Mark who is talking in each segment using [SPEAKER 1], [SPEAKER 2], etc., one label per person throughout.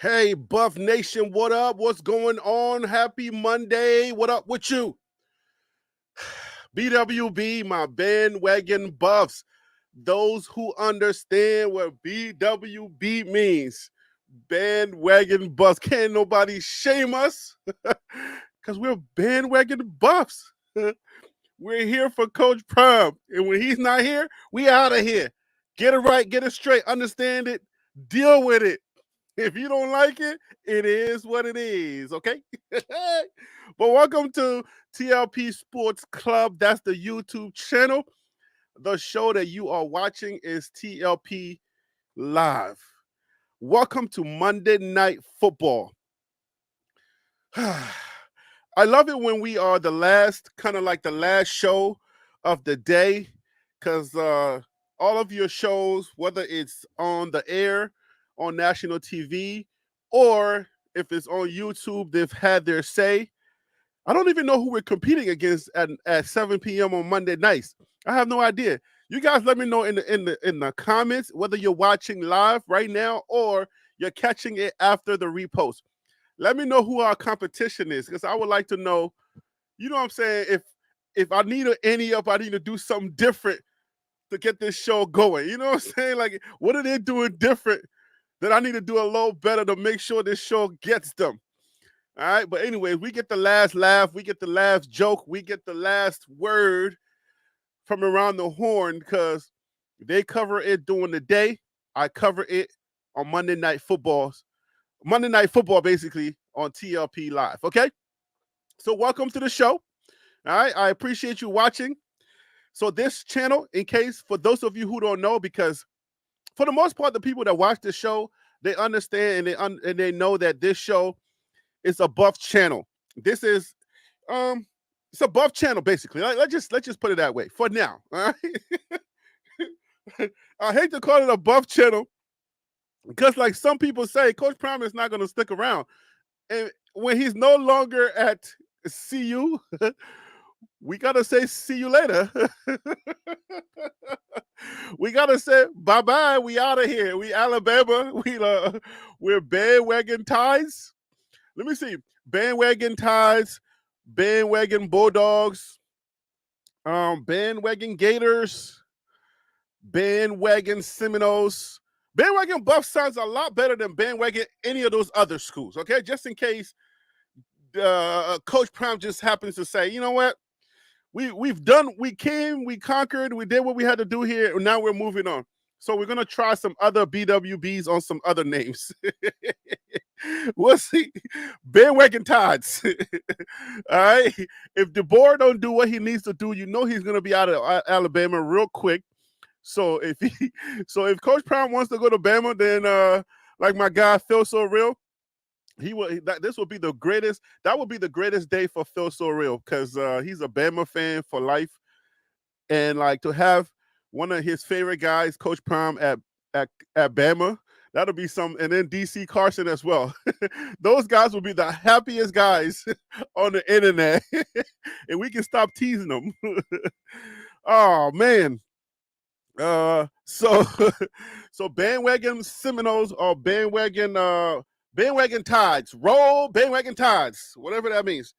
[SPEAKER 1] Hey, Buff Nation, what up? What's going on? Happy Monday. What up with you? BWB, my bandwagon buffs. Those who understand what BWB means. Bandwagon buffs. Can't nobody shame us because we're bandwagon buffs. We're here for Coach Prime. And when he's not here, we out of here. Get it right, get it straight, understand it, deal with it. If you don't like it, it is what it is, okay? But welcome to TLP Sports Club. That's the YouTube channel. The show that you are watching is TLP Live. Welcome to Monday Night Football. I love it when we are the last, kind of like the last show of the day, because all of your shows, whether it's on the air, on national TV, or if it's on YouTube, they've had their say. I don't even know who we're competing against at 7 p.m. on Monday nights. I have no idea. You guys let me know in the comments whether you're watching live right now or you're catching it after the repost. Let me know who our competition is, because I would like to know, you know what I'm saying, if I need any up, I need to do something different to get this show going. You know what I'm saying? Like, what are they doing different that I need to do a little better to make sure this show gets them? All right, but anyway, we get the last laugh, we get the last joke, we get the last word from around the horn, because they cover it during the day. I cover it on Monday Night Football, basically, on TLP Live, okay? So welcome to the show. All right, I appreciate you watching. So this channel, in case, for those of you who don't know, because for the most part, the people that watch the show, they understand and they know that this show is a buff channel. This is it's a buff channel, basically. Let's just put it that way for now. All right. I hate to call it a buff channel because, like some people say, Coach Prime is not going to stick around, and when he's no longer at CU, we gotta say see you later. We gotta say bye-bye. We out of here. We Alabama. We're bandwagon ties. Let me see. Bandwagon ties, bandwagon Bulldogs, bandwagon Gators, bandwagon Seminoles. Bandwagon Buff sounds a lot better than bandwagon any of those other schools, okay? Just in case Coach Prime just happens to say, you know what? We came, we conquered, we did what we had to do here, and now we're moving on. So we're gonna try some other BWBs on some other names. We'll see. Bandwagon Tides. All right. If DeBoer don't do what he needs to do, you know he's gonna be out of Alabama real quick. So if Coach Prime wants to go to Bama, then like my guy Phil So Real, this will be the greatest. That would be the greatest day for Phil So Real, because he's a Bama fan for life, and like to have one of his favorite guys, Coach Prime at Bama, that'll be some. And then DC Carson as well. Those guys will be the happiest guys on the internet, and we can stop teasing them. Oh man. So bandwagon Seminoles or bandwagon Tides. Roll bandwagon Tides, whatever that means.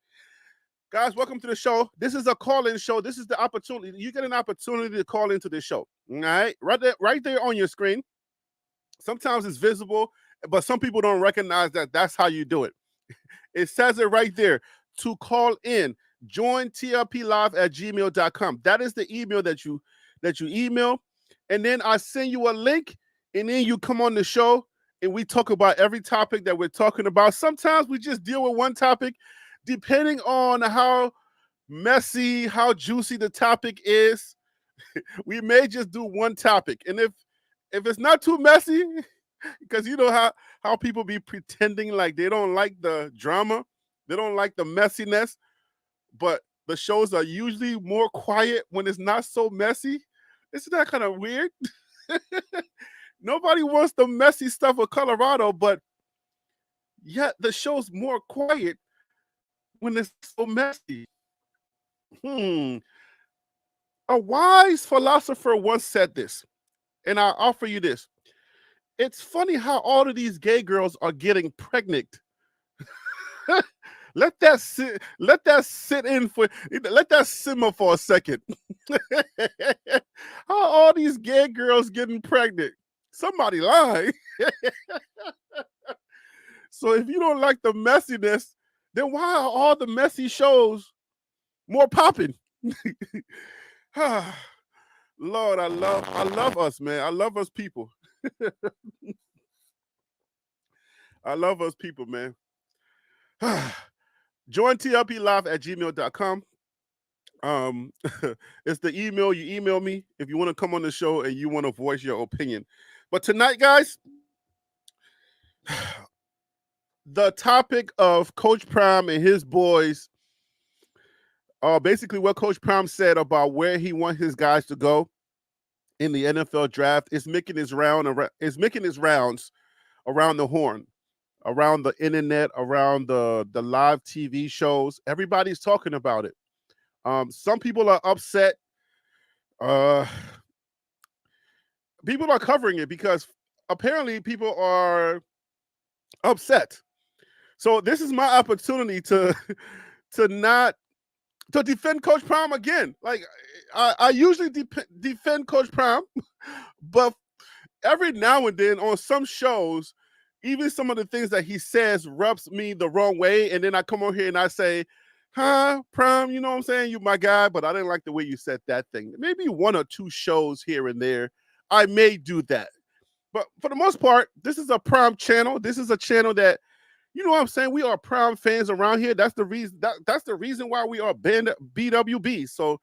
[SPEAKER 1] Guys, welcome to the show. This is a call-in show. This is the opportunity. You get an opportunity to call into this show. All right? Right there on your screen. Sometimes it's visible, but some people don't recognize that that's how you do it. It says it right there. To call in, join tlplive@gmail.com. That is the email that you email. And then I send you a link, and then you come on the show, and we talk about every topic that we're talking about. Sometimes we just deal with one topic, depending on how messy, how juicy the topic is. We may just do one topic. And if it's not too messy, because you know how people be pretending like they don't like the drama, they don't like the messiness, but the shows are usually more quiet when it's not so messy. Isn't that kind of weird? Nobody wants the messy stuff of Colorado, but yet the show's more quiet when it's so messy. A wise philosopher once said this, and I offer you this. It's funny how all of these gay girls are getting pregnant. Let that sit. Let that sit in for. Let that simmer for a second. How all these gay girls getting pregnant? Somebody lying. So if you don't like the messiness, then why are all the messy shows more popping? Lord, I love us, man. I love us people. I love us people, man. Join TLP Live at gmail.com. It's the email. You email me if you want to come on the show and you want to voice your opinion. But tonight, guys, the topic of Coach Prime and his boys, basically what Coach Prime said about where he wants his guys to go in the NFL draft is making his rounds around the horn, around the internet, around the live TV shows. Everybody's talking about it. Some people are upset. Uh, People are covering it because apparently people are upset. So this is my opportunity to not to defend Coach Prime again. Like I usually defend Coach Prime, but every now and then on some shows, even some of the things that he says rubs me the wrong way, and then I come on here and I say, Prime, you know what I'm saying? You my guy, but I didn't like the way you said that thing. Maybe one or two shows here and there, I may do that. But for the most part, this is a Prime channel. This is a channel that, you know what I'm saying? We are Prime fans around here. That's the reason. That's the reason why we are banned BWB. So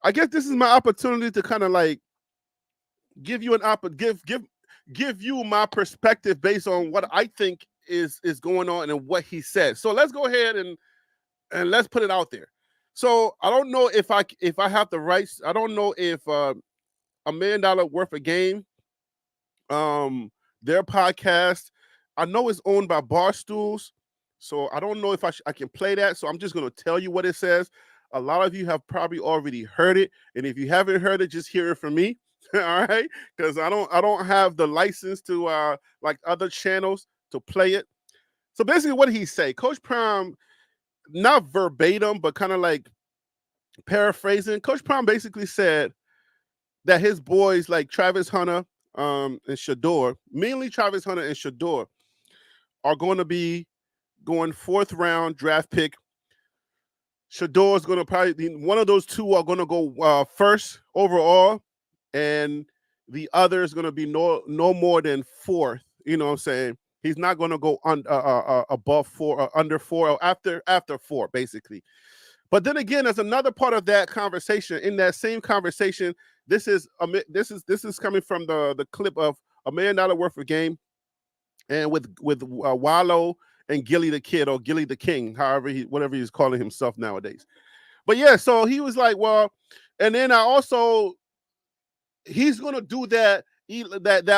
[SPEAKER 1] I guess this is my opportunity to kind of like give you give you my perspective based on what I think is going on and what he says. So let's go ahead and let's put it out there. So I don't know if I have the rights. I don't know if $1 million worth of game, their podcast, I know it's owned by Barstools, so I don't know if I can play that. So I'm just going to tell you what it says. A lot of you have probably already heard it, and if you haven't heard it, just hear it from me. All right, because I don't have the license to like other channels to play it. So basically, what did he say? Coach Prime, not verbatim, but kind of like paraphrasing. Coach Prime basically said that his boys like Travis Hunter and Shedeur, mainly Travis Hunter and Shedeur, are going to be going 4th round draft pick. Shedeur is going to probably, one of those two are going to go first overall, and the other is going to be no more than 4th. You know what I'm saying? He's not going to go above 4 or under 4 or after 4, basically. But then again, there's another part of that conversation. In that same conversation, this is coming from the clip of $1 million worth of game, and with Wallow and Gilly the Kid, or Gilly the King, whatever he's calling himself nowadays. But yeah, so he was like, well, and then he's gonna do that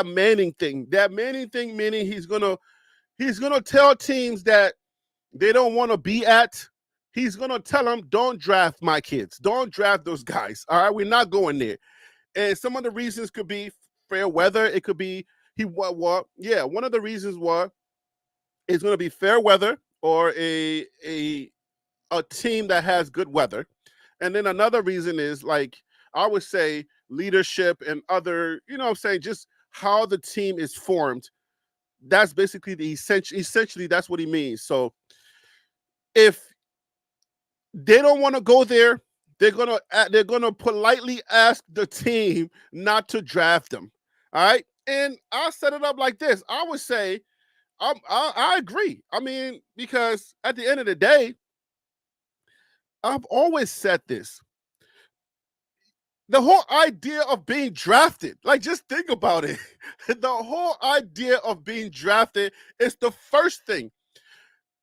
[SPEAKER 1] Manning thing. That Manning thing, meaning he's gonna tell teams that they don't want to be at. He's gonna tell them, don't draft my kids. Don't draft those guys. All right, we're not going there. And some of the reasons could be fair weather. It could be one of the reasons it's going to be fair weather or a team that has good weather. And then another reason is, like, I would say leadership and other, you know what I'm saying, just how the team is formed. That's basically essentially that's what he means. So if they don't want to go there, they're gonna politely ask the team not to draft them. All right. And I'll set it up like this. I would say I agree. I mean, because at the end of the day, I've always said this. The whole idea of being drafted, like, just think about it. The whole idea of being drafted is the first thing.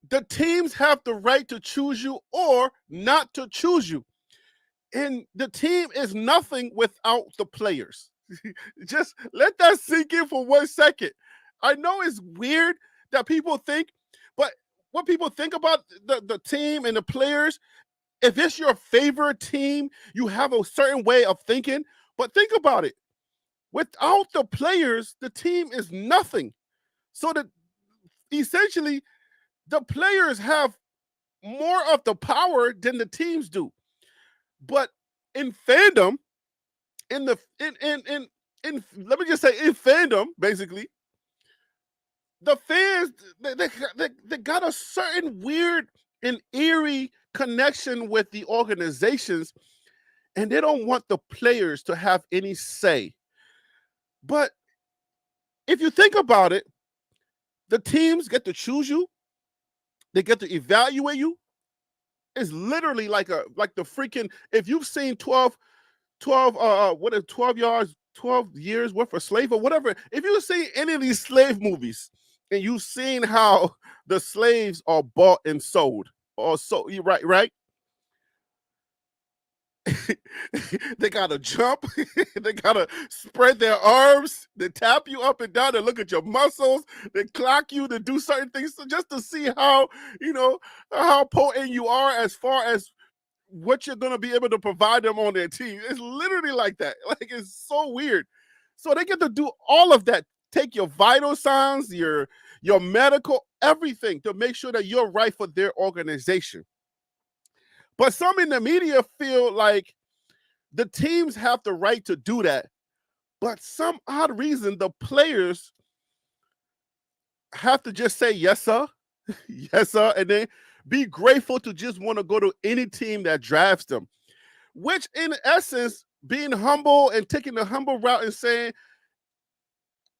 [SPEAKER 1] The teams have the right to choose you or not to choose you. And the team is nothing without the players. Just let that sink in for 1 second. I know it's weird that people think, but what people think about the team and the players, if it's your favorite team, you have a certain way of thinking. But think about it. Without the players, the team is nothing. So that essentially the players have more of the power than the teams do. But in fandom, in the in let me just say in fandom, basically, the fans they got a certain weird and eerie connection with the organizations, and they don't want the players to have any say. But if you think about it, the teams get to choose you, they get to evaluate you. It's literally like the freaking, if you've seen 12 what is 12 yards, 12 years worth of slave or whatever. If you've seen any of these slave movies and you've seen how the slaves are bought and sold, or so right? They gotta jump, they gotta spread their arms, they tap you up and down, they look at your muscles, they clock you to do certain things, so just to see how, how potent you are as far as what you're going to be able to provide them on their team. It's literally like that. Like, it's so weird. So they get to do all of that. Take your vital signs, your medical, everything to make sure that you're right for their organization. But some in the media feel like the teams have the right to do that. But some odd reason, the players have to just say, yes, sir. Yes, sir. And then be grateful to just want to go to any team that drafts them. Which, in essence, being humble and taking the humble route and saying,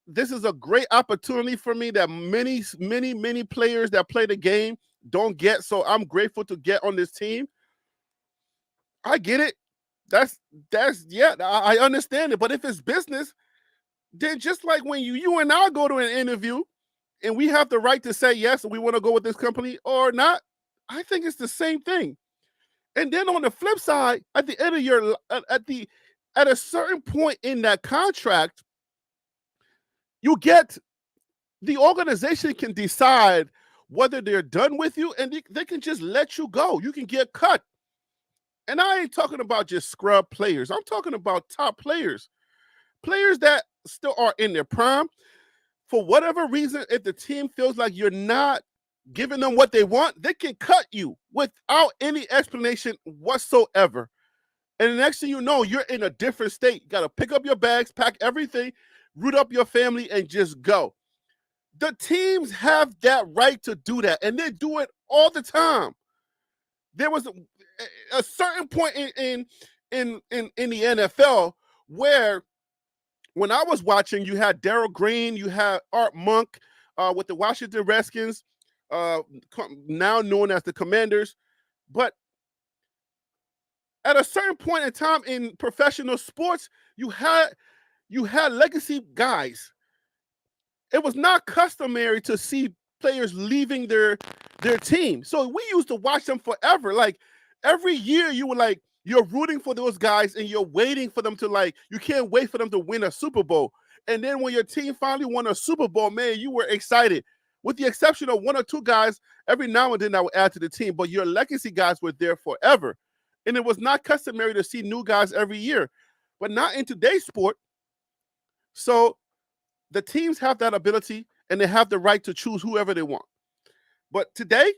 [SPEAKER 1] this is a great opportunity for me that many, many, many players that play the game don't get. So I'm grateful to get on this team. I get it. That's yeah, I understand it. But if it's business, then just like when you and I go to an interview and we have the right to say, yes, we want to go with this company or not, I think it's the same thing. And then on the flip side, at the end of your at a certain point in that contract, you get, the organization can decide whether they're done with you, and they can just let you go. You can get cut. And I ain't talking about just scrub players. I'm talking about top players that still are in their prime. For whatever reason, if the team feels like you're not giving them what they want, they can cut you without any explanation whatsoever. And the next thing you know, you're in a different state. You got to pick up your bags, pack everything, root up your family, and just go. The teams have that right to do that, and they do it all the time. There was a certain point in the NFL where, when I was watching, you had Darryl Green, you had Art Monk with the Washington Redskins, now known as the Commanders. But at a certain point in time in professional sports, you had legacy guys. It was not customary to see players leaving their team. So we used to watch them forever. Like, every year you were like, you're rooting for those guys and you're waiting for them to, like, you can't wait for them to win a Super Bowl. And then when your team finally won a Super Bowl, man, you were excited. With the exception of one or two guys, every now and then I would add to the team, but your legacy guys were there forever. And it was not customary to see new guys every year, but not in today's sport. So the teams have that ability and they have the right to choose whoever they want. But today,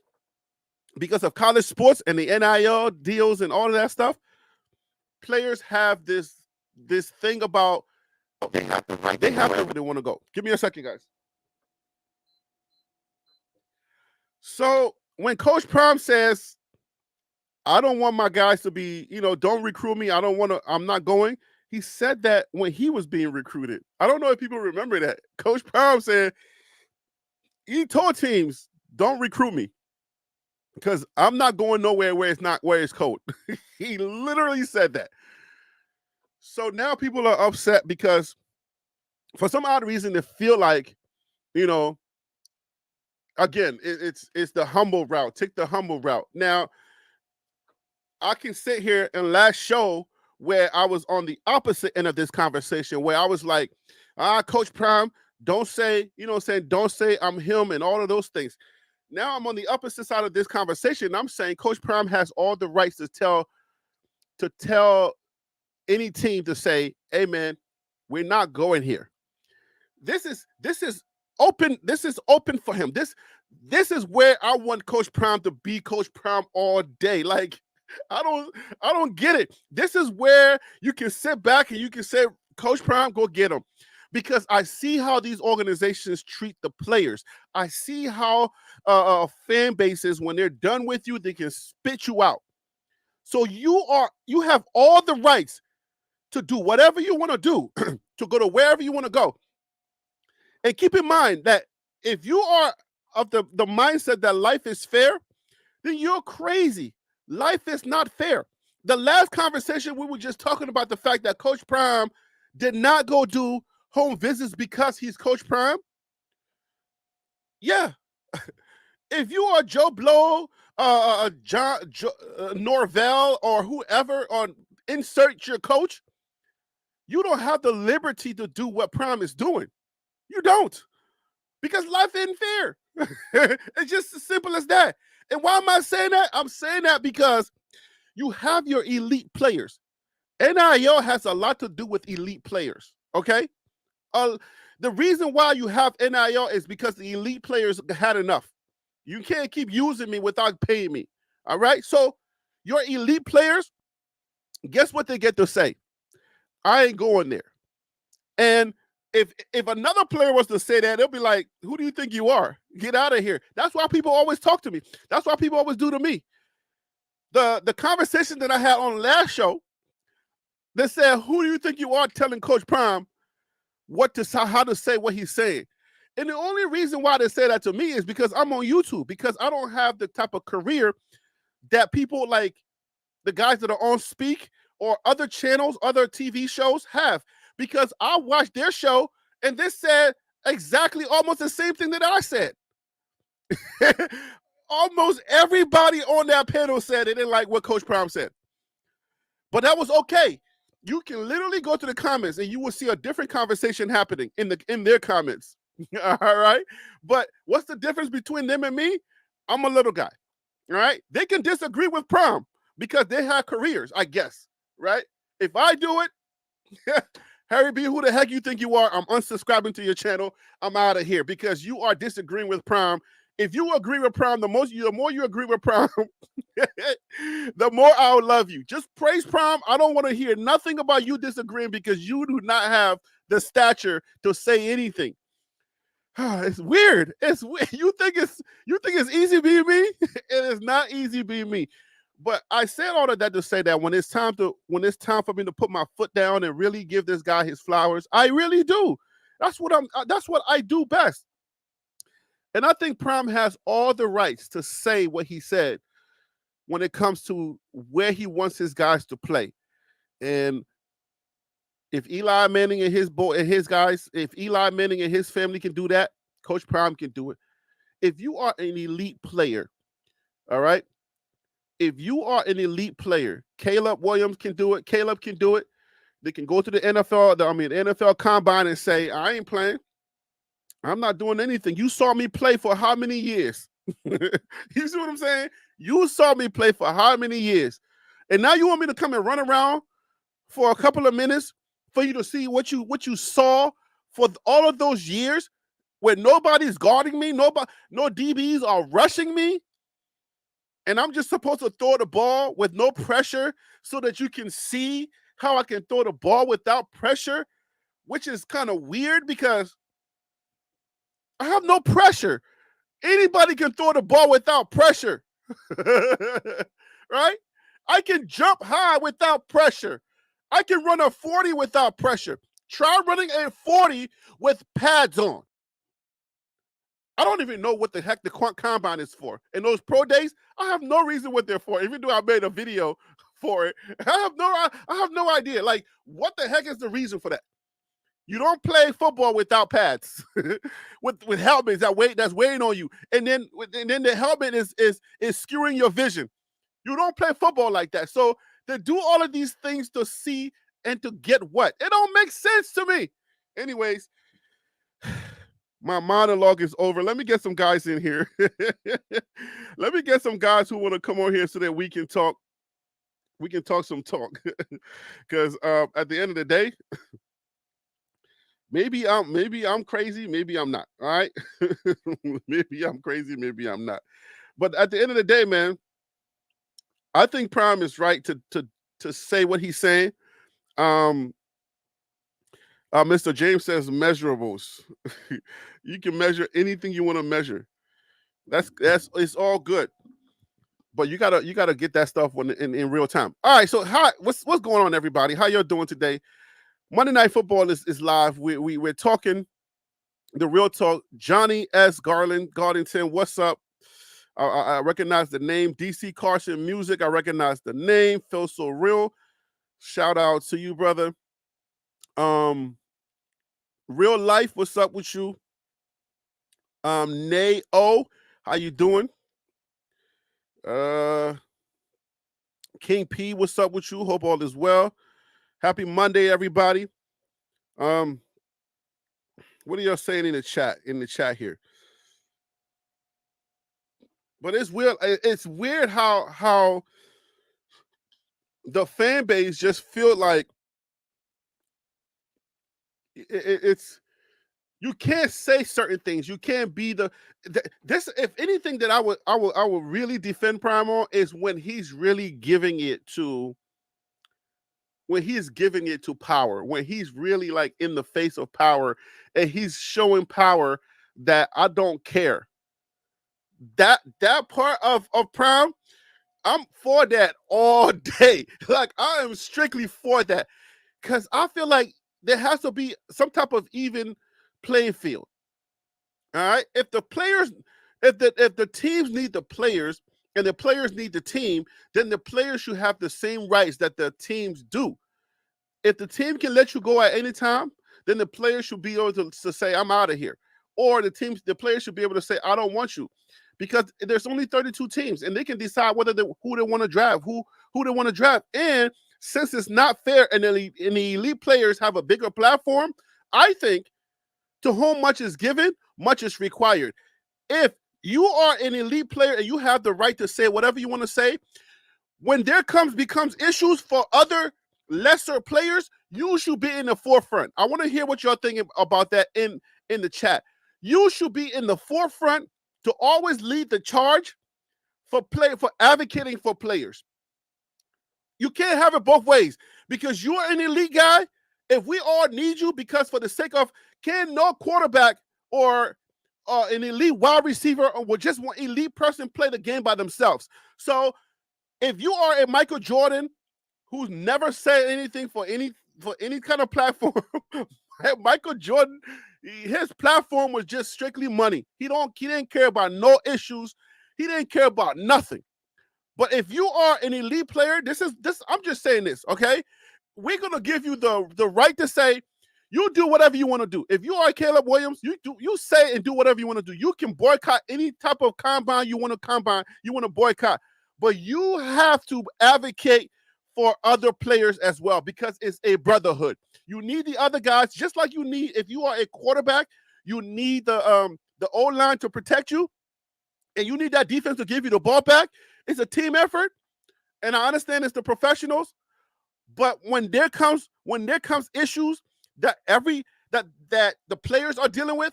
[SPEAKER 1] because of college sports and the NIL deals and all of that stuff, players have this thing about they have the right. They have wherever they want to go. Give me a second, guys. So when Coach Prime says, I don't want my guys to be, don't recruit me, I'm not going. He said that when he was being recruited. I don't know if people remember that. Coach Prime said, he told teams, don't recruit me, because I'm not going nowhere where it's cold. He literally said that. So now people are upset because for some odd reason they feel like, again, it's the humble route. Take the humble route. Now, I can sit here and last show where I was on the opposite end of this conversation, where I was like, Coach Prime, don't say, don't say I'm him and all of those things. Now I'm on the opposite side of this conversation. I'm saying Coach Prime has all the rights to tell any team to say, hey, man, We're not going here. This is open. This is open for him. This is where I want Coach Prime to be Coach Prime all day. Like, I don't get it. This is where you can sit back and you can say, Coach Prime, go get him. Because I see how these organizations treat the players. I see how fan bases, when they're done with you, they can spit you out. So you have all the rights to do whatever you want to do, to go to wherever you want to go. And keep in mind that if you are of the mindset that life is fair, then you're crazy. Life is not fair. The last conversation, we were just talking about the fact that Coach Prime did not go do home visits because he's Coach Prime. Yeah. If you are Joe Blow, Norvell, or whoever, or insert your coach, you don't have the liberty to do what Prime is doing. You don't. Because life isn't fair. It's just as simple as that. And why am I saying that? I'm saying that because you have your elite players. NIL has a lot to do with elite players, okay? The reason why you have NIL is because the elite players had enough. You can't keep using me without paying me, all right? So your elite players, guess what they get to say? I ain't going there. And if another player was to say that, they'll be like, who do you think you are? Get out of here. That's why people always talk to me. That's why people always do to me. The conversation that I had on last show, they said, who do you think you are telling Coach Prime how to say what he's saying? And the only reason why they say that to me is because I'm on YouTube, because I don't have the type of career that people like the guys that are on Speak or other channels, other TV shows have. Because I watched their show and they said exactly almost the same thing that I said. Almost everybody on that panel said it didn't like what Coach Prime said. But that was okay. You can literally go to the comments and you will see a different conversation happening in their comments. All right? But what's the difference between them and me? I'm a little guy. All right? They can disagree with Prime because they have careers, I guess. Right? If I do it, Harry B, who the heck you think you are? I'm unsubscribing to your channel. I'm out of here because you are disagreeing with Prime. If you agree with Prime, the more you agree with Prime, the more I'll love you. Just praise Prime. I don't want to hear nothing about you disagreeing because you do not have the stature to say anything. It's weird. It's weird. You think it's easy being me? It is not easy being me. But I said all of that to say that when it's time for me to put my foot down and really give this guy his flowers, I really do. That's what I do best. And I think Prime has all the rights to say what he said when it comes to where he wants his guys to play. And if Eli Manning and if Eli Manning and his family can do that, Coach Prime can do it. If you are an elite player, all right? If you are an elite player, Caleb Williams can do it. Caleb can do it. They can go to the NFL combine and say, I ain't playing. I'm not doing anything. You saw me play for how many years? You see what I'm saying? You saw me play for how many years? And now you want me to come and run around for a couple of minutes for you to see what you saw for all of those years where nobody's guarding me, no DBs are rushing me, and I'm just supposed to throw the ball with no pressure so that you can see how I can throw the ball without pressure, which is kind of weird because I have no pressure. Anybody can throw the ball without pressure, right? I can jump high without pressure. I can run a 40 without pressure. Try running a 40 with pads on. I don't even know what the heck the combine is for. And those pro days, I have no reason what they're for. Even though I made a video for it, I have no idea. Like, what the heck is the reason for that? You don't play football without pads, with helmets that's weighing on you, and then the helmet is skewing your vision. You don't play football like that. So to do all of these things to see and to get what? It don't make sense to me. Anyways, my monologue is over. Let me get some guys in here. Let me get some guys who want to come on here so that we can talk. We can talk some talk. Because at the end of the day, Maybe I'm crazy, maybe I'm not. All right. Maybe I'm crazy, maybe I'm not. But at the end of the day, man, I think Prime is right to say what he's saying. Um, Mr. James says measurables. You can measure anything you want to measure. That's it's all good. But you gotta get that stuff in real time. All right, so what's going on, everybody? How y'all doing today? Monday Night Football is live. We're talking the real talk. Johnny S. Garlington, what's up? I recognize the name. DC Carson Music, I recognize the name. Feels so real. Shout out to you, brother. Real life, what's up with you? Nay O, how you doing? King P, what's up with you? Hope all is well. Happy Monday, everybody. What are y'all saying in the chat? In the chat here. But it's weird. It's weird how the fan base just feel like it's you can't say certain things. You can't be this. If anything that I would really defend Prime on is when he's really giving it to power, when he's really like in the face of power and he's showing power that I don't care. That part of Prime, I'm for that all day. Like I am strictly for that because I feel like there has to be some type of even playing field. All right. If the teams need the players and the players need the team, then the players should have the same rights that the teams do. If the team can let you go at any time, then the players should be able to say, I'm out of here. Or the players should be able to say, I don't want you. Because there's only 32 teams and they can decide who they want to draft, who they want to draft. And since it's not fair and the elite players have a bigger platform, I think to whom much is given, much is required. If you are an elite player and you have the right to say whatever you want to say, when becomes issues for other lesser players, you should be in the forefront. I want to hear what y'all thinking about that in the chat. You should be in the forefront to always lead the charge for advocating for players. You can't have it both ways because you're an elite guy. If we all need you because for the sake of can no quarterback or an elite wide receiver or just one elite person play the game by themselves. So if you are a Michael Jordan who's never said anything for any kind of platform, Michael Jordan, his platform was just strictly money. He didn't care about no issues. He didn't care about nothing. But if you are an elite player, I'm just saying this, okay? We're gonna give you the right to say you do whatever you want to do. If you are Caleb Williams, you say and do whatever you want to do. You can boycott any type of combine you want to boycott. But you have to advocate for other players as well because it's a brotherhood. You need the other guys, just like you need, if you are a quarterback, you need the O-line to protect you, and you need that defense to give you the ball back. It's a team effort, and I understand it's the professionals, but when there comes issues that the players are dealing with,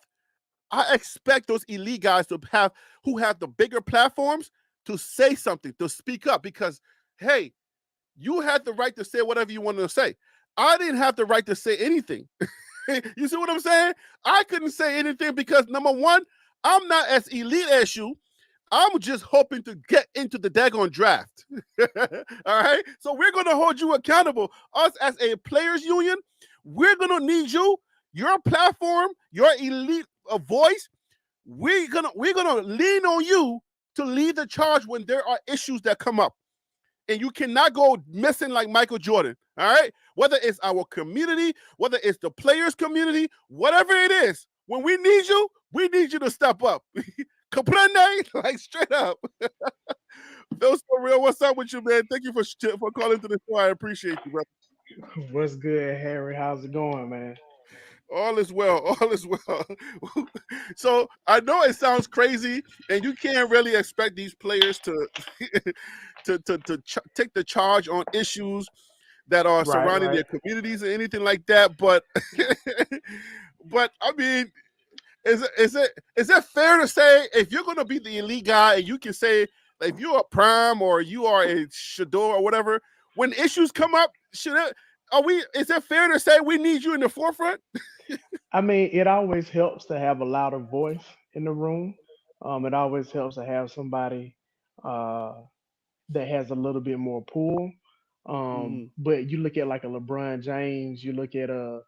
[SPEAKER 1] I expect those elite guys who have the bigger platforms to say something, to speak up, because hey, you had the right to say whatever you wanted to say. I didn't have the right to say anything. You see what I'm saying? I couldn't say anything because number one, I'm not as elite as you. I'm just hoping to get into the daggone draft. All right? So we're going to hold you accountable. Us as a players union, we're going to need you, your platform, your elite voice. We're gonna lean on you to lead the charge when there are issues that come up. And you cannot go missing like Michael Jordan, all right? Whether it's our community, whether it's the players' community, whatever it is, when we need you to step up. Comprende? Like straight up. Feels so real. What's up with you, man? Thank you for calling to the show. I appreciate you, brother.
[SPEAKER 2] What's good, Harry? How's it going, man?
[SPEAKER 1] All is well. All is well. So I know it sounds crazy, and you can't really expect these players to take the charge on issues that are
[SPEAKER 2] Right,
[SPEAKER 1] surrounding
[SPEAKER 2] right.
[SPEAKER 1] their communities or anything like that. But but I mean, is it fair to say if you're going to be the elite guy and you can say like, if you're a prime or you are a Shedeur or whatever, when issues come up, should it? Are we? Is it fair to say we need you in the forefront?
[SPEAKER 2] I mean, it always helps to have a louder voice in the room. It always helps to have somebody uh, that has a little bit more pull.
[SPEAKER 1] Mm-hmm.
[SPEAKER 2] But you look at like a LeBron James, you look at a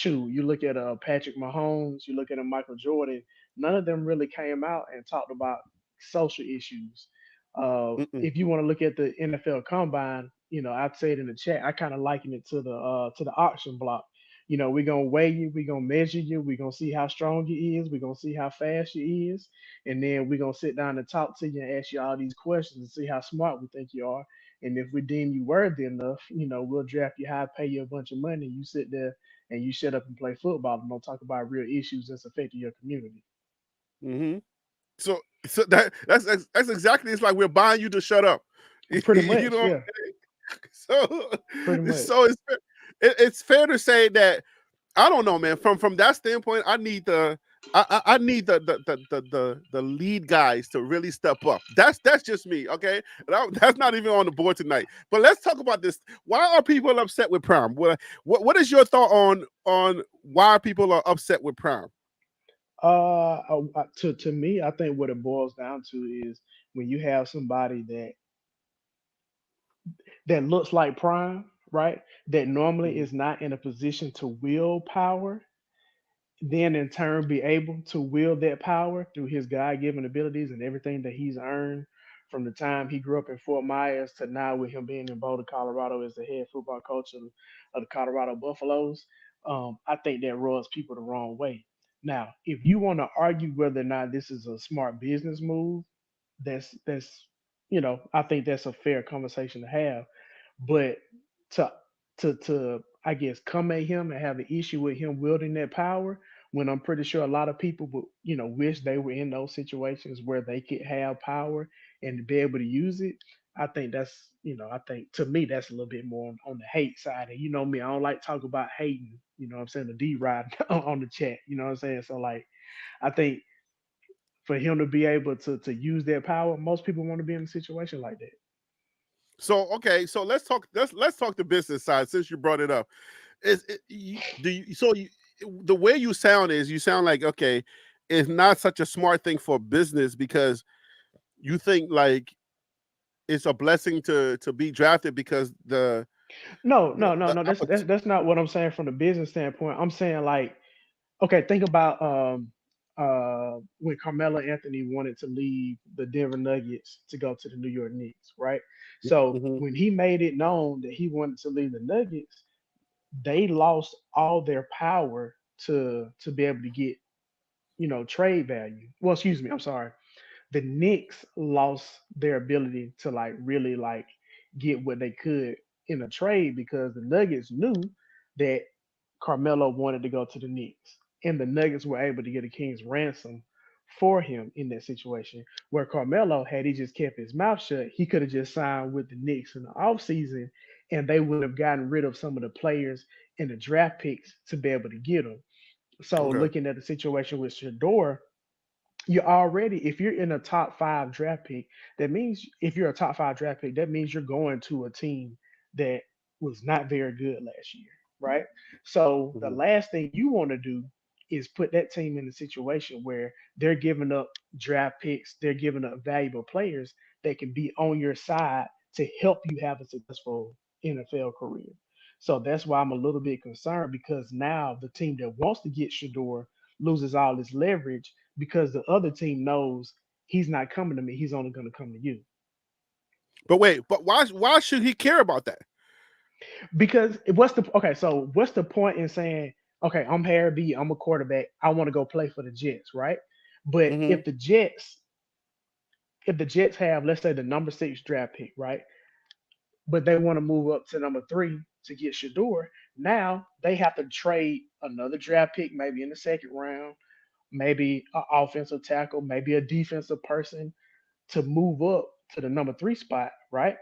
[SPEAKER 2] you look at Patrick Mahomes, you look at a Michael Jordan. None of them really came out and talked about social issues.
[SPEAKER 1] Mm-mm.
[SPEAKER 2] If you want to look at the NFL Combine, I'd say it in the chat. I kind of liken it to the auction block. We're gonna weigh you, we're gonna measure you, we're gonna see how strong you is, we're gonna see how fast you is, and then we're gonna sit down and talk to you and ask you all these questions and see how smart we think you are. And if we deem you worthy enough, we'll draft you high, pay you a bunch of money. You sit there and you shut up and play football and don't talk about real issues that's affecting your community.
[SPEAKER 1] Mm-hmm. So, that's exactly. It's like we're buying you to shut up.
[SPEAKER 2] Pretty
[SPEAKER 1] You
[SPEAKER 2] much,
[SPEAKER 1] know.
[SPEAKER 2] yeah,
[SPEAKER 1] So,
[SPEAKER 2] pretty much.
[SPEAKER 1] so it's fair to say that I don't know, man. From that standpoint, I need I need the lead guys to really step up. That's just me, okay? That's not even on the board tonight. But let's talk about this. Why are people upset with Prime? What is your thought on why people are upset with Prime?
[SPEAKER 2] To me, I think what it boils down to is when you have somebody that looks like Prime, right? That normally
[SPEAKER 1] Mhm.
[SPEAKER 2] is not in a position to wield power, then in turn be able to wield that power through his God-given abilities and everything that he's earned from the time he grew up in Fort Myers to now with him being in Boulder, Colorado as the head football coach of the Colorado Buffaloes. I think that rubs people the wrong way. Now, if you want to argue whether or not this is a smart business move, that's I think that's a fair conversation to have. But to to I guess come at him and have an issue with him wielding that power when I'm pretty sure a lot of people would wish they were in those situations where they could have power and be able to use it. I think that's I think to me that's a little bit more on the hate side. And you know me, I don't like talk about hating. What I'm saying, the D ride on the chat. What I'm saying. So like I think for him to be able to use that power, most people want to be in a situation like that.
[SPEAKER 1] So okay, so let's talk the business side since you brought it up. Is it, do you so you the way you sound like okay, it's not such a smart thing for business because you think like it's a blessing to be drafted because
[SPEAKER 2] No, no, no,
[SPEAKER 1] the
[SPEAKER 2] no. That's not what I'm saying from the business standpoint. I'm saying like, okay, think about when Carmelo Anthony wanted to leave the Denver Nuggets to go to the New York Knicks, right? So
[SPEAKER 1] Mhm,
[SPEAKER 2] when he made it known that he wanted to leave the Nuggets, they lost all their power to be able to get trade value. Well, excuse me, I'm sorry, the Knicks lost their ability to like really like get what they could in a trade because the Nuggets knew that Carmelo wanted to go to the Knicks, and the Nuggets were able to get a king's ransom for him in that situation. Where Carmelo, had he just kept his mouth shut, he could have just signed with the Knicks in the offseason, and they would have gotten rid of some of the players and the draft picks to be able to get them. So
[SPEAKER 1] okay.
[SPEAKER 2] looking at the situation with Shedeur, you're already if you're in a top five draft pick, that means if you're a top five draft pick, that means you're going to a team that was not very good last year, right? So the
[SPEAKER 1] Mhm.
[SPEAKER 2] last thing you want to do is put that team in a situation where they're giving up draft picks, they're giving up valuable players that can be on your side to help you have a successful NFL career. So that's why I'm a little bit concerned because now the team that wants to get Shador loses all this leverage because the other team knows he's not coming to me. He's only going to come to you.
[SPEAKER 1] But wait, but why should he care about that?
[SPEAKER 2] Because what's the okay? So what's the point in saying, okay, I'm Harry B. I'm a quarterback. I want to go play for the Jets, right? But
[SPEAKER 1] Hmm.
[SPEAKER 2] if the Jets have, let's say, the number six draft pick, right? But they want to move up to number three to get Shador. Now they have to trade another draft pick, maybe in the second round, maybe an offensive tackle, maybe a defensive person to move up to the number three spot, right?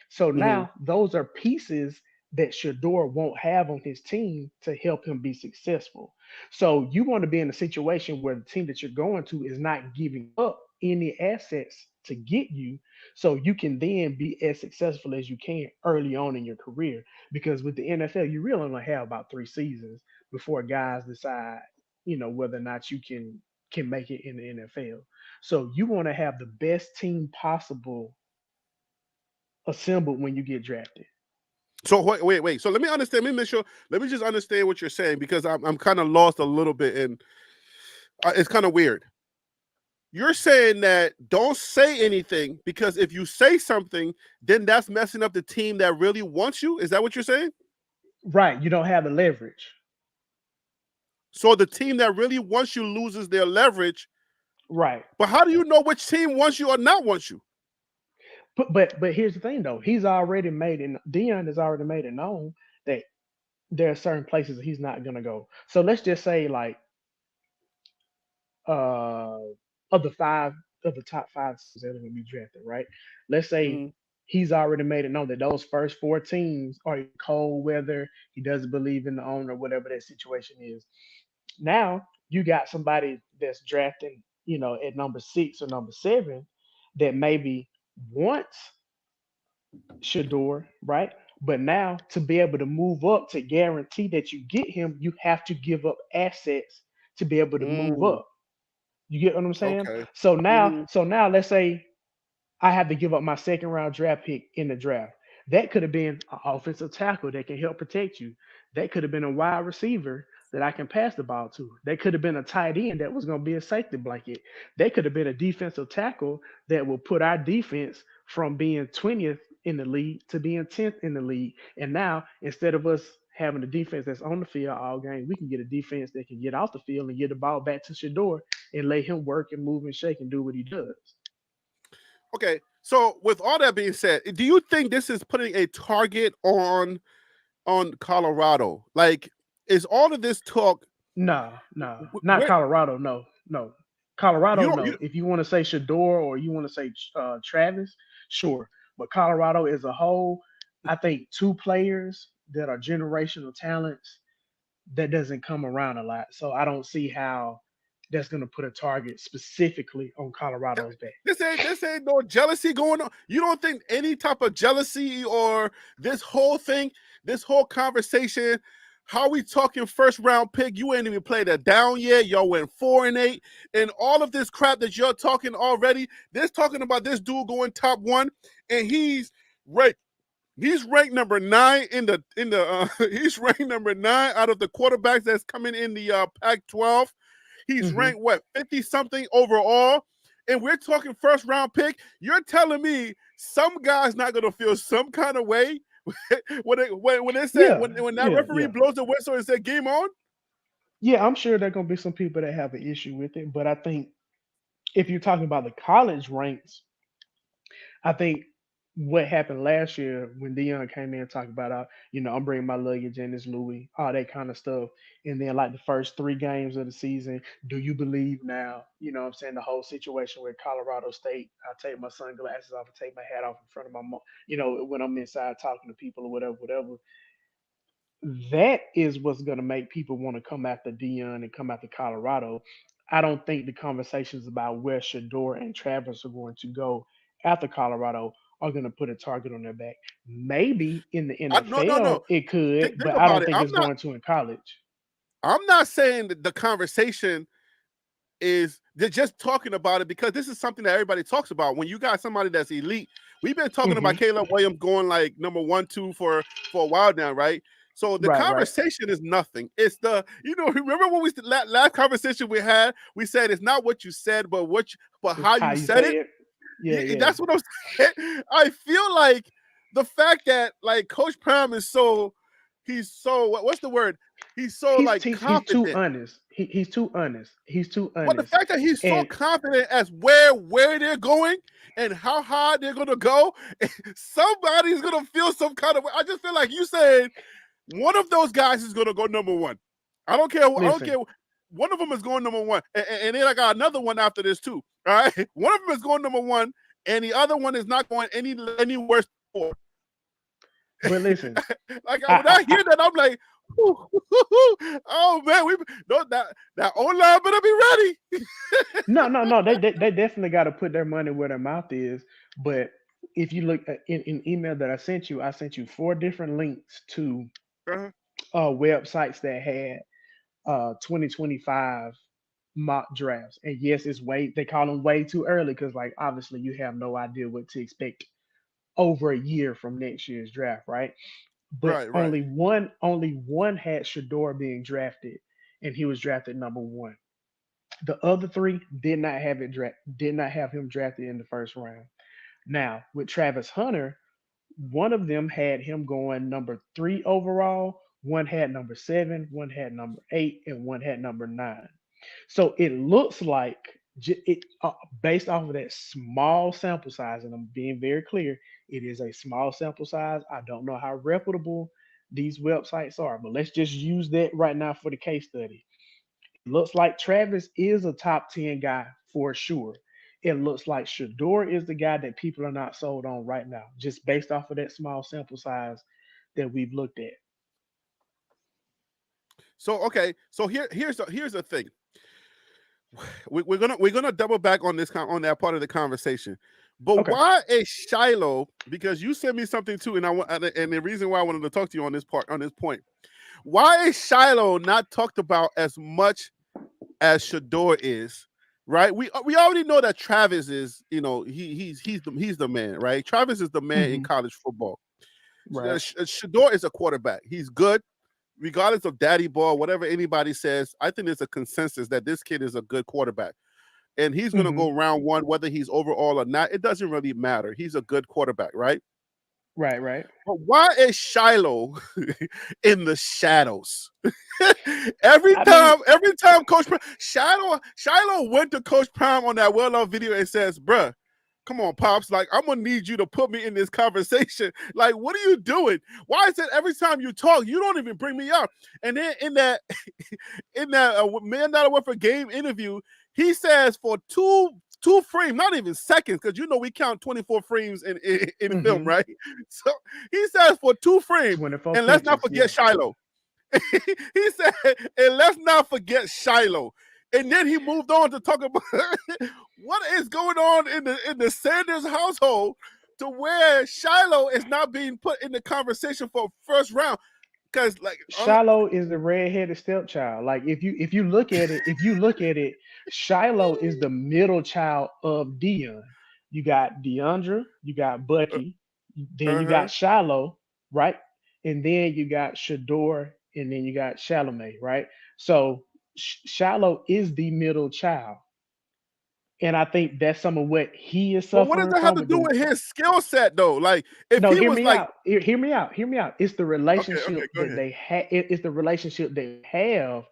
[SPEAKER 2] So
[SPEAKER 1] Hmm.
[SPEAKER 2] now those are pieces that Shedeur won't have on his team to help him be successful. So you want to be in a situation where the team that you're going to is not giving up any assets to get you, so you can then be as successful as you can early on in your career. Because with the NFL, you really only have about 3 seasons before guys decide, whether or not you can make it in the NFL. So you want to have the best team possible assembled when you get drafted.
[SPEAKER 1] So wait. So let me understand. Let me make sure. Let me just understand what you're saying because I'm kind of lost a little bit, and it's kind of weird. You're saying that don't say anything because if you say something, then that's messing up the team that really wants you. Is that what you're saying?
[SPEAKER 2] Right. You don't have the leverage.
[SPEAKER 1] So the team that really wants you loses their leverage.
[SPEAKER 2] Right.
[SPEAKER 1] But how do you know which team wants you or not wants you?
[SPEAKER 2] But here's the thing though. Dion has already made it known that there are certain places that he's not gonna go. So let's just say like uh of the five of the top five teams that are gonna be drafted, right? Let's say
[SPEAKER 1] Mm,
[SPEAKER 2] he's already made it known that those first four teams are in cold weather. He doesn't believe in the owner, whatever that situation is. Now you got somebody that's drafting, at number 6 or number 7 that maybe wants Shador, right? But now to be able to move up to guarantee that you get him, you have to give up assets to be able to move
[SPEAKER 1] mm,
[SPEAKER 2] up. You get what I'm saying?
[SPEAKER 1] okay.
[SPEAKER 2] So now,
[SPEAKER 1] Mm-hmm.
[SPEAKER 2] so now let's say I had to give up my second round draft pick in the draft. That could have been an offensive tackle that can help protect you. That could have been a wide receiver that I can pass the ball to. That could have been a tight end that was going to be a safety blanket. That could have been a defensive tackle that will put our defense from being 20th in the league to being 10th in the league. And now, instead of us having a defense that's on the field all game, we can get a defense that can get off the field and get the ball back to Shador and let him work and move and shake and do what he does.
[SPEAKER 1] Okay. So with all that being said, do you think this is putting a target on Colorado? Like, is all of this talk?
[SPEAKER 2] No, no, not
[SPEAKER 1] Where
[SPEAKER 2] Colorado. No, no,
[SPEAKER 1] you
[SPEAKER 2] Colorado.
[SPEAKER 1] don't
[SPEAKER 2] No. If you want to say Shador or you want to say Travis, sure. But Colorado as a whole, I think two players that are generational talents that doesn't come around a lot. So I don't see how that's going to put a target specifically on Colorado's back.
[SPEAKER 1] this ain't no jealousy going on. You don't think any type of jealousy or this whole thing, this whole conversation, how we talking first round pick? You ain't even played a down yet. Y'all went 4-8, and all of this crap that you're talking already. This talking about this dude going top 1, and right. He's ranked number 9 in the. He's ranked number 9 out of the quarterbacks that's coming in the Pac-12. He's
[SPEAKER 2] Hmm.
[SPEAKER 1] ranked 50 something overall, and we're talking first round pick. You're telling me some guy's not gonna feel some kind of way when they said
[SPEAKER 2] Yeah,
[SPEAKER 1] when that
[SPEAKER 2] yeah,
[SPEAKER 1] referee
[SPEAKER 2] yeah,
[SPEAKER 1] blows the whistle and said game on?
[SPEAKER 2] yeah. I'm sure there are going to be some people that have an issue with it, but I think if you're talking about the college ranks, I think what happened last year when Dion came in and talked about, I'm bringing my luggage and it's Louis, all that kind of stuff. And then, like, the first 3 games of the season, do you believe now? You know what I'm saying? The whole situation with Colorado State, I take my sunglasses off and take my hat off in front of my mom, when I'm inside talking to people or whatever, whatever. That is what's going to make people want to come after Dion and come after Colorado. I don't think the conversations about where Shador and Travis are going to go after Colorado are going to put a target on their back. Maybe in the
[SPEAKER 1] No.
[SPEAKER 2] NFL it could,
[SPEAKER 1] Think
[SPEAKER 2] but I
[SPEAKER 1] about
[SPEAKER 2] don't
[SPEAKER 1] it.
[SPEAKER 2] think it's going to in college.
[SPEAKER 1] I'm not saying that the conversation is they're just talking about it because this is something that everybody talks about. When you got somebody that's elite, we've been talking
[SPEAKER 2] Hmm.
[SPEAKER 1] about Caleb Williams going like number 1, 2 for a while now, right? So the
[SPEAKER 2] Right, right.
[SPEAKER 1] conversation is nothing. It's remember when last conversation we had, we said it's not what you said, but but
[SPEAKER 2] It's
[SPEAKER 1] how
[SPEAKER 2] how
[SPEAKER 1] you
[SPEAKER 2] you
[SPEAKER 1] said
[SPEAKER 2] say
[SPEAKER 1] it.
[SPEAKER 2] it. Yeah, yeah.
[SPEAKER 1] That's what I'm saying. I feel like the fact that like Coach Prime is he's so what's the word? He's so like
[SPEAKER 2] He's too
[SPEAKER 1] confident.
[SPEAKER 2] honest. He's too honest. He's too
[SPEAKER 1] But the
[SPEAKER 2] honest.
[SPEAKER 1] fact that he's so
[SPEAKER 2] And
[SPEAKER 1] confident as where they're going and how high they're gonna go, somebody's gonna feel some kind of way. I just feel like you said one of those guys is gonna go number 1. I don't care. I don't
[SPEAKER 2] listen,
[SPEAKER 1] care. One of them is going number 1, and then I got another one after this too. All right, one of them is going number 1, and the other one is not going any worse.
[SPEAKER 2] But listen,
[SPEAKER 1] Like
[SPEAKER 2] I,
[SPEAKER 1] when I
[SPEAKER 2] I,
[SPEAKER 1] hear that, I'm like, oh man, we no that O line better be ready.
[SPEAKER 2] no. They definitely got to put their money where their mouth is. But if you look at, in email that I sent you four different links to
[SPEAKER 1] Uh-huh.
[SPEAKER 2] websites that had 2025 mock drafts. And yes, it's way they call them way too early because like obviously you have no idea what to expect over a year from next year's draft, right? But
[SPEAKER 1] Right, right.
[SPEAKER 2] only one had Shedeur being drafted, and he was drafted number one. The other three did not have him drafted in the first round. Now with Travis Hunter, one of them had him going number three overall, one had number seven, one had number eight, and one had number nine. So it looks like based off of that small sample size, and I'm being very clear, it is a small sample size. I don't know how reputable these websites are, but let's just use that right now for the case study. It looks like Travis is a top 10 guy for sure. It looks like Shador is the guy that people are not sold on right now, just based off of that small sample size that we've looked at.
[SPEAKER 1] So okay, so here's the thing. We're gonna double back on on that part of the conversation. But
[SPEAKER 2] Okay.
[SPEAKER 1] why a Shiloh? Because you sent me something too, and and the reason why I wanted to talk to you on this point. Why is Shiloh not talked about as much as Shador is? Right, we already know that Travis is, he's the man, right? Travis is the man in
[SPEAKER 2] Hmm.
[SPEAKER 1] college football.
[SPEAKER 2] Right.
[SPEAKER 1] Shador is a quarterback. He's good, regardless of daddy ball, whatever anybody says. I think there's a consensus that this kid is a good quarterback, and he's going to
[SPEAKER 2] Hmm.
[SPEAKER 1] go round one, whether he's overall or not. It doesn't really matter. He's a good quarterback, right?
[SPEAKER 2] Right. Right.
[SPEAKER 1] But why is Shiloh in the shadows? every
[SPEAKER 2] I mean,
[SPEAKER 1] time, every time Coach Shiloh went to Coach Prime on that well love video and says, "Bruh, come on, pops. Like I'm gonna need you to put me in this conversation. Like, what are you doing? Why is it every time you talk, you don't even bring me up?" And then in that man not worth a game interview, he says for two frames, not even seconds, because we count 24 frames in film,
[SPEAKER 2] hmm
[SPEAKER 1] right? So he says for two frames,
[SPEAKER 2] 24
[SPEAKER 1] and let's not
[SPEAKER 2] pictures.
[SPEAKER 1] forget
[SPEAKER 2] Yeah.
[SPEAKER 1] Shiloh. He said, and let's not forget Shiloh. And then he moved on to talk about what is going on in the Sanders household to where Shiloh is not being put in the conversation for first round. Because
[SPEAKER 2] Shiloh is the redheaded stepchild. Like if you look at it, Shiloh is the middle child of Dion. You got Deandra, you got Bucky, then you
[SPEAKER 1] uh-huh.
[SPEAKER 2] got Shiloh, right? And then you got Shador, and then you got Chalamet, right? So Shiloh is the middle child, and I think that's some of what he is
[SPEAKER 1] But what does
[SPEAKER 2] suffering
[SPEAKER 1] that have
[SPEAKER 2] from
[SPEAKER 1] to
[SPEAKER 2] with
[SPEAKER 1] do
[SPEAKER 2] the
[SPEAKER 1] with his skill set though? Like if
[SPEAKER 2] no,
[SPEAKER 1] he
[SPEAKER 2] hear
[SPEAKER 1] was
[SPEAKER 2] me
[SPEAKER 1] like,
[SPEAKER 2] out. Hear me out. Hear me out. It's the
[SPEAKER 1] okay,
[SPEAKER 2] relationship
[SPEAKER 1] okay, go
[SPEAKER 2] that
[SPEAKER 1] ahead.
[SPEAKER 2] they have. It's the relationship they have.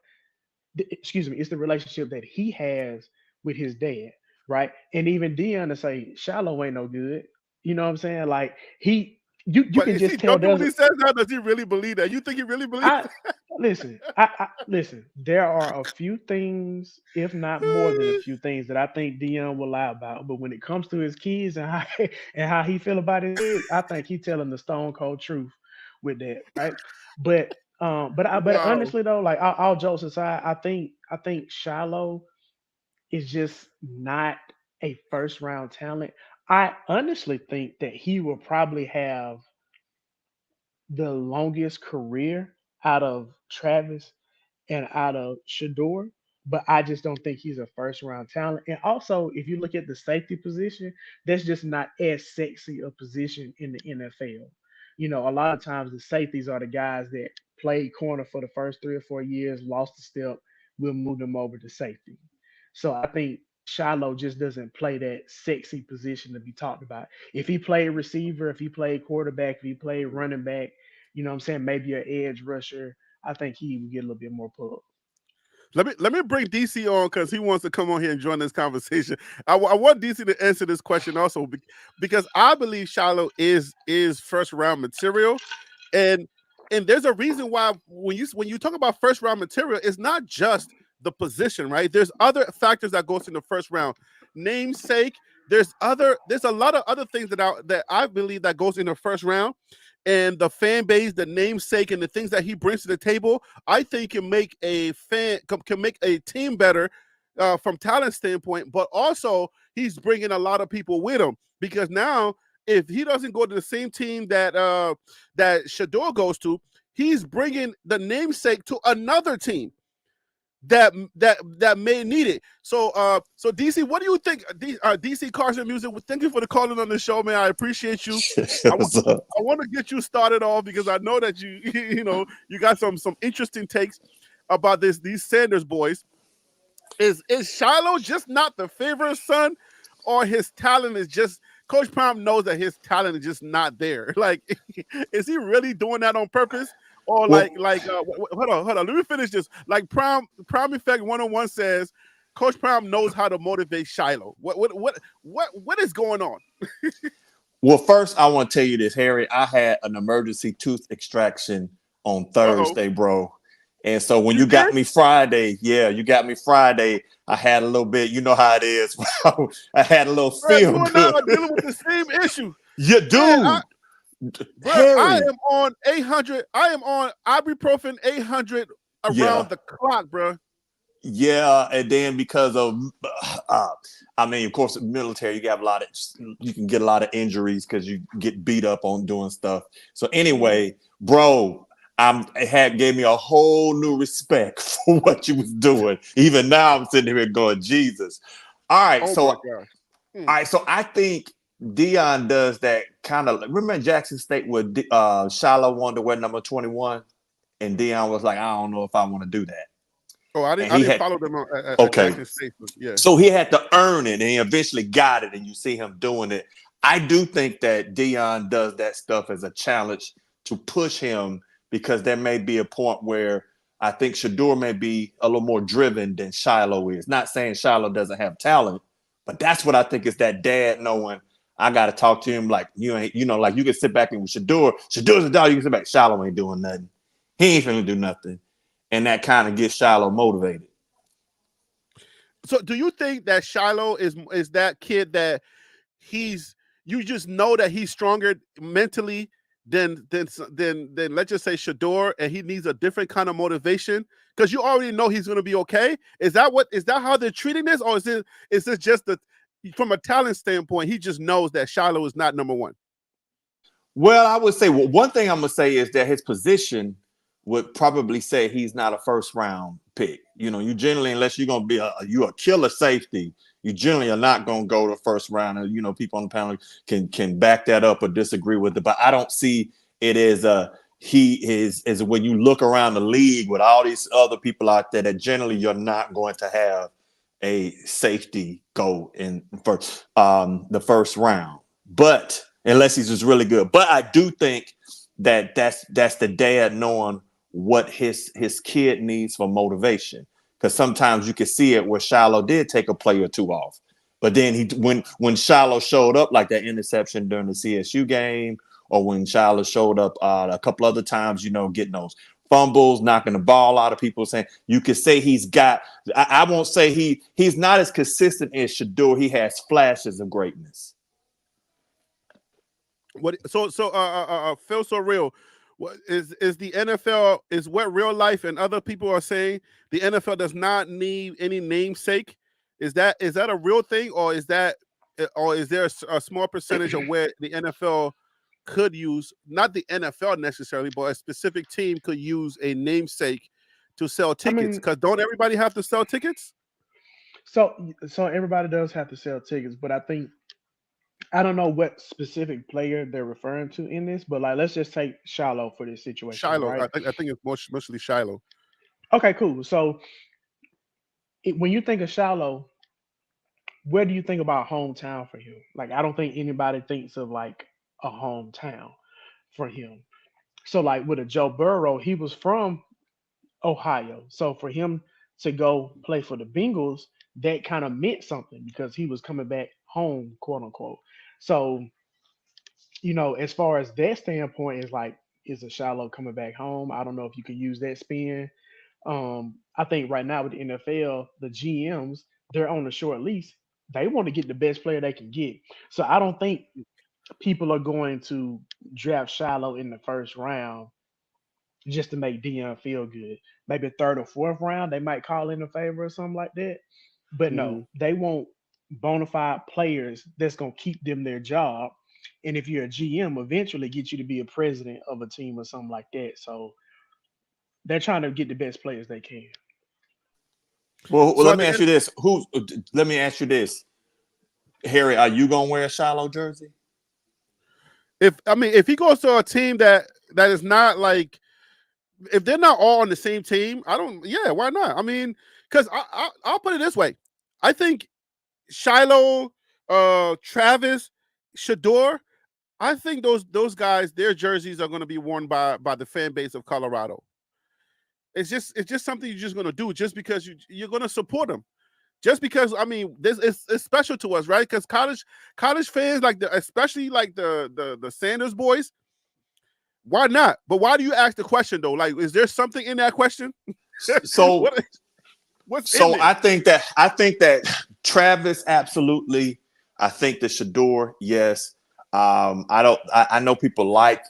[SPEAKER 2] Excuse me. It's the relationship that he has with his dad, right? And even Dion to say Shallow ain't no good. You know what I'm saying? Like you
[SPEAKER 1] But
[SPEAKER 2] can
[SPEAKER 1] is he
[SPEAKER 2] just tell
[SPEAKER 1] joking
[SPEAKER 2] there's
[SPEAKER 1] when he says that? Does he really believe that? You think he really believes
[SPEAKER 2] I listen. I listen. There are a few things, if not more than a
[SPEAKER 1] that?
[SPEAKER 2] few things, that I think Dion will lie about. But when it comes to his kids and how and how he feel about his kids, I think he telling the stone cold truth with that, right? But but
[SPEAKER 1] Wow.
[SPEAKER 2] honestly though, like all jokes aside, I think Shiloh is just not a first round talent. I honestly think that he will probably have the longest career out of Travis and out of Shador, but I just don't think he's a first round talent. And also, if you look at the safety position, that's just not as sexy a position in the NFL. You know, a lot of times the safeties are the guys that played corner for the first 3 or 4 years, lost a step, we'll move them over to safety. So I think Shiloh just doesn't play that sexy position to be talked about. If he played receiver, if he played quarterback, if he played running back, you know what I'm saying, maybe an edge rusher, I think he would get a little bit more pull.
[SPEAKER 1] Let me bring DC on because he wants to come on here and join this conversation. I want DC to answer this question also because I believe Shiloh is first round material, and there's a reason why when you talk about first round material, it's not just the position, right? There's other factors that goes in the first round, namesake. there's a lot of other things that I believe that goes in the first round, and the fan base, the namesake, and the things that he brings to the table, I think can make a team better from talent standpoint. But also, he's bringing a lot of people with him because now, if he doesn't go to the same team that Shedeur goes to, he's bringing the namesake to another team that may need it. So DC, what do you think? DC Carson Music, thank you for the calling on the show, man. I appreciate you. I want
[SPEAKER 3] What's up?
[SPEAKER 1] I want to get you started off because I know that you you got some interesting takes about these Sanders boys. Is Shiloh just not the favorite son, or his talent is just Coach Prime knows that his talent is just not there? Like, is he really doing that on purpose? Or
[SPEAKER 3] Well,
[SPEAKER 1] hold on, let me finish this. Like Prime Effect 101 says, Coach Prime knows how to motivate Shiloh. What is going on?
[SPEAKER 3] well, first I want to tell you this, Harry. I had an emergency tooth extraction on
[SPEAKER 1] Uh-oh.
[SPEAKER 3] Thursday, bro. And so when
[SPEAKER 1] You
[SPEAKER 3] you got
[SPEAKER 1] did?
[SPEAKER 3] me Friday, yeah, you got me Friday. I had a little bit, you know how it is. I had a little
[SPEAKER 1] Bro,
[SPEAKER 3] feel
[SPEAKER 1] you and I
[SPEAKER 3] good.
[SPEAKER 1] are dealing with the same issue.
[SPEAKER 3] Yeah,
[SPEAKER 1] Man,
[SPEAKER 3] dude,
[SPEAKER 1] bro, I
[SPEAKER 3] Harry.
[SPEAKER 1] am on 800. I am on ibuprofen 800
[SPEAKER 3] Yeah,
[SPEAKER 1] around the clock, bro.
[SPEAKER 3] yeah, and then because of, uh, I mean, of course, military, you can get a lot of injuries because you get beat up on doing stuff. So
[SPEAKER 1] Mhm.
[SPEAKER 3] anyway, bro, it had gave me a whole new respect for what you was doing. Even now, I'm sitting here going, Jesus. All right,
[SPEAKER 1] Oh
[SPEAKER 3] so
[SPEAKER 1] my
[SPEAKER 3] all
[SPEAKER 1] gosh. Mm.
[SPEAKER 3] right, so I think Dion does that kind of. Remember Jackson State where Shiloh wanted to wear number 21, and Dion was like, I don't know if I want to do that,
[SPEAKER 1] Oh, I didn't
[SPEAKER 3] and
[SPEAKER 1] I
[SPEAKER 3] he
[SPEAKER 1] didn't
[SPEAKER 3] had
[SPEAKER 1] follow them at
[SPEAKER 3] okay.
[SPEAKER 1] Jackson State, but yeah.
[SPEAKER 3] So he had to earn it, and he eventually got it. And you see him doing it. I do think that Dion does that stuff as a challenge to push him because there may be a point where I think Shedeur may be a little more driven than Shiloh is. Not saying Shiloh doesn't have talent, but that's what I think is that dad knowing I got to talk to him like you ain't, like you can sit back and with Shedeur. Shedur's a dog. You can sit back. Shiloh ain't doing nothing. He ain't finna do nothing, and that kind of gets Shiloh motivated.
[SPEAKER 1] So do you think that Shiloh is that kid that he's you just know that he's stronger mentally than let's just say Shedeur, and he needs a different kind of motivation because you already know he's going to be okay? Is that how they're treating this, or is this just the from a talent standpoint he just knows that Shiloh is not number one?
[SPEAKER 3] Well, I would say one thing I'm gonna say is that his position would probably say he's not a first round pick. You generally, unless you're gonna be you a killer safety, you generally are not gonna go to first round. And people on the panel can back that up or disagree with it, but I don't see it as he is when you look around the league with all these other people out there that generally you're not going to have a safety go in the first round. But unless he's just really good. But I do think that that's the dad knowing what his kid needs for motivation. Because sometimes you can see it where Shiloh did take a play or two off. But then when Shiloh showed up like that interception during the CSU game, or when Shiloh showed up a couple other times, getting those fumbles, knocking the ball out of people, saying you could say he's got. I won't say he's not as consistent as Shedeur. He has flashes of greatness.
[SPEAKER 1] What Phil so real. What is the NFL is what real life and other people are saying? The NFL does not need any namesake. Is that a real thing, or is there a small percentage of where the NFL could use, not the NFL necessarily, but a specific team could use a namesake to sell
[SPEAKER 2] I
[SPEAKER 1] tickets?
[SPEAKER 2] mean,
[SPEAKER 1] Because don't everybody have to sell tickets?
[SPEAKER 2] so everybody does have to sell tickets, but I don't know what specific player they're referring to in this, but like let's just take Shiloh for this situation,
[SPEAKER 1] Shiloh,
[SPEAKER 2] right?
[SPEAKER 1] I think it's mostly Shiloh.
[SPEAKER 2] Okay, cool. So when you think of Shiloh, where do you think about hometown for him? Like I don't think anybody thinks of like a hometown for him. So like with a Joe Burrow, he was from Ohio. So for him to go play for the Bengals, that kind of meant something because he was coming back home, quote unquote. So, as far as that standpoint is like, is a Shiloh coming back home? I don't know if you can use that spin. I think right now with the NFL, the GMs, they're on a short lease. They want to get the best player they can get. So I don't think people are going to draft Shiloh in the first round just to make Dion feel good. Maybe third or fourth round, they might call in a favor or something like that. But
[SPEAKER 1] Mhm.
[SPEAKER 2] no, they want bona fide players that's gonna keep them their job. And if you're a GM, eventually get you to be a president of a team or something like that. So they're trying to get the best players they can.
[SPEAKER 3] Well,
[SPEAKER 1] So
[SPEAKER 3] let
[SPEAKER 1] at
[SPEAKER 3] me
[SPEAKER 1] the
[SPEAKER 3] ask
[SPEAKER 1] end,
[SPEAKER 3] you this. Let me ask you this. Harry, are you gonna wear a Shiloh jersey?
[SPEAKER 1] if he goes to a team that is not like, if they're not all on the same team, I don't. Yeah, why not? I mean, because I'll put it this way. I think Shiloh, Travis, Shedeur, I think those guys, their jerseys are going to be worn by the fan base of Colorado. It's just something you're just going to do just because you're going to support them. Just because, I mean, this is it's special to us, right? Because college fans, like especially like the Sanders boys, why not? But why do you ask the question though? Like, is there something in that question?
[SPEAKER 3] So
[SPEAKER 1] what what's in
[SPEAKER 3] so
[SPEAKER 1] there?
[SPEAKER 3] I think that Travis absolutely. I think the Shedeur, yes. I don't. I know people like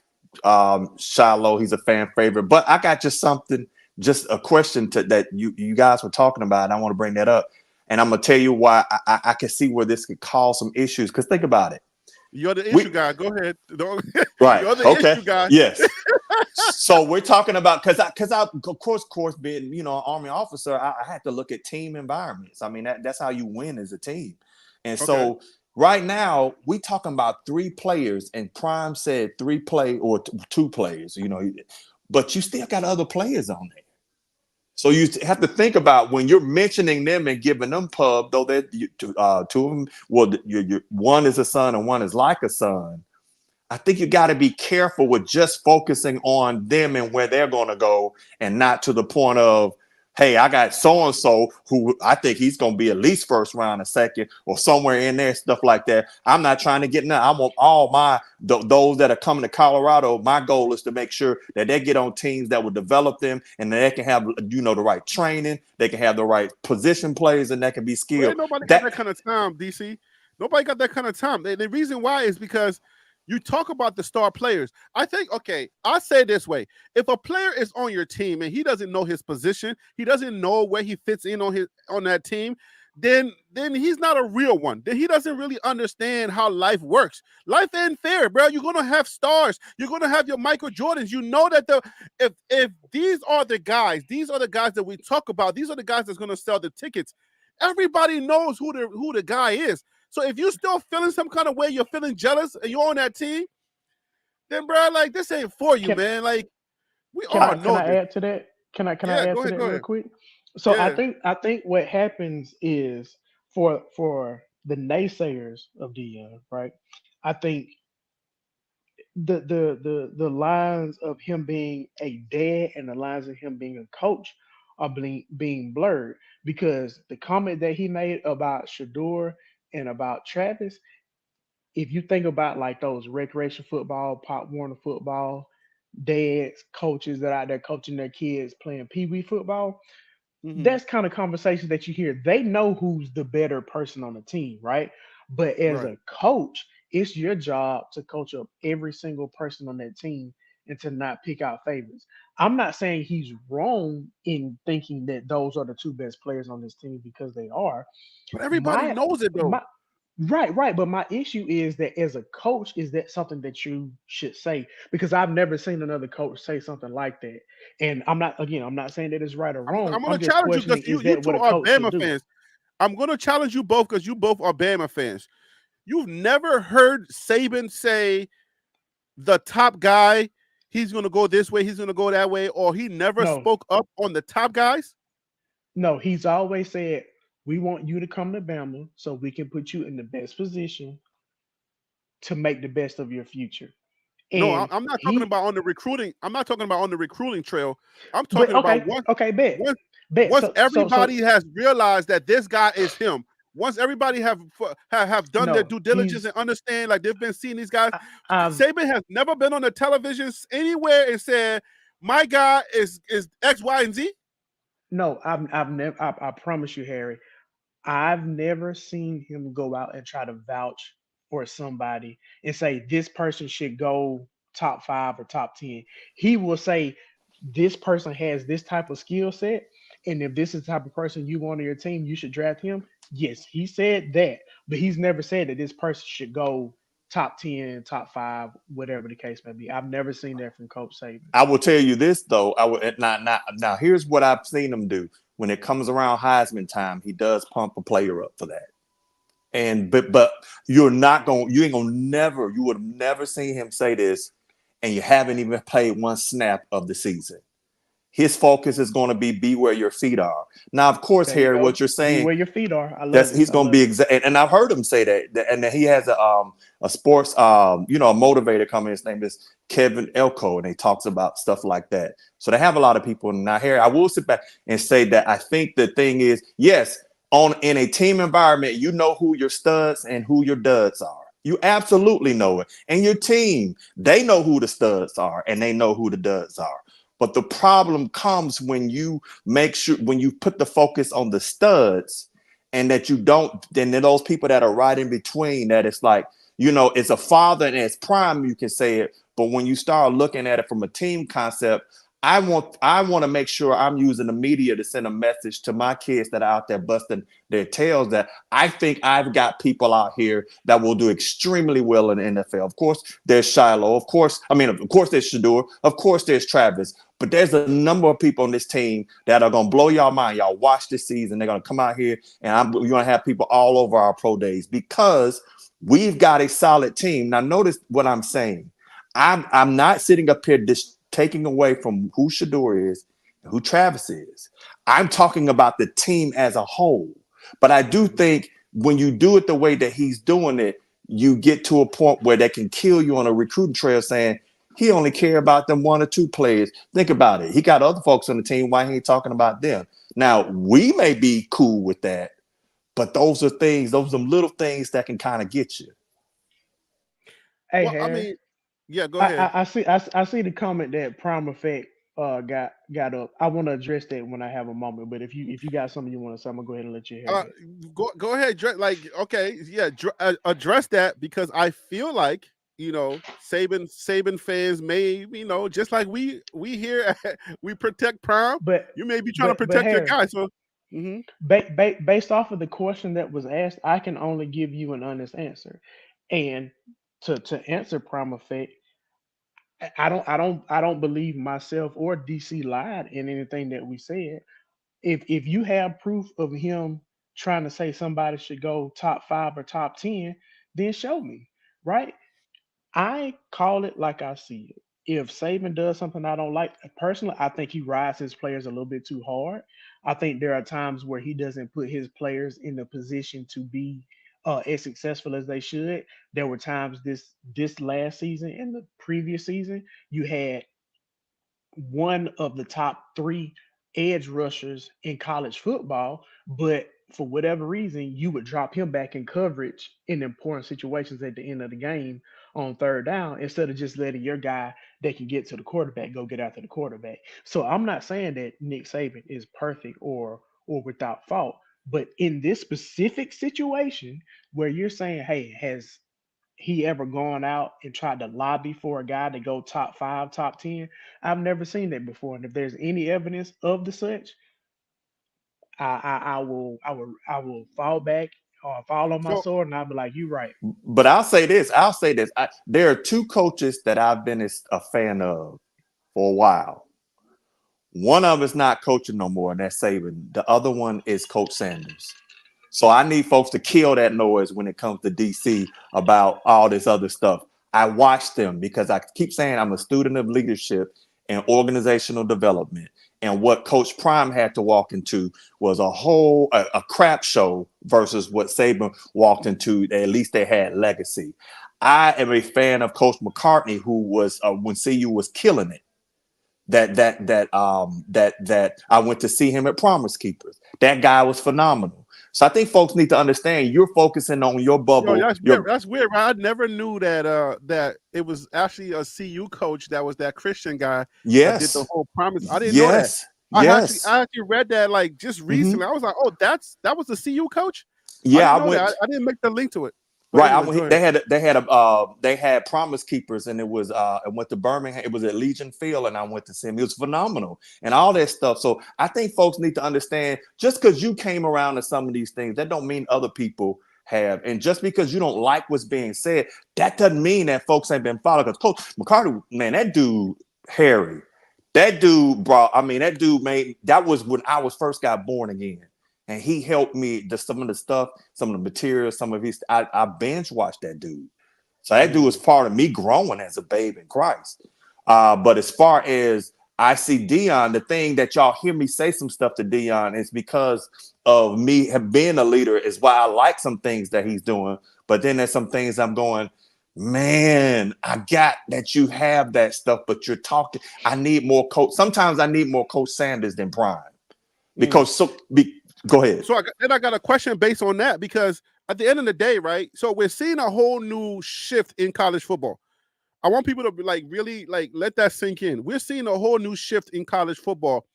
[SPEAKER 3] Shiloh. He's a fan favorite, but I got just a question that you guys were talking about, and I want to bring that up, and I'm gonna tell you why I can see where this could cause some issues. Because think about it.
[SPEAKER 1] You're the issue
[SPEAKER 3] We
[SPEAKER 1] guy. Go ahead. Don't,
[SPEAKER 3] right.
[SPEAKER 1] you're the
[SPEAKER 3] Okay.
[SPEAKER 1] issue guy.
[SPEAKER 3] Yes. So we're talking about because I of course being an Army officer, I had to look at team environments. I mean that's how you win as a team. And
[SPEAKER 1] Okay.
[SPEAKER 3] so right now we talking about three players, and Prime said three play or two players. But you still got other players on there. So you have to think about when you're mentioning them and giving them pub, though that two of them. Well, one is a son and one is like a son. I think you got to be careful with just focusing on them and where they're going to go, and not to the point of, hey, I got so and so who I think he's going to be at least first round, a second, or somewhere in there, stuff like that. I'm not trying to get none. I want all those that are coming to Colorado. My goal is to make sure that they get on teams that will develop them, and that they can have the right training, they can have the right position plays, and that can be
[SPEAKER 1] Well,
[SPEAKER 3] skilled.
[SPEAKER 1] ain't nobody got
[SPEAKER 3] That
[SPEAKER 1] that kind of time, DC. Nobody got that kind of time. The reason why is because you talk about the star players. I think, okay, I say it this way. If a player is on your team and he doesn't know his position, he doesn't know where he fits in on that team, then he's not a real one. Then he doesn't really understand how life works. Life ain't fair, bro. You're gonna have stars. You're gonna have your Michael Jordans. You know that if these are the guys that we talk about. These are the guys that's gonna sell the tickets. Everybody knows who the guy is. So if you're still feeling some kind of way, you're feeling jealous, and you're on that team, then bro, like this ain't for you,
[SPEAKER 2] Can
[SPEAKER 1] man. Like we
[SPEAKER 2] can
[SPEAKER 1] all
[SPEAKER 2] I can
[SPEAKER 1] know
[SPEAKER 2] I
[SPEAKER 1] this.
[SPEAKER 2] add to that? Can I
[SPEAKER 1] Yeah,
[SPEAKER 2] add
[SPEAKER 1] go
[SPEAKER 2] to
[SPEAKER 1] ahead,
[SPEAKER 2] that
[SPEAKER 1] go
[SPEAKER 2] real
[SPEAKER 1] ahead.
[SPEAKER 2] quick? So I
[SPEAKER 1] Yeah.
[SPEAKER 2] think I think what happens is for the naysayers of Dion, right? I think the lines of him being a dad and the lines of him being a coach are being blurred because the comment that he made about Shador and about Travis, if you think about like those recreation football, Pop Warner football, dads, coaches that are out there coaching their kids playing pee wee football,
[SPEAKER 1] Mm-hmm.
[SPEAKER 2] that's kind of conversation that you hear. They know who's the better person on the team, right? But as
[SPEAKER 1] Right.
[SPEAKER 2] a coach, it's your job to coach up every single person on that team and to not pick out favorites. I'm not saying he's wrong in thinking that those are the two best players on this team because they are.
[SPEAKER 1] But everybody
[SPEAKER 2] My
[SPEAKER 1] knows it though.
[SPEAKER 2] my right. But my issue is that as a coach, is that something that you should say? Because I've never seen another coach say something like that. And I'm not saying that it's right or wrong.
[SPEAKER 1] I'm gonna
[SPEAKER 2] I'm just
[SPEAKER 1] challenge you because
[SPEAKER 2] questioning,
[SPEAKER 1] you
[SPEAKER 2] is
[SPEAKER 1] you
[SPEAKER 2] that
[SPEAKER 1] two
[SPEAKER 2] what a
[SPEAKER 1] are
[SPEAKER 2] coach should
[SPEAKER 1] Bama
[SPEAKER 2] do?
[SPEAKER 1] fans. I'm gonna challenge you both because you both are Bama fans. You've never heard Saban say the top guy, he's gonna go this way, he's gonna go that way, or he never
[SPEAKER 2] No,
[SPEAKER 1] spoke up on the top guys.
[SPEAKER 2] no, he's always said, we want you to come to Bama so we can put you in the best position to make the best of your future.
[SPEAKER 1] No,
[SPEAKER 2] And
[SPEAKER 1] I'm not talking
[SPEAKER 2] he,
[SPEAKER 1] about on the recruiting. I'm not talking about on the recruiting trail. I'm
[SPEAKER 2] but
[SPEAKER 1] talking about
[SPEAKER 2] okay, bet,
[SPEAKER 1] once
[SPEAKER 2] bet.
[SPEAKER 1] once
[SPEAKER 2] So
[SPEAKER 1] everybody has realized that this guy is him. Once everybody have done their
[SPEAKER 2] no,
[SPEAKER 1] due diligence and understand, like they've been seeing these guys.
[SPEAKER 2] I've
[SPEAKER 1] Saban has never been on the television anywhere and said, "My guy is X, Y, and Z."
[SPEAKER 2] no, I've never. I promise you, Harry. I've never seen him go out and try to vouch for somebody and say this person should go top 5 or top 10. He will say this person has this type of skill set, and if this is the type of person you want on your team, you should draft him. Yes, he said that, but he's never said that this person should go top 10, top 5, whatever the case may be. I've never seen that from Coach Saban.
[SPEAKER 3] I will tell you this though. I would now. Here's what I've seen him do when it comes around Heisman time. He does pump a player up for that. And but you ain't gonna never, you would have never seen him say this, and you haven't even played one snap of the season. His focus is going to be where your feet are. Now, of course,
[SPEAKER 2] There you
[SPEAKER 3] Harry, what
[SPEAKER 2] go.
[SPEAKER 3] you're
[SPEAKER 2] Be
[SPEAKER 3] saying,
[SPEAKER 2] where your feet are. I
[SPEAKER 3] that's
[SPEAKER 2] love it.
[SPEAKER 3] he's
[SPEAKER 2] I
[SPEAKER 3] going to
[SPEAKER 2] love
[SPEAKER 3] be
[SPEAKER 2] it.
[SPEAKER 3] exact. And I've heard him say that. And he has a sports a motivator coming. His name is Kevin Elko, and he talks about stuff like that. So they have a lot of people. Now, Harry, I will sit back and say that I think the thing is, yes, in a team environment, you know who your studs and who your duds are. You absolutely know it. And your team, they know who the studs are and they know who the duds are. But the problem comes when you when you put the focus on the studs, and that you don't, then those people that are right in between, that it's like, it's a father and it's prime, you can say it. But when you start looking at it from a team concept, I want to make sure I'm using the media to send a message to my kids that are out there busting their tails, that I think I've got people out here that will do extremely well in the NFL. Of course, there's Shiloh. Of course there's Shedeur. Of course, there's Travis. But there's a number of people on this team that are gonna blow y'all mind. Y'all watch this season. They're gonna come out here, and you're gonna have people all over our pro days because we've got a solid team. Now, notice what I'm saying. I'm not sitting up here taking away from who Shedeur is and who Travis is. I'm talking about the team as a whole. But I do think when you do it the way that he's doing it, you get to a point where they can kill you on a recruiting trail saying he only care about them one or two players. Think about it. He got other folks on the team. Why he ain't talking about them? Now, we may be cool with that, but those are little things that can kind of get you.
[SPEAKER 2] Hey,
[SPEAKER 1] Well, I
[SPEAKER 2] Harry.
[SPEAKER 1] mean, yeah, go
[SPEAKER 2] I,
[SPEAKER 1] ahead.
[SPEAKER 2] I, I see I see the comment that Prime Effect got up. I want to address that when I have a moment. But if you got something you want to say, I'm gonna go ahead and let you have
[SPEAKER 1] Uh,
[SPEAKER 2] it.
[SPEAKER 1] go ahead. Like, okay, yeah, address that because I feel like Saban fans may just like we here we protect Prime.
[SPEAKER 2] But
[SPEAKER 1] You may be trying to
[SPEAKER 2] but
[SPEAKER 1] protect your
[SPEAKER 2] Harry,
[SPEAKER 1] guy. So, mhm.
[SPEAKER 2] based off of the question that was asked, I can only give you an honest answer. And to answer Prime Effect, I don't believe myself or DC lied in anything that we said. If you have proof of him trying to say somebody should go top 5 or top 10, then show me, right? I call it like I see it. If Saban does something I don't like, personally, I think he rides his players a little bit too hard. I think there are times where he doesn't put his players in the position to be as successful as they should. There were times this last season and the previous season, you had one of the top 3 edge rushers in college football, but for whatever reason, you would drop him back in coverage in important situations at the end of the game on third down instead of just letting your guy that can get to the quarterback go get after the quarterback. So I'm not saying that Nick Saban is perfect or without fault, but in this specific situation where you're saying, hey, has he ever gone out and tried to lobby for a guy to go top 5, top 10? I've never seen that before. And if there's any evidence of the such, I will fall back or fall on my
[SPEAKER 1] So
[SPEAKER 2] sword and I'll be like, you right.
[SPEAKER 3] But I'll say this. There are two coaches that I've been a fan of for a while. One of them is not coaching no more, and that's Saban. The other one is Coach Sanders. So I need folks to kill that noise when it comes to DC about all this other stuff. I watch them because I keep saying I'm a student of leadership and organizational development. And what Coach Prime had to walk into was a crap show versus what Saban walked into. At least they had legacy. I am a fan of Coach McCartney, who was when CU was killing it. That I went to see him at Promise Keepers. That guy was phenomenal. So I think folks need to understand you're focusing on your
[SPEAKER 1] yo,
[SPEAKER 3] bubble.
[SPEAKER 1] that's weird. That's weird. Right? I never knew that it was actually a CU coach that was that Christian guy that did the
[SPEAKER 3] Yes,
[SPEAKER 1] whole promise. I didn't know that.
[SPEAKER 3] yes. Yes.
[SPEAKER 1] I actually read that like just
[SPEAKER 3] Hmm.
[SPEAKER 1] recently. I was like, oh, that was the CU coach. I
[SPEAKER 3] Yeah,
[SPEAKER 1] didn't
[SPEAKER 3] I
[SPEAKER 1] know that.
[SPEAKER 3] went.
[SPEAKER 1] I didn't make the link to it. But
[SPEAKER 3] Right, I
[SPEAKER 1] anyway, go
[SPEAKER 3] went.
[SPEAKER 1] ahead.
[SPEAKER 3] They had Promise Keepers, and it was I went to Birmingham. It was at Legion Field, and I went to see him. It was phenomenal, and all that stuff. So I think folks need to understand, just because you came around to some of these things, that don't mean other people have, and just because you don't like what's being said, that doesn't mean that folks ain't been following. Because Coach McCarty, man, that dude Harry, that dude brought. I mean, that dude made. That was when I was first got born again, and he helped me. Some of the stuff, some of the materials, some of his. I binge watched that dude. So that dude was
[SPEAKER 1] Mm-hmm.
[SPEAKER 3] part of me growing as a babe in Christ. But as far as I see Dion, the thing that y'all hear me say some stuff to Dion is because of me have been a leader, is why I like some things that he's doing. But then there's some things I'm going, man, I got that you have that stuff, but you're talking. I need more coach. Sometimes I need more Coach Sanders than Prime
[SPEAKER 1] Mm.
[SPEAKER 3] because go ahead.
[SPEAKER 1] So I got a question based on that because at the end of the day, right? So we're seeing a whole new shift in college football. I want people to be like really like let that sink in. We're seeing a whole new shift in college football,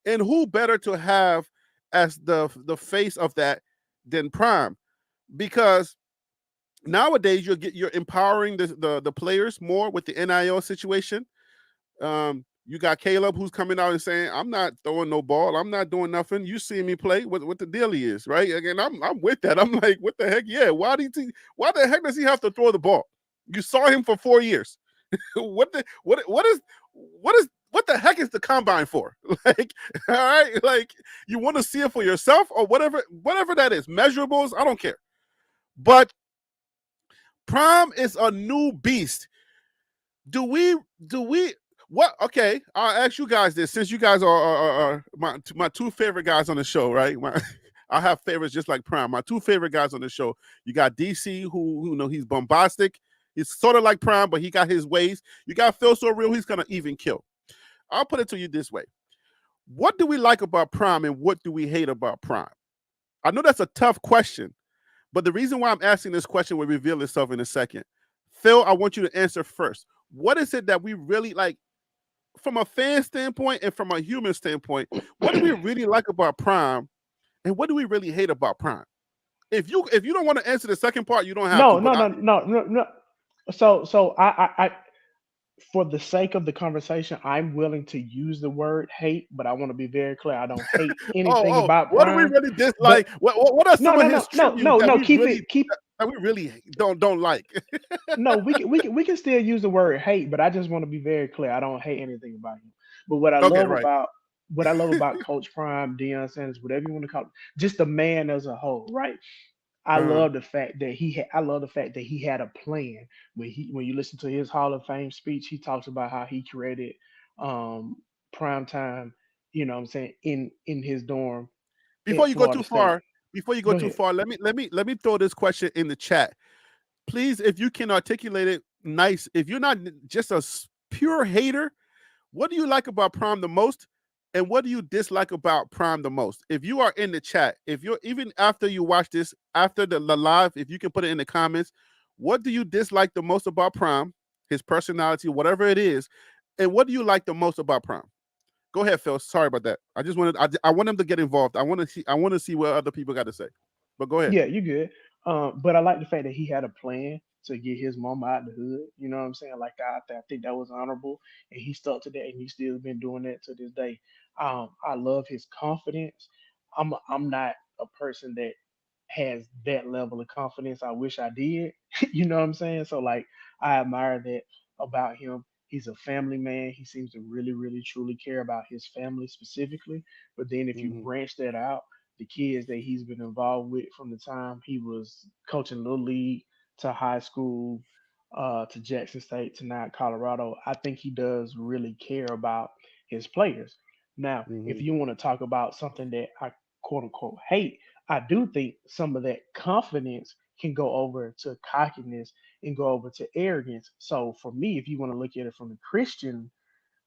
[SPEAKER 1] and who better to have as the face of that than Prime? Because nowadays you're empowering the players more with the NIL situation. You got Caleb who's coming out and saying, "I'm not throwing no ball. I'm not doing nothing. You see me play. What the deal is, right?" Again, I'm with that. I'm like, what the heck? Yeah. Why the heck does he have to throw the ball? You saw him for 4 years. What the heck is the combine for? Like, all right, like you want to see it for yourself or whatever that is. Measurables, I don't care. But Prime is a new beast. Do we what okay, I'll ask you guys this since you guys are my two favorite guys on the show, right? I have favorites just like Prime. My two favorite guys on the show. You got DC, who you know he's bombastic. He's sort of like Prime, but he got his ways. You got Phil So Real, he's gonna even kill. I'll put it to you this way. What do we like about Prime and what do we hate about Prime? I know that's a tough question, but the reason why I'm asking this question will reveal itself in a second. Phil, I want you to answer first. What is it that we really like from a fan standpoint and from a human standpoint? What do we really like about Prime and what do we really hate about Prime? If you don't want to answer the second part, you don't have to.
[SPEAKER 2] No,
[SPEAKER 1] But
[SPEAKER 2] no,
[SPEAKER 1] I
[SPEAKER 2] no, no, no, no. So for the sake of the conversation, I'm willing to use the word hate, but I want to be very clear. I don't hate anything about
[SPEAKER 1] what do we
[SPEAKER 2] Prime,
[SPEAKER 1] really
[SPEAKER 2] but
[SPEAKER 1] dislike? What are
[SPEAKER 2] no,
[SPEAKER 1] some of
[SPEAKER 2] no, no,
[SPEAKER 1] his
[SPEAKER 2] no,
[SPEAKER 1] tributes
[SPEAKER 2] no,
[SPEAKER 1] that
[SPEAKER 2] no.
[SPEAKER 1] we
[SPEAKER 2] Keep
[SPEAKER 1] really
[SPEAKER 2] it, keep.
[SPEAKER 1] don't like?
[SPEAKER 2] No, we can still use the word hate, but I just want to be very clear. I don't hate anything about him. But
[SPEAKER 1] Okay, right.
[SPEAKER 2] what I love about Coach Prime, Deion Sanders, whatever you want to call it, just the man as a whole, right?
[SPEAKER 1] Uh,
[SPEAKER 2] I love the fact that he had a plan. When you listen to his Hall of Fame speech, he talks about how he created um prime time, what I'm saying, in his dorm
[SPEAKER 1] before
[SPEAKER 2] at
[SPEAKER 1] you go
[SPEAKER 2] Florida
[SPEAKER 1] too
[SPEAKER 2] State.
[SPEAKER 1] far, before you go
[SPEAKER 2] Go
[SPEAKER 1] too
[SPEAKER 2] ahead.
[SPEAKER 1] far, let me throw this question in the chat. Please, if you can articulate it nice, if you're not just a pure hater, what do you like about Prime the most? And what do you dislike about Prime the most? If you are in the chat, if you're even after you watch this, after the live, if you can put it in the comments, what do you dislike the most about Prime, his personality, whatever it is, and what do you like the most about Prime? Go ahead, Phil. Sorry about that. I want him to get involved. I want to see what other people got to say. But go ahead.
[SPEAKER 2] Yeah, you good. But I like the fact that he had a plan to get his mama out the hood. You know what I'm saying? Like I think that was honorable, and he stuck to that, and he's still been doing that to this day. I love his confidence. I'm not a person that has that level of confidence. I wish I did. You know what I'm saying? So like I admire that about him. He's a family man. He seems to really, really, truly care about his family specifically. But then if you
[SPEAKER 1] Mm-hmm.
[SPEAKER 2] branch that out, the kids that he's been involved with from the time he was coaching little league to high school, to Jackson State to now Colorado, I think he does really care about his players. Now, if
[SPEAKER 1] Mm-hmm.
[SPEAKER 2] you want to talk about something that I quote unquote hate, I do think some of that confidence can go over to cockiness and go over to arrogance. So for me, if you want to look at it from a Christian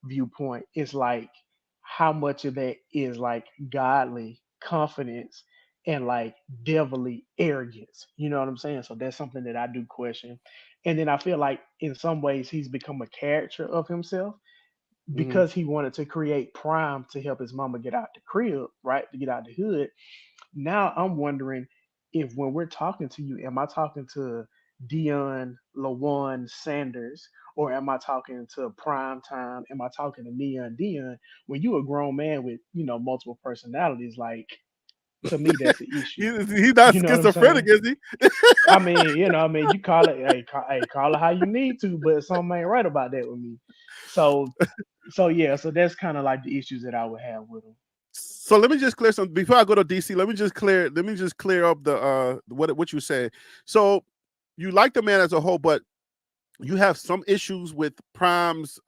[SPEAKER 2] viewpoint, it's like how much of that is like godly confidence and like devilly arrogance. You know what I'm saying? So that's something that I do question. And then I feel like in some ways he's become a character of himself.
[SPEAKER 1] Mhm.
[SPEAKER 2] because he wanted to create Prime to help his mama get out the crib, right? To get out the hood. Now I'm wondering if when we're talking to you, am I talking to Dion Lawan Sanders, or am I talking to Prime Time? Am I talking to Neon Dion? When you a grown man with, multiple personalities, like, to me that's the issue.
[SPEAKER 1] He's not
[SPEAKER 2] You know what I'm
[SPEAKER 1] schizophrenic,
[SPEAKER 2] saying?
[SPEAKER 1] is he?
[SPEAKER 2] You call it, hey, call it how you need to, but something ain't right about that with me. So, yeah, so that's kind of like the issues that I would have with them.
[SPEAKER 1] So let me just clear some before I go to DC. Let me just clear up the what you said. So you like the man as a whole, but you have some issues with Prime's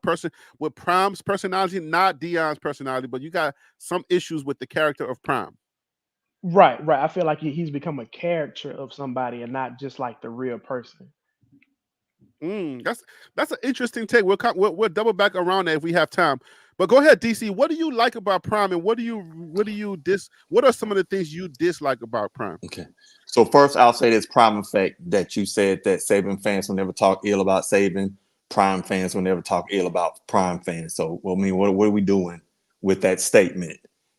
[SPEAKER 1] person with Prime's personality, not Dion's personality, but you got some issues with the character of Prime.
[SPEAKER 2] Right, right. I feel like he's become a character of somebody and not just like the real person.
[SPEAKER 1] That's an interesting take. We'll double back around that if we have time. But go ahead, DC. What do you like about Prime, and What are some of the things you dislike about Prime?
[SPEAKER 3] Okay. So first, I'll say this Prime effect that you said that Saban fans will never talk ill about Saban. Prime fans will never talk ill about Prime fans. So, well, I mean, what are we doing with that statement?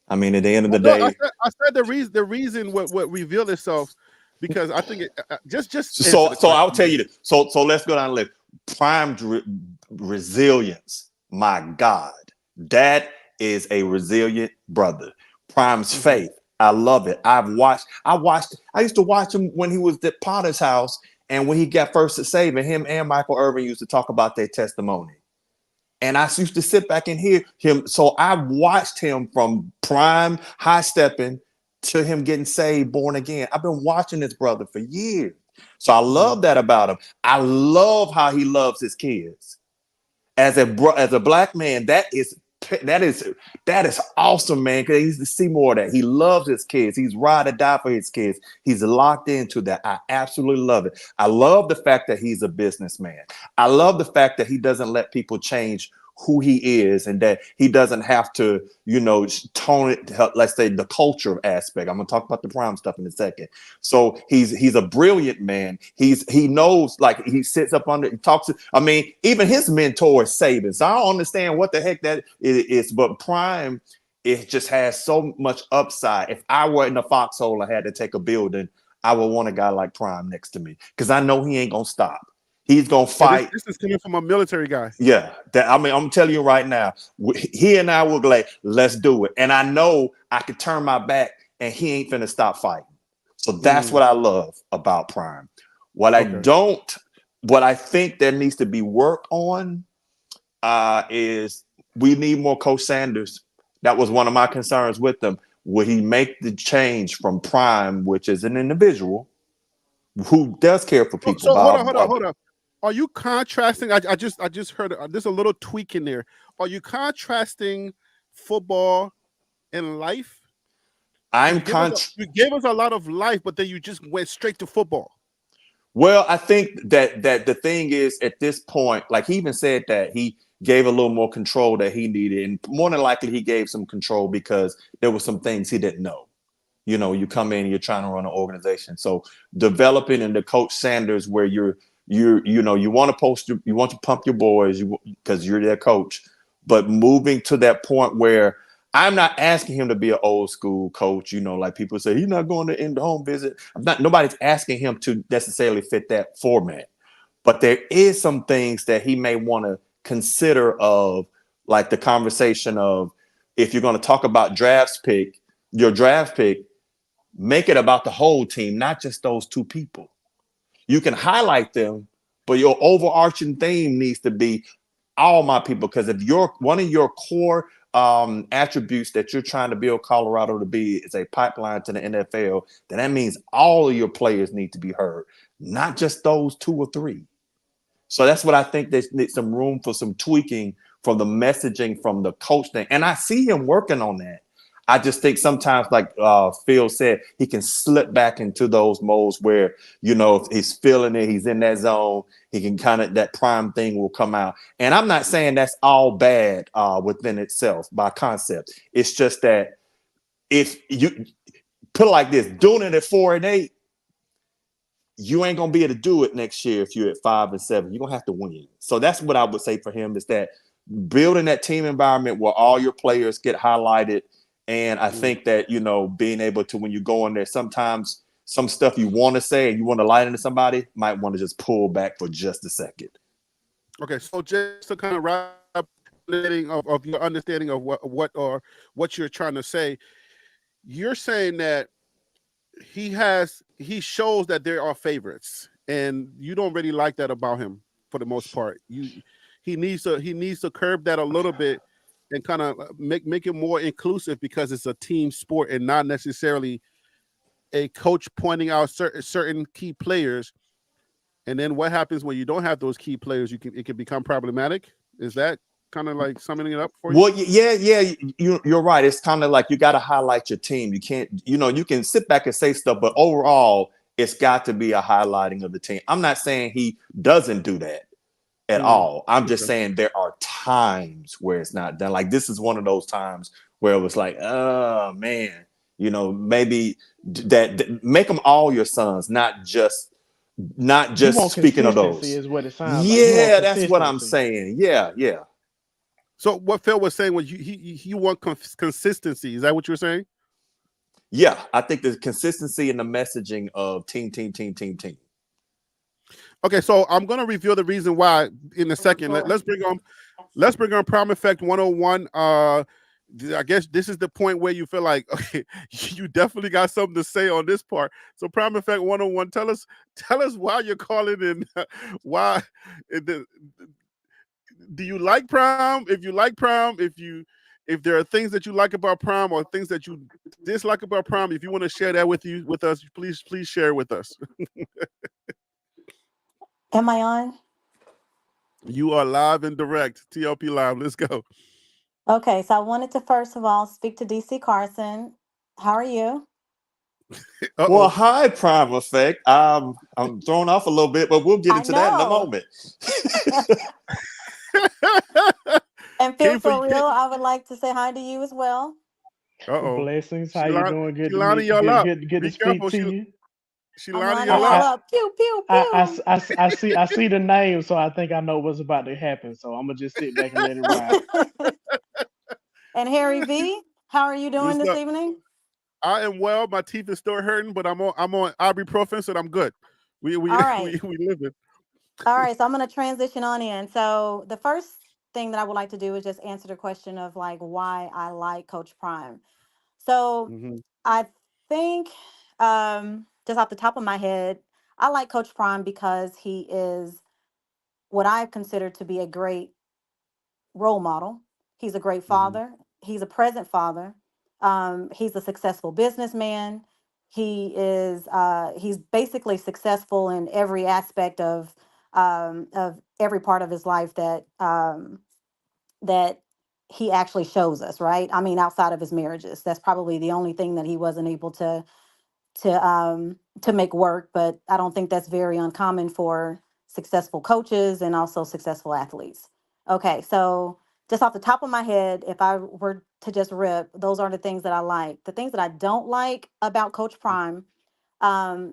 [SPEAKER 3] I mean, at the end of the
[SPEAKER 1] No,
[SPEAKER 3] day,
[SPEAKER 1] I said the reason what revealed itself because I think it just answer
[SPEAKER 3] so
[SPEAKER 1] the
[SPEAKER 3] so I'll
[SPEAKER 1] question.
[SPEAKER 3] tell you this. So let's go down the list. Prime resilience. My God, that is a resilient brother. Prime's
[SPEAKER 1] Mm-hmm.
[SPEAKER 3] faith. I love it. I used to watch him when he was at Potter's house, and when he got first to saving him and Michael Irvin used to talk about their testimony. And I used to sit back and hear him. So I watched him from Prime high stepping to him getting saved, born again. I've been watching this brother for years. So I
[SPEAKER 1] Mm-hmm.
[SPEAKER 3] love that about him. I love how he loves his kids. As a black man, that is that is awesome, man. Because he needs to see more of that. He loves his kids. He's ride or die for his kids. He's locked into that. I absolutely love it. I love the fact that he's a businessman. I love the fact that he doesn't let people change who he is and that he doesn't have to, tone it. Let's say the culture aspect. I'm gonna talk about the Prime stuff in a second. So he's a brilliant man. He knows, like, he sits up under, he talks. I mean, even his mentor is Saban. So I don't understand what the heck that is, but Prime, it just has so much upside. If I were in the foxhole, I had to take a building, I would want a guy like Prime next to me because I know he ain't gonna stop. He's gonna
[SPEAKER 1] And
[SPEAKER 3] fight.
[SPEAKER 1] this is coming from a military guy.
[SPEAKER 3] Yeah, I mean, I'm telling you right now, he and I will be like, let's do it. And I know I could turn my back and he ain't finna stop fighting. So that's
[SPEAKER 1] Mm,
[SPEAKER 3] what I love about Prime. What I
[SPEAKER 1] okay.
[SPEAKER 3] don't, what I think there needs to be work on is we need more Coach Sanders. That was one of my concerns with them. Will he make the change from Prime, which is an individual who does care for people?
[SPEAKER 1] So hold on. Are you contrasting? I just heard there's a little tweak in there. Are you contrasting football and life? Because
[SPEAKER 3] I'm con.
[SPEAKER 1] you gave us a lot of life, but then you just went straight to football.
[SPEAKER 3] Well, I think that the thing is at this point, like he even said that he gave a little more control that he needed, and more than likely he gave some control because there were some things he didn't know. You come in, you're trying to run an organization, so developing into Coach Sanders, where you want to you want to pump your boys, because you're their coach, but moving to that point where I'm not asking him to be an old school coach, like people say he's not going to end the home visit. Nobody's asking him to necessarily fit that format, but there is some things that he may want to consider, of like the conversation of, if you're going to talk about your draft pick, make it about the whole team, not just those two people. You can highlight them, but your overarching theme needs to be all my people. Because if one of your core attributes that you're trying to build Colorado to be is a pipeline to the NFL, then that means all of your players need to be heard, not just those two or three. So that's what I think. There's some room for some tweaking from the messaging from the coach thing. And I see him working on that. I just think sometimes, like Phil said, he can slip back into those modes where, if he's feeling it, he's in that zone, he can that Prime thing will come out. And I'm not saying that's all bad within itself by concept. It's just that if you put it like this, doing it at 4-8, you ain't gonna be able to do it next year if you're at 5-7. You're gonna have to win. So that's what I would say for him, is that building that team environment where all your players get highlighted. And I
[SPEAKER 1] Mm.
[SPEAKER 3] think that, being able to, when you go in there, sometimes some stuff you want to say and you want to light into somebody might want to just pull back for just a second.
[SPEAKER 1] Okay, so just to kind of wrap up of your understanding of what you're trying to say, you're saying that he shows that there are favorites, and you don't really like that about him for the most part. He needs to curb that a little bit and kind of make it more inclusive, because it's a team sport and not necessarily a coach pointing out certain key players. And then what happens when you don't have those key players? It can become problematic. Is that kind of like summing it up for you?
[SPEAKER 3] Well, yeah, you're right. It's kind of like you got to highlight your team. You can't, you can sit back and say stuff, but overall, it's got to be a highlighting of the team. I'm not saying he doesn't do that at all. I'm just
[SPEAKER 1] Okay.
[SPEAKER 3] saying there are times where it's not done. Like this is one of those times where it was like, oh man, maybe that make them all your sons, not just
[SPEAKER 2] You want
[SPEAKER 3] speaking of
[SPEAKER 2] consistency,
[SPEAKER 3] those.
[SPEAKER 2] is what it sounds like. You want
[SPEAKER 3] Yeah, that's what I'm
[SPEAKER 2] consistency.
[SPEAKER 3] saying. Yeah.
[SPEAKER 1] So what Phil was saying was you want consistency. Is that what you're saying?
[SPEAKER 3] Yeah, I think the consistency in the messaging of team.
[SPEAKER 1] Okay, so I'm gonna reveal the reason why in a second. Let's bring on Prime Effect 101. I guess this is the point where you feel like, okay, you definitely got something to say on this part. So Prime Effect 101, tell us why you're calling in. Why do you like Prime? If you like Prime, if there are things that you like about Prime or things that you dislike about Prime, if you want to share that with us, please share with us.
[SPEAKER 4] Am I on?
[SPEAKER 1] You are live and direct. TLP Live. Let's go.
[SPEAKER 4] Okay, so I wanted to first of all speak to DC Carson. How are you?
[SPEAKER 3] Well,
[SPEAKER 1] Uh-oh.
[SPEAKER 3] hi, Prime Effect. I'm thrown off a little bit, but we'll get
[SPEAKER 4] I
[SPEAKER 3] into that in a
[SPEAKER 4] know.
[SPEAKER 3] moment.
[SPEAKER 4] And Phil,
[SPEAKER 1] Came for
[SPEAKER 4] for
[SPEAKER 1] you.
[SPEAKER 4] real, I would like to say hi to you as well.
[SPEAKER 1] Uh-oh.
[SPEAKER 2] Blessings. How
[SPEAKER 1] She
[SPEAKER 2] you
[SPEAKER 1] line,
[SPEAKER 2] doing? Good
[SPEAKER 1] she
[SPEAKER 2] to
[SPEAKER 1] lining
[SPEAKER 2] meet.
[SPEAKER 1] y'all up.
[SPEAKER 2] Good to
[SPEAKER 1] Be
[SPEAKER 2] speak
[SPEAKER 1] careful.
[SPEAKER 2] to
[SPEAKER 1] She
[SPEAKER 2] you.
[SPEAKER 1] she
[SPEAKER 4] I'm
[SPEAKER 1] lining
[SPEAKER 4] lining
[SPEAKER 1] y'all
[SPEAKER 4] y'all
[SPEAKER 1] up.
[SPEAKER 2] I
[SPEAKER 4] up. Pew, pew,
[SPEAKER 2] I,
[SPEAKER 4] pew.
[SPEAKER 2] I see the name, so I think I know what's about to happen. So I'm gonna just sit back and let it ride.
[SPEAKER 4] And Harry V, how are you doing
[SPEAKER 1] What's
[SPEAKER 4] this
[SPEAKER 1] up?
[SPEAKER 4] evening?
[SPEAKER 1] I am well. My teeth is still hurting, but I'm on ibuprofen, so I'm good. We we
[SPEAKER 4] All right.
[SPEAKER 1] we live it.
[SPEAKER 4] All right, so I'm going to transition on in. So the first thing that I would like to do is just answer the question of like why I like Coach Prime. So
[SPEAKER 1] Mm-hmm.
[SPEAKER 4] I think just off the top of my head, I like Coach Prime because he is what I consider to be a great role model. He's a great
[SPEAKER 1] Mm-hmm.
[SPEAKER 4] father. He's a present father. He's a successful businessman. He's basically successful in every aspect of every part of his life that he actually shows us. Right? I mean, outside of his marriages, that's probably the only thing that he wasn't able to make work. But I don't think that's very uncommon for successful coaches and also successful athletes. Okay, so just off the top of my head, if I were to just rip, those are the things that I like. The things that I don't like about Coach Prime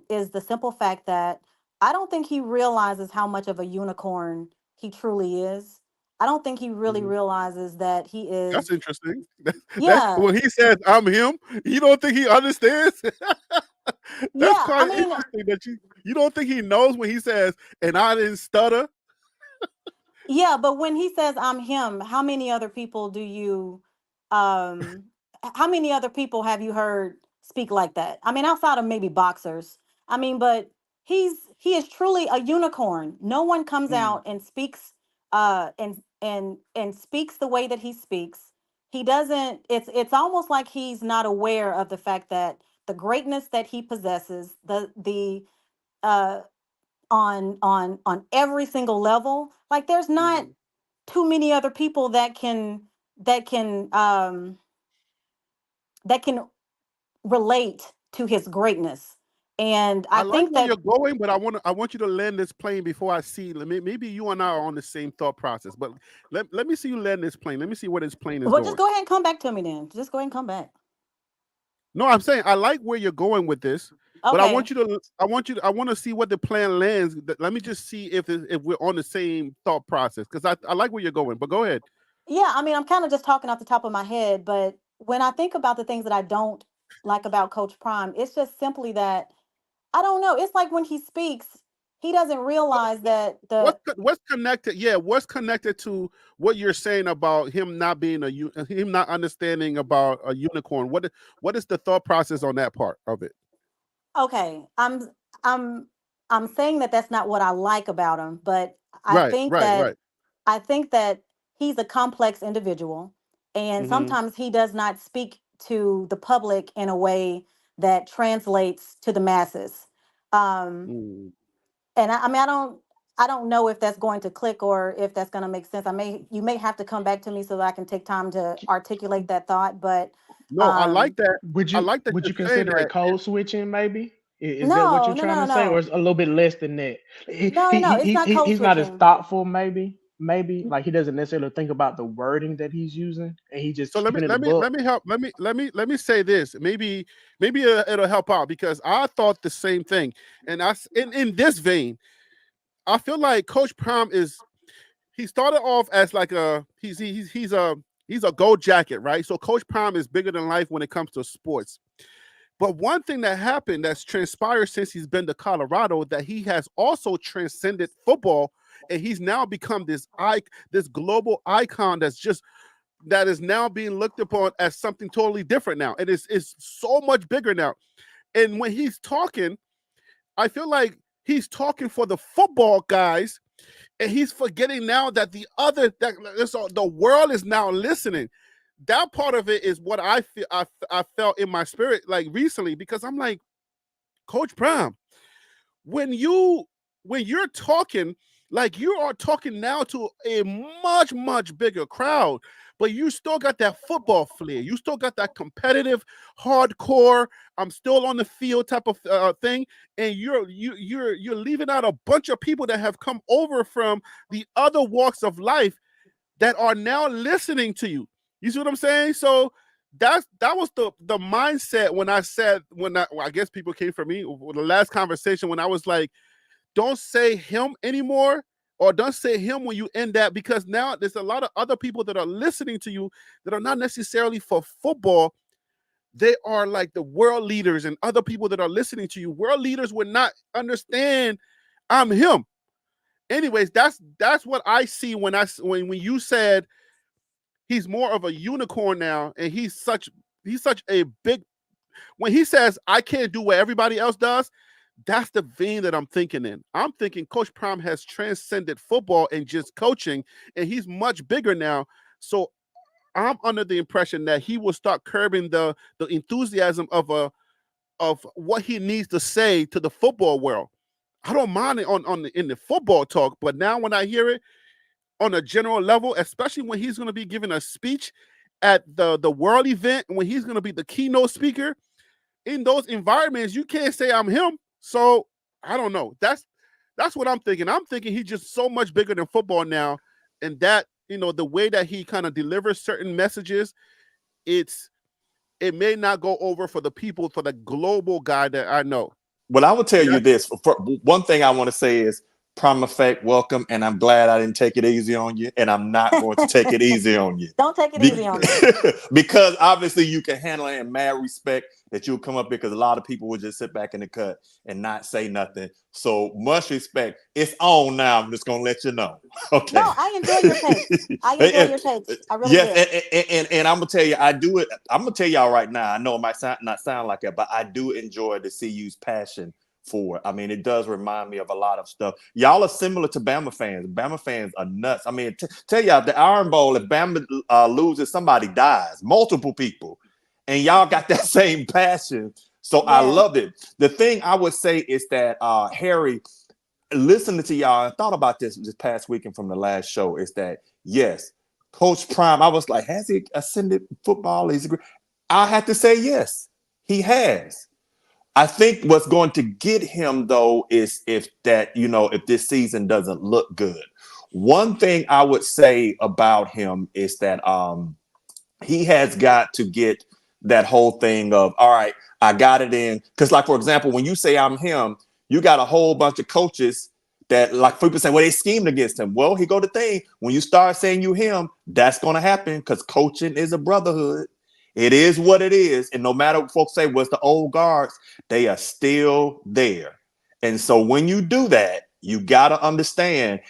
[SPEAKER 4] is the simple fact that I don't think he realizes how much of a unicorn he truly is. I don't think he really
[SPEAKER 1] Mm-hmm.
[SPEAKER 4] realizes that he
[SPEAKER 1] That's
[SPEAKER 4] is.
[SPEAKER 1] interesting. That
[SPEAKER 4] Yeah,
[SPEAKER 1] when he says I'm him, you don't think he understands? That's
[SPEAKER 4] yeah. I
[SPEAKER 1] quite
[SPEAKER 4] mean,
[SPEAKER 1] interesting that you don't think he knows when he says, and I didn't stutter.
[SPEAKER 4] yeah, but when he says I'm him, how many other people um how many other people have you heard speak like that? I mean, outside of maybe boxers. I mean, but he is truly a unicorn. No one comes
[SPEAKER 1] Mm,
[SPEAKER 4] out and speaks and speaks the way that he speaks. He doesn't it's almost like he's not aware of the fact that the greatness that he possesses, the uh on every single level, like there's not
[SPEAKER 1] mhm.
[SPEAKER 4] too many other people that can um that can relate to his greatness. And I
[SPEAKER 1] I like
[SPEAKER 4] think
[SPEAKER 1] where
[SPEAKER 4] that
[SPEAKER 1] you're going, but I want you to land this plane before I see. Maybe you and I are on the same thought process, but let me see you land this plane. Let me see where this plane is
[SPEAKER 4] well, just
[SPEAKER 1] going.
[SPEAKER 4] go ahead and come back to me then. Just go ahead and come back.
[SPEAKER 1] No, I'm saying I like where you're going with this, but
[SPEAKER 4] Okay.
[SPEAKER 1] I want to see what the plan lands. Let me just see if we're on the same thought process, because I like where you're going. But go ahead.
[SPEAKER 4] Yeah, I mean, I'm kind of just talking off the top of my head, but when I think about the things that I don't like about Coach Prime, it's just simply that I don't know. It's like when he speaks, he doesn't realize that the
[SPEAKER 1] What's connected? Yeah, what's connected to what you're saying about him not being him not understanding about a unicorn? What is the thought process on that part of it?
[SPEAKER 4] okay, I'm I'm saying that that's not what I like about him, but I
[SPEAKER 1] Right,
[SPEAKER 4] think
[SPEAKER 1] right,
[SPEAKER 4] that
[SPEAKER 1] right.
[SPEAKER 4] I think that he's a complex individual, and
[SPEAKER 1] Mm-hmm.
[SPEAKER 4] sometimes he does not speak to the public in a way that translates to the masses. Um,
[SPEAKER 1] Mm.
[SPEAKER 4] and I mean, I don't know if that's going to click or if that's going to make sense. You may have to come back to me so that I can take time to articulate that thought. But
[SPEAKER 1] No, I like
[SPEAKER 4] um,
[SPEAKER 1] that.
[SPEAKER 2] Would
[SPEAKER 1] I
[SPEAKER 2] you
[SPEAKER 1] like that
[SPEAKER 2] would
[SPEAKER 1] you're
[SPEAKER 2] you
[SPEAKER 1] saying
[SPEAKER 2] consider it
[SPEAKER 1] that.
[SPEAKER 2] code switching? Maybe is that what
[SPEAKER 4] no,
[SPEAKER 2] you're
[SPEAKER 4] no,
[SPEAKER 2] trying
[SPEAKER 4] no,
[SPEAKER 2] to say, or
[SPEAKER 4] no,
[SPEAKER 2] it's a little bit less than that?
[SPEAKER 4] no. It's not code
[SPEAKER 2] He's not as
[SPEAKER 4] switching.
[SPEAKER 2] thoughtful. Maybe like he doesn't necessarily think about the wording that he's using, and he just
[SPEAKER 1] So let me
[SPEAKER 2] keeping it a
[SPEAKER 1] let me
[SPEAKER 2] book.
[SPEAKER 1] let me help. Let me say this. Maybe it'll help out because I thought the same thing. And in this vein, I feel like Coach Prime is he started off as like he's a gold jacket, right? So Coach Prime is bigger than life when it comes to sports. But one thing that happened that's transpired since he's been to Colorado that he has also transcended football and he's now become this global icon that is now being looked upon as something totally different now. It is so much bigger now. And when he's talking, I feel like he's talking for the football guys and he's forgetting now that the world is now listening. That part of it is what I feel I felt in my spirit like recently because I'm like, Coach Prime, when you're talking, like you are talking now to a much bigger crowd, but you still got that football flair, you still got that competitive hardcore, I'm still on the field type of thing, and you're leaving out a bunch of people that have come over from the other walks of life that are now listening to you. You see what I'm saying? So that was the mindset when I said well, I guess people came for me the last conversation when I was like, don't say him anymore, or don't say him when you end that, because now there's a lot of other people that are listening to you that are not necessarily for football. They are like the world leaders and other people that are listening to you. World leaders would not understand I'm him. Anyways, that's what I see when you said he's more of a unicorn now, and he's such a big. When he says I can't do what everybody else does, that's the vein that I'm thinking in. I'm thinking Coach Prime has transcended football and just coaching, and he's much bigger now. So I'm under the impression that he will start curbing the enthusiasm of what he needs to say to the football world. I don't mind it in the football talk, but now when I hear it on a general level, especially when he's going to be giving a speech at the world event, when he's going to be the keynote speaker in those environments, you can't say I'm him. So I don't know. That's what I'm thinking. I'm thinking he's just so much bigger than football now, and that the way that he kind of delivers certain messages, it may not go over for the global guy that I know.
[SPEAKER 3] Well, I will tell
[SPEAKER 1] And
[SPEAKER 3] you this. One thing I want to say is prime effect, welcome, and I'm glad I didn't take it easy on you, and I'm not going to take it easy on you.
[SPEAKER 4] Don't take it
[SPEAKER 3] Be-
[SPEAKER 4] easy on me.
[SPEAKER 3] because obviously you can handle it in mad respect that you'll come up because a lot of people will just sit back in the cut and not say nothing. So much respect. It's on now. I'm just gonna let you know.
[SPEAKER 4] No,
[SPEAKER 3] Okay.
[SPEAKER 4] I enjoy your takes. I enjoy your takes. I really
[SPEAKER 3] Yes,
[SPEAKER 4] do.
[SPEAKER 3] and I'm gonna tell you, I do it. I'm gonna tell y'all right now. I know it might not sound like it, but I do enjoy the CU's passion for it. I mean, it does remind me of a lot of stuff. Y'all are similar to Bama fans. Bama fans are nuts. I mean, tell y'all the Iron Bowl. If Bama loses, somebody dies. Multiple people, and y'all got that same passion. So I
[SPEAKER 4] Yes.
[SPEAKER 3] love it. The thing I would say is that Harry, listening to y'all, I thought about this past weekend from the last show, is that yes, Coach Prime, I was like, has he ascended football? I had to say yes, he has. I think what's going to get him though is if this season doesn't look good. One thing I would say about him is that he has got to get that whole thing of, all right, I got it in. Because, like, for example, when you say I'm him, you got a whole bunch of coaches that like people say, well, they schemed against him. Well, he go the thing. When you start saying you him, that's gonna happen because coaching is a brotherhood. It is what it is. And no matter what folks say, what's the old guards, they are still there. And so when you do that, you gotta understand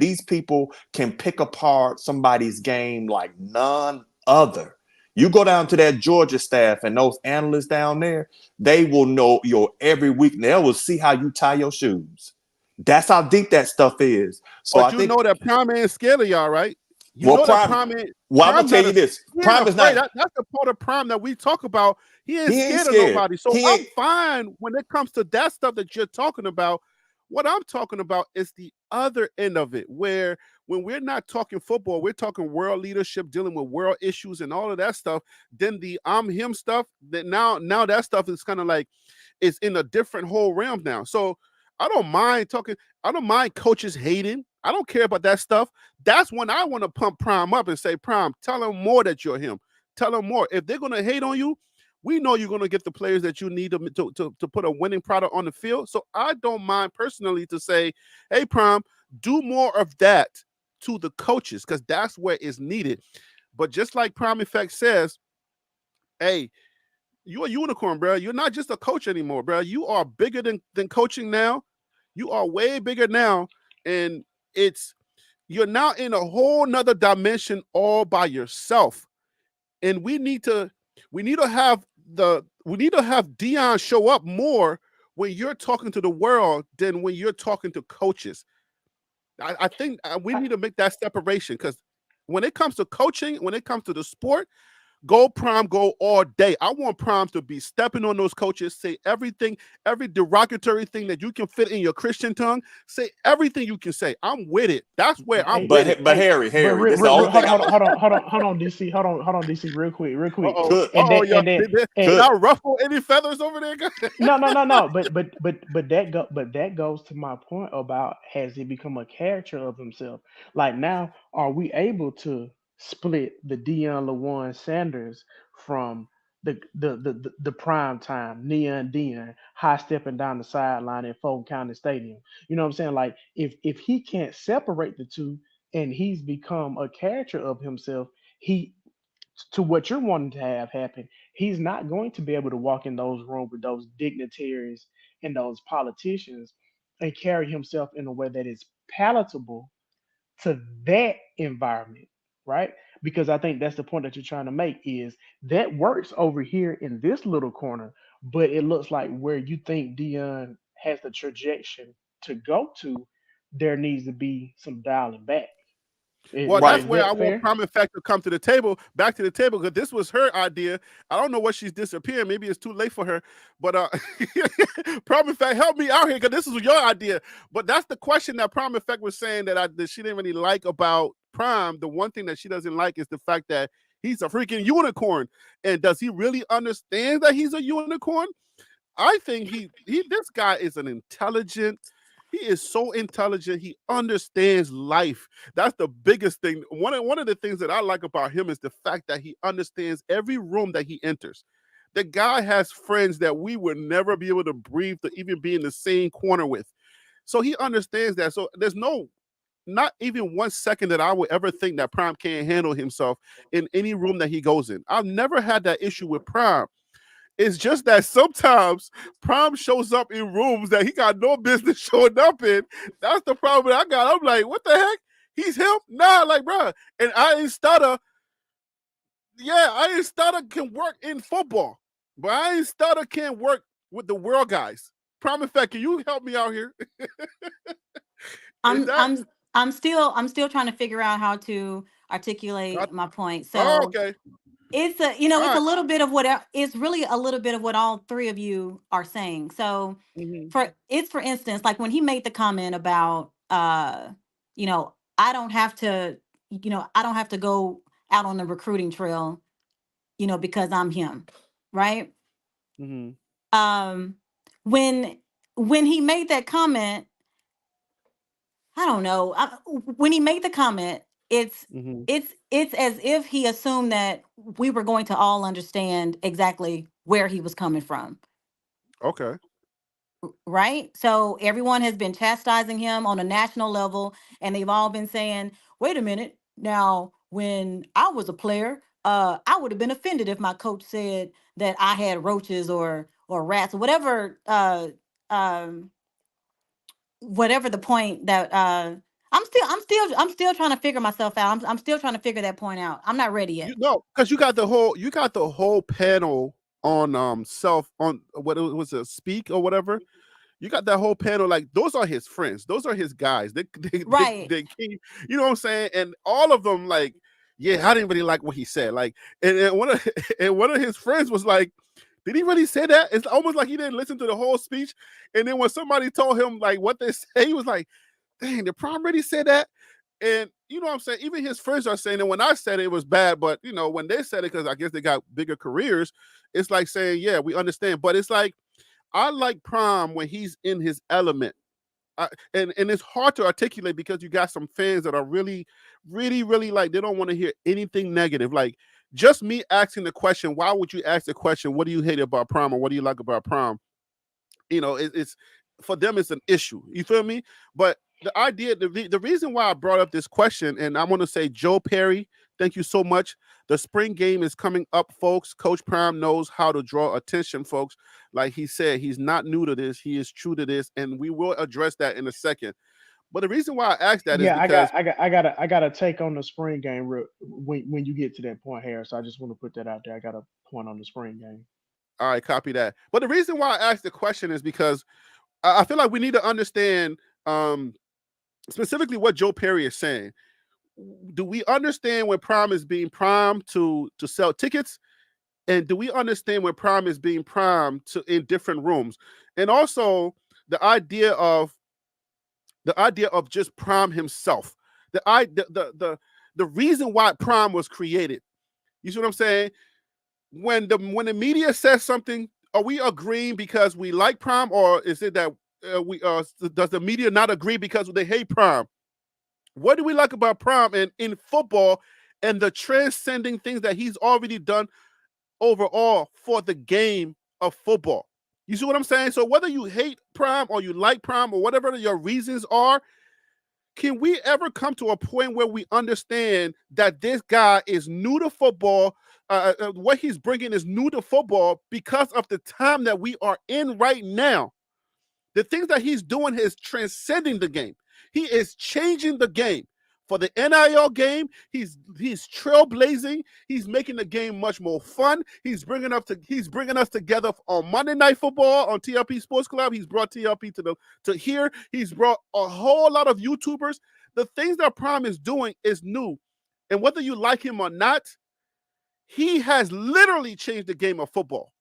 [SPEAKER 3] these people can pick apart somebody's game like none other. You go down to that Georgia staff and those analysts down there, they will know your every week. They will see how you tie your shoes. That's how deep that stuff is. So I
[SPEAKER 1] But you
[SPEAKER 3] think,
[SPEAKER 1] know that Prime ain't scared of y'all, right? You
[SPEAKER 3] well,
[SPEAKER 1] know that
[SPEAKER 3] Prime,
[SPEAKER 1] Prime ain't
[SPEAKER 3] well, I'm gonna
[SPEAKER 1] Prime
[SPEAKER 3] tell
[SPEAKER 1] not
[SPEAKER 3] you
[SPEAKER 1] a
[SPEAKER 3] this.
[SPEAKER 1] he ain't
[SPEAKER 3] Prime is
[SPEAKER 1] afraid.
[SPEAKER 3] not,
[SPEAKER 1] That's the part of Prime that we talk about. He ain't
[SPEAKER 3] he ain't
[SPEAKER 1] scared of
[SPEAKER 3] scared.
[SPEAKER 1] nobody. So
[SPEAKER 3] He
[SPEAKER 1] I'm
[SPEAKER 3] ain't,
[SPEAKER 1] fine when it comes to that stuff that you're talking about. What I'm talking about is the other end of it, where when we're not talking football, we're talking world leadership, dealing with world issues and all of that stuff. Then the I'm him stuff, that now that stuff is kind of like it's in a different whole realm now. So I don't mind talking. I don't mind coaches hating. I don't care about that stuff. That's when I want to pump Prime up and say, Prime, tell them more that you're him. Tell them more. If they're going to hate on you, we know you're going to get the players that you need to put a winning product on the field. So I don't mind personally to say, hey, Prime, do more of that to the coaches because that's where it's needed. But just like Prime Effect says, hey, you're a unicorn, bro. You're not just a coach anymore, bro. You are bigger than coaching now. You are way bigger now. And it's you're now in a whole nother dimension all by yourself. And we need to have Dion show up more when you're talking to the world than when you're talking to coaches. I think we need to make that separation because when it comes to coaching, when it comes to the sport, go Prime, go all day. I want Primes to be stepping on those coaches, say everything, every derogatory thing that you can fit in your Christian tongue. Say everything you can say. I'm with it. That's where I'm
[SPEAKER 2] Hey,
[SPEAKER 1] with it.
[SPEAKER 3] but Harry,
[SPEAKER 2] but
[SPEAKER 3] Harry, this is the only thing
[SPEAKER 2] hold on, DC, hold on, DC, real quick,
[SPEAKER 1] Uh-oh.
[SPEAKER 3] could,
[SPEAKER 1] Uh-oh, y'all.
[SPEAKER 2] and then
[SPEAKER 1] Did
[SPEAKER 2] and
[SPEAKER 3] could.
[SPEAKER 1] I ruffle any feathers over there, guys?
[SPEAKER 2] no, but that goes to my point about has he become a character of himself? Like now, are we able to split the Deion Lawan Sanders from the prime time Neon Dion high stepping down the sideline at Fulton County Stadium? You know what I'm saying? Like if he can't separate the two and he's become a character of himself, he to what you're wanting to have happen, he's not going to be able to walk in those rooms with those dignitaries and those politicians and carry himself in a way that is palatable to that environment, right? Because I think that's the point that you're trying to make is that works over here in this little corner, but it looks like where you think Dion has the trajectory to go to, there needs to be some dialing back.
[SPEAKER 1] Well, that's
[SPEAKER 3] Right.
[SPEAKER 2] Is
[SPEAKER 1] where I
[SPEAKER 2] that
[SPEAKER 1] want
[SPEAKER 2] fair?
[SPEAKER 1] Prime Effect to come to the table, back to the table, because this was her idea. I don't know what she's disappearing. Maybe it's too late for her. But Prime Effect, help me out here, because this is your idea. But that's the question that Prime Effect was saying that she didn't really like about Prime. The one thing that she doesn't like is the fact that he's a freaking unicorn. And does he really understand that he's a unicorn? I think this guy is an intelligent. He is so intelligent. He understands life. That's the biggest thing. One of the things that I like about him is the fact that he understands every room that he enters. The guy has friends that we would never be able to breathe to even be in the same corner with. So he understands that. So there's not even 1 second that I would ever think that Prime can't handle himself in any room that he goes in. I've never had that issue with Prime. It's just that sometimes Prime shows up in rooms that he got no business showing up in. That's the problem I got. I'm like, what the heck? He's him? Nah, like, bro. And I ain't stutter. Yeah, I ain't stutter can work in football, but I ain't stutter can work with the world guys. Prime Effect, can you help me out here? Is
[SPEAKER 4] I'm
[SPEAKER 1] that
[SPEAKER 4] I'm I'm still trying to figure out how to
[SPEAKER 1] I,
[SPEAKER 4] articulate my point.
[SPEAKER 1] oh,
[SPEAKER 4] So
[SPEAKER 1] okay.
[SPEAKER 4] it's
[SPEAKER 1] All
[SPEAKER 4] a
[SPEAKER 1] right.
[SPEAKER 4] little bit of it's really a little bit of what all three of you are saying. So
[SPEAKER 1] Mm-hmm.
[SPEAKER 4] for instance, like when he made the comment about I don't have to I don't have to go out on the recruiting trail, because I'm him, right?
[SPEAKER 1] Mm-hmm.
[SPEAKER 4] Um when when he made that comment, I don't know. When he made the comment, it's
[SPEAKER 1] Mm-hmm.
[SPEAKER 4] it's as if he assumed that we were going to all understand exactly where he was coming from.
[SPEAKER 1] Okay.
[SPEAKER 4] right? So everyone has been chastising him on a national level, and they've all been saying, "Wait a minute, now when I was a player, I would have been offended if my coach said that I had roaches or rats or whatever, um, whatever the point that I'm still trying to figure myself out. I'm still trying to figure that point out. I'm not ready yet.
[SPEAKER 1] You know, because you got the whole panel on self on what it was a speak or whatever. You got that whole panel, like those are his friends, those are his guys.
[SPEAKER 4] Right.
[SPEAKER 1] They keep, you know what I'm saying? And all of them, like, yeah, I didn't really like what he said. Like, and one of and one of his friends was like, did he really say that? It's almost like he didn't listen to the whole speech. And then when somebody told him like what they say, he was like, dang, the prom really said that? And you know what I'm saying? Even his friends are saying that when I said it, it was bad, but you know, when they said it, because I guess they got bigger careers, it's like saying, yeah, we understand. But it's like I like Prom when he's in his element. And it's hard to articulate because you got some fans that are really, really, really like they don't want to hear anything negative. Like just me asking the question, why would you ask the question? What do you hate about Prom or what do you like about Prom? You know, it's for them it's an issue. You feel me? But the idea, the reason why I brought up this question, and I want to say Joe Perry, thank you so much. The spring game is coming up, folks. Coach Prime knows how to draw attention, folks. Like he said, he's not new to this. He is true to this, and we will address that in a second. But the reason why I asked that is
[SPEAKER 2] Yeah,
[SPEAKER 1] because,
[SPEAKER 2] I got a take on the spring game when you get to that point, Harris. So I just want to put that out there. I got a point on the spring game.
[SPEAKER 1] all right, copy that. But the reason why I asked the question is because I feel like we need to understand um, specifically what Joe Perry is saying. Do we understand when Prime is being primed to sell tickets? And do we understand when Prime is being primed to in different rooms? And also the idea of just Prime himself. The reason why Prime was created. You see what I'm saying? When the media says something, are we agreeing because we like Prime, or is it that we does the media not agree because they hate Prime? What do we like about Prime and in football and the transcending things that he's already done overall for the game of football? You see what I'm saying? So whether you hate Prime or you like Prime or whatever your reasons are, can we ever come to a point where we understand that this guy is new to football? What he's bringing is new to football because of the time that we are in right now. The things that he's doing is transcending the game. He is changing the game. For the NIL game, he's trailblazing. He's making the game much more fun. He's bringing us together on Monday Night Football on TLP Sports Club. He's brought TLP to here. He's brought a whole lot of YouTubers. The things that Prime is doing is new, and whether you like him or not, he has literally changed the game of football.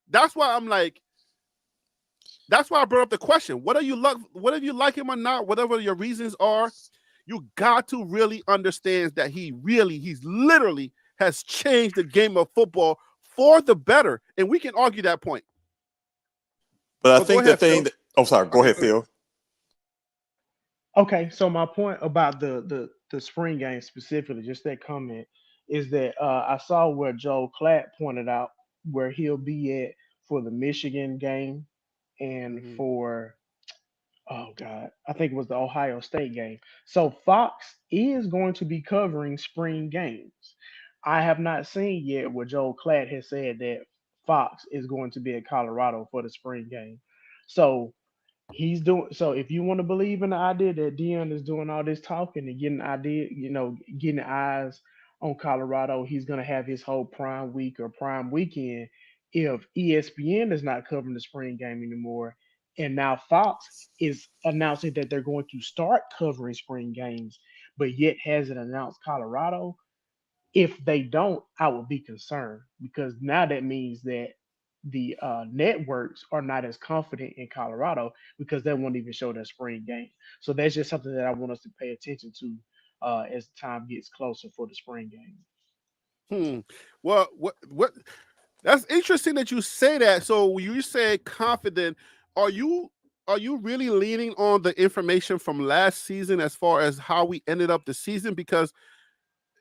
[SPEAKER 1] That's why I'm like, that's why I brought up the question. Whether you like him or not, whatever your reasons are, you got to really understand that he's literally has changed the game of football for the better. And we can argue that point.
[SPEAKER 3] But I
[SPEAKER 1] But go
[SPEAKER 3] think the
[SPEAKER 1] ahead, Phil.
[SPEAKER 3] thing that, oh, sorry, go
[SPEAKER 1] Okay,
[SPEAKER 3] ahead,
[SPEAKER 1] go ahead.
[SPEAKER 3] Phil.
[SPEAKER 2] Okay, so my point about the spring game specifically, just that comment, is that I saw where Joe Clatt pointed out where he'll be at for the Michigan game and
[SPEAKER 1] Mm-hmm.
[SPEAKER 2] for, oh God, I think it was the Ohio State game. So Fox is going to be covering spring games. I have not seen yet where Joe Clatt has said that Fox is going to be at Colorado for the spring game. So he's doing, so if you want to believe in the idea that Dion is doing all this talking and getting idea, getting eyes on Colorado, he's gonna have his whole prime week or prime weekend if ESPN is not covering the spring game anymore. And now Fox is announcing that they're going to start covering spring games, but yet hasn't announced Colorado. If they don't, I would be concerned because now that means that the networks are not as confident in Colorado because they won't even show their spring game. So that's just something that I want us to pay attention to as time gets closer for the spring game.
[SPEAKER 1] Hmm. Well, what? That's interesting that you say that. So when you say confident, are you are you really leaning on the information from last season as far as how we ended up the season? Because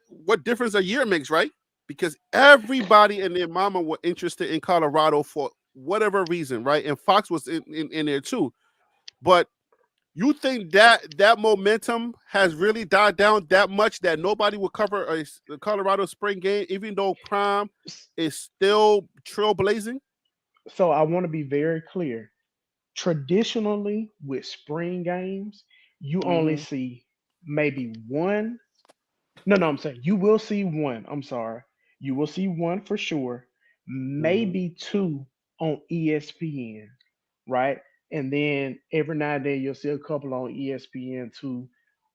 [SPEAKER 1] what difference a year makes, right? Because everybody and their mama were interested in Colorado for whatever reason, right? And Fox was in there too. But you think that that momentum has really died down that much that nobody will cover a Colorado spring game, even though Prime is still trailblazing?
[SPEAKER 2] So I want to be very clear. Traditionally, with spring games, you only
[SPEAKER 1] Mm-hmm.
[SPEAKER 2] see maybe one. No, I'm saying you will see one. I'm sorry. You will see one for sure,
[SPEAKER 1] Mm-hmm.
[SPEAKER 2] maybe two on ESPN, right? And then every now and then you'll see a couple on ESPN too.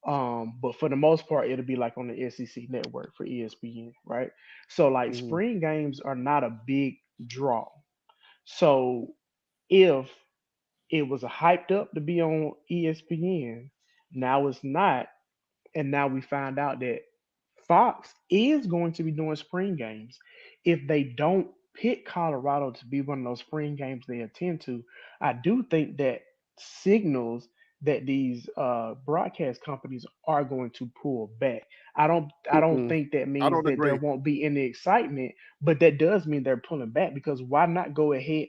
[SPEAKER 2] But for the most part, it'll be like on the SEC network for ESPN, right? So like
[SPEAKER 1] Mm-hmm.
[SPEAKER 2] spring games are not a big draw. So if it was hyped up to be on ESPN, now it's not, and now we find out that Fox is going to be doing spring games. If they don't pick Colorado to be one of those spring games they attend to, I do think that signals that these broadcast companies are going to pull back. I don't
[SPEAKER 1] Mm-mm.
[SPEAKER 2] think that
[SPEAKER 1] I
[SPEAKER 2] means
[SPEAKER 1] don't
[SPEAKER 2] that there
[SPEAKER 1] agree.
[SPEAKER 2] won't be any excitement, but that does mean they're pulling back because why not go ahead?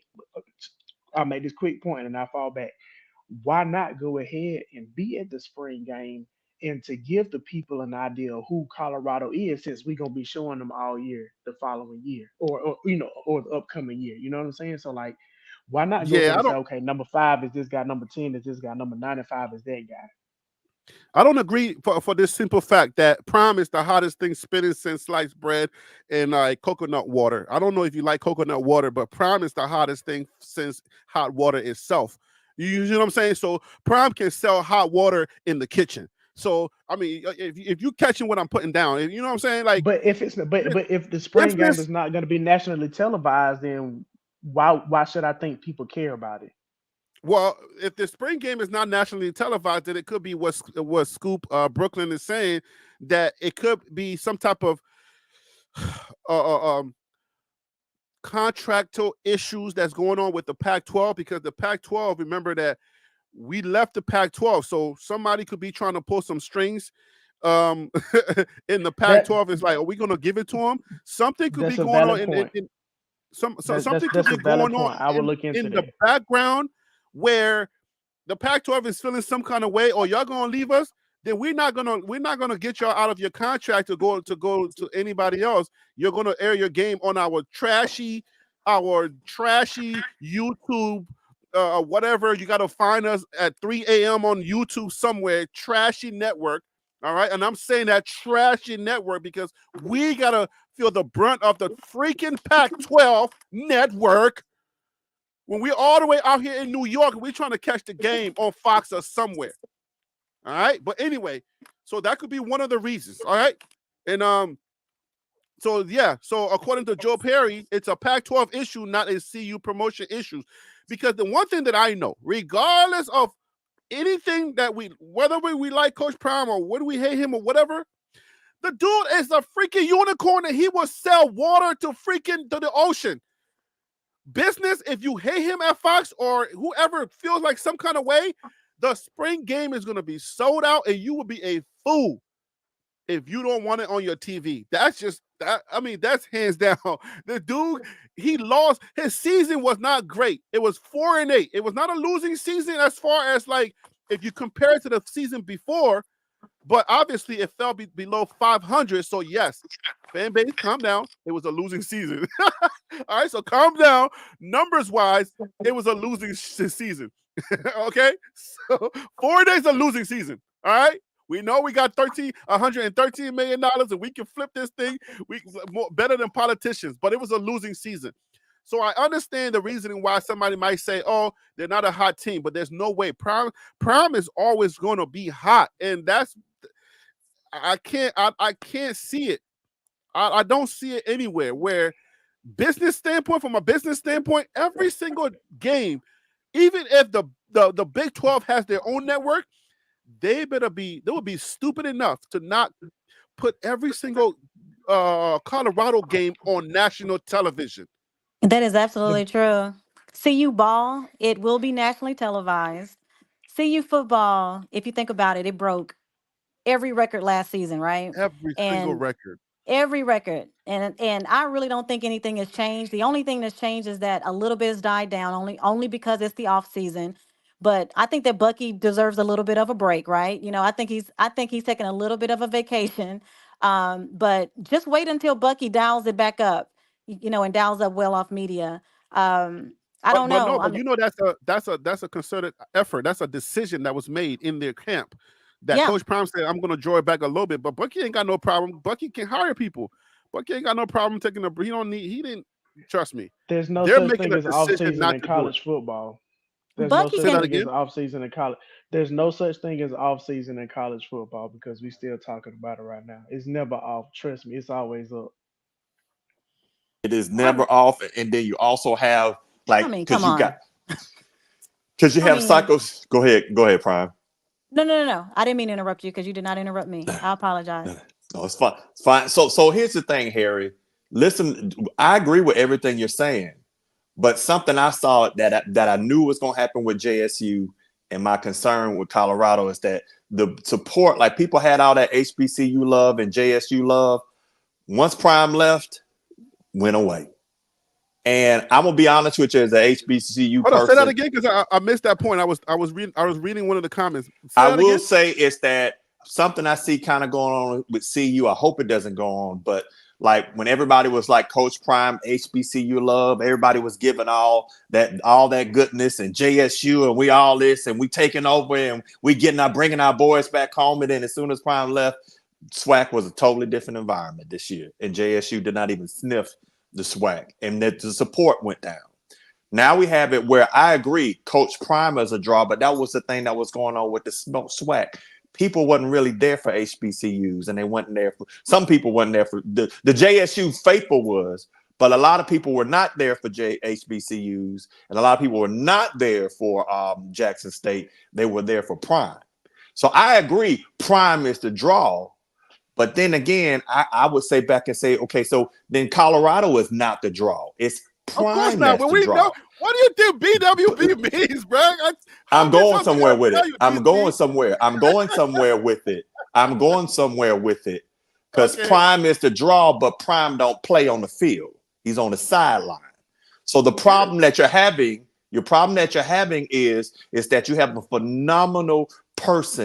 [SPEAKER 2] I'll make this quick point and I fall back. Why not go ahead and be at the spring game and to give the people an idea of who Colorado is since we're gonna be showing them all year the following year or the upcoming year. You know what I'm saying? So like why not go
[SPEAKER 1] Yeah,
[SPEAKER 2] ahead and say, okay, number five is this guy, number 10 is this guy, number 95 is that guy.
[SPEAKER 1] I don't agree for this simple fact that Prime is the hottest thing spinning since sliced bread and coconut water. I don't know if you like coconut water, but Prime is the hottest thing since hot water itself. You know what I'm saying? So Prime can sell hot water in the kitchen. So I mean, if you catching what I'm putting down, you know what I'm saying? Like
[SPEAKER 2] But if it's but if the spring game
[SPEAKER 1] business.
[SPEAKER 2] is not gonna be nationally televised, then why should I think people care about it?
[SPEAKER 1] Well, if the spring game is not nationally televised, then it could be what Scoop Brooklyn is saying, that it could be some type of uh, uh, um, contractual issues that's going on with the Pac-12, because the Pac-12, remember that we left the Pac-12, so somebody could be trying to pull some strings um in the
[SPEAKER 2] That
[SPEAKER 1] Pac-12. Is like, are we going to give it to them? Something could be
[SPEAKER 2] that's a
[SPEAKER 1] going on
[SPEAKER 2] valid point.
[SPEAKER 1] in
[SPEAKER 2] That's
[SPEAKER 1] something could
[SPEAKER 2] that's
[SPEAKER 1] be
[SPEAKER 2] a valid
[SPEAKER 1] going on
[SPEAKER 2] point. I will look into
[SPEAKER 1] in the
[SPEAKER 2] that.
[SPEAKER 1] background where the Pac-12 is feeling some kind of way, or y'all gonna leave us, then we're not gonna get y'all out of your contract to go to anybody else. You're gonna air your game on our trashy YouTube, whatever. You gotta find us at 3 a.m. on YouTube somewhere, trashy network. All right, and I'm saying that trashy network because we gotta feel the brunt of the freaking Pac-12 network when we're all the way out here in New York and we're trying to catch the game on Fox or somewhere. All right. But anyway, so that could be one of the reasons. All right. And so yeah, so according to Joe Perry, it's a Pac-12 issue, not a CU promotion issue. Because the one thing that I know, regardless of anything that whether we like Coach Prime or whether we hate him or whatever, the dude is a freaking unicorn and he will sell water to the ocean. Business, if you hate him at Fox or whoever feels like some kind of way, the spring game is going to be sold out and you will be a fool if you don't want it on your TV. That's just that. I mean, that's hands down. The dude, he lost. His season was not great. It was 4-8. It was not a losing season as far as like if you compare it to the season before, but obviously it fell below 500. So yes, fan base, calm down. It was a losing season. All right, so calm down. Numbers wise, it was a losing season. Okay, so 4 days a losing season. All right, we know we got 113 million dollars, and we can flip this thing. We better than politicians, but it was a losing season. So I understand the reasoning why somebody might say, "Oh, they're not a hot team," but there's no way. Prime is always going to be hot, and that's I can't see it. I don't see it anywhere where from a business standpoint, every single game, even if the Big 12 has their own network, they would be stupid enough to not put every single Colorado game on national television.
[SPEAKER 4] That is
[SPEAKER 2] The
[SPEAKER 4] absolutely true. CU ball, it will be nationally televised. CU football, if you think about it, it broke every record last season, right?
[SPEAKER 1] Every single
[SPEAKER 4] And
[SPEAKER 1] record.
[SPEAKER 4] every record. And I really don't think anything has changed. The only thing that's changed is that a little bit has died down, only because it's the off season. But I think that Bucky deserves a little bit of a break, right? I think he's taking a little bit of a vacation. But just wait until Bucky dials it back up, and dials up well off media. I don't
[SPEAKER 1] But no,
[SPEAKER 4] know. I
[SPEAKER 1] but
[SPEAKER 4] mean,
[SPEAKER 1] that's a concerted effort. That's a decision that was made in their camp. That
[SPEAKER 4] yeah.
[SPEAKER 1] Coach Prime said, "I'm going to draw it back a little bit," but Bucky ain't got no problem. Bucky can hire people. Bucky ain't got no problem taking a. He don't need. He didn't trust me.
[SPEAKER 2] There's no
[SPEAKER 1] They're
[SPEAKER 2] such
[SPEAKER 1] making
[SPEAKER 2] thing
[SPEAKER 1] a
[SPEAKER 2] as off
[SPEAKER 1] decision
[SPEAKER 2] season
[SPEAKER 1] not
[SPEAKER 2] in
[SPEAKER 1] to do it.
[SPEAKER 2] college football. There's no
[SPEAKER 4] Bucky
[SPEAKER 1] Say
[SPEAKER 2] such
[SPEAKER 1] that
[SPEAKER 4] can
[SPEAKER 2] thing as
[SPEAKER 1] again.
[SPEAKER 2] off season in college. There's no such thing as off season in college football because we still talking about it right now. It's never off. Trust me, it's always up.
[SPEAKER 3] It is
[SPEAKER 4] I
[SPEAKER 3] never off. And then you also have
[SPEAKER 4] I
[SPEAKER 3] like
[SPEAKER 4] mean, come on.
[SPEAKER 3] because you
[SPEAKER 4] I
[SPEAKER 3] have
[SPEAKER 4] mean,
[SPEAKER 3] cycles. Go ahead, Prime.
[SPEAKER 4] no. I didn't mean to interrupt you because you did not interrupt me. I apologize.
[SPEAKER 3] No, it's fine. It's fine. So here's the thing, Harry. Listen, I agree with everything you're saying, but something I saw that I knew was going to happen with JSU, and my concern with Colorado is that the support, like people had all that HBCU love and JSU love, once Prime left, went away. And I'm gonna be honest with you, as an HBCU
[SPEAKER 1] Hold on, say that
[SPEAKER 3] person,
[SPEAKER 1] again because I missed that point. I was reading one of the comments. Say
[SPEAKER 3] I
[SPEAKER 1] that
[SPEAKER 3] will
[SPEAKER 1] again.
[SPEAKER 3] say is that something I see kind of going on with CU. I hope it doesn't go on, but like when everybody was like Coach Prime, HBCU love, everybody was giving all that goodness and JSU and we all this and we taking over and we bringing our boys back home. And then as soon as Prime left, SWAC was a totally different environment this year, and JSU did not even sniff the SWAC, and that the support went down. Now we have it where I agree, Coach Prime is a draw, but that was the thing that was going on with the SWAC. People wasn't really there for HBCUs, and they wasn't there for some people wasn't there for the JSU faithful was, but a lot of people were not there for HBCUs, and a lot of people were not there for Jackson State. They were there for Prime. So I agree, Prime is the draw. But then again, I would say back and say, okay, so then Colorado is not the draw. It's
[SPEAKER 1] Of course
[SPEAKER 3] Prime
[SPEAKER 1] not.
[SPEAKER 3] that's
[SPEAKER 1] When
[SPEAKER 3] the
[SPEAKER 1] we know,
[SPEAKER 3] draw.
[SPEAKER 1] what do you think BWB means, bro? How
[SPEAKER 3] I'm
[SPEAKER 1] many
[SPEAKER 3] going
[SPEAKER 1] times I
[SPEAKER 3] somewhere
[SPEAKER 1] gotta
[SPEAKER 3] with
[SPEAKER 1] tell
[SPEAKER 3] it.
[SPEAKER 1] you,
[SPEAKER 3] I'm going
[SPEAKER 1] DC?
[SPEAKER 3] somewhere. I'm going somewhere with it. I'm going somewhere with it. Because
[SPEAKER 1] Okay.
[SPEAKER 3] Prime is the draw, but Prime don't play on the field. He's on the sideline. So the
[SPEAKER 1] Yeah.
[SPEAKER 3] problem that you're having, is that you have a phenomenal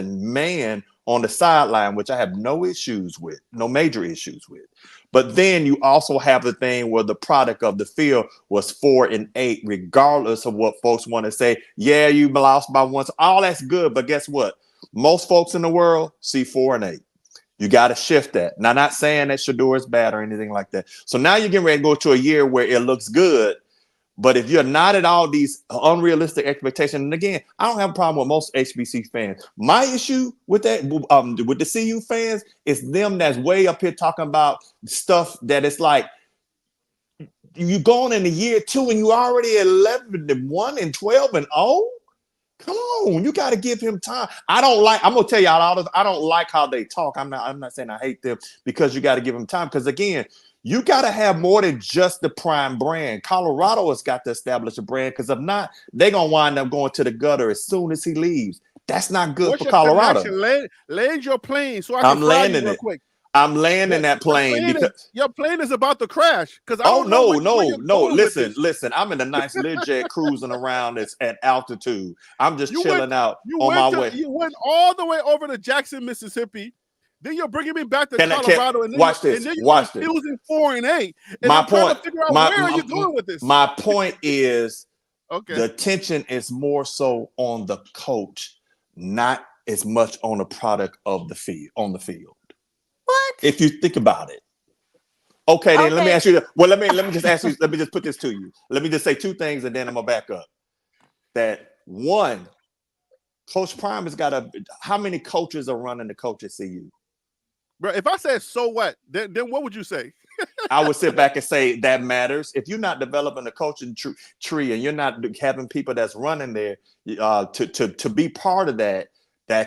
[SPEAKER 3] man on the sideline, which I have no major issues with. But then you also have the thing where the product of the field was 4-8, regardless of what folks want to say. Yeah, you lost by once. All that's good, but guess what? Most folks in the world see 4-8. You got to shift that. Now, not saying that Shedeur is bad or anything like that. So now you're getting ready to go to a year where it looks good. But if you're not at all these unrealistic expectations, and again, I don't have a problem with most HBC fans. My issue with that, with the CU fans, is them that's way up here talking about stuff that it's like you going into year 2 and you already 11-1 and 12-0. Come on, you got to give him time. I'm gonna tell y'all all this. I don't like how they talk. I'm not saying I hate them, because you got to give them time. Because again, you got to have more than just the Prime brand. Colorado has got to establish a brand, because if not, they're gonna wind up going to the gutter as soon as he leaves. That's not good
[SPEAKER 1] What's
[SPEAKER 3] for
[SPEAKER 1] your
[SPEAKER 3] Colorado.
[SPEAKER 1] connection? Land your plane so I can
[SPEAKER 3] I'm
[SPEAKER 1] fly you
[SPEAKER 3] landing
[SPEAKER 1] real
[SPEAKER 3] it.
[SPEAKER 1] quick.
[SPEAKER 3] I'm landing that plane because
[SPEAKER 1] Your plane is about to crash because I
[SPEAKER 3] oh
[SPEAKER 1] don't know where you're
[SPEAKER 3] no.
[SPEAKER 1] going with this.
[SPEAKER 3] Listen. I'm in a nice Learjet cruising around. It's at altitude. I'm just
[SPEAKER 1] You went
[SPEAKER 3] chilling out
[SPEAKER 1] you
[SPEAKER 3] on my
[SPEAKER 1] went
[SPEAKER 3] way.
[SPEAKER 1] you went all the way over to Jackson, Mississippi. Then you're bringing me back to
[SPEAKER 3] Can
[SPEAKER 1] Colorado, and then
[SPEAKER 3] watch this?
[SPEAKER 1] you're
[SPEAKER 3] Watch this.
[SPEAKER 1] confusing 4-8. And
[SPEAKER 3] My
[SPEAKER 1] I'm trying to
[SPEAKER 3] point.
[SPEAKER 1] figure out where are
[SPEAKER 3] My
[SPEAKER 1] you going with this?
[SPEAKER 3] my point is
[SPEAKER 1] Okay.
[SPEAKER 3] the attention is more so on the coach, not as much on the product of the field on the field.
[SPEAKER 4] What?
[SPEAKER 3] If you think about it. Okay, then let me
[SPEAKER 4] Okay.
[SPEAKER 3] ask you. Well, let me just ask you. Let me just put this to you. Let me just say 2 things, and then I'm gonna back up. That one, Coach Prime has got how many coaches are running the coach at CU?
[SPEAKER 1] Bro, if I said so what, then what would you say?
[SPEAKER 3] I would sit back and say that matters. If you're not developing a coaching tree and you're not having people that's running there to be part of that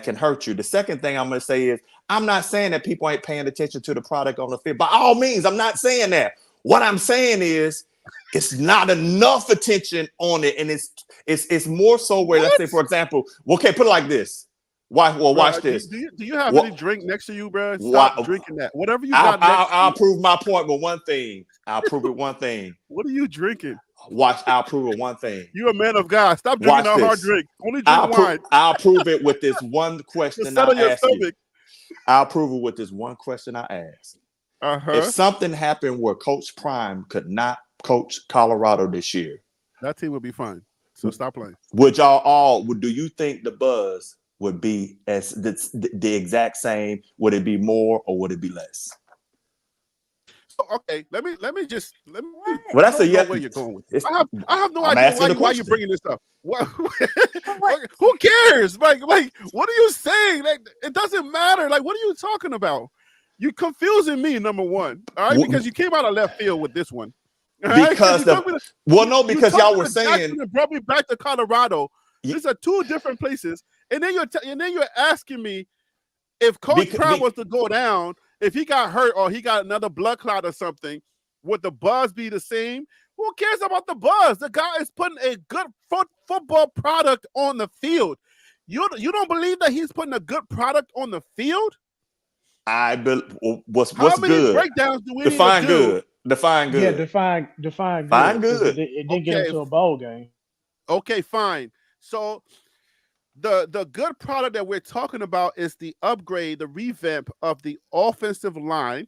[SPEAKER 3] can hurt you. The second thing I'm going to say is I'm not saying that people ain't paying attention to the product on the field. By all means, I'm not saying that. What I'm saying is it's not enough attention on it, and it's more so where, let's say, for example, okay, put it like this. Why? Well,
[SPEAKER 1] Bro,
[SPEAKER 3] watch this.
[SPEAKER 1] do you have
[SPEAKER 3] What?
[SPEAKER 1] any drink next to you, bro?
[SPEAKER 3] Why?
[SPEAKER 1] Stop drinking that. Whatever you got next to
[SPEAKER 3] I'll
[SPEAKER 1] you.
[SPEAKER 3] prove my point with one thing. I'll prove it one thing.
[SPEAKER 1] What are you drinking?
[SPEAKER 3] Watch. I'll prove it one thing.
[SPEAKER 1] You're a man of God. Stop drinking
[SPEAKER 3] Watch
[SPEAKER 1] our hard
[SPEAKER 3] this.
[SPEAKER 1] drink. Only drink wine
[SPEAKER 3] I'll prove it with this one
[SPEAKER 1] to
[SPEAKER 3] question
[SPEAKER 1] settle
[SPEAKER 3] I
[SPEAKER 1] your
[SPEAKER 3] ask you.
[SPEAKER 1] stomach.
[SPEAKER 3] I'll prove it with this one question I ask. If something happened where Coach Prime could not coach Colorado this year,
[SPEAKER 1] that team would be fine. So stop playing.
[SPEAKER 3] Would y'all all? Do you think the buzz would be as the exact same? Would it be more or would it be less?
[SPEAKER 1] So, okay, let me just let me.
[SPEAKER 3] Well, that's
[SPEAKER 1] I don't know where you're going with this. I have no idea why you're bringing this up. What? Who cares? Like, what are you saying? Like, it doesn't matter. Like, what are you talking about? You're confusing me, number one. All right, because you came out of left field with this one. Right?
[SPEAKER 3] Because because y'all were saying
[SPEAKER 1] and brought me back to Colorado. These are two different places, and then you're asking me if Coach Prime was to go down, if he got hurt or he got another blood clot or something, would the buzz be the same? Who cares about the buzz? The guy is putting a good football product on the field. You don't believe that he's putting a good product on the field?
[SPEAKER 3] What's
[SPEAKER 1] How many
[SPEAKER 3] good?
[SPEAKER 1] breakdowns do we
[SPEAKER 3] define
[SPEAKER 1] need to do?
[SPEAKER 3] Good. Define good.
[SPEAKER 2] Yeah, define good.
[SPEAKER 3] Define good.
[SPEAKER 2] It didn't get into a bowl game.
[SPEAKER 1] Okay, fine. So the good product that we're talking about is the upgrade, the revamp of the offensive line,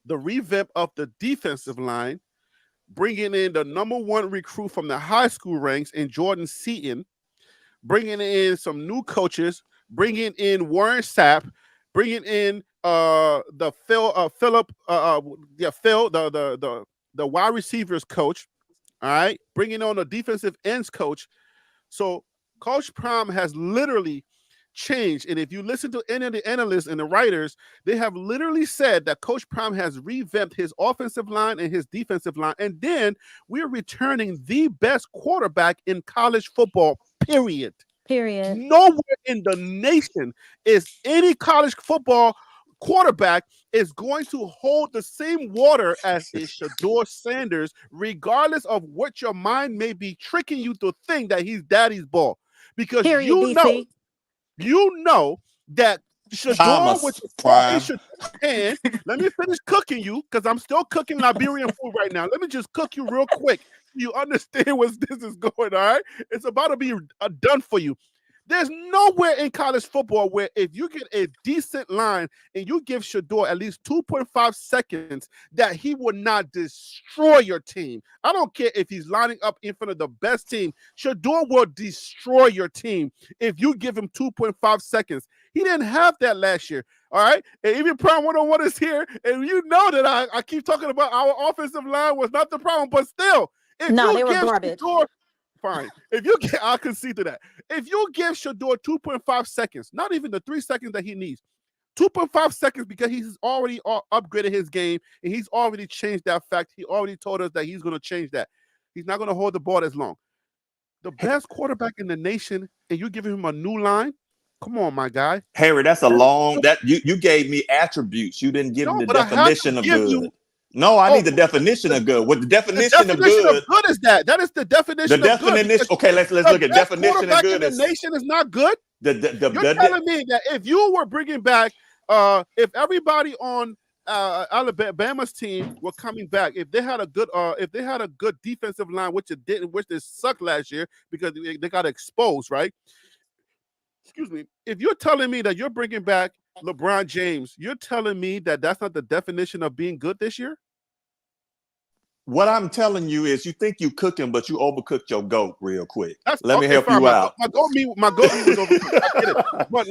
[SPEAKER 1] the revamp of the defensive line, bringing in the number one recruit from the high school ranks in Jordan Seaton, bringing in some new coaches, bringing in Warren Sapp, bringing in Phil, the wide receivers coach, all right, bringing on a defensive ends coach. So Coach Prime has literally changed. And if you listen to any of the analysts and the writers, they have literally said that Coach Prime has revamped his offensive line and his defensive line. And then we're returning the best quarterback in college football, period. Nowhere in the nation is any college football quarterback is going to hold the same water as a Shedeur Sanders, regardless of what your mind may be tricking you to think that he's daddy's ball. Because you know that Shedeur with the hand. Let me finish cooking you because I'm still cooking Liberian food right now. Let me just cook you real quick. You understand where this is going, all right? It's about to be done for you. There's nowhere in college football where if you get a decent line and you give Shedeur at least 2.5 seconds, that he would not destroy your team. I don't care if he's lining up in front of the best team. Shedeur will destroy your team if you give him 2.5 seconds. He didn't have that last year. All right. And even Prime 101 is here. And you know that I keep talking about our offensive line was not the problem, but still, if
[SPEAKER 4] they were garbage.
[SPEAKER 1] Shedeur, fine. If you get, I'll concede to that. If you give Shedeur 2.5 seconds, not even the 3 seconds that he needs, 2.5 seconds because he's already upgraded his game and he's already changed that fact. He already told us that he's going to change that. He's not going to hold the ball as long. The best quarterback in the nation, and you giving him a new line? Come on, my guy.
[SPEAKER 3] Harry, that's a long that you gave me attributes. You didn't give me the definition of good. No, I need the definition of good. What the definition of good
[SPEAKER 1] is that? That is the definition of good.
[SPEAKER 3] Okay, let's look at definition of good.
[SPEAKER 1] The nation is not good. You're telling me that if you were bringing back, if everybody on Alabama's team were coming back, if they had a good defensive line, which it didn't, which they sucked last year because they got exposed, right? Excuse me. If you're telling me that you're bringing back LeBron James, you're telling me that that's not the definition of being good this year?
[SPEAKER 3] What I'm telling you is you think you cooking, but you overcooked your goat real quick. Let me help you out.
[SPEAKER 1] My goat meat was overcooked. I get it. But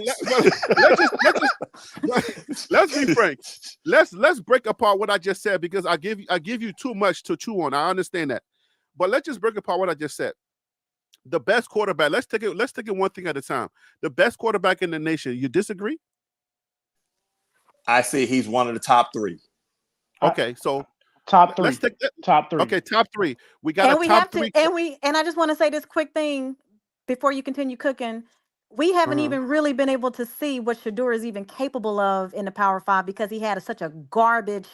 [SPEAKER 1] let's be frank. Let's break apart what I just said because I give you too much to chew on. I understand that. But let's just break apart what I just said. The best quarterback. Let's take it one thing at a time. The best quarterback in the nation. You disagree?
[SPEAKER 3] I say he's one of the top three.
[SPEAKER 1] Okay, so
[SPEAKER 2] top three.
[SPEAKER 1] Let's take
[SPEAKER 2] top three.
[SPEAKER 1] Okay, top three. We got top three.
[SPEAKER 4] And I just want to say this quick thing before you continue cooking. We haven't even really been able to see what Shedeur is even capable of in the Power Five because he had such a garbage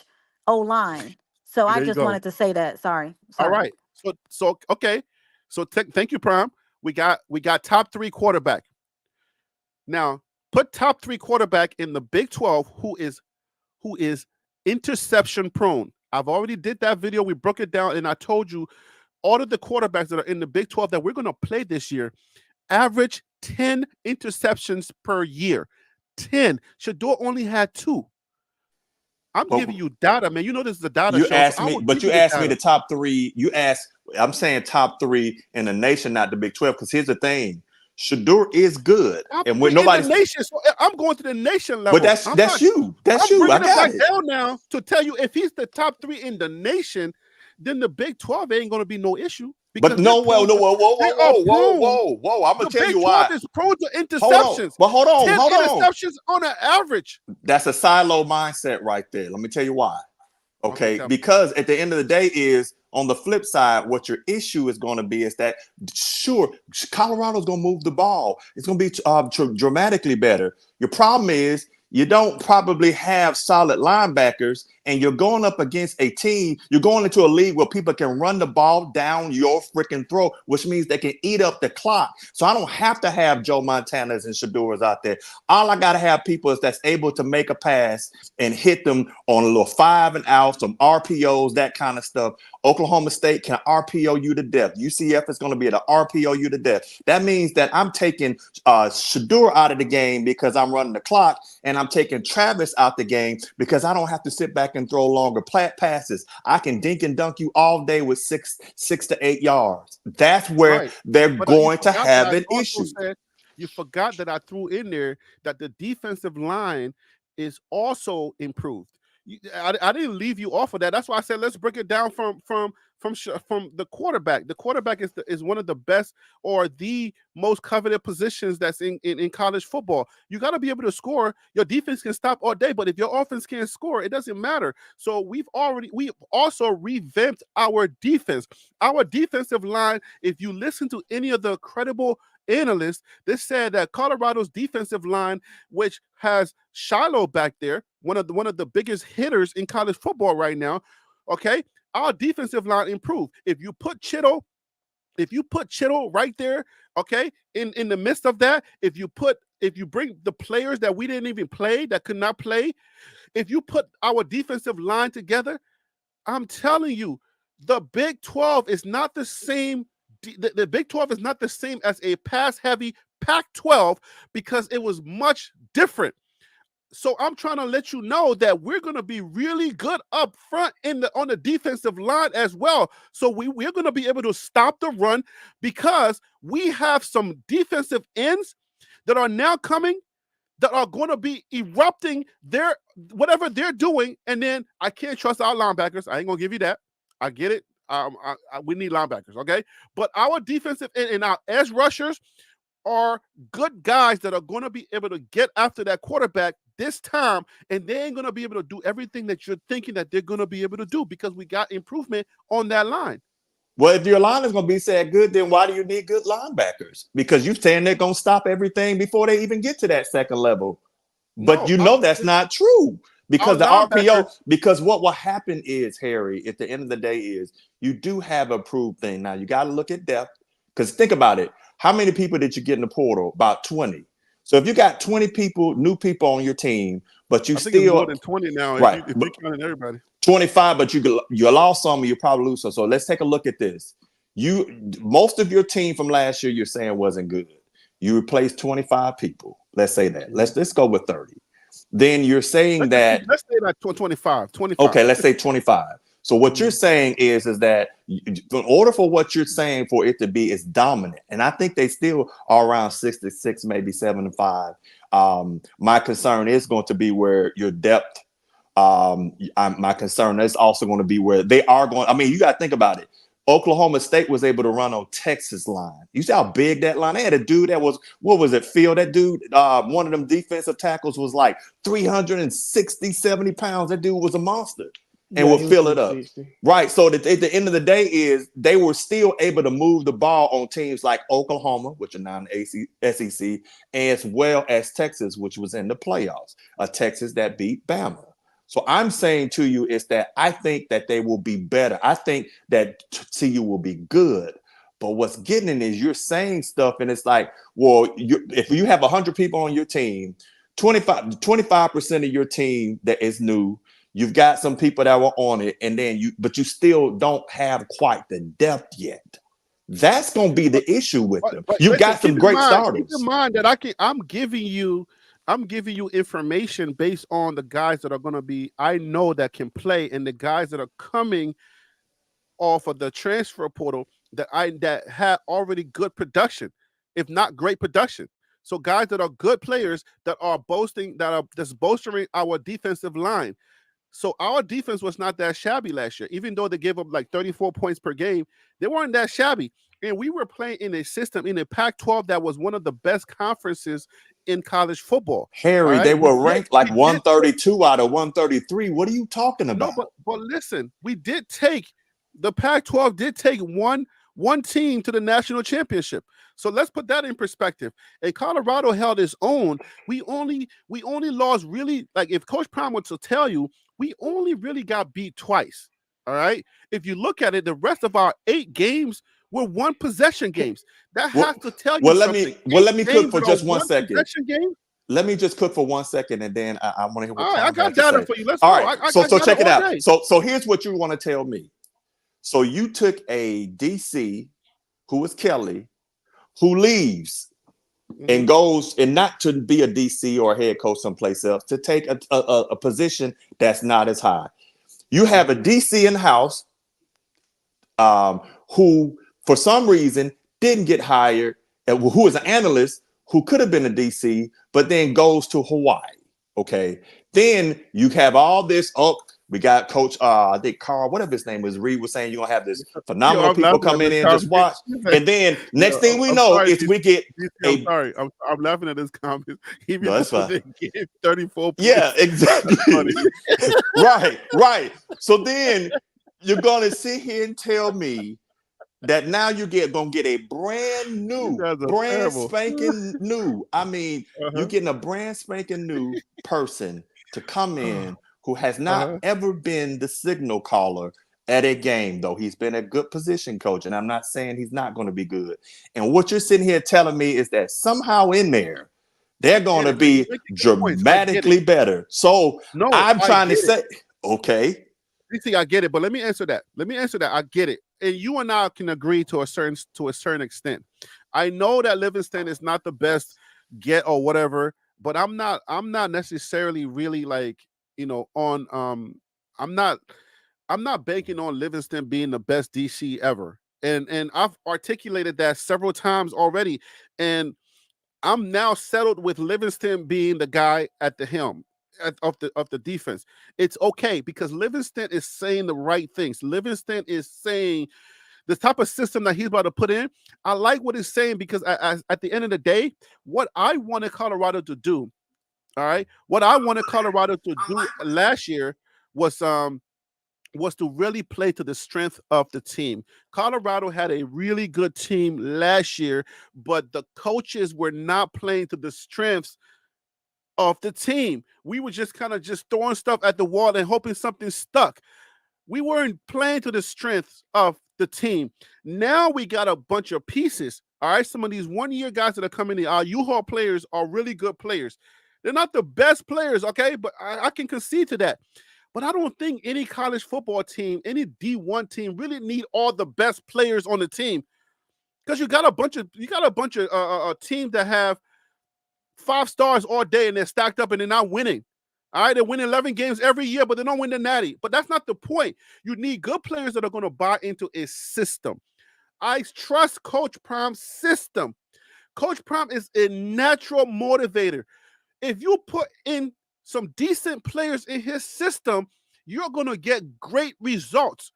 [SPEAKER 4] O-line. So I just wanted to say that. Sorry.
[SPEAKER 1] All right. So okay. So thank you, Prime. We got top three quarterback. Now, put top 3 quarterback in the Big 12 who is interception prone. I've already did that video. We broke it down, and I told you all of the quarterbacks that are in the Big 12 that we're going to play this year average 10 interceptions per year. 10. Shedeur only had 2. I'm
[SPEAKER 3] But
[SPEAKER 1] giving you data, man. You know this is a data
[SPEAKER 3] you
[SPEAKER 1] show, so
[SPEAKER 3] asked
[SPEAKER 1] I
[SPEAKER 3] me,
[SPEAKER 1] will
[SPEAKER 3] but
[SPEAKER 1] give
[SPEAKER 3] you
[SPEAKER 1] you the
[SPEAKER 3] asked me
[SPEAKER 1] data.
[SPEAKER 3] the top 3. I'm saying top 3 in the nation, not the Big 12. Because here's the thing, Shedeur is good,
[SPEAKER 1] Top
[SPEAKER 3] and when
[SPEAKER 1] 3 in the
[SPEAKER 3] nobody's,
[SPEAKER 1] nation. So I'm going to the nation
[SPEAKER 3] but
[SPEAKER 1] level.
[SPEAKER 3] that's you. That's
[SPEAKER 1] I'm
[SPEAKER 3] you. I
[SPEAKER 1] bringing it
[SPEAKER 3] got
[SPEAKER 1] back
[SPEAKER 3] it.
[SPEAKER 1] down now to tell you if he's the top 3 in the nation, then the Big 12 ain't going to be no issue
[SPEAKER 3] But
[SPEAKER 1] because
[SPEAKER 3] no, well, no, whoa, whoa,
[SPEAKER 1] they
[SPEAKER 3] whoa,
[SPEAKER 1] are
[SPEAKER 3] whoa, whoa,
[SPEAKER 1] prone.
[SPEAKER 3] whoa, whoa. I'm gonna
[SPEAKER 1] The
[SPEAKER 3] tell
[SPEAKER 1] Big
[SPEAKER 3] you
[SPEAKER 1] 12
[SPEAKER 3] why.
[SPEAKER 1] is prone to
[SPEAKER 3] Hold on,
[SPEAKER 1] interceptions.
[SPEAKER 3] but hold on,
[SPEAKER 1] 10
[SPEAKER 3] hold on.
[SPEAKER 1] interceptions on an average.
[SPEAKER 3] That's a silo mindset right there. Let me tell you why.
[SPEAKER 1] Okay,
[SPEAKER 3] Okay,
[SPEAKER 1] tell me.
[SPEAKER 3] because at the end of the day is on the flip side, what your issue is going to be is that sure, Colorado's going to move the ball. It's going to be dramatically better. Your problem is you don't probably have solid linebackers, and you're going up against a team. You're going into a league where people can run the ball down your freaking throat, which means they can eat up the clock. So I don't have to have Joe Montanas and Shedeurs out there. All I got to have people is that's able to make a pass and hit them on a little 5 and out, some RPOs, that kind of stuff. Oklahoma State can RPO you to death. UCF is going to be able to RPO you to death. That means that I'm taking Shedeur out of the game because I'm running the clock, and I'm taking Travis out the game because I don't have to sit back and throw longer passes. I can dink and dunk you all day with 6 to 8 yards. That's where
[SPEAKER 1] Right.
[SPEAKER 3] they're
[SPEAKER 1] But you
[SPEAKER 3] going to
[SPEAKER 1] forgot that
[SPEAKER 3] have
[SPEAKER 1] I
[SPEAKER 3] an
[SPEAKER 1] also
[SPEAKER 3] issue.
[SPEAKER 1] said you forgot that I threw in there that the defensive line is also improved. I didn't leave you off of that. That's why I said let's break it down from the quarterback. The quarterback is one of the best or the most coveted positions that's in college football. You got to be able to score. Your defense can stop all day, but if your offense can't score, it doesn't matter. So we've also revamped our defense. Our defensive line, if you listen to any of the credible analysts, they said that Colorado's defensive line, which has Shiloh back there, one of the biggest hitters in college football right now, okay, our defensive line improved. If you put Chittle right there, okay, in the midst of that, if you bring the players that we didn't even play, that could not play, if you put our defensive line together, I'm telling you, the Big 12 is not the same. The Big 12 is not the same as a pass-heavy Pac-12 because it was much different. So I'm trying to let you know that we're going to be really good up front on the defensive line as well. So we're going to be able to stop the run because we have some defensive ends that are now coming that are going to be erupting their whatever they're doing, and then I can't trust our linebackers. I ain't gonna give you that. I get it. We need linebackers, okay? But our defensive and our edge rushers are good guys that are going to be able to get after that quarterback this time, and they ain't going to be able to do everything that you're thinking that they're going to be able to do because we got improvement on that line.
[SPEAKER 3] Well, if your line is going to be so good, then why do you need good linebackers? Because you're saying they're going to stop everything before they even get to that second level. But
[SPEAKER 1] No,
[SPEAKER 3] you know that's not true
[SPEAKER 1] our
[SPEAKER 3] because the
[SPEAKER 1] linebackers.
[SPEAKER 3] RPO, because what will happen is, Harry, at the end of the day is you do have a proved thing. Now, you got to look at depth because think about it. How many people did you get in the portal? About 20. So if you got 20 people, new people on your team, but you
[SPEAKER 1] I think it's more
[SPEAKER 3] still,
[SPEAKER 1] than 20 now
[SPEAKER 3] right,
[SPEAKER 1] if you counting everybody.
[SPEAKER 3] 25, but you lost some and you probably lose some. So let's take a look at this. Most of your team from last year, you're saying wasn't good. You replaced 25 people. Let's say that. Let's go with 30. Then you're saying that,
[SPEAKER 1] Let's say that 25.
[SPEAKER 3] okay, let's say 25. So what you're saying is that in order for what you're saying for it to be is dominant, and I think they still are around 66, maybe 7-5. My concern is going to be where your depth. My concern is also going to be where they are going. I mean, you got to think about it. Oklahoma State was able to run on Texas line. You see how big that line? They had a dude that was, what was it, Phil? That dude, one of them defensive tackles was like 360, 70 pounds. That dude was a monster and
[SPEAKER 2] Yeah,
[SPEAKER 3] would
[SPEAKER 2] he was
[SPEAKER 3] fill it up.
[SPEAKER 2] 360.
[SPEAKER 3] Right. So that at the end of the day is they were still able to move the ball on teams like Oklahoma, which are now in SEC, as well as Texas, which was in the playoffs. A Texas that beat Bama. So I'm saying to you is that I think that they will be better. I think that CU will be good, But what's getting in is you're saying stuff, and it's like, well, if you have 100 people on your team, 25% of your team that is new, you've got some people that were on it, and then but you still don't have quite the depth yet. That's going to be the issue with them. You
[SPEAKER 1] listen,
[SPEAKER 3] got some great starters.
[SPEAKER 1] Keep in mind that I'm giving you information based on the guys that are going to be, I know that can play, and the guys that are coming off of the transfer portal that had already good production, if not great production. So guys that are good players that are bolstering our defensive line. So our defense was not that shabby last year, even though they gave up like 34 points per game. They weren't that shabby. And we were playing in a system in a Pac-12 that was one of the best conferences in college football.
[SPEAKER 3] Harry, they were ranked like 132 out of 133. What are you talking about?
[SPEAKER 1] No, but listen, the Pac-12 did take one team to the national championship. So let's put that in perspective. And Colorado held its own. We only lost, really, like if Coach Prime were to tell you, we only really got beat twice. All right. If you look at it, the rest of our 8 games were one possession games. That has to tell you something.
[SPEAKER 3] Let me cook for just 1 second.
[SPEAKER 1] Game?
[SPEAKER 3] Let me just cook for 1 second, and then I want to hear what
[SPEAKER 1] I got data for you. Let's
[SPEAKER 3] all
[SPEAKER 1] go.
[SPEAKER 3] Right. So check it out. So here's what you want to tell me. So you took a DC who was Kelly, who leaves and goes, and not to be a DC or a head coach someplace else, to take a position that's not as high. You have a DC in-house who, for some reason, didn't get hired, who is an analyst who could have been a DC, but then goes to Hawaii. Okay. Then you have all this. We got Coach, I think Carl, whatever his name was, Reed was saying you're going to have this phenomenal people coming in, just watch. And then next thing we know is we get
[SPEAKER 1] I'm sorry. I'm laughing at this comment. Even
[SPEAKER 3] that's fine.
[SPEAKER 1] They give 34 points.
[SPEAKER 3] Yeah, exactly. Right. So then you're going to sit here and tell me that now you're going to get a brand spanking new. I mean, you're getting a brand spanking new person to come in who has not ever been the signal caller at a game, though he's been a good position coach. And I'm not saying he's not going to be good. And what you're sitting here telling me is that somehow in there, they're going to be dramatically better. So I'm trying to say, okay.
[SPEAKER 1] You see, I get it, but let me answer that. I get it. And you and I can agree to a certain extent. I know that Livingston is not the best get or whatever, but I'm not necessarily really like, on I'm not banking on Livingston being the best DC ever. And I've articulated that several times already. And I'm now settled with Livingston being the guy at the helm of the defense. It's okay because Livingston is saying the right things. Livingston is saying the type of system that he's about to put in. I like what he's saying because at the end of the day, what I wanted Colorado to do, all right, what I wanted Colorado to do last year was to really play to the strength of the team. Colorado had a really good team last year, but the coaches were not playing to the strengths of the team. We were just kind of throwing stuff at the wall and hoping something stuck. We weren't playing to the strengths of the team. Now we got a bunch of pieces. All right, some of these one-year guys that are coming in, our U-Haul players are really good players. They're not the best players, okay, but I can concede to that. But I don't think any college football team, any D1 team, really need all the best players on the team, because you got a bunch of teams that have 5 stars all day and they're stacked up and they're not winning. All right, they're winning 11 games every year, but they don't win the Natty. But that's not the point. You need good players that are going to buy into a system. I trust Coach Prime's system. Coach Prime is a natural motivator. If you put in some decent players in his system, you're going to get great results.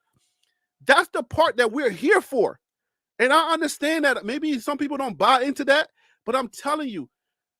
[SPEAKER 1] That's the part that we're here for. And I understand that maybe some people don't buy into that, but I'm telling you,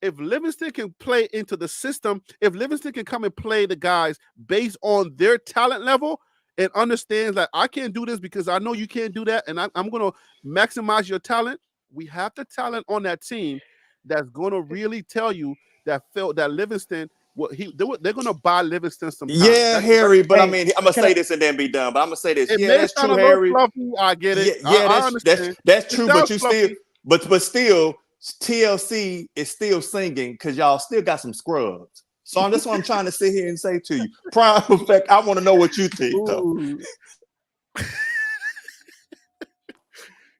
[SPEAKER 1] if Livingston can play into the system, if Livingston can come and play the guys based on their talent level and understands that I can't do this because I know you can't do that, and I'm going to maximize your talent, we have the talent on that team that's going to really tell you that Livingston they're gonna buy Livingston some time.
[SPEAKER 3] Yeah,
[SPEAKER 1] That's
[SPEAKER 3] Harry, but I
[SPEAKER 2] Hey,
[SPEAKER 3] mean, I'm gonna
[SPEAKER 2] can
[SPEAKER 3] say
[SPEAKER 2] I?
[SPEAKER 3] this and then be done. But I'm gonna say this.
[SPEAKER 1] it
[SPEAKER 3] Yeah,
[SPEAKER 1] may
[SPEAKER 3] that's
[SPEAKER 1] sound
[SPEAKER 3] true,
[SPEAKER 1] a little
[SPEAKER 3] Harry.
[SPEAKER 1] fluffy. I get it.
[SPEAKER 3] Yeah,
[SPEAKER 1] I
[SPEAKER 3] that's
[SPEAKER 1] understand.
[SPEAKER 3] that's
[SPEAKER 1] It
[SPEAKER 3] true. But
[SPEAKER 1] sounds
[SPEAKER 3] you still,
[SPEAKER 1] fluffy.
[SPEAKER 3] but still, TLC is still singing because y'all still got some scrubs. So that's what I'm trying to sit here and say to you. Prime effect. I want to know what you think, though.
[SPEAKER 1] Ooh.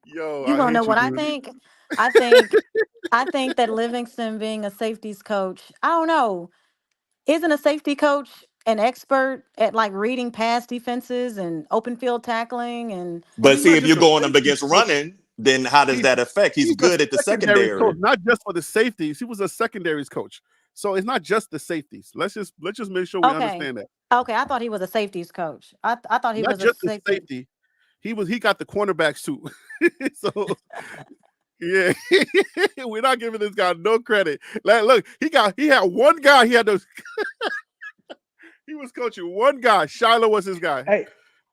[SPEAKER 1] Yo,
[SPEAKER 4] You
[SPEAKER 1] I
[SPEAKER 4] want to know
[SPEAKER 1] hate you,
[SPEAKER 4] what I
[SPEAKER 1] dude.
[SPEAKER 4] think? I think I think that Livingston being a safeties coach, I don't know, isn't a safety coach an expert at like reading pass defenses and open field tackling
[SPEAKER 1] But
[SPEAKER 3] But
[SPEAKER 1] he's
[SPEAKER 3] see,
[SPEAKER 1] not
[SPEAKER 3] if
[SPEAKER 1] just
[SPEAKER 3] you're
[SPEAKER 1] a
[SPEAKER 3] going up
[SPEAKER 1] safety
[SPEAKER 3] against
[SPEAKER 1] coach.
[SPEAKER 3] running, then how does
[SPEAKER 1] He's
[SPEAKER 3] that affect? He's
[SPEAKER 1] he's a
[SPEAKER 3] good at the
[SPEAKER 1] secondaries coach,
[SPEAKER 3] secondary.
[SPEAKER 1] not just for the safeties. He was a secondaries coach, so it's not just the safeties. Let's just make sure we
[SPEAKER 4] okay.
[SPEAKER 1] understand that.
[SPEAKER 4] Okay, I thought he was a safeties coach. I thought he
[SPEAKER 1] Not
[SPEAKER 4] was a
[SPEAKER 1] just the
[SPEAKER 4] safety.
[SPEAKER 1] safety. He got the cornerback suit. So yeah, we're not giving this guy no credit. Like, look, he had one guy. He had those. He was coaching one guy. Shiloh was his guy.
[SPEAKER 2] Hey,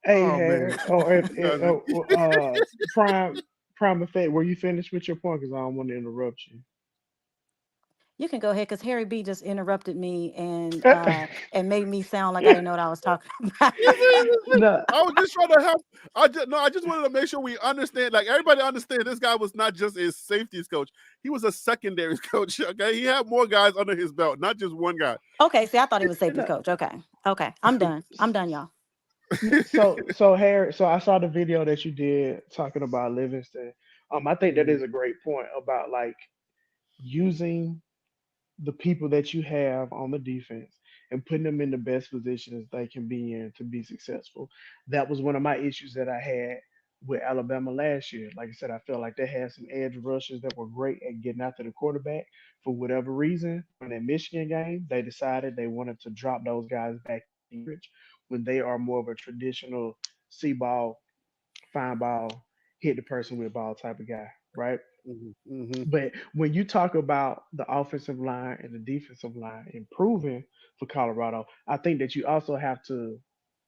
[SPEAKER 2] hey,
[SPEAKER 1] Oh man,
[SPEAKER 2] Harry. Oh, if,
[SPEAKER 1] you guys
[SPEAKER 2] prime effect. Were you finished with your point? Because I don't want to interrupt you.
[SPEAKER 4] You can go ahead because Harry B just interrupted me and made me sound like I didn't know what I was talking about.
[SPEAKER 2] No,
[SPEAKER 1] I was just trying to help. I just wanted to make sure we understand. Like everybody understand, this guy was not just a safeties coach. He was a secondaries coach. Okay, he had more guys under his belt, not just one guy.
[SPEAKER 4] Okay, see, I thought he was safeties
[SPEAKER 2] no.
[SPEAKER 4] coach. Okay, I'm done. I'm done, y'all.
[SPEAKER 2] So Harry, so I saw the video that you did talking about Livingston. I think that
[SPEAKER 1] Mhm,
[SPEAKER 2] is a great point about like using the people that you have on the defense and putting them in the best positions they can be in to be successful. That was one of my issues that I had with Alabama last year. Like I said, I felt like they had some edge rushers that were great at getting after the quarterback. For whatever reason, in that Michigan game, they decided they wanted to drop those guys back in coverage when they are more of a traditional see ball, find ball, hit the person with ball type of guy, right?
[SPEAKER 1] mhm, mhm.
[SPEAKER 2] But when you talk about the offensive line and the defensive line improving for Colorado, I think that you also have to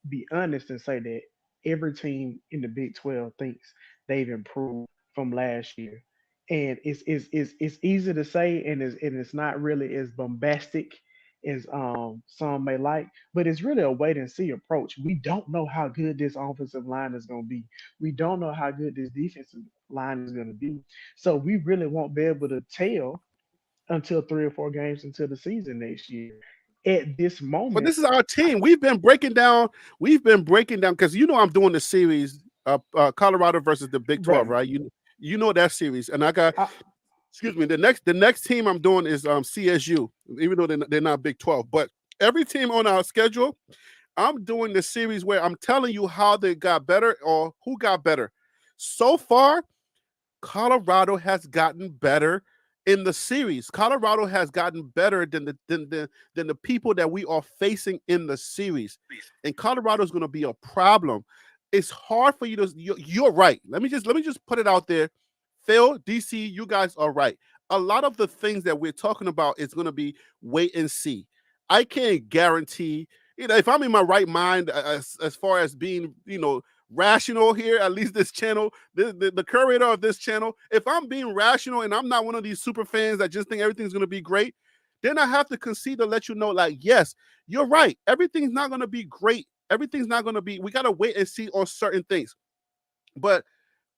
[SPEAKER 2] be honest and say that every team in the Big 12 thinks they've improved from last year. And it's easy to say and it's not really as bombastic as some may like, but it's really a wait and see approach. We don't know how good this offensive line is going to be. We don't know how good this defensive line is going to be. So we really won't be able to tell until 3 or 4 games into the season next year. At this
[SPEAKER 1] But
[SPEAKER 2] moment,
[SPEAKER 1] this is our team. We've been breaking down. We've been breaking down because I'm doing the series, Colorado versus the Big 12,
[SPEAKER 2] right?
[SPEAKER 1] right? You know that series, and I got,
[SPEAKER 2] I,
[SPEAKER 1] excuse me, the next team I'm doing is CSU, even though they're not Big 12. But every team on our schedule, I'm doing the series where I'm telling you how they got better or who got better. So far, Colorado has gotten better in the series. Colorado has gotten better than the people that we are facing in the series, and Colorado is going to be a problem. It's hard for you to. You're right. Let me just put it out there. Phil, DC, you guys are right. A lot of the things that we're talking about is going to be wait and see. I can't guarantee. If I'm in my right mind, as far as being, rational here, at least this channel, the curator of this channel, if I'm being rational and I'm not one of these super fans that just think everything's going to be great, then I have to concede to let you know, like, yes, you're right. Everything's not going to be great. Everything's not going to be, we got to wait and see on certain things. But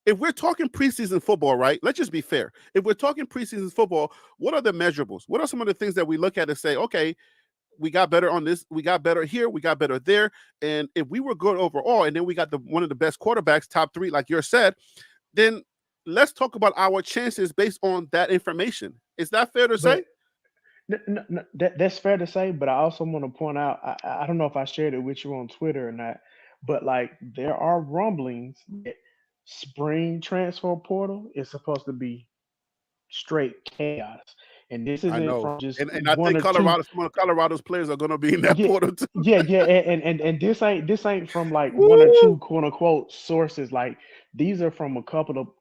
[SPEAKER 1] if we're talking preseason football, right? Let's just be fair. If we're talking preseason football, what are the measurables? What are some of the things that we look at and say, okay, we got better on this, we got better here, we got better there. And if we were good overall, and then we got one of the best quarterbacks, top three, like you said, then let's talk about our chances based on that information. Is that fair to say?
[SPEAKER 2] but that's fair to say. But I also want to point out, I don't know if I shared it with you on Twitter or not, but like there are rumblings that spring transfer portal is supposed to be straight chaos, and this
[SPEAKER 1] I
[SPEAKER 2] isn't
[SPEAKER 1] know.
[SPEAKER 2] from just
[SPEAKER 1] And I
[SPEAKER 2] one
[SPEAKER 1] think
[SPEAKER 2] or two.
[SPEAKER 1] Some of Colorado's players are gonna be in that
[SPEAKER 2] Yeah,
[SPEAKER 1] portal too.
[SPEAKER 2] yeah, and this ain't from like one or two
[SPEAKER 1] Woo!
[SPEAKER 2] quote unquote sources. Like these are from a couple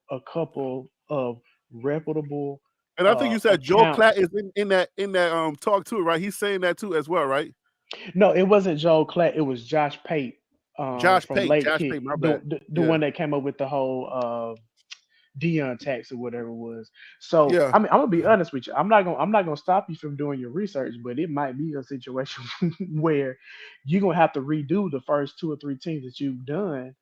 [SPEAKER 2] of reputable
[SPEAKER 1] And I think you said Joe Klatt
[SPEAKER 2] accounts.
[SPEAKER 1] is in that talk too, right? He's saying that too as well, right?
[SPEAKER 2] No, it wasn't Joel Klatt. It was Josh Pate
[SPEAKER 1] Josh
[SPEAKER 2] from
[SPEAKER 1] Pate,
[SPEAKER 2] Late
[SPEAKER 1] Josh
[SPEAKER 2] Kick,
[SPEAKER 1] Pate, my
[SPEAKER 2] the,
[SPEAKER 1] bad.
[SPEAKER 2] the the
[SPEAKER 1] Yeah.
[SPEAKER 2] one that came up with the whole Dion tax or whatever it was. So
[SPEAKER 1] Yeah.
[SPEAKER 2] I mean, I'm gonna be honest with you. I'm not gonna stop you from doing your research, but it might be a situation where you're gonna have to redo the first two or three teams that you've done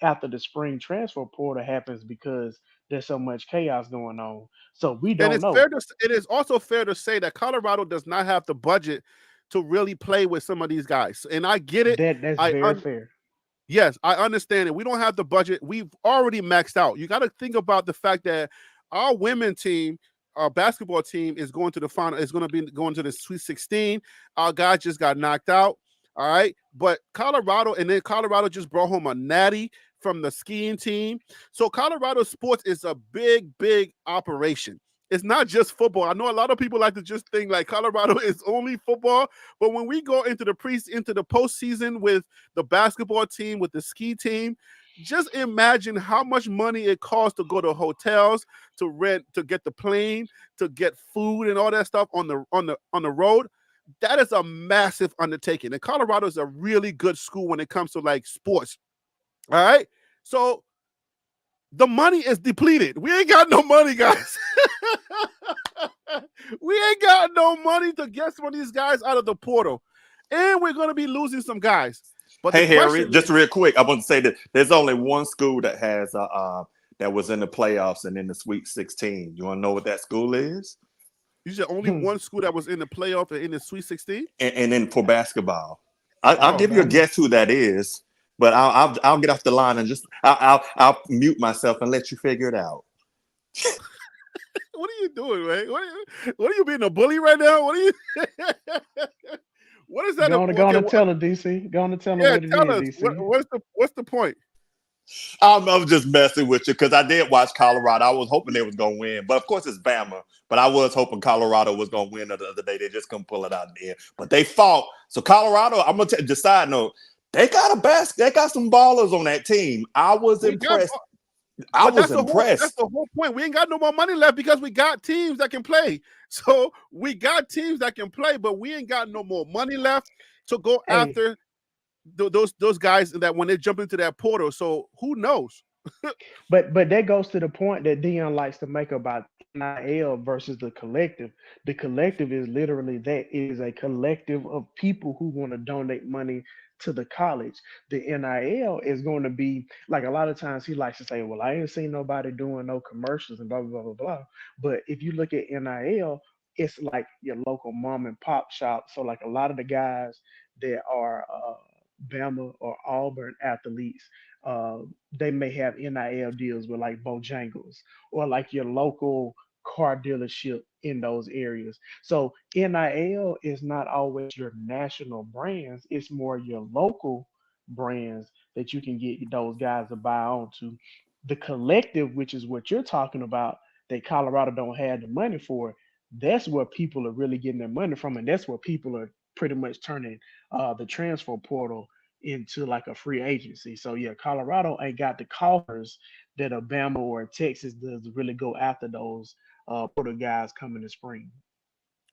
[SPEAKER 2] after the spring transfer portal happens because there's so much chaos going on. So we
[SPEAKER 1] And
[SPEAKER 2] don't know.
[SPEAKER 1] it is also fair to say that Colorado does not have the budget to really play with some of these guys. And I get it.
[SPEAKER 2] That's
[SPEAKER 1] I
[SPEAKER 2] very fair.
[SPEAKER 1] Yes, I understand it. We don't have the budget. We've already maxed out. You got to think about the fact that our women team, our basketball team, is going to the final. Is going to be going to the Sweet 16. Our guy just got knocked out. All right, but Colorado just brought home a natty from the skiing team. So Colorado sports is a big, big operation. It's not just football. I know a lot of people like to just think like Colorado is only football, but when we go into the postseason with the basketball team, with the ski team, just imagine how much money it costs to go to hotels, to rent, to get the plane, to get food and all that stuff on the road. That is a massive undertaking. And Colorado is a really good school when it comes to like sports. All right. So the money is depleted. We ain't got no money, guys. We ain't got no money to get some of these guys out of the portal. And we're going to be losing some guys. But
[SPEAKER 3] Hey,
[SPEAKER 1] the
[SPEAKER 3] Harry,
[SPEAKER 1] question
[SPEAKER 3] just
[SPEAKER 1] is,
[SPEAKER 3] real quick, I want to say that there's only one school that has that was in the playoffs and in the Sweet 16. You want to know what that school is?
[SPEAKER 1] you said only one school that was in the playoff and in the Sweet 16?
[SPEAKER 3] And then for basketball, I'll
[SPEAKER 1] Oh,
[SPEAKER 3] give you a
[SPEAKER 2] Alabama.
[SPEAKER 3] guess who that is, but I'll get off the line and just I'll mute myself and let you figure it out.
[SPEAKER 1] what are you doing, man? What are you being a bully right now? What are you? What is that?
[SPEAKER 2] Go on
[SPEAKER 1] Okay,
[SPEAKER 2] and tell her, DC. Go on and tell her
[SPEAKER 1] yeah,
[SPEAKER 2] what it
[SPEAKER 1] tell
[SPEAKER 2] is,
[SPEAKER 1] us.
[SPEAKER 2] DC.
[SPEAKER 1] What's the point?
[SPEAKER 3] I'm just messing with you because I did watch Colorado. I was hoping they was gonna win, but of course it's Bama. But I was hoping Colorado was gonna win the other day. They just couldn't pull it out in the end. But they fought. So Colorado, I'm gonna tell you, side note, they got some ballers on that team. I was
[SPEAKER 1] We got,
[SPEAKER 3] impressed. I
[SPEAKER 1] but
[SPEAKER 3] was
[SPEAKER 1] that's
[SPEAKER 3] impressed.
[SPEAKER 1] the whole point. We ain't got no more money left because we got teams that can play. So we got teams that can play, but we ain't got no more money left to go
[SPEAKER 2] Hey,
[SPEAKER 1] after those guys that when they jump into that portal. So who knows?
[SPEAKER 2] but that goes to the point that Dion likes to make about NIL versus the collective. The collective is literally that it is a collective of people who want to donate money to the college. The NIL is going to be like a lot of times he likes to say, "Well, I ain't seen nobody doing no commercials and blah blah blah blah blah." But if you look at NIL, it's like your local mom and pop shop. So like a lot of the guys that are Bama or Auburn athletes uh, they may have NIL deals with like Bojangles or like your local car dealership in those areas. So NIL is not always your national brands, it's more your local brands that you can get those guys to buy onto. The collective, which is what you're talking about, that Colorado don't have the money for, that's where people are really getting their money from, and that's where people are pretty much turning the transfer portal into like a free agency. So yeah, Colorado ain't got the coffers that Alabama or Texas does to really go after those portal guys coming in spring.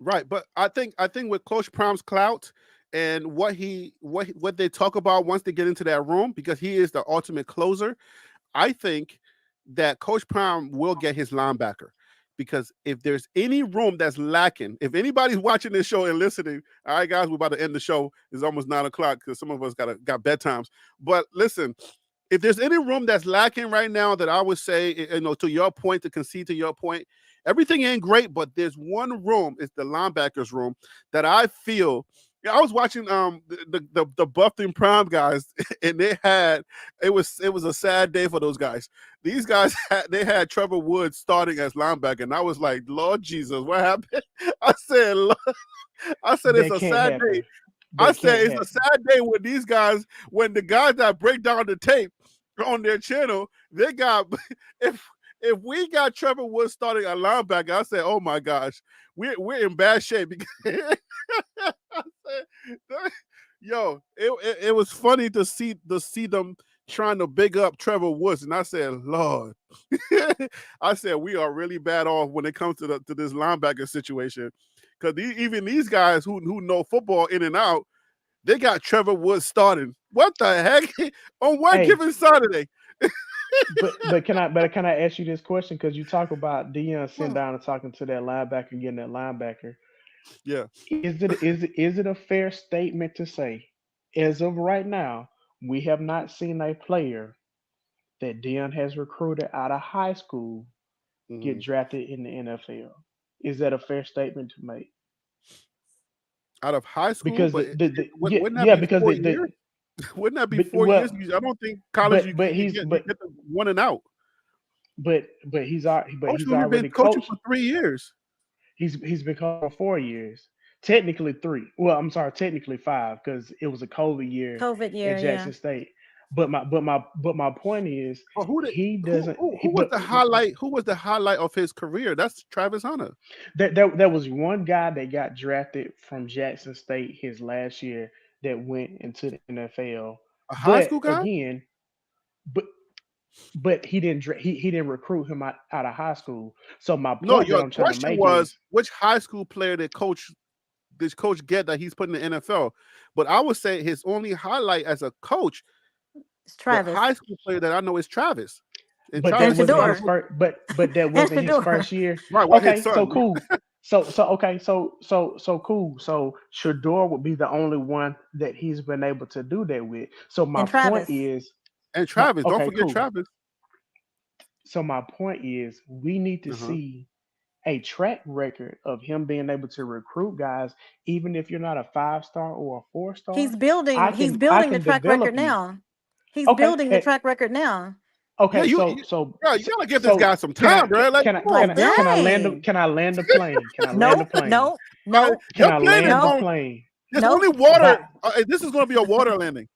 [SPEAKER 1] Right, but I think with Coach Prom's clout and what they talk about once they get into that room, because he is the ultimate closer, I think that Coach Prime will get his linebacker. Because if there's any room that's lacking, if anybody's watching this show and listening, all right, guys, we're about to end the show. It's almost 9 o'clock because some of us got bedtimes. But listen, if there's any room that's lacking right now, that I would say, to your point, to concede to your point, everything ain't great, but there's one room, it's the linebackers room, that I feel. I was watching the Buffington Prime guys, and it was a sad day for those guys. These guys had Trevor Woods starting as linebacker, and I was like, Lord Jesus, what happened? I said, it's
[SPEAKER 2] That
[SPEAKER 1] a
[SPEAKER 2] can't
[SPEAKER 1] sad day.
[SPEAKER 2] happen.
[SPEAKER 1] I
[SPEAKER 2] That
[SPEAKER 1] said
[SPEAKER 2] can't
[SPEAKER 1] it's a
[SPEAKER 2] happen.
[SPEAKER 1] sad day when these guys, when the guys that break down the tape on their channel, they got if we got Trevor Woods starting a linebacker, I said, oh my gosh, we're in bad shape. Because I said, yo, it was funny to see them trying to big up Trevor Woods, and I said, Lord, I said we are really bad off when it comes to this linebacker situation. Because even these guys who know football in and out, they got Trevor Woods starting. What the heck? On what
[SPEAKER 2] Hey,
[SPEAKER 1] given Saturday?
[SPEAKER 2] But can I ask you this question? Because you talk about Dion sitting
[SPEAKER 4] Hmm.
[SPEAKER 2] down and talking to that linebacker, getting that linebacker.
[SPEAKER 1] Yeah.
[SPEAKER 2] Is it a fair statement to say, as of right now, we have not seen a player that Dion has recruited out of high school get
[SPEAKER 1] Hmm.
[SPEAKER 2] drafted in the NFL? Is that a fair statement to make?
[SPEAKER 1] Out of high school,
[SPEAKER 2] Because
[SPEAKER 1] but
[SPEAKER 2] yeah,
[SPEAKER 1] wouldn't that
[SPEAKER 2] yeah,
[SPEAKER 1] be
[SPEAKER 2] because
[SPEAKER 1] 4 years? Wouldn't that be
[SPEAKER 2] but
[SPEAKER 1] 4 years?
[SPEAKER 2] well,
[SPEAKER 1] I don't think college
[SPEAKER 2] but
[SPEAKER 1] you
[SPEAKER 2] he's
[SPEAKER 1] get you get the one and out.
[SPEAKER 2] but
[SPEAKER 1] Coach
[SPEAKER 2] he's
[SPEAKER 1] only been
[SPEAKER 2] already
[SPEAKER 1] coaching
[SPEAKER 2] coached.
[SPEAKER 1] for 3 years.
[SPEAKER 2] He's been coaching for 4 years. Technically three. Well, I'm sorry, technically five because it was a COVID year
[SPEAKER 4] COVID
[SPEAKER 2] at
[SPEAKER 4] year, yeah.
[SPEAKER 2] Jackson State. But my point is
[SPEAKER 1] But who did
[SPEAKER 2] he doesn't.
[SPEAKER 1] who was the highlight? Who was the highlight of his career? That's Travis Hunter,
[SPEAKER 2] There was one guy that got drafted from Jackson State his last year that went into the NFL.
[SPEAKER 1] a high
[SPEAKER 2] But
[SPEAKER 1] school guy.
[SPEAKER 2] again, but but he didn't recruit him out of high school. So my
[SPEAKER 1] No,
[SPEAKER 2] point that
[SPEAKER 1] your
[SPEAKER 2] I'm trying to
[SPEAKER 1] question
[SPEAKER 2] make
[SPEAKER 1] was
[SPEAKER 2] is
[SPEAKER 1] which high school player did coach this coach get that he's put in the NFL? But I would say his only highlight as a coach,
[SPEAKER 4] It's
[SPEAKER 1] the
[SPEAKER 4] Travis
[SPEAKER 1] high school player that I know is Travis, and
[SPEAKER 2] but
[SPEAKER 4] and
[SPEAKER 2] that
[SPEAKER 1] Travis is
[SPEAKER 2] wasn't
[SPEAKER 1] about to
[SPEAKER 2] his
[SPEAKER 1] go
[SPEAKER 4] Shedeur.
[SPEAKER 2] first but that
[SPEAKER 4] And
[SPEAKER 2] wasn't his
[SPEAKER 4] Shedeur.
[SPEAKER 2] first year.
[SPEAKER 1] right with his
[SPEAKER 2] Okay, so
[SPEAKER 1] son.
[SPEAKER 2] cool. So cool. So Shador would be the only one that he's been able to do that with. So my
[SPEAKER 4] And
[SPEAKER 2] point
[SPEAKER 4] Travis.
[SPEAKER 2] is
[SPEAKER 1] And
[SPEAKER 2] my
[SPEAKER 1] Travis, don't
[SPEAKER 2] okay,
[SPEAKER 1] forget
[SPEAKER 2] cool.
[SPEAKER 1] Travis.
[SPEAKER 2] So my point is we need to
[SPEAKER 1] Uh-huh.
[SPEAKER 2] see a track record of him being able to recruit guys, even if you're not a 5 star or a 4 star. I
[SPEAKER 4] He's
[SPEAKER 2] can I
[SPEAKER 4] building the
[SPEAKER 2] can
[SPEAKER 4] track record
[SPEAKER 2] develop you.
[SPEAKER 4] now. He's
[SPEAKER 2] Okay,
[SPEAKER 4] building the track record now.
[SPEAKER 1] Yeah,
[SPEAKER 2] okay.
[SPEAKER 1] you,
[SPEAKER 2] So
[SPEAKER 1] you,
[SPEAKER 2] so
[SPEAKER 1] bro, you
[SPEAKER 2] so
[SPEAKER 1] gotta give this
[SPEAKER 2] so
[SPEAKER 1] guy some time, bro. Like, come on,
[SPEAKER 4] Like,
[SPEAKER 1] Phil.
[SPEAKER 4] dang.
[SPEAKER 2] can I land the plane? Can I land the
[SPEAKER 4] Nope,
[SPEAKER 2] plane?
[SPEAKER 4] nope, nope,
[SPEAKER 2] Can
[SPEAKER 1] Your
[SPEAKER 2] I
[SPEAKER 1] plane is
[SPEAKER 2] land the
[SPEAKER 4] nope,
[SPEAKER 1] going.
[SPEAKER 2] plane?
[SPEAKER 1] There's only
[SPEAKER 4] nope.
[SPEAKER 1] water.
[SPEAKER 2] By
[SPEAKER 1] This is gonna be a water landing,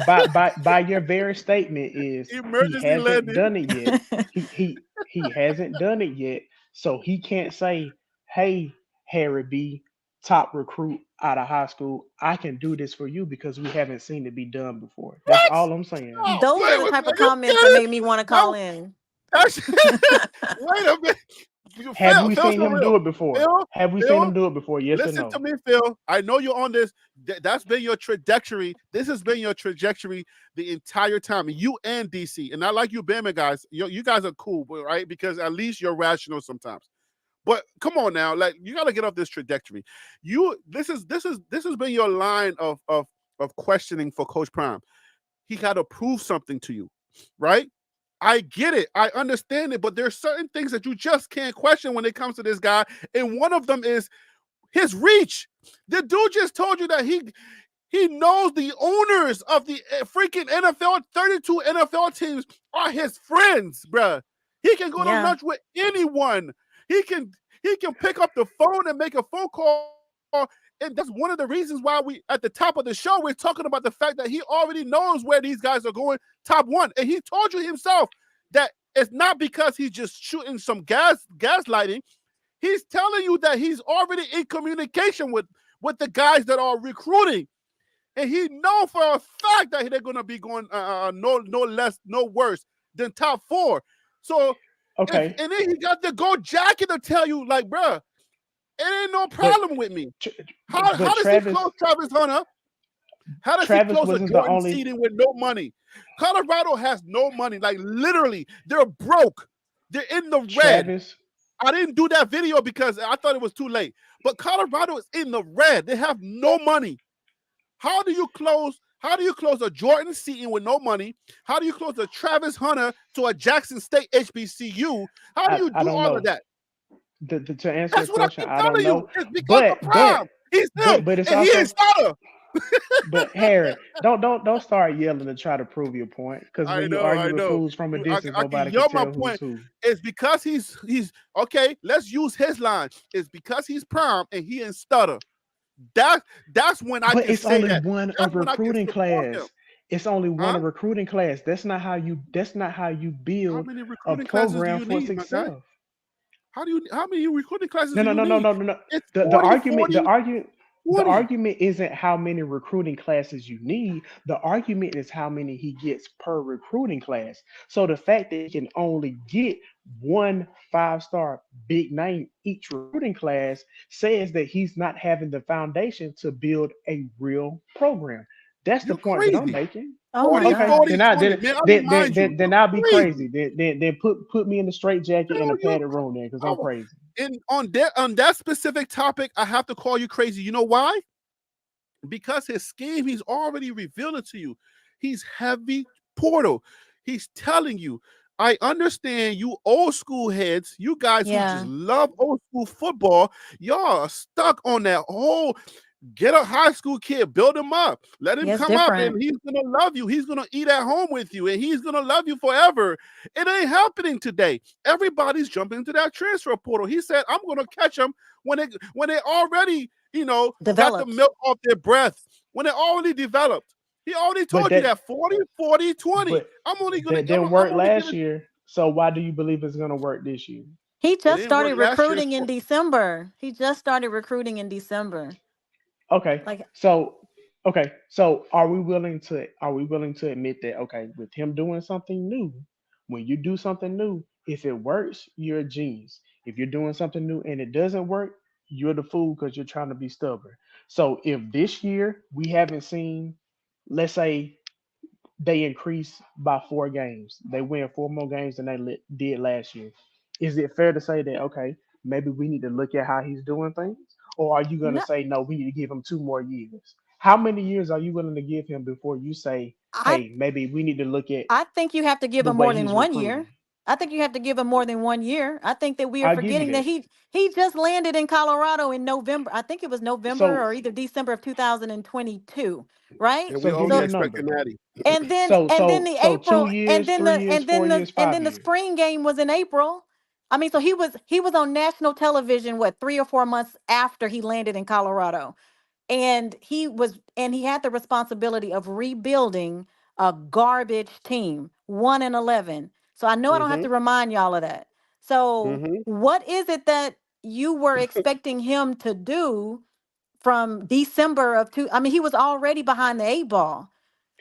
[SPEAKER 2] by your very statement is he
[SPEAKER 1] emergency
[SPEAKER 2] hasn't
[SPEAKER 1] landing.
[SPEAKER 2] done it yet. He hasn't done it yet, so he can't say, "Hey, Harry B, top recruit out of high school, I can do this for you because we haven't seen it be done before." That's
[SPEAKER 1] What?
[SPEAKER 2] all I'm saying.
[SPEAKER 1] Oh,
[SPEAKER 4] Those are
[SPEAKER 1] wait,
[SPEAKER 4] the
[SPEAKER 1] wait,
[SPEAKER 4] type of
[SPEAKER 1] are you
[SPEAKER 4] comments that
[SPEAKER 1] kidding?
[SPEAKER 4] made me want to
[SPEAKER 1] That,
[SPEAKER 4] call in.
[SPEAKER 1] that's, wait a minute.
[SPEAKER 2] Have
[SPEAKER 1] Phil,
[SPEAKER 2] we
[SPEAKER 1] Phil's
[SPEAKER 2] seen
[SPEAKER 1] for
[SPEAKER 2] him
[SPEAKER 1] real.
[SPEAKER 2] do it before?
[SPEAKER 1] Phil,
[SPEAKER 2] Have we seen him
[SPEAKER 1] Phil,
[SPEAKER 2] do it before? Yes or
[SPEAKER 1] listen to
[SPEAKER 2] no?
[SPEAKER 1] me, Phil. I know you're on this. That's been your trajectory. This has been your trajectory the entire time. You and DC. And I like you, Bama guys. You guys are cool, right? Because at least you're rational sometimes. But come on now, like you gotta get off this trajectory. This has been your line of questioning for Coach Prime. He got to prove something to you, right? I get it. I understand it, but there's certain things that you just can't question when it comes to this guy. And one of them is his reach. The dude just told you that he knows the owners of the freaking NFL, 32 NFL teams are his friends, bruh. He can go to
[SPEAKER 4] Yeah.
[SPEAKER 1] lunch with anyone. He can he can pick up the phone and make a phone call. And that's one of the reasons why we at the top of the show we're talking about the fact that he already knows where these guys are going top one. And he told you himself that it's not because he's just shooting some gaslighting. He's telling you that he's already in communication with the guys that are recruiting, and he know for a fact that they're gonna be going no less, no worse than top four. So if
[SPEAKER 2] Okay,
[SPEAKER 1] and then he got the gold jacket to tell you, like, bruh, it ain't no
[SPEAKER 2] but
[SPEAKER 1] problem with me.
[SPEAKER 2] Tr-
[SPEAKER 1] How
[SPEAKER 2] but
[SPEAKER 1] does he close Travis Hunter? How does he
[SPEAKER 2] Travis
[SPEAKER 1] close a
[SPEAKER 2] wasn't the
[SPEAKER 1] Jordan
[SPEAKER 2] only.
[SPEAKER 1] seating with no money? Colorado has no money. Like literally, they're broke. They're in the red.
[SPEAKER 2] Travis
[SPEAKER 1] I didn't do that video because I thought it was too late. But Colorado is in the red. They have no money. How do you close? How do you close a Jordan Seaton with no money? How do you close a Travis Hunter to a Jackson State HBCU? How do you
[SPEAKER 2] I
[SPEAKER 1] do
[SPEAKER 2] don't
[SPEAKER 1] all of
[SPEAKER 2] know.
[SPEAKER 1] that?
[SPEAKER 2] To answer
[SPEAKER 1] That's
[SPEAKER 2] your
[SPEAKER 1] what I
[SPEAKER 2] question,
[SPEAKER 1] keep
[SPEAKER 2] I don't
[SPEAKER 1] telling you.
[SPEAKER 2] know.
[SPEAKER 1] It's because of
[SPEAKER 2] But but
[SPEAKER 1] Prime. He's him,
[SPEAKER 2] but it's
[SPEAKER 1] and he ain't
[SPEAKER 2] also.
[SPEAKER 1] Sutter.
[SPEAKER 2] But Harry, don't start yelling to try to prove your point. Because when you
[SPEAKER 1] I
[SPEAKER 2] argue with
[SPEAKER 1] know.
[SPEAKER 2] fools from a
[SPEAKER 1] I,
[SPEAKER 2] distance,
[SPEAKER 1] I can
[SPEAKER 2] nobody can
[SPEAKER 1] yell my
[SPEAKER 2] tell who's
[SPEAKER 1] point.
[SPEAKER 2] who.
[SPEAKER 1] It's because he's okay. Let's use his line. It's because he's Prime and he ain't Stutter. That that's when I
[SPEAKER 2] But
[SPEAKER 1] can
[SPEAKER 2] it's
[SPEAKER 1] say
[SPEAKER 2] only
[SPEAKER 1] that.
[SPEAKER 2] one a
[SPEAKER 1] That's when I can
[SPEAKER 2] recruiting
[SPEAKER 1] support him.
[SPEAKER 2] class. It's only one
[SPEAKER 1] Huh?
[SPEAKER 2] a recruiting class. That's not how you
[SPEAKER 1] How
[SPEAKER 2] build
[SPEAKER 1] many
[SPEAKER 2] a
[SPEAKER 1] recruiting classes do
[SPEAKER 2] program
[SPEAKER 1] you
[SPEAKER 2] for
[SPEAKER 1] need, my guy?
[SPEAKER 2] success.
[SPEAKER 1] How many recruiting classes
[SPEAKER 2] No,
[SPEAKER 1] do
[SPEAKER 2] no,
[SPEAKER 1] you
[SPEAKER 2] no, no,
[SPEAKER 1] need?
[SPEAKER 2] no, no, no.
[SPEAKER 1] It's
[SPEAKER 2] The
[SPEAKER 1] 40,
[SPEAKER 2] argument,
[SPEAKER 1] 40,
[SPEAKER 2] the
[SPEAKER 1] 40.
[SPEAKER 2] argument isn't how many recruiting classes you need. The argument is how many he gets per recruiting class. So the fact that he can only get one 5 star big name each recruiting class says that he's not having the foundation to build a real program. That's the
[SPEAKER 1] You
[SPEAKER 2] point that I'm
[SPEAKER 1] crazy.
[SPEAKER 2] making.
[SPEAKER 4] Oh my
[SPEAKER 1] 40,
[SPEAKER 2] Okay,
[SPEAKER 4] God.
[SPEAKER 1] 40,
[SPEAKER 2] then I
[SPEAKER 1] 20.
[SPEAKER 2] then
[SPEAKER 1] Man, I
[SPEAKER 2] then then
[SPEAKER 1] remind you,
[SPEAKER 2] then,
[SPEAKER 1] you're
[SPEAKER 2] then I'll be crazy.
[SPEAKER 1] crazy.
[SPEAKER 2] Then put me in the straight jacket in
[SPEAKER 1] No,
[SPEAKER 2] a
[SPEAKER 1] you
[SPEAKER 2] padded room then, because I'm
[SPEAKER 1] oh,
[SPEAKER 2] crazy.
[SPEAKER 1] and on that specific topic, I have to call you crazy. You know why? Because his scheme, he's already revealed it to you. He's heavy portal. He's telling you, I understand you old school heads, you guys who just
[SPEAKER 4] Yeah.
[SPEAKER 1] love old school football, y'all are stuck on that whole get a high school kid, build him up, let him
[SPEAKER 4] Yeah, it's
[SPEAKER 1] come up, and
[SPEAKER 4] different.
[SPEAKER 1] he's gonna love you. He's gonna eat at home with you, and he's gonna love you forever. It ain't happening today. Everybody's jumping into that transfer portal. He said, "I'm gonna catch them when they already, got the
[SPEAKER 4] Developed.
[SPEAKER 1] milk off their breath, when they already developed." He already
[SPEAKER 2] But
[SPEAKER 1] told you
[SPEAKER 2] that
[SPEAKER 1] that 40, 40, 20.
[SPEAKER 2] but
[SPEAKER 1] I'm only gonna,
[SPEAKER 2] that didn't
[SPEAKER 1] I'm
[SPEAKER 2] work
[SPEAKER 1] only
[SPEAKER 2] last
[SPEAKER 1] gonna.
[SPEAKER 2] year. So why do you believe it's gonna work this year?
[SPEAKER 4] He
[SPEAKER 1] It
[SPEAKER 4] just
[SPEAKER 1] didn't work
[SPEAKER 4] started
[SPEAKER 1] last year.
[SPEAKER 4] recruiting in December. He just started recruiting in December.
[SPEAKER 2] Okay.
[SPEAKER 4] Like,
[SPEAKER 2] So so are we willing to admit that, okay, with him doing something new, when you do something new, if it works, you're a genius. If you're doing something new and it doesn't work, you're the fool because you're trying to be stubborn. So if this year we haven't seen, let's say they increase by 4 games, they win 4 more games than they did last year. Is it fair to say that, okay, maybe we need to look at how he's doing things? Or are you going to
[SPEAKER 4] no,
[SPEAKER 2] say, no, we need to give him 2 more years? How many years are you willing to give him before you say,
[SPEAKER 4] I
[SPEAKER 2] hey, maybe we need to look at
[SPEAKER 4] I think you have to give
[SPEAKER 2] the
[SPEAKER 4] him
[SPEAKER 2] way
[SPEAKER 4] more than
[SPEAKER 2] he's
[SPEAKER 4] 1 year.
[SPEAKER 2] recruiting?
[SPEAKER 4] I think you have to give him more than 1 year. I think that we are
[SPEAKER 2] I'll give you
[SPEAKER 4] forgetting that
[SPEAKER 2] that.
[SPEAKER 4] he just landed in Colorado in November. I think it was November
[SPEAKER 2] So
[SPEAKER 4] or either December of 2022, right?
[SPEAKER 1] And we
[SPEAKER 2] so give
[SPEAKER 1] only
[SPEAKER 2] me a
[SPEAKER 4] So
[SPEAKER 1] expecting
[SPEAKER 2] number.
[SPEAKER 1] Natty.
[SPEAKER 4] and then the
[SPEAKER 2] So
[SPEAKER 4] April
[SPEAKER 2] 2 years, 3 years,
[SPEAKER 4] and
[SPEAKER 2] 4 years,
[SPEAKER 4] then
[SPEAKER 2] five
[SPEAKER 4] the
[SPEAKER 2] years.
[SPEAKER 4] spring game was in April. I mean, so he was on national television what 3 or 4 months after he landed in Colorado, and he had the responsibility of rebuilding a garbage team, 1-11. So I know I don't have
[SPEAKER 1] Mm-hmm.
[SPEAKER 4] to remind y'all of that. So
[SPEAKER 1] Mm-hmm.
[SPEAKER 4] what is it that you were expecting him to do from December of two? I mean, he was already behind the eight ball.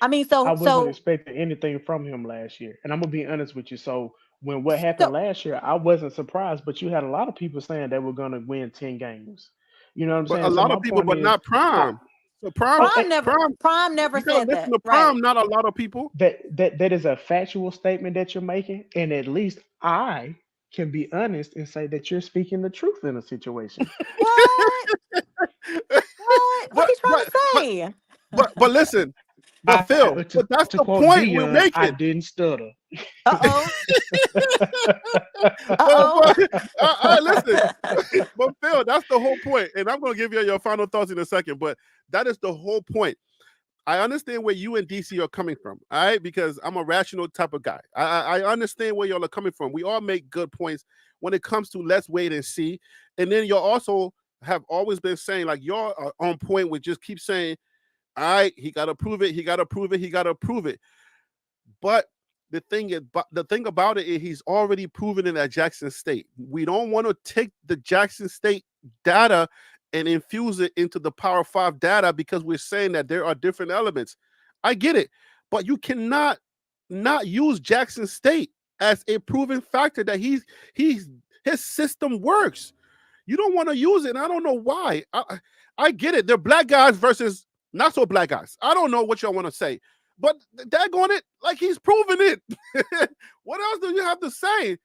[SPEAKER 4] I mean,
[SPEAKER 2] I
[SPEAKER 4] so
[SPEAKER 2] wasn't
[SPEAKER 4] so
[SPEAKER 2] expecting anything from him last year. And I'm gonna be honest with you. So when what happened
[SPEAKER 4] so
[SPEAKER 2] last year, I wasn't surprised, but you had a lot of people saying they were gonna win 10 games. You know what I'm
[SPEAKER 1] But a
[SPEAKER 2] saying? So
[SPEAKER 1] lot
[SPEAKER 2] my
[SPEAKER 1] of people,
[SPEAKER 2] point
[SPEAKER 1] but
[SPEAKER 2] is,
[SPEAKER 1] not
[SPEAKER 2] I
[SPEAKER 1] Prime. So Prime,
[SPEAKER 2] oh
[SPEAKER 1] Prime,
[SPEAKER 4] Prime never
[SPEAKER 1] you gotta
[SPEAKER 4] said
[SPEAKER 1] listen
[SPEAKER 4] that.
[SPEAKER 1] to
[SPEAKER 4] Right.
[SPEAKER 1] Prime. Not a lot of people.
[SPEAKER 2] that is a factual statement that you're making, and at least I can be honest and say that you're speaking the truth in a situation.
[SPEAKER 4] What? What? What
[SPEAKER 1] but
[SPEAKER 4] he trying
[SPEAKER 1] but
[SPEAKER 4] to
[SPEAKER 1] but
[SPEAKER 4] say?
[SPEAKER 1] but listen, but
[SPEAKER 2] I
[SPEAKER 1] Phil,
[SPEAKER 2] to,
[SPEAKER 1] but that's
[SPEAKER 2] to
[SPEAKER 1] the
[SPEAKER 2] quote
[SPEAKER 1] point we're
[SPEAKER 2] Dion, I
[SPEAKER 1] making.
[SPEAKER 2] didn't stutter.
[SPEAKER 4] Uh-oh.
[SPEAKER 1] but
[SPEAKER 4] Uh-oh.
[SPEAKER 1] but listen, but Phil, that's the whole point. And I'm gonna give you your final thoughts in a second. But that is the whole point. I understand where you and DC are coming from, all right? Because I'm a rational type of guy. I understand where y'all are coming from. We all make good points when it comes to let's wait and see. And then you also have always been saying, like, y'all are on point with just keep saying, all right, he got to prove it, he got to prove it, he got to prove it. But the thing about it is he's already proven it at Jackson State. We don't want to take the Jackson State data and infuse it into the Power Five data because we're saying that there are different elements. I get it, but you cannot not use Jackson State as a proven factor that he's his system works. You don't want to use it. And I don't know why. I get it. They're black guys versus not so black guys. I don't know what y'all want to say, but daggone it, like he's proven it. What else do you have to say?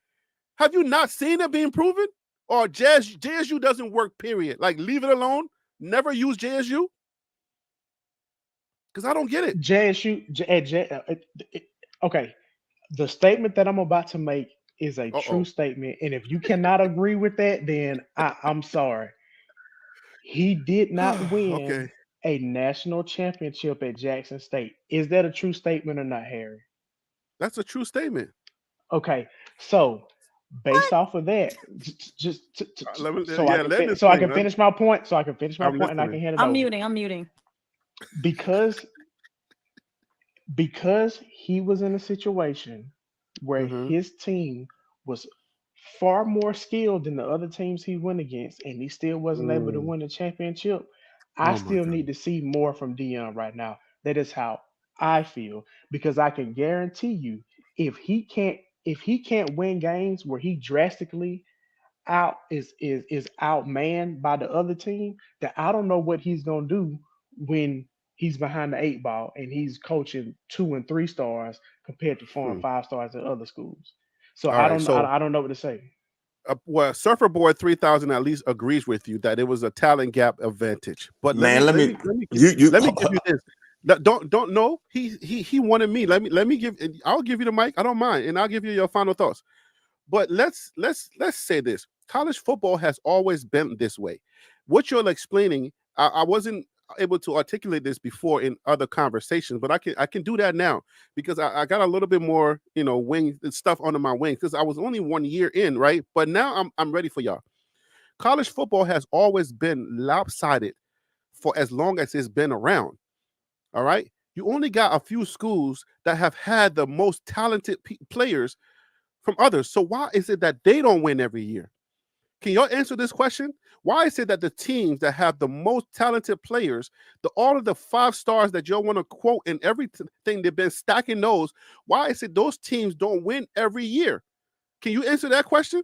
[SPEAKER 1] Have you not seen it being proven? Or JSU doesn't work, period. Like leave it alone. Never use JSU? Because I don't get it.
[SPEAKER 2] JSU, okay, the statement that I'm about to make is a true
[SPEAKER 1] Uh-oh.
[SPEAKER 2] statement. And if you cannot agree with that, then I'm sorry. He did not
[SPEAKER 1] Okay.
[SPEAKER 2] win a national championship at Jackson State. Is that a true statement or not, Harry?
[SPEAKER 1] That's a true statement.
[SPEAKER 2] Okay, so based
[SPEAKER 4] What?
[SPEAKER 2] off of that,
[SPEAKER 1] Yeah, let this
[SPEAKER 2] so I
[SPEAKER 1] thing.
[SPEAKER 2] can finish my point, so I can finish my
[SPEAKER 1] I'm
[SPEAKER 2] point, and I
[SPEAKER 1] listening.
[SPEAKER 2] can hand it
[SPEAKER 4] I'm
[SPEAKER 2] over.
[SPEAKER 4] muting. I'm muting.
[SPEAKER 2] Because he was in a situation where
[SPEAKER 1] Mm-hmm.
[SPEAKER 2] his team was far more skilled than the other teams he went against, and he still wasn't able to
[SPEAKER 1] Mm.
[SPEAKER 2] win the championship. I
[SPEAKER 1] Oh my
[SPEAKER 2] still need
[SPEAKER 1] God.
[SPEAKER 2] to see more from Dion right now. That is how I feel, because I can guarantee you, if he can't if he can't win games where he drastically is outmanned by the other team, that I don't know what he's gonna do when he's behind the eight ball and he's coaching 2 and 3 stars compared to 4 and 5 stars at other schools. So
[SPEAKER 1] All right. So,
[SPEAKER 2] I don't know what to say.
[SPEAKER 1] well, Surfer Boy 3000 at least agrees with you that it was a talent gap advantage. But
[SPEAKER 3] Man, let me you
[SPEAKER 1] let me give you this. Don't know. He wanted me. Let me give. I'll give you the mic. I don't mind, and I'll give you your final thoughts. But let's say this: college football has always been this way. What you're explaining, I wasn't able to articulate this before in other conversations, but I can do that now because I got a little bit more, wing stuff under my wings because I was only 1 year in, right? But now I'm ready for y'all. College football has always been lopsided for as long as it's been around. All right. You only got a few schools that have had the most talented players from others. So why is it that they don't win every year? Can y'all answer this question? Why is it that the teams that have the most talented players, all of the 5 stars that y'all want to quote and everything they've been stacking those, why is it those teams don't win every year? Can you answer that question?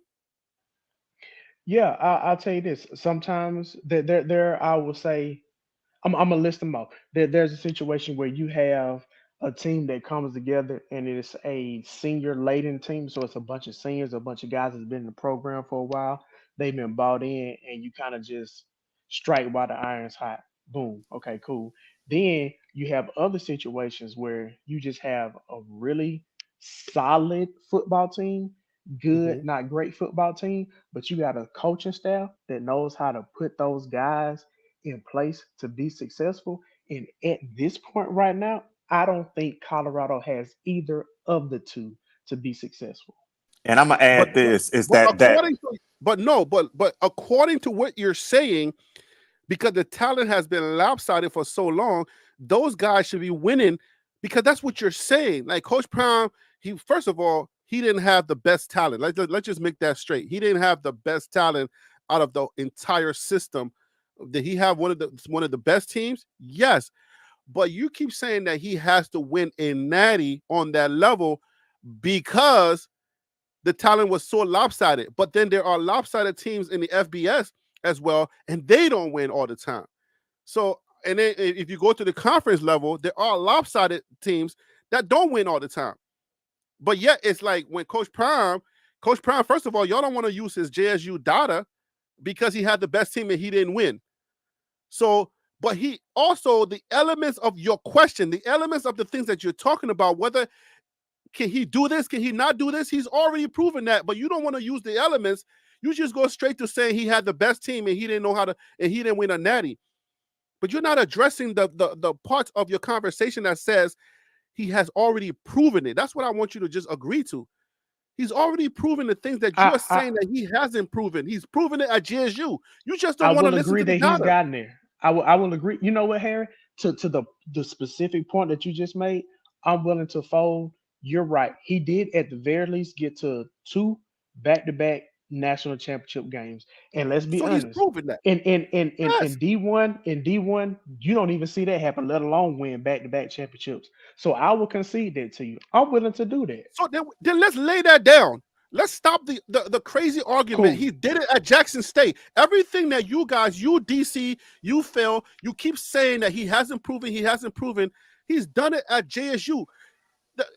[SPEAKER 2] Yeah, I'll tell you this. Sometimes there I will say I'm gonna list them off. There's a situation where you have a team that comes together and it is a senior laden team. So it's a bunch of seniors, a bunch of guys that's been in the program for a while. They've been bought in, and you kind of just strike while the iron's hot. Boom. Okay, cool. Then you have other situations where you just have a really solid football team, good,
[SPEAKER 1] Mhm.
[SPEAKER 2] not great football team, but you got a coaching staff that knows how to put those guys in place to be successful. And at this point right now, I don't think Colorado has either of the two to be successful.
[SPEAKER 3] and I'm gonna
[SPEAKER 1] But
[SPEAKER 3] add this is
[SPEAKER 1] but
[SPEAKER 3] that
[SPEAKER 1] according to but no, but according to what you're saying, because the talent has been lopsided for so long, those guys should be winning because that's what you're saying. Like Coach Prime, he first of all, he didn't have the best talent. Let's just make that straight. He didn't have the best talent out of the entire system. Did he have one of the best teams? Yes. But you keep saying that he has to win a natty on that level because the talent was so lopsided. But then there are lopsided teams in the FBS as well, and they don't win all the time. So, and then if you go to the conference level, there are lopsided teams that don't win all the time. But yet, it's like when Coach Prime, first of all, y'all don't want to use his JSU data because he had the best team and he didn't win. So, but he also, the elements of your question, the elements of the things that you're talking about, whether can he do this? Can he not do this? He's already proven that, but you don't want to use the elements. You just go straight to saying he had the best team and he didn't know how to, and he didn't win a natty. But you're not addressing the parts of your conversation that says he has already proven it. That's what I want you to just agree to. He's already proven the things that
[SPEAKER 2] I,
[SPEAKER 1] you're
[SPEAKER 2] I
[SPEAKER 1] saying that he hasn't proven. He's proven it at GSU. You just
[SPEAKER 2] I
[SPEAKER 1] don't want to
[SPEAKER 2] will
[SPEAKER 1] listen
[SPEAKER 2] agree
[SPEAKER 1] to the
[SPEAKER 2] that he's
[SPEAKER 1] data.
[SPEAKER 2] gotten there. I will agree. You know what, Harry? To the specific point that you just made, I'm willing to fold. You're right. He did at the very least get to two back-to-back national championship games. And let's be
[SPEAKER 1] So he's
[SPEAKER 2] honest.
[SPEAKER 1] proven that.
[SPEAKER 2] In
[SPEAKER 1] Yes.
[SPEAKER 2] D1, you don't even see that happen, let alone win back-to-back championships. So I will concede that to you. I'm willing to do that.
[SPEAKER 1] So then let's lay that down. Let's stop the crazy argument.
[SPEAKER 2] Cool.
[SPEAKER 1] He did it at Jackson State. Everything that you guys, you DC, you fail. You keep saying that he hasn't proven. He hasn't proven. He's done it at JSU.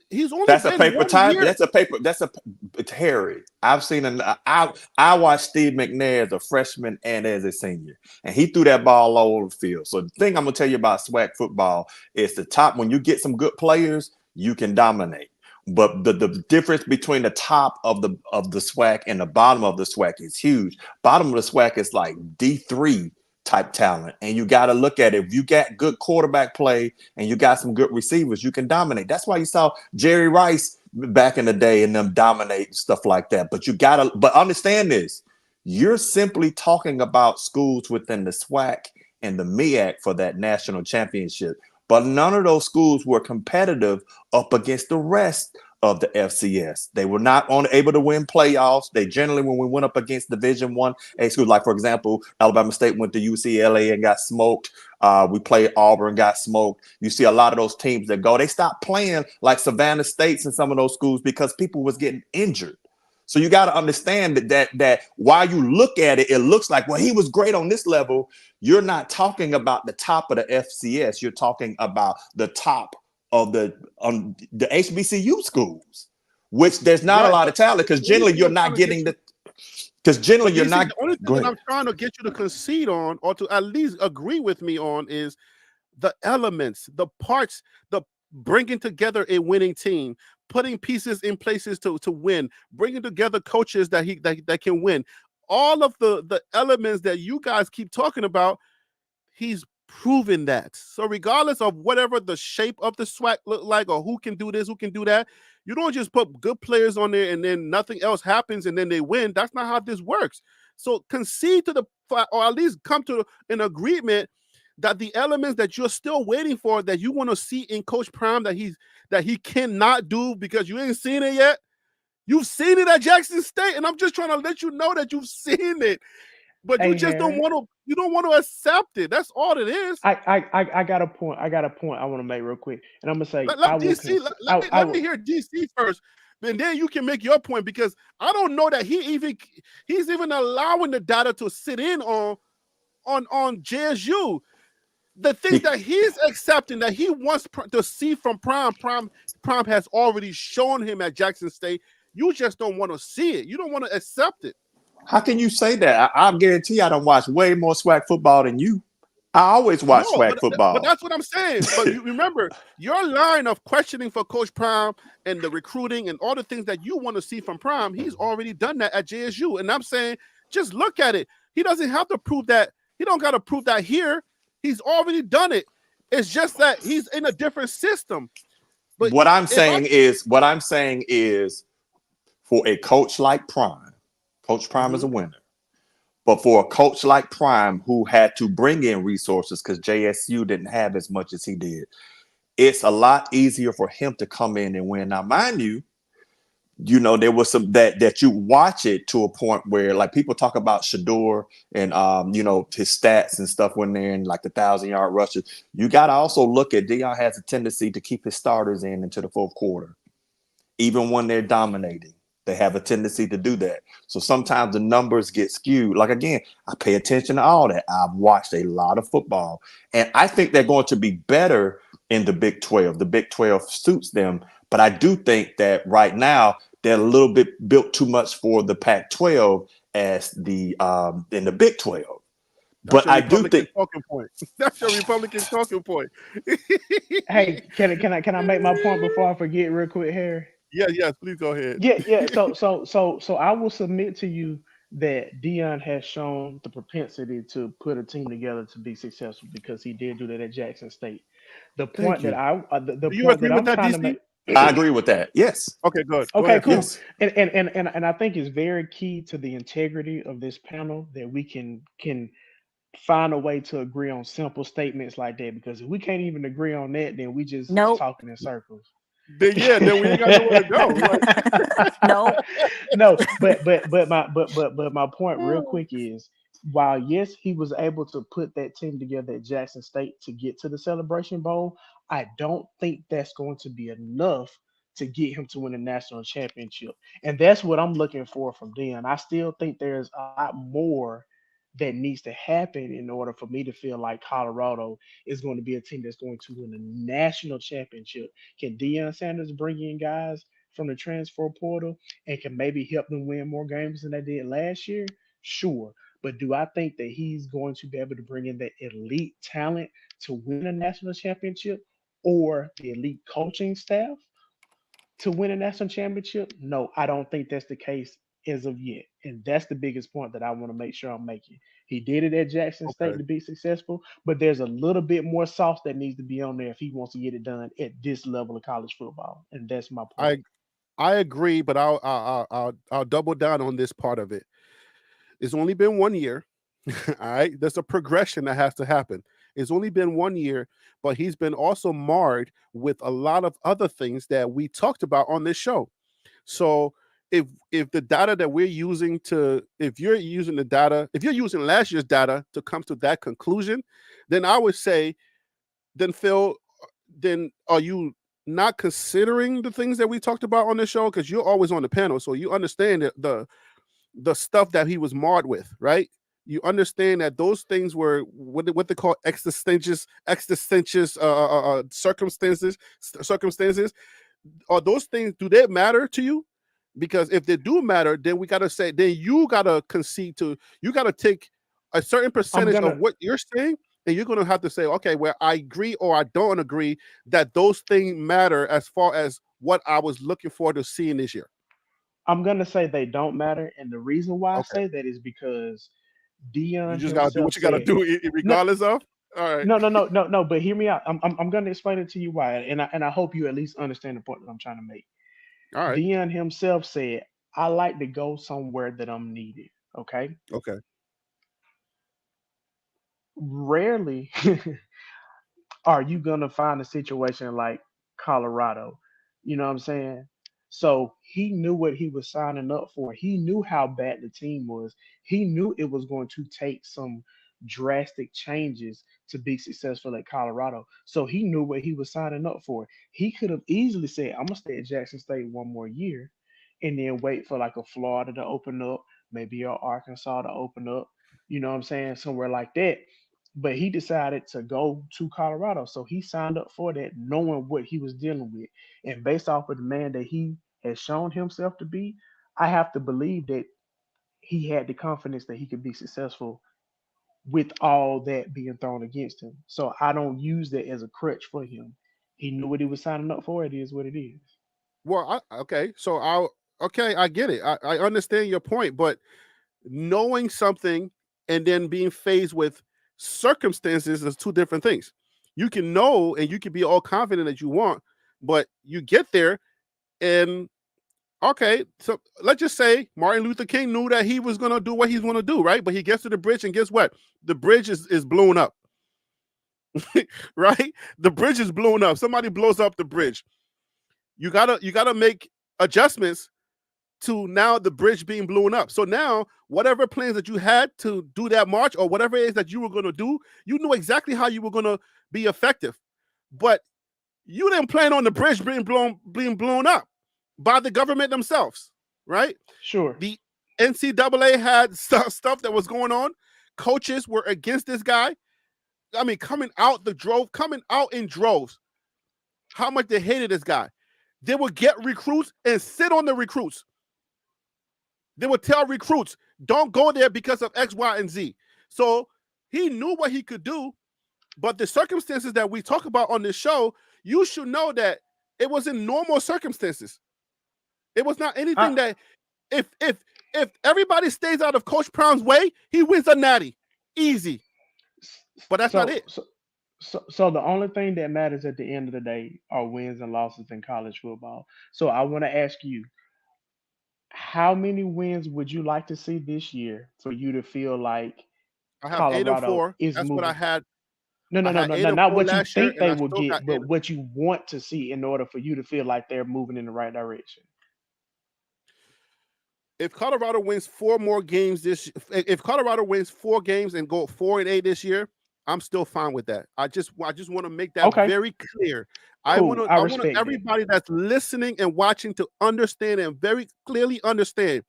[SPEAKER 1] He's only
[SPEAKER 3] that's a
[SPEAKER 1] been
[SPEAKER 3] paper
[SPEAKER 1] one
[SPEAKER 3] time.
[SPEAKER 1] year.
[SPEAKER 3] That's a paper. That's a it's Harry. I've seen I watched Steve McNair as a freshman and as a senior, and he threw that ball all over the field. So the thing I'm gonna tell you about SWAC football is the top. When you get some good players, you can dominate. But the difference between the top of the SWAC and the bottom of the SWAC is huge. Bottom of the SWAC is like D3 type talent, and you got to look at it. If you got good quarterback play and you got some good receivers, you can dominate. That's why you saw Jerry Rice back in the day and them dominate and stuff like that. But you gotta, but understand this: you're simply talking about schools within the SWAC and the MEAC for that national championship. But none of those schools were competitive up against the rest of the FCS. They were not able to win playoffs. They generally, when we went up against Division One A schools, like for example, Alabama State went to UCLA and got smoked. We played Auburn, got smoked. You see a lot of those teams that go, they stopped playing like Savannah States and some of those schools because people was getting injured. So you got to understand that while you look at it, it looks like, well, he was great on this level. You're not talking about the top of the FCS. You're talking about the top of the HBCU schools, which there's not a
[SPEAKER 1] Right,
[SPEAKER 3] lot
[SPEAKER 1] but
[SPEAKER 3] of talent because
[SPEAKER 1] the only
[SPEAKER 3] generally
[SPEAKER 1] thing
[SPEAKER 3] you're
[SPEAKER 1] I'm trying
[SPEAKER 3] not
[SPEAKER 1] to get
[SPEAKER 3] getting
[SPEAKER 1] you,
[SPEAKER 3] the because generally
[SPEAKER 1] but
[SPEAKER 3] you're
[SPEAKER 1] DC,
[SPEAKER 3] not.
[SPEAKER 1] the only thing
[SPEAKER 3] Go
[SPEAKER 1] that
[SPEAKER 3] ahead.
[SPEAKER 1] I'm trying to get you to concede on, or to at least agree with me on, is the elements, the parts, the bringing together a winning team, putting pieces in places to win, bringing together coaches that can win. All of the elements that you guys keep talking about, he's proven that. So regardless of whatever the shape of the SWAC look like, or who can do this, who can do that, you don't just put good players on there and then nothing else happens and then they win. That's not how this works. So concede to the, or at least come to an agreement that the elements that you're still waiting for, that you want to see in Coach Prime, that he cannot do because you ain't seen it yet. You've seen it at Jackson State, and I'm just trying to let you know that you've seen it, but you
[SPEAKER 2] Hey,
[SPEAKER 1] just don't
[SPEAKER 2] Harry.
[SPEAKER 1] want to. You don't want to accept it. That's all it is.
[SPEAKER 2] I got a point. I got a point I want to make real quick, and I'm gonna say
[SPEAKER 1] Let DC. Let me hear DC first, and then you can make your point, because I don't know that he's even allowing the data to sit in on JSU. The things that he's accepting, that he wants to see from Prime has already shown him at Jackson State. You just don't want to see it. You don't want to accept it.
[SPEAKER 3] How can you say that? I guarantee I don't watch way more SWAC football than you. I always watch
[SPEAKER 1] No,
[SPEAKER 3] SWAC
[SPEAKER 1] but
[SPEAKER 3] football.
[SPEAKER 1] that's what I'm saying. But you remember, your line of questioning for Coach Prime and the recruiting and all the things that you want to see from Prime, he's already done that at JSU. And I'm saying, just look at it. He doesn't have to prove that. He don't got to prove that here. He's already done it. It's just that he's in a different system. But
[SPEAKER 3] What I'm
[SPEAKER 1] if I,
[SPEAKER 3] saying is for a coach like Prime, Coach Prime is a winner. But for a coach like Prime, who had to bring in resources because JSU didn't have as much as he did, it's a lot easier for him to come in and win. Now, mind you, there was some that you watch it to a point where, like, people talk about Shedeur and his stats and stuff when they're in like the 1,000-yard rushes. You got to also look at Deion has a tendency to keep his starters in into the fourth quarter, even when they're dominating. They have a tendency to do that. So sometimes the numbers get skewed. Like, again, I pay attention to all that. I've watched a lot of football, and I think they're going to be better in the Big 12. The Big 12 suits them, but I do think that right now they're a little bit built too much for the Pac-12 as the in the Big 12.
[SPEAKER 1] that's
[SPEAKER 3] But
[SPEAKER 1] your
[SPEAKER 3] I do
[SPEAKER 1] Republican
[SPEAKER 3] think
[SPEAKER 1] talking point. That's your Republican talking point.
[SPEAKER 2] Hey, can I make my point before I forget real quick, Harry?
[SPEAKER 1] Yes, please go ahead.
[SPEAKER 2] Yeah. So I will submit to you that Dion has shown the propensity to put a team together to be successful because he did do that at Jackson State. The
[SPEAKER 3] thank
[SPEAKER 2] point that
[SPEAKER 3] you.
[SPEAKER 2] the
[SPEAKER 1] Do you
[SPEAKER 2] point
[SPEAKER 1] agree
[SPEAKER 2] that
[SPEAKER 1] with
[SPEAKER 2] I'm
[SPEAKER 1] that,
[SPEAKER 2] trying to
[SPEAKER 1] DC?
[SPEAKER 2] make.
[SPEAKER 3] I agree with that. Yes.
[SPEAKER 1] Okay, good. Go
[SPEAKER 2] Okay,
[SPEAKER 1] ahead,
[SPEAKER 2] cool.
[SPEAKER 1] Phil.
[SPEAKER 3] Yes.
[SPEAKER 2] And I think it's very key to the integrity of this panel that we can find a way to agree on simple statements like that. Because if we can't even agree on that, then we just
[SPEAKER 4] Nope.
[SPEAKER 2] talking in circles.
[SPEAKER 1] Then we ain't got nowhere to go. Like,
[SPEAKER 4] Nope.
[SPEAKER 2] No, but my point real quick is, while yes, he was able to put that team together at Jackson State to get to the Celebration Bowl, I don't think that's going to be enough to get him to win a national championship. And that's what I'm looking for from Dion. I still think there's a lot more that needs to happen in order for me to feel like Colorado is going to be a team that's going to win a national championship. Can Deion Sanders bring in guys from the transfer portal and can maybe help them win more games than they did last year? Sure. But do I think that he's going to be able to bring in the elite talent to win a national championship, or the elite coaching staff to win a national championship? No, I don't think that's the case as of yet. And that's the biggest point that I want to make sure I'm making. He did it at Jackson State
[SPEAKER 1] okay,
[SPEAKER 2] to be successful, but there's a little bit more sauce that needs to be on there if he wants to get it done at this level of college football. And that's my point.
[SPEAKER 1] I I agree, but I'll double down on this part of it. It's only been 1 year. All right, there's a progression that has to happen. It's only been 1 year, but he's been also marred with a lot of other things that we talked about on this show. So if the data that we're using to, if you're using the data, if you're using last year's data to come to that conclusion, then I would say, then Phil, then are you not considering the things that we talked about on this show, because you're always on the panel, so you understand the stuff that he was marred with, right? You understand that those things were what they call existentious circumstances. Are those things, do they matter to you? Because if they do matter, then we gotta say, then you gotta concede to, you gotta take a certain
[SPEAKER 2] I'm
[SPEAKER 1] percentage of
[SPEAKER 2] gonna
[SPEAKER 1] what you're saying, and you're gonna have to say, okay, well, I agree or I don't agree that those things matter as far as what I was looking forward to seeing this year.
[SPEAKER 2] I'm gonna say they don't matter, and the reason why I
[SPEAKER 1] Okay,
[SPEAKER 2] say that is because
[SPEAKER 1] you
[SPEAKER 2] Dion
[SPEAKER 1] just gotta do
[SPEAKER 2] himself
[SPEAKER 1] what you gotta
[SPEAKER 2] said,
[SPEAKER 1] do,
[SPEAKER 2] no,
[SPEAKER 1] regardless of. All right,
[SPEAKER 2] no. But hear me out. I'm gonna explain it to you why, and I hope you at least understand the point that I'm trying to make.
[SPEAKER 1] all right,
[SPEAKER 2] Dion himself said, "I like to go somewhere that I'm needed." Okay,
[SPEAKER 1] okay.
[SPEAKER 2] rarely are you gonna find a situation like Colorado? You know what I'm saying? So he knew what he was signing up for. He knew how bad the team was. He knew it was going to take some drastic changes to be successful at Colorado. So he knew what he was signing up for. He could have easily said, I'm gonna stay at Jackson State one more year and then wait for like a Florida to open up, maybe a Arkansas to open up, you know what I'm saying? Somewhere like that, but he decided to go to Colorado. So he signed up for that knowing what he was dealing with. And based off of the man that he has shown himself to be, I have to believe that he had the confidence that he could be successful with all that being thrown against him. So I don't use that as a crutch for him. He knew what he was signing up for. It is what it is.
[SPEAKER 1] Well, okay, so okay, I get it. I understand your point, but knowing something and then being faced with circumstances is two different things. You can know and you can be all confident that you want, but you get there and okay, so let's just say Martin Luther King knew that he was gonna do what he's gonna do, right? But he gets to the bridge and guess what? The bridge is blown up, right? The bridge is blown up. Somebody blows up the bridge. You gotta make adjustments to now the bridge being blown up. So now, whatever plans that you had to do that march or whatever it is that you were going to do, you knew exactly how you were going to be effective. But you didn't plan on the bridge being blown up by the government themselves, right?
[SPEAKER 2] Sure.
[SPEAKER 1] The NCAA had stuff that was going on. Coaches were against this guy. I mean, coming out in droves. How much they hated this guy. They would get recruits and sit on the recruits. They would tell recruits, don't go there because of X, Y, and Z. So he knew what he could do, but the circumstances that we talk about on this show, you should know that it was in normal circumstances. It was not anything
[SPEAKER 2] I,
[SPEAKER 1] that if everybody stays out of Coach Prom's way, he wins a natty. Easy. But that's not
[SPEAKER 2] so
[SPEAKER 1] it.
[SPEAKER 2] so so the only thing that matters at the end of the day are wins and losses in college football. So I want to ask you, how many wins would you like to see this year for you to feel like
[SPEAKER 1] I have 8 and
[SPEAKER 2] Colorado
[SPEAKER 1] 4.
[SPEAKER 2] is
[SPEAKER 1] That's what I
[SPEAKER 2] moving?
[SPEAKER 1] had.
[SPEAKER 2] No, no,
[SPEAKER 1] I
[SPEAKER 2] no,
[SPEAKER 1] had
[SPEAKER 2] no,
[SPEAKER 1] 8
[SPEAKER 2] no,
[SPEAKER 1] and
[SPEAKER 2] not
[SPEAKER 1] 4
[SPEAKER 2] what you
[SPEAKER 1] last year,
[SPEAKER 2] think
[SPEAKER 1] and
[SPEAKER 2] they
[SPEAKER 1] I
[SPEAKER 2] will
[SPEAKER 1] still got
[SPEAKER 2] get,
[SPEAKER 1] 8.
[SPEAKER 2] but what you want to see in order for you to feel like they're moving in the right direction.
[SPEAKER 1] If Colorado wins 4 more games if Colorado wins 4 games and go 4-8 this year, I'm still fine with that. I just want to make that
[SPEAKER 2] Okay,
[SPEAKER 1] very clear. I want
[SPEAKER 2] cool.
[SPEAKER 1] to
[SPEAKER 2] I
[SPEAKER 1] I want
[SPEAKER 2] respect that.
[SPEAKER 1] everybody that's listening and watching to understand and very clearly understand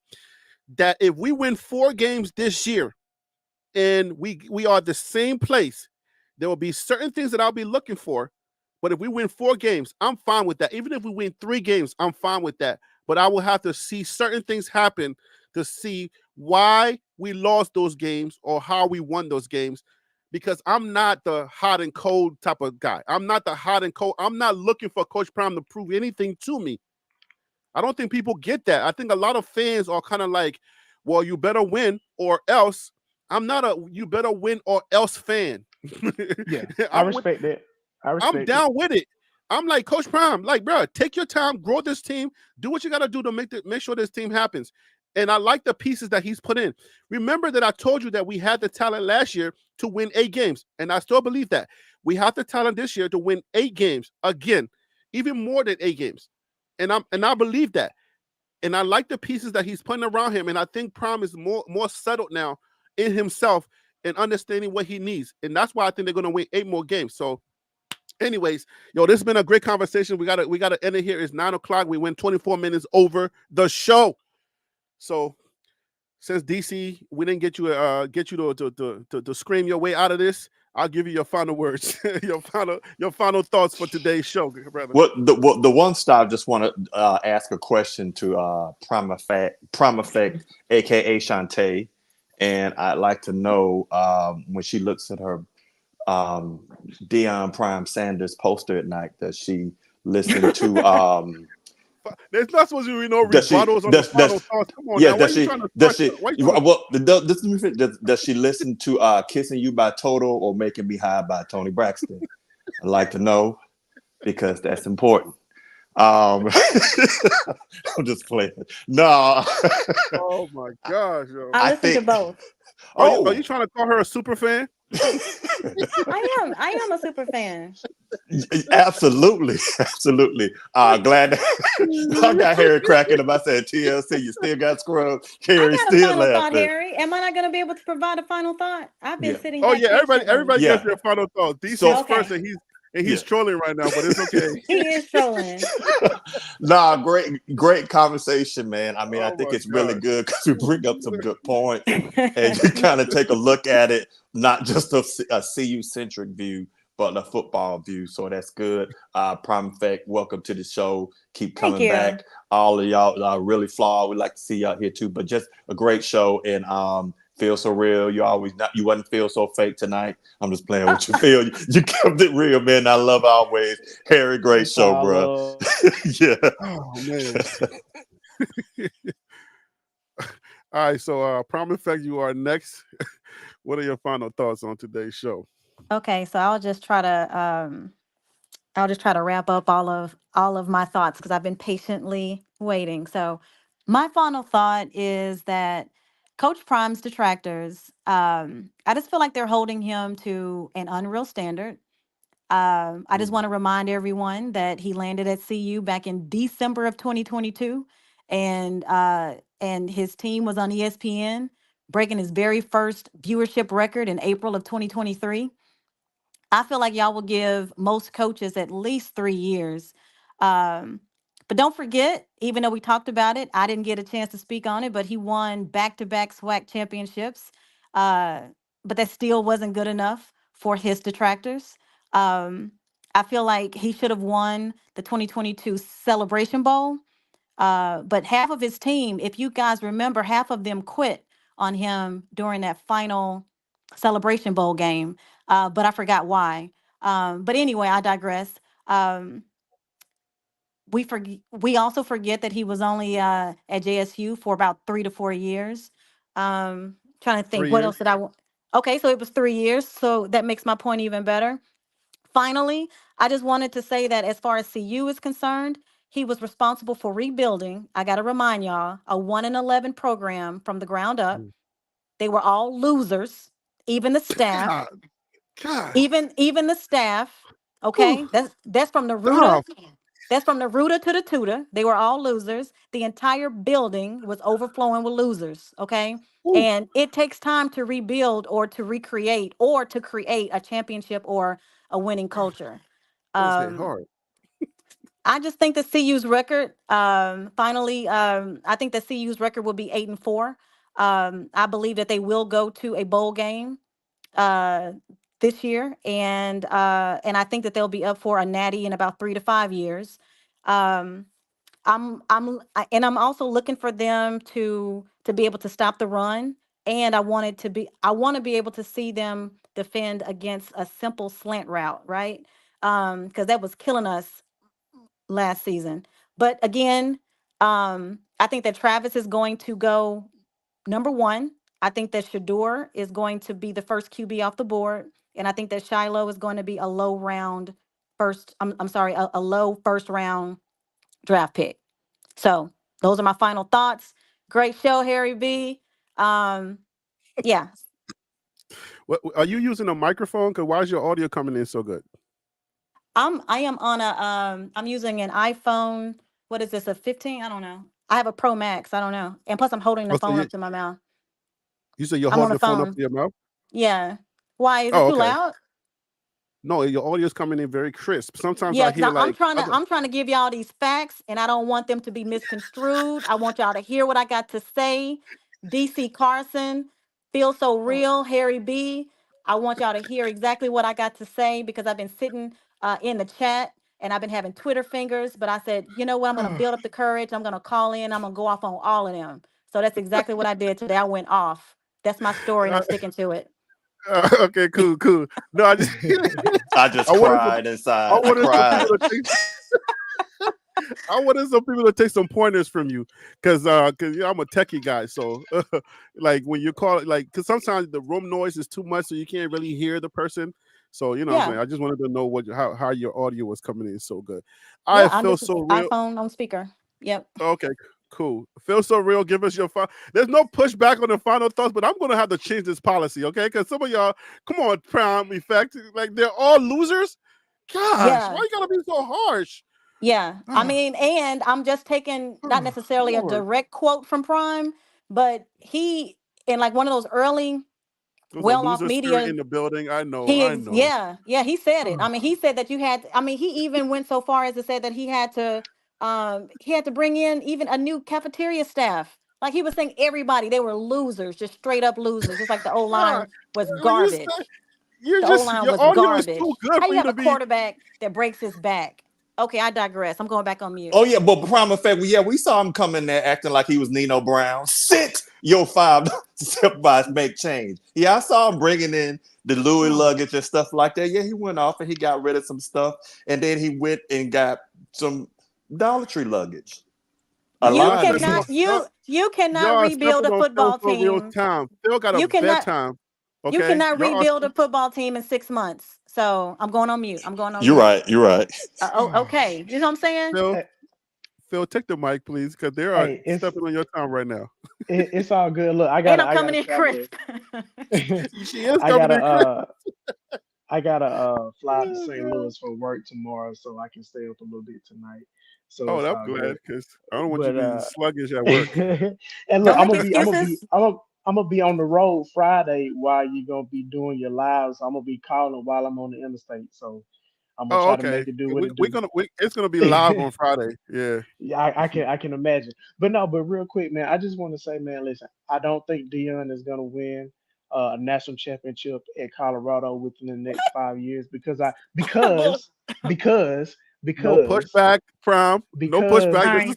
[SPEAKER 1] that if we win 4 games this year and we are the same place, there will be certain things that I'll be looking for. But if we win 4 games, I'm fine with that. Even if we win 3 games, I'm fine with that. But I will have to see certain things happen to see why we lost those games or how we won those games. Because I'm not the hot and cold type of guy. I'm not the hot and cold. I'm not looking for Coach Prime to prove anything to me. I don't think people get that. I think a lot of fans are kind of like, well, you better win or else. I'm not a you better win or else fan.
[SPEAKER 2] Yeah, I
[SPEAKER 1] I'm with
[SPEAKER 2] respect that. I
[SPEAKER 1] I'm
[SPEAKER 2] respect it.
[SPEAKER 1] down with it. I'm like Coach Prime, like, bro, take your time, grow this team, do what you got to do to make sure this team happens. And I like the pieces that he's put in. Remember that I told you that we had the talent last year to win 8 games, and I still believe that we have the talent this year to win 8 games again, even more than 8 games. And I believe that, and I like the pieces that he's putting around him. And I think Prime is more settled now in himself and understanding what he needs, and that's why I think they're going to win 8 more games. So Anyways, yo, this has been a great conversation. We gotta end it here. It's 9 o'clock. We went 24 minutes over the show. So since DC, we didn't get you to scream your way out of this. I'll give you your final words, your final thoughts for today's show, brother.
[SPEAKER 3] The one star just want to ask a question to Prima Fact, aka Shantae, and I'd like to know when she looks at her Deion Prime Sanders poster at night, does she listen to
[SPEAKER 1] There's not supposed to be no
[SPEAKER 3] does she
[SPEAKER 1] rebuttals on the final thoughts. Come on
[SPEAKER 3] yeah
[SPEAKER 1] now, why are
[SPEAKER 3] does
[SPEAKER 1] you
[SPEAKER 3] she
[SPEAKER 1] trying to
[SPEAKER 3] does
[SPEAKER 1] start?
[SPEAKER 3] she
[SPEAKER 1] Why you trying to?
[SPEAKER 3] well does she listen to Kissing You by Toto or Making Me High by Tony Braxton? I'd like to know because that's important. I'm just playing. No.
[SPEAKER 1] Oh my gosh, yo.
[SPEAKER 4] I
[SPEAKER 3] I
[SPEAKER 4] listen to
[SPEAKER 3] think
[SPEAKER 4] both.
[SPEAKER 1] Are you trying to call her a super fan?
[SPEAKER 4] I am a super fan.
[SPEAKER 3] Absolutely, absolutely. Glad I got Harry cracking him. I said TLC, you still got scrub.
[SPEAKER 4] I
[SPEAKER 3] Harry
[SPEAKER 4] got a
[SPEAKER 3] still
[SPEAKER 4] final thought,
[SPEAKER 3] laughing.
[SPEAKER 4] Harry. Am I not going to be able to provide a final thought? I've been
[SPEAKER 3] Yeah,
[SPEAKER 4] sitting
[SPEAKER 1] Oh
[SPEAKER 4] back
[SPEAKER 1] yeah,
[SPEAKER 4] patiently.
[SPEAKER 1] everybody gets
[SPEAKER 3] yeah.
[SPEAKER 1] their final thoughts. DC's
[SPEAKER 3] So
[SPEAKER 1] first,
[SPEAKER 4] Okay,
[SPEAKER 1] and he's
[SPEAKER 3] yeah.
[SPEAKER 1] trolling right now, but it's okay.
[SPEAKER 4] he is trolling.
[SPEAKER 3] Nah, great conversation, man. I mean, I
[SPEAKER 1] Oh
[SPEAKER 3] think
[SPEAKER 1] my
[SPEAKER 3] it's really
[SPEAKER 1] gosh.
[SPEAKER 3] good because we bring up some good points and you kind of take a look at it, not just a CU centric view, but a football view. So that's good. Prime Fact, welcome to the show. Keep
[SPEAKER 4] Thank
[SPEAKER 3] coming
[SPEAKER 4] you.
[SPEAKER 3] back. All of y'all are really flawed. We'd like to see y'all here too, but just a great show and feel so real. You wouldn't feel so fake tonight. I'm just playing with you. Feel you kept it real, man. I love always. Harry, great
[SPEAKER 2] It's
[SPEAKER 3] show,
[SPEAKER 2] all
[SPEAKER 3] bro.
[SPEAKER 2] love.
[SPEAKER 3] Yeah.
[SPEAKER 1] Oh man. All right, so Prime Effect, you are next. What are your final thoughts on today's show?
[SPEAKER 4] Okay, so I'll just try to wrap up all of my thoughts because I've been patiently waiting. So, my final thought is that Coach Prime's detractors, I just feel like they're holding him to an unreal standard. I just
[SPEAKER 1] Mm.
[SPEAKER 4] want to remind everyone that he landed at CU back in December of 2022, and his team was on ESPN, breaking his very first viewership record in April of 2023. I feel like y'all will give most coaches at least 3 years. Um, but don't forget, even though we talked about it, I didn't get a chance to speak on it, but he won back-to-back SWAC championships. Uh, but that still wasn't good enough for his detractors. Um, I feel like he should have won the 2022 Celebration Bowl. But half of his team, if you guys remember, half of them quit on him during that final Celebration Bowl game. But I forgot why. But anyway, I digress. Um, we also forget that he was only at JSU for about 3 to 4 years. Trying to think,
[SPEAKER 1] Three
[SPEAKER 4] what
[SPEAKER 1] years.
[SPEAKER 4] else did I want? Okay, so it was 3 years. So that makes my point even better. Finally, I just wanted to say that as far as CU is concerned, he was responsible for rebuilding. I got to remind y'all, a 1-11 program from the ground up.
[SPEAKER 1] Mm.
[SPEAKER 4] They were all losers, even the staff,
[SPEAKER 1] God, God,
[SPEAKER 4] even the staff.
[SPEAKER 1] Whew.
[SPEAKER 4] Okay, that's from the rooter.
[SPEAKER 1] Stop.
[SPEAKER 4] That's from the rooter to the tutor. They were all losers. The entire building was overflowing with losers. Okay,
[SPEAKER 1] Whew.
[SPEAKER 4] and it takes time to rebuild or to recreate or to create a championship or a winning culture.
[SPEAKER 1] Those hit
[SPEAKER 4] Um,
[SPEAKER 1] hard.
[SPEAKER 4] I just think the CU's record, finally, I think the CU's record will be 8-4. I believe that they will go to a bowl game uh, this year, and I think that they'll be up for a natty in about 3 to 5 years. Um, and I'm also looking for them to be able to stop the run, and I want to be able to see them defend against a simple slant route, right? Because that was killing us last season. But again, I think that Travis is going to go number one. I think that Shedeur is going to be the first QB off the board. And I think that Shiloh is going to be a low round first. I'm sorry, a low first round draft pick. So those are my final thoughts. Great show, Harry B. Um, yeah,
[SPEAKER 1] Are you using a microphone? Cause why is your audio coming in so good?
[SPEAKER 4] I am on I'm using an iPhone. What is this? A 15? I don't know. I have a Pro Max. I don't know. And plus I'm holding the
[SPEAKER 1] Oh, so
[SPEAKER 4] phone
[SPEAKER 1] you,
[SPEAKER 4] up to my mouth.
[SPEAKER 1] you said you're
[SPEAKER 4] I'm on
[SPEAKER 1] holding
[SPEAKER 4] the
[SPEAKER 1] the phone up
[SPEAKER 4] phone.
[SPEAKER 1] to your mouth?
[SPEAKER 4] Yeah. Why is it
[SPEAKER 1] Oh,
[SPEAKER 4] too
[SPEAKER 1] okay.
[SPEAKER 4] loud?
[SPEAKER 1] No, your audio is coming in very crisp. Sometimes
[SPEAKER 4] Yeah,
[SPEAKER 1] I
[SPEAKER 4] because
[SPEAKER 1] hear
[SPEAKER 4] I'm
[SPEAKER 1] like
[SPEAKER 4] trying to
[SPEAKER 1] other.
[SPEAKER 4] I'm trying to give y'all these facts, and I don't want them to be misconstrued. I want y'all to hear what I got to say. DC Carson, feel so
[SPEAKER 2] Oh,
[SPEAKER 4] real, Harry B. I want y'all to hear exactly what I got to say because I've been sitting in the chat and I've been having Twitter fingers. But I said, you know what? I'm gonna build up the courage. I'm gonna call in. I'm gonna go off on all of them. So that's exactly what I did today. I went off. That's my story, and I'm sticking to it.
[SPEAKER 1] Okay, cool, cool. No, I just
[SPEAKER 3] I
[SPEAKER 1] I
[SPEAKER 3] just
[SPEAKER 1] wanted some
[SPEAKER 3] cried
[SPEAKER 1] I
[SPEAKER 3] inside. I
[SPEAKER 1] wanted some
[SPEAKER 3] cried.
[SPEAKER 1] people to take I wanted some people to take some pointers from you, cause I'm a techie guy. So, like when you call it, like, cause sometimes the room noise is too much, so you can't really hear the person. So you know what I'm
[SPEAKER 4] Yeah,
[SPEAKER 1] saying. I just wanted to know how your audio was coming in so good. I
[SPEAKER 4] yeah. I'm
[SPEAKER 1] feel
[SPEAKER 4] just
[SPEAKER 1] so real.
[SPEAKER 4] iPhone on speaker. Yep.
[SPEAKER 1] Okay, cool. Feel so real. Give us your There's no pushback on the final thoughts, but I'm gonna have to change this policy, okay? Because some of y'all, come on, Prime Effect, like they're all losers. Gosh, why
[SPEAKER 4] Yeah.
[SPEAKER 1] you gotta be so harsh?
[SPEAKER 4] Yeah. I
[SPEAKER 1] Ah,
[SPEAKER 4] mean, and I'm just taking not necessarily a
[SPEAKER 1] Lord.
[SPEAKER 4] direct quote from Prime, but he, in like one of those early
[SPEAKER 1] There's a
[SPEAKER 4] well off
[SPEAKER 1] loser spirit
[SPEAKER 4] media,
[SPEAKER 1] in the building. I know. I know.
[SPEAKER 4] yeah, he said it. I mean, he said that you had, I mean, he even went so far as to say that he had to bring in even a new cafeteria staff. Like he was saying everybody, they were losers, just straight up losers, just like the O
[SPEAKER 1] Ah,
[SPEAKER 4] line was
[SPEAKER 1] like you said,
[SPEAKER 4] garbage.
[SPEAKER 1] you're
[SPEAKER 4] The O
[SPEAKER 1] just
[SPEAKER 4] line
[SPEAKER 1] your
[SPEAKER 4] was
[SPEAKER 1] audio is too
[SPEAKER 4] garbage.
[SPEAKER 1] good
[SPEAKER 4] How
[SPEAKER 1] for
[SPEAKER 4] you
[SPEAKER 1] you
[SPEAKER 4] have
[SPEAKER 1] to
[SPEAKER 4] a
[SPEAKER 1] be.
[SPEAKER 4] quarterback that breaks his back? Okay, I digress. I'm going back on mute.
[SPEAKER 3] Oh yeah, but prime effect. Yeah, we saw him come in there acting like he was Nino Brown. Sit your five supervise make change. Yeah, I saw him bringing in the Louis
[SPEAKER 1] Oh,
[SPEAKER 3] luggage and stuff like that. Yeah, he went off and he got rid of some stuff, and then he went and got some Dollar Tree luggage, a
[SPEAKER 4] You
[SPEAKER 1] y'all
[SPEAKER 3] line
[SPEAKER 1] stepping on
[SPEAKER 4] cannot
[SPEAKER 3] piece.
[SPEAKER 4] you cannot
[SPEAKER 1] y'all
[SPEAKER 4] rebuild
[SPEAKER 1] stepping
[SPEAKER 4] a
[SPEAKER 1] on Phil
[SPEAKER 4] football
[SPEAKER 1] for real
[SPEAKER 4] team.
[SPEAKER 1] time. Phil got a
[SPEAKER 4] You cannot
[SPEAKER 1] bedtime.
[SPEAKER 4] you
[SPEAKER 1] Okay,
[SPEAKER 4] cannot
[SPEAKER 1] y'all
[SPEAKER 4] rebuild a football team in 6 months. So I'm going on mute. I'm going on
[SPEAKER 3] You're
[SPEAKER 4] mute.
[SPEAKER 3] right. You're right.
[SPEAKER 4] Okay. You know what I'm saying?
[SPEAKER 1] Phil.
[SPEAKER 2] hey,
[SPEAKER 1] Phil, take the mic, please, because they are
[SPEAKER 2] hey,
[SPEAKER 1] stepping on your time right now.
[SPEAKER 2] it's all good. Look,
[SPEAKER 4] And I'm
[SPEAKER 2] I
[SPEAKER 4] coming
[SPEAKER 2] gotta
[SPEAKER 4] in
[SPEAKER 2] travel.
[SPEAKER 4] crisp.
[SPEAKER 1] She is
[SPEAKER 2] I
[SPEAKER 1] coming
[SPEAKER 2] gotta
[SPEAKER 1] in, Chris.
[SPEAKER 2] I gotta fly to
[SPEAKER 1] Oh,
[SPEAKER 2] St.
[SPEAKER 1] God.
[SPEAKER 2] Louis for work tomorrow, so I can stay up a little bit tonight. So
[SPEAKER 1] Oh,
[SPEAKER 2] it's
[SPEAKER 1] I'm
[SPEAKER 2] all
[SPEAKER 1] glad
[SPEAKER 2] good.
[SPEAKER 1] because I don't want you
[SPEAKER 2] But
[SPEAKER 1] to be sluggish at work.
[SPEAKER 2] and look,
[SPEAKER 4] Don't make excuses.
[SPEAKER 2] I'm gonna be on the road Friday while you're gonna be doing your lives. I'm gonna be calling while I'm on the interstate. So I'm gonna
[SPEAKER 1] Oh,
[SPEAKER 2] try to
[SPEAKER 1] okay.
[SPEAKER 2] make it do what
[SPEAKER 1] We,
[SPEAKER 2] it
[SPEAKER 1] we're
[SPEAKER 2] do.
[SPEAKER 1] gonna it's gonna be live on Friday. Yeah.
[SPEAKER 2] Yeah, I can imagine. But no, but real quick, man, I just want to say, man, listen, I don't think Dion is gonna win a national championship at Colorado within the next 5 years
[SPEAKER 4] Bull.
[SPEAKER 2] because
[SPEAKER 1] No
[SPEAKER 2] because
[SPEAKER 1] pushback, Prime. No pushback.
[SPEAKER 2] because
[SPEAKER 1] This is
[SPEAKER 4] Sorry.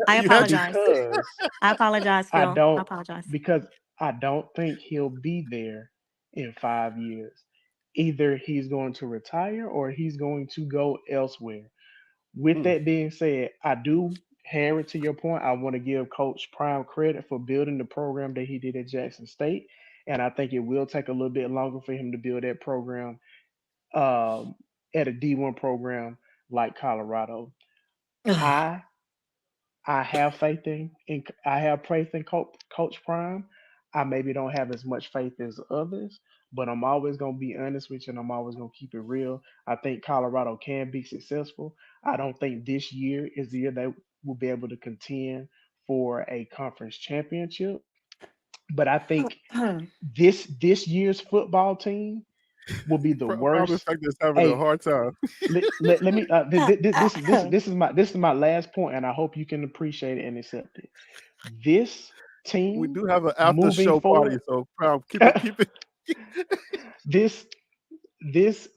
[SPEAKER 4] I
[SPEAKER 1] you had you.
[SPEAKER 4] apologize.
[SPEAKER 2] because
[SPEAKER 4] I apologize,
[SPEAKER 2] I
[SPEAKER 4] Phil. I
[SPEAKER 2] don't
[SPEAKER 4] apologize.
[SPEAKER 2] because I don't think he'll be there in 5 years. Either he's going to retire or he's going to go elsewhere. With
[SPEAKER 1] Mm,
[SPEAKER 2] that being said, I do, Harry, to your point, I want to give Coach Prime credit for building the program that he did at Jackson State. And I think it will take a little bit longer for him to build that program um, at a D1 program like Colorado. I I have I have faith in Coach Prime. I maybe don't have as much faith as others, but I'm always gonna be honest with you, and I'm always gonna keep it real. I think Colorado can be successful. I don't think this year is the year they will be able to contend for a conference championship, but I think this year's football team will be the
[SPEAKER 1] Prime
[SPEAKER 2] worst.
[SPEAKER 1] Effect is having a
[SPEAKER 2] Hey,
[SPEAKER 1] hard time.
[SPEAKER 2] let me this is my last point, and I hope you can appreciate it and accept it. This
[SPEAKER 1] We
[SPEAKER 2] team
[SPEAKER 1] do have an after
[SPEAKER 2] moving
[SPEAKER 1] show party,
[SPEAKER 2] forward,
[SPEAKER 1] so Prime, keep it.
[SPEAKER 2] this this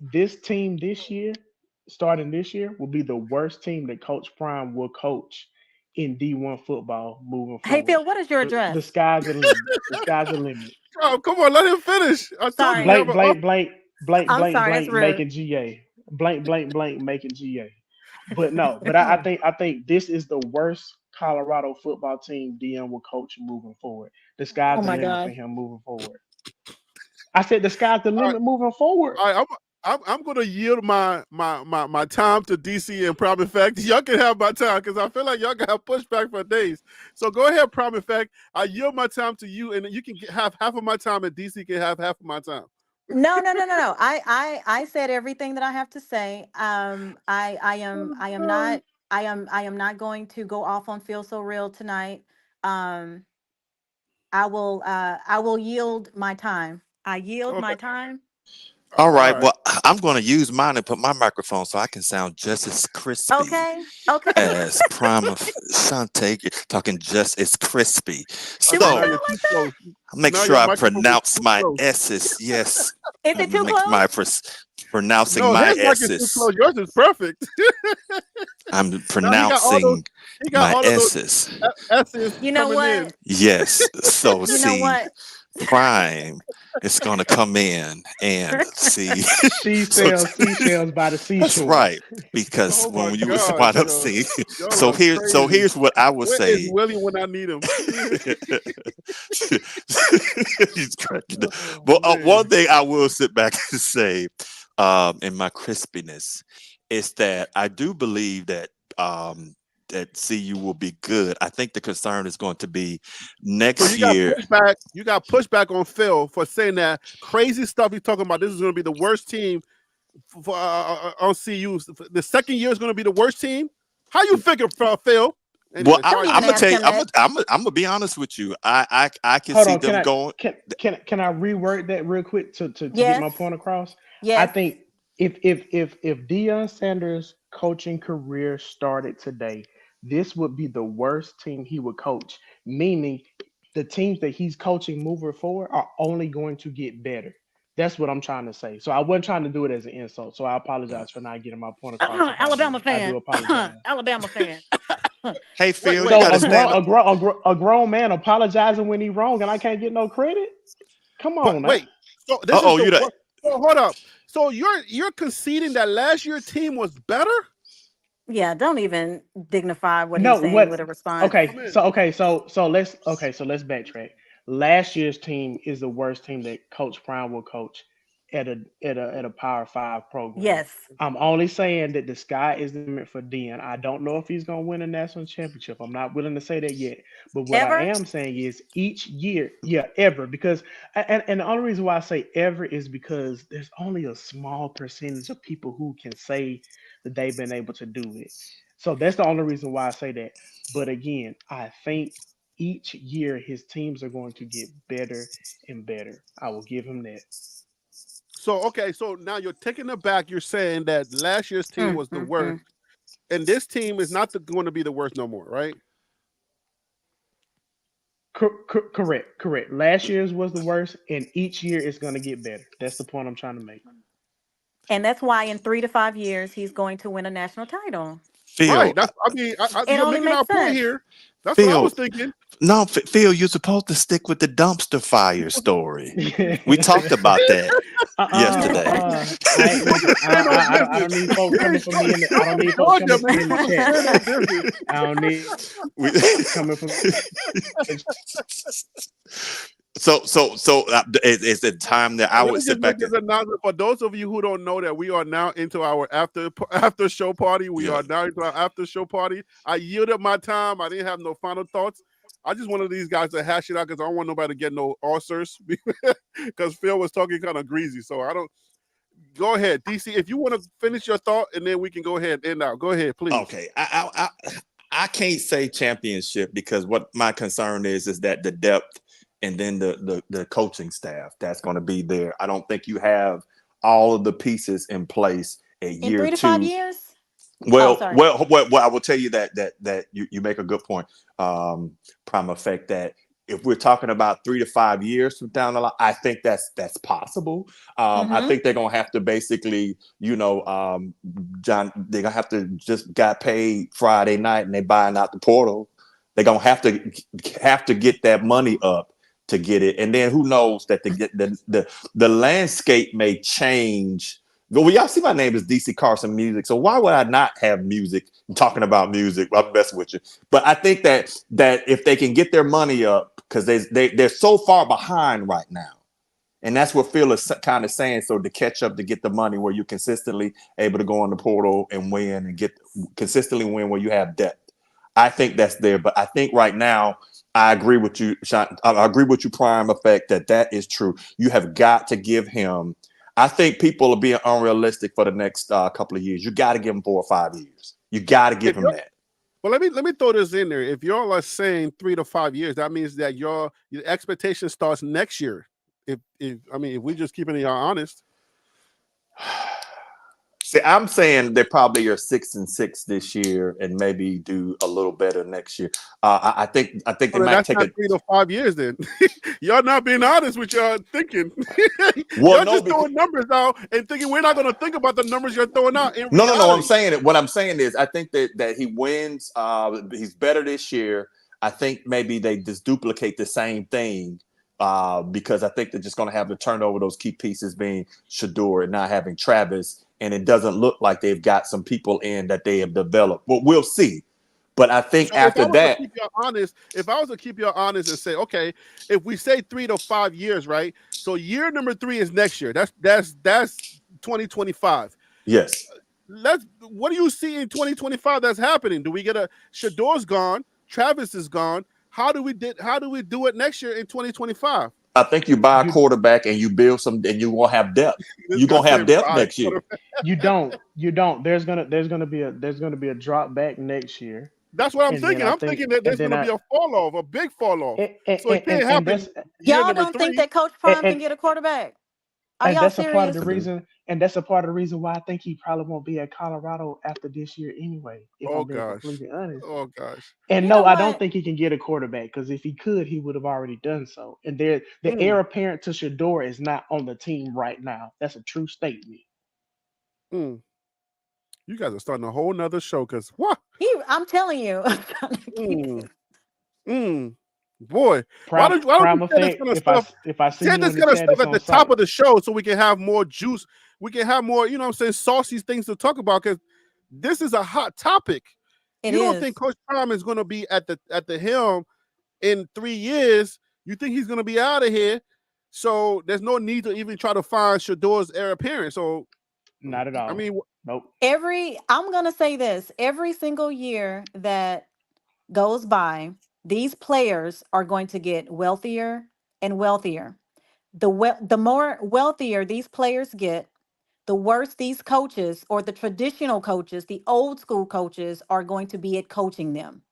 [SPEAKER 2] team this year, starting this year, will be the worst team that Coach Prime will coach in D1 football moving
[SPEAKER 4] Hey,
[SPEAKER 2] forward.
[SPEAKER 4] Phil, what is your
[SPEAKER 2] The
[SPEAKER 4] address?
[SPEAKER 2] sky's the limit. The sky's the limit.
[SPEAKER 1] Prime, come on, let him finish. I told you we
[SPEAKER 4] Sorry.
[SPEAKER 1] have
[SPEAKER 2] Blank
[SPEAKER 1] an off.
[SPEAKER 2] blank blank blank
[SPEAKER 4] I'm
[SPEAKER 2] blank
[SPEAKER 4] sorry. That's
[SPEAKER 2] blank
[SPEAKER 4] rude.
[SPEAKER 2] making GA. Blank blank blank making GA. But no, but I think this is the worst Colorado football team DM will coach moving forward. The
[SPEAKER 4] Oh
[SPEAKER 2] sky's the
[SPEAKER 4] my
[SPEAKER 2] limit for
[SPEAKER 4] God.
[SPEAKER 2] him moving forward. I said the sky's the
[SPEAKER 1] All right,
[SPEAKER 2] limit moving forward.
[SPEAKER 1] all right, I'm gonna yield my time to DC and Prime Effect. Y'all can have my time because I feel like y'all got pushback for days. So go ahead, Prime Effect. I yield my time to you, and you can have half of my time, and DC can have half of my time.
[SPEAKER 4] No. I said everything that I have to say. I am not going to go off on Feel So Real tonight. Um, I will yield my time. I yield
[SPEAKER 1] Okay.
[SPEAKER 4] my time.
[SPEAKER 3] All
[SPEAKER 1] All
[SPEAKER 3] right.
[SPEAKER 1] right.
[SPEAKER 3] Well, I'm going to use mine and put my microphone so I can sound just as crispy
[SPEAKER 4] Okay. Okay.
[SPEAKER 3] as Prime of Shante, talking just as crispy.
[SPEAKER 4] Do I
[SPEAKER 1] Now
[SPEAKER 3] So
[SPEAKER 1] you're
[SPEAKER 4] sound
[SPEAKER 1] too
[SPEAKER 4] like that?
[SPEAKER 1] close.
[SPEAKER 3] make
[SPEAKER 1] Now
[SPEAKER 3] sure
[SPEAKER 1] your
[SPEAKER 3] I
[SPEAKER 1] microphone is
[SPEAKER 3] pronounce
[SPEAKER 1] too
[SPEAKER 3] my
[SPEAKER 1] close.
[SPEAKER 3] S's. Yes,
[SPEAKER 4] Is it too
[SPEAKER 3] make my
[SPEAKER 4] close?
[SPEAKER 3] pronouncing
[SPEAKER 1] No,
[SPEAKER 3] my
[SPEAKER 1] his mic is too
[SPEAKER 3] S's.
[SPEAKER 1] close. Yours is perfect.
[SPEAKER 3] I'm
[SPEAKER 1] Now
[SPEAKER 3] pronouncing
[SPEAKER 1] he got
[SPEAKER 3] my
[SPEAKER 1] all of those
[SPEAKER 3] S's.
[SPEAKER 1] S's
[SPEAKER 4] You know
[SPEAKER 1] coming in.
[SPEAKER 4] what?
[SPEAKER 3] Yes. So
[SPEAKER 4] You know
[SPEAKER 3] see,
[SPEAKER 4] what?
[SPEAKER 3] Prime is going to come in and see.
[SPEAKER 2] She
[SPEAKER 3] So
[SPEAKER 2] sells seashells by the
[SPEAKER 3] that's
[SPEAKER 2] seashore.
[SPEAKER 3] right. Because
[SPEAKER 1] Oh my
[SPEAKER 3] when you
[SPEAKER 1] gosh,
[SPEAKER 3] wind up
[SPEAKER 1] yo,
[SPEAKER 3] seeing,
[SPEAKER 1] y'all are
[SPEAKER 3] so
[SPEAKER 1] crazy.
[SPEAKER 3] here's what I would
[SPEAKER 1] Where is
[SPEAKER 3] say.
[SPEAKER 1] Willie when I need him?
[SPEAKER 3] He's cracking up.
[SPEAKER 1] Oh
[SPEAKER 3] But one
[SPEAKER 1] man.
[SPEAKER 3] thing I will sit back and say, in my crispiness, is that I do believe that CU will be good. I think the concern is going to be
[SPEAKER 1] So
[SPEAKER 3] next
[SPEAKER 1] you got
[SPEAKER 3] year.
[SPEAKER 1] pushback. You got pushback on Phil for saying that crazy stuff he's talking about. This is going to be the worst team for on CU. The second year is going to be the worst team. How you figure, Phil?
[SPEAKER 3] Well,
[SPEAKER 1] Anyway,
[SPEAKER 4] Don't
[SPEAKER 1] sorry,
[SPEAKER 3] I'm
[SPEAKER 4] even
[SPEAKER 3] gonna
[SPEAKER 1] Phil.
[SPEAKER 4] ask
[SPEAKER 3] tell you,
[SPEAKER 4] him that.
[SPEAKER 3] I'm gonna be honest with you. I can
[SPEAKER 2] Hold
[SPEAKER 3] see
[SPEAKER 2] on,
[SPEAKER 3] them going.
[SPEAKER 2] can I reword that real quick to get
[SPEAKER 4] Yes.
[SPEAKER 2] my point across? I
[SPEAKER 4] Yes.
[SPEAKER 2] think if Deion Sanders' coaching career started today, this would be the worst team he would coach. Meaning, the teams that he's coaching moving forward are only going to get better. That's what I'm trying to say. So I wasn't trying to do it as an insult. So I apologize for not getting my point across if I
[SPEAKER 4] Alabama
[SPEAKER 2] did. I do
[SPEAKER 4] fan.
[SPEAKER 2] apologize.
[SPEAKER 4] Alabama fan.
[SPEAKER 3] Hey
[SPEAKER 1] Wait,
[SPEAKER 3] Phil, you
[SPEAKER 1] wait.
[SPEAKER 2] So
[SPEAKER 3] got to stand up.
[SPEAKER 2] a grown man apologizing when he wrong and I can't get no credit? Come
[SPEAKER 1] But
[SPEAKER 2] on now.
[SPEAKER 1] wait. So
[SPEAKER 3] Uh
[SPEAKER 1] this is
[SPEAKER 3] oh,
[SPEAKER 1] the
[SPEAKER 3] you the
[SPEAKER 1] worst. So hold up. So you're conceding that last year team was better?
[SPEAKER 4] Yeah, don't even dignify what he's
[SPEAKER 2] No,
[SPEAKER 4] saying with
[SPEAKER 2] what
[SPEAKER 4] a response.
[SPEAKER 2] okay,
[SPEAKER 1] Come in.
[SPEAKER 2] so let's backtrack. Last year's team is the worst team that Coach Brown will coach at a Power Five program.
[SPEAKER 4] Yes.
[SPEAKER 2] I'm only saying that the sky is the limit for Dion. I don't know if he's gonna win a national championship. I'm not willing to say that yet. But what I
[SPEAKER 4] Ever?
[SPEAKER 2] am saying is each year, yeah, ever, because and the only reason why I say ever is because there's only a small percentage of people who can say that they've been able to do it. So that's the only reason why I say that. But again, I think each year his teams are going to get better and better. I will give him that.
[SPEAKER 1] So okay, so now you're taking it back. You're saying that last year's team
[SPEAKER 4] Mm,
[SPEAKER 1] was the
[SPEAKER 4] mm,
[SPEAKER 1] worst,
[SPEAKER 4] mm.
[SPEAKER 1] and this team is not going to be the worst no more, right?
[SPEAKER 2] Correct, correct. Last year's was the worst, and each year it's going to get better. That's the point I'm trying to make.
[SPEAKER 4] And that's why in 3 to 5 years he's going to win a national title.
[SPEAKER 3] Phil.
[SPEAKER 1] Right. That's. I mean,
[SPEAKER 4] It
[SPEAKER 1] you're
[SPEAKER 4] only
[SPEAKER 1] making our
[SPEAKER 4] makes
[SPEAKER 1] point
[SPEAKER 4] sense.
[SPEAKER 1] here. That's what I
[SPEAKER 3] Phil.
[SPEAKER 1] was thinking.
[SPEAKER 3] No, Phil, you're supposed to stick with the dumpster fire story. We talked about that yesterday.
[SPEAKER 2] I ain't making.
[SPEAKER 1] Stand on
[SPEAKER 2] I
[SPEAKER 1] business.
[SPEAKER 2] don't need folks
[SPEAKER 1] You're in
[SPEAKER 2] coming for me in the. I don't need folks
[SPEAKER 1] Georgia,
[SPEAKER 2] coming for
[SPEAKER 1] man.
[SPEAKER 2] me
[SPEAKER 1] You're
[SPEAKER 2] in the
[SPEAKER 1] supposed to
[SPEAKER 2] chat.
[SPEAKER 1] stand on business.
[SPEAKER 2] I don't need
[SPEAKER 3] We-
[SPEAKER 2] coming for.
[SPEAKER 3] it's the time that I
[SPEAKER 1] Let
[SPEAKER 3] would
[SPEAKER 1] me just
[SPEAKER 3] sit
[SPEAKER 1] make
[SPEAKER 3] back
[SPEAKER 1] this
[SPEAKER 3] and
[SPEAKER 1] announcement for those of you who don't know that we are now into our after show party. We
[SPEAKER 3] yeah.
[SPEAKER 1] are now into our after show party. I yielded my time. I didn't have no final thoughts. I just wanted these guys to hash it out because I don't want nobody to get no ulcers because Phil was talking kind of greasy. So I don't. Go ahead, DC. If you want to finish your thought, and then we can go ahead and end out. Go ahead, please.
[SPEAKER 3] Okay. I can't say championship because what my concern is that the depth and then the coaching staff that's going to be there. I don't think you have all of the pieces in place at
[SPEAKER 4] In
[SPEAKER 3] year
[SPEAKER 4] 3 to 5
[SPEAKER 3] two.
[SPEAKER 4] years? Oh,
[SPEAKER 3] Well,
[SPEAKER 4] sorry.
[SPEAKER 3] well, well, well I will tell you that you make a good point. Prime effect that if we're talking about 3 to 5 years from down the line, I think that's possible. I
[SPEAKER 4] Mm-hmm.
[SPEAKER 3] think they're gonna have to basically, John, they're gonna have to just got paid Friday night and they buying out the portal. They're gonna have to get that money up to get it, and then who knows that the landscape may change. Well, y'all see my name is DC Carson Music, so why would I not have music? I'm talking about music. I'm messing with you, but I think that if they can get their money up, because they're so far behind right now, and that's what Phil is kind of saying. So to catch up, to get the money where you're consistently able to go on the portal and win and get consistently win where you have depth. I think that's there, but I think right now I agree with you, Sean. I agree with you, Prime Effect, that is true. You have got to give him. I think people are being unrealistic for the next couple of years. You got to give him 4 or 5 years. You got to give
[SPEAKER 1] If
[SPEAKER 3] him
[SPEAKER 1] you're,
[SPEAKER 3] that.
[SPEAKER 1] well, let me throw this in there. If y'all are saying 3 to 5 years, that means that your expectation starts next year. If I mean, if we just keeping it honest.
[SPEAKER 3] See, I'm saying they probably are 6-6 this year, and maybe do a little better next year. I think they
[SPEAKER 1] Well,
[SPEAKER 3] might
[SPEAKER 1] that's
[SPEAKER 3] take
[SPEAKER 1] not
[SPEAKER 3] a
[SPEAKER 1] 3 to 5 years. Then y'all not being honest with your thinking.
[SPEAKER 3] well.
[SPEAKER 1] Y'all
[SPEAKER 3] No,
[SPEAKER 1] just
[SPEAKER 3] because
[SPEAKER 1] throwing numbers out and thinking we're not going to think about the numbers you're throwing out in
[SPEAKER 3] no. I'm
[SPEAKER 1] reality.
[SPEAKER 3] saying it. What I'm saying is, I think that he wins. He's better this year. I think maybe they just duplicate the same thing. Because I think they're just going to have to turn over those key pieces, being Shedeur and not having Travis, and it doesn't look like they've got some people in that they have developed. But we'll see. But I think
[SPEAKER 1] So if I
[SPEAKER 3] after
[SPEAKER 1] was to
[SPEAKER 3] that,
[SPEAKER 1] keep you honest, if I was to keep you honest and say, okay, if we say 3 to 5 years, right? So year number 3 is next year. That's 2025.
[SPEAKER 3] yes,
[SPEAKER 1] What do you see in 2025 that's happening? Do we get a Shador's gone, Travis is gone? How do we do it next year in 2025?
[SPEAKER 3] I think you buy a
[SPEAKER 2] You
[SPEAKER 3] quarterback and you build some, and you will have depth.
[SPEAKER 1] This
[SPEAKER 3] You're
[SPEAKER 1] guy
[SPEAKER 3] gonna have
[SPEAKER 1] said
[SPEAKER 3] depth
[SPEAKER 1] buy
[SPEAKER 3] next year.
[SPEAKER 2] you don't. There's gonna be a drop back next year,
[SPEAKER 1] That's what I'm
[SPEAKER 2] and then
[SPEAKER 1] thinking.
[SPEAKER 2] I
[SPEAKER 1] I'm
[SPEAKER 2] think
[SPEAKER 1] thinking that
[SPEAKER 2] and
[SPEAKER 1] there's
[SPEAKER 2] then
[SPEAKER 1] going to
[SPEAKER 2] I
[SPEAKER 1] be a fall off, a big fall off. So it can't
[SPEAKER 2] and
[SPEAKER 1] happen
[SPEAKER 2] that's
[SPEAKER 1] year
[SPEAKER 4] Y'all
[SPEAKER 1] number
[SPEAKER 4] don't think
[SPEAKER 1] 3.
[SPEAKER 4] that Coach
[SPEAKER 2] and,
[SPEAKER 4] Prime can
[SPEAKER 2] and
[SPEAKER 4] get a quarterback? Are
[SPEAKER 2] and
[SPEAKER 4] y'all
[SPEAKER 2] that's a part of the
[SPEAKER 3] I
[SPEAKER 4] serious?
[SPEAKER 3] do.
[SPEAKER 2] reason, and that's a part of the reason why I think he probably won't be at Colorado after this year anyway. If
[SPEAKER 1] Oh
[SPEAKER 2] I'm being
[SPEAKER 1] gosh.
[SPEAKER 2] completely honest.
[SPEAKER 1] Oh gosh.
[SPEAKER 2] And
[SPEAKER 4] You
[SPEAKER 2] no,
[SPEAKER 4] know
[SPEAKER 2] I don't
[SPEAKER 4] what?
[SPEAKER 2] think he can get a quarterback because if he could, he would have already done so. And the
[SPEAKER 1] Mm,
[SPEAKER 2] heir apparent to Shador is not on the team right now. That's a true statement.
[SPEAKER 1] mm. You guys are starting a whole nother show because what?
[SPEAKER 4] I'm telling you.
[SPEAKER 1] Mm, mm. Boy,
[SPEAKER 2] Prime
[SPEAKER 1] why don't you
[SPEAKER 2] prime
[SPEAKER 1] say this
[SPEAKER 2] effect.
[SPEAKER 1] kind of
[SPEAKER 2] If I
[SPEAKER 1] stuff?
[SPEAKER 2] s- if I see
[SPEAKER 1] Say
[SPEAKER 2] you
[SPEAKER 1] this
[SPEAKER 2] in the
[SPEAKER 1] kind of
[SPEAKER 2] chat,
[SPEAKER 1] stuff
[SPEAKER 2] it's
[SPEAKER 1] at
[SPEAKER 2] on
[SPEAKER 1] the top
[SPEAKER 2] site.
[SPEAKER 1] of the show so we can have more juice. We can have more, I'm saying, saucy things to talk about because this is a hot topic.
[SPEAKER 4] It
[SPEAKER 1] You don't think
[SPEAKER 4] is.
[SPEAKER 1] Coach Prime is going to be at the helm in 3 years? You think he's going to be out of here? So there's no need to even try to find Shador's heir apparent. So
[SPEAKER 2] Not at
[SPEAKER 1] I
[SPEAKER 2] all.
[SPEAKER 1] mean,
[SPEAKER 2] Nope.
[SPEAKER 4] I'm going to say this, every single year that goes by, these players are going to get wealthier and wealthier. The more wealthier these players get, the worse these coaches or the traditional coaches, the old school coaches are going to be at coaching them.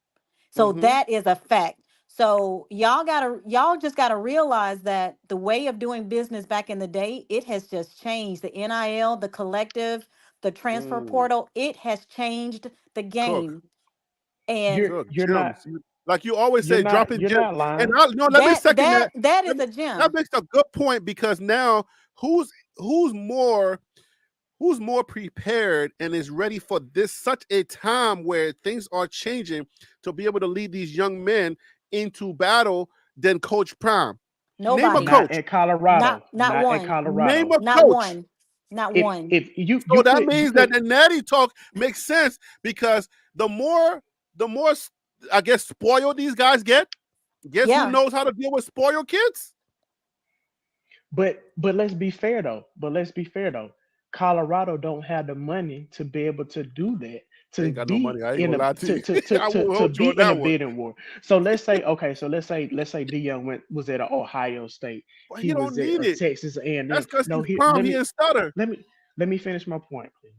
[SPEAKER 4] So
[SPEAKER 1] mm-hmm.
[SPEAKER 4] that is a fact. So y'all just gotta realize that the way of doing business back in the day, it has just changed. The NIL, the collective, the transfer
[SPEAKER 1] Mm.
[SPEAKER 4] portal, it has changed the
[SPEAKER 1] Cook.
[SPEAKER 4] game. And
[SPEAKER 2] You're
[SPEAKER 1] Cook
[SPEAKER 2] you're not
[SPEAKER 1] gems. Like you always
[SPEAKER 2] you're
[SPEAKER 1] say,
[SPEAKER 2] not
[SPEAKER 1] dropping
[SPEAKER 2] you're
[SPEAKER 1] gems.
[SPEAKER 2] not
[SPEAKER 1] And
[SPEAKER 2] lying.
[SPEAKER 1] let me second that.
[SPEAKER 4] that
[SPEAKER 1] Let
[SPEAKER 4] is
[SPEAKER 1] me,
[SPEAKER 4] a
[SPEAKER 1] that
[SPEAKER 4] gem.
[SPEAKER 1] makes a good point because now who's who's more who's more prepared and is ready for this such a time where things are changing to be able to lead these young men into battle than Coach Prime. Name a
[SPEAKER 4] Nobody.
[SPEAKER 2] Not
[SPEAKER 1] coach.
[SPEAKER 2] at Colorado.
[SPEAKER 4] Not
[SPEAKER 2] Not at
[SPEAKER 4] one.
[SPEAKER 1] Name
[SPEAKER 2] Colorado.
[SPEAKER 1] a
[SPEAKER 4] Not
[SPEAKER 1] coach.
[SPEAKER 4] one. Not
[SPEAKER 2] If
[SPEAKER 4] one.
[SPEAKER 2] if you
[SPEAKER 1] So
[SPEAKER 2] you
[SPEAKER 1] that
[SPEAKER 2] could you
[SPEAKER 1] means that
[SPEAKER 2] could
[SPEAKER 1] the natty talk makes sense because the more I guess spoiled these guys get, guess who
[SPEAKER 4] Yeah.
[SPEAKER 1] knows how to deal with spoiled kids?
[SPEAKER 2] but let's be fair though. Colorado don't have the money to be able to do that,
[SPEAKER 1] I
[SPEAKER 2] to
[SPEAKER 1] ain't got no money.
[SPEAKER 2] be
[SPEAKER 1] I ain't
[SPEAKER 2] in
[SPEAKER 1] gonna
[SPEAKER 2] a
[SPEAKER 1] lie to
[SPEAKER 2] to
[SPEAKER 1] you.
[SPEAKER 2] to to
[SPEAKER 1] I
[SPEAKER 2] to,
[SPEAKER 1] will
[SPEAKER 2] to
[SPEAKER 1] hold you
[SPEAKER 2] be
[SPEAKER 1] on
[SPEAKER 2] in a
[SPEAKER 1] that one.
[SPEAKER 2] bidding war. So let's say Dion was at Ohio State.
[SPEAKER 1] But
[SPEAKER 2] He
[SPEAKER 1] he don't
[SPEAKER 2] was at
[SPEAKER 1] need
[SPEAKER 2] a
[SPEAKER 1] it.
[SPEAKER 2] Texas
[SPEAKER 1] That's
[SPEAKER 2] A&M.
[SPEAKER 1] because
[SPEAKER 2] No,
[SPEAKER 1] he's
[SPEAKER 2] here
[SPEAKER 1] Prime. He ain't stutter.
[SPEAKER 2] let me finish my point, please.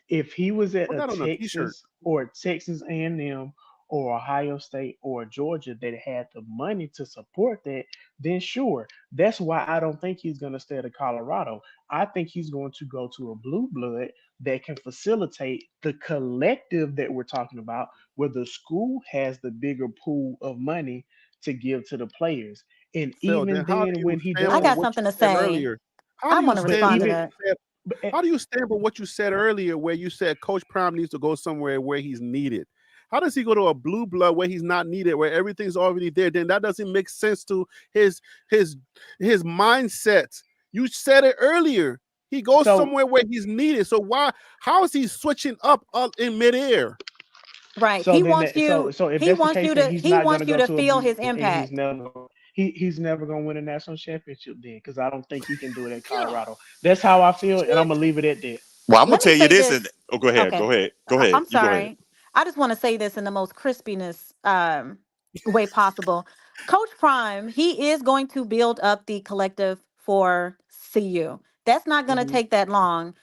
[SPEAKER 2] If he was at
[SPEAKER 1] Put
[SPEAKER 2] a
[SPEAKER 1] that on a t-shirt.
[SPEAKER 2] Texas or Texas A&M or Ohio State or Georgia that had the money to support that, then sure. That's why I don't think he's going to stay at Colorado. I think he's going to go to a blue blood that can facilitate the collective that we're talking about, where the school has the bigger pool of money to give to the players. And
[SPEAKER 1] Phil, then
[SPEAKER 2] even
[SPEAKER 1] how do
[SPEAKER 2] then,
[SPEAKER 1] you
[SPEAKER 2] when he
[SPEAKER 1] stand
[SPEAKER 4] I
[SPEAKER 1] on
[SPEAKER 4] got
[SPEAKER 2] does,
[SPEAKER 1] what you
[SPEAKER 4] something to
[SPEAKER 1] said
[SPEAKER 4] say.
[SPEAKER 1] earlier? How
[SPEAKER 4] I
[SPEAKER 1] do you
[SPEAKER 4] want to
[SPEAKER 2] but
[SPEAKER 1] stand
[SPEAKER 4] respond
[SPEAKER 1] on
[SPEAKER 4] to
[SPEAKER 2] even
[SPEAKER 1] what
[SPEAKER 4] that.
[SPEAKER 1] you said?
[SPEAKER 2] but,
[SPEAKER 1] How do you stand on what you said earlier where you said Coach Prime needs to go somewhere where he's needed? How does he go to a blue blood where he's not needed, where everything's already there? Then that doesn't make sense to his his his mindset. You said it earlier. He goes
[SPEAKER 2] so
[SPEAKER 1] somewhere where he's needed. So why how is he switching up in midair?
[SPEAKER 4] Right.
[SPEAKER 2] So then that so if that's the case, then
[SPEAKER 4] He wants you to feel his
[SPEAKER 2] and
[SPEAKER 4] impact.
[SPEAKER 2] he's never gonna win a national championship then, because I don't think he can do it at
[SPEAKER 1] Yeah.
[SPEAKER 2] Colorado. That's how I feel, and I'm gonna leave it at that.
[SPEAKER 3] Well, I'm gonna
[SPEAKER 4] Let me
[SPEAKER 3] tell you
[SPEAKER 4] say
[SPEAKER 3] this, and
[SPEAKER 4] this.
[SPEAKER 3] oh, go ahead,
[SPEAKER 4] Okay.
[SPEAKER 3] go ahead, go ahead.
[SPEAKER 4] I'm
[SPEAKER 3] You go ahead.
[SPEAKER 4] sorry. I just want to say this in the most crispiness way possible. Coach Prime, he is going to build up the collective for CU. That's not going to
[SPEAKER 1] Mhm.
[SPEAKER 4] take that long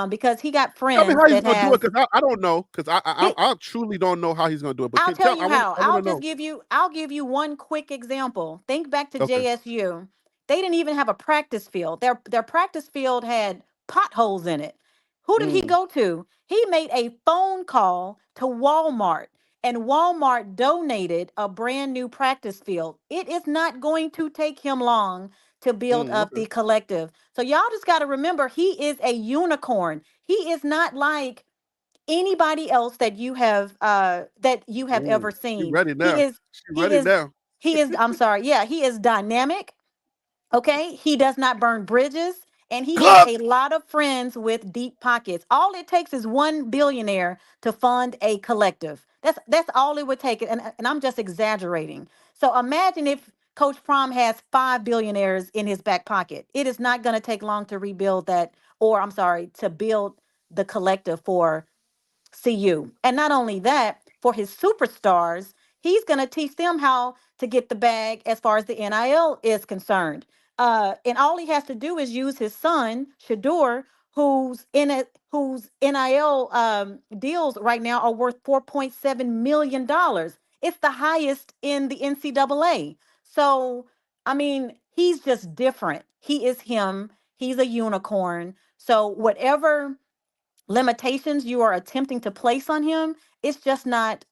[SPEAKER 4] because he got
[SPEAKER 1] Tell me
[SPEAKER 4] friends
[SPEAKER 1] how he's
[SPEAKER 4] that
[SPEAKER 1] gonna do it
[SPEAKER 4] has
[SPEAKER 1] because I don't know because
[SPEAKER 4] he.
[SPEAKER 1] I truly don't know how he's gonna do it. But
[SPEAKER 4] I'll tell you how.
[SPEAKER 1] I want to know.
[SPEAKER 4] I'll give you one quick example. Think back to
[SPEAKER 1] Okay.
[SPEAKER 4] JSU. They didn't even have a practice field. Their practice field had potholes in it. Who did he go to? He made a phone call to Walmart, and Walmart donated a brand new practice field. It is not going to take him long to build up
[SPEAKER 1] Okay.
[SPEAKER 4] the collective. So y'all just got to remember he is a unicorn. He is not like anybody else that you have
[SPEAKER 1] Ooh,
[SPEAKER 4] ever
[SPEAKER 1] she
[SPEAKER 4] seen.
[SPEAKER 1] ready
[SPEAKER 4] He
[SPEAKER 1] now.
[SPEAKER 4] is
[SPEAKER 1] She
[SPEAKER 4] he
[SPEAKER 1] ready
[SPEAKER 4] is
[SPEAKER 1] now.
[SPEAKER 4] he is I'm sorry. Yeah, he is dynamic. Okay, he does not burn bridges, and he has
[SPEAKER 1] Club.
[SPEAKER 4] a lot of friends with deep pockets. All it takes is one billionaire to fund a collective. That's all it would take, and I'm just exaggerating. So imagine if Coach Prom has 5 billionaires in his back pocket. It is not going to take long to rebuild that, or I'm sorry, to build the collective for CU. And not only that, for his superstars, he's going to teach them how to get the bag as far as the NIL is concerned. And all he has to do is use his son, Shedeur, whose NIL deals right now are worth $4.7 million. It's the highest in the NCAA. So, I mean, he's just different. He is him. He's a unicorn. So, whatever limitations you are attempting to place on him, it's just not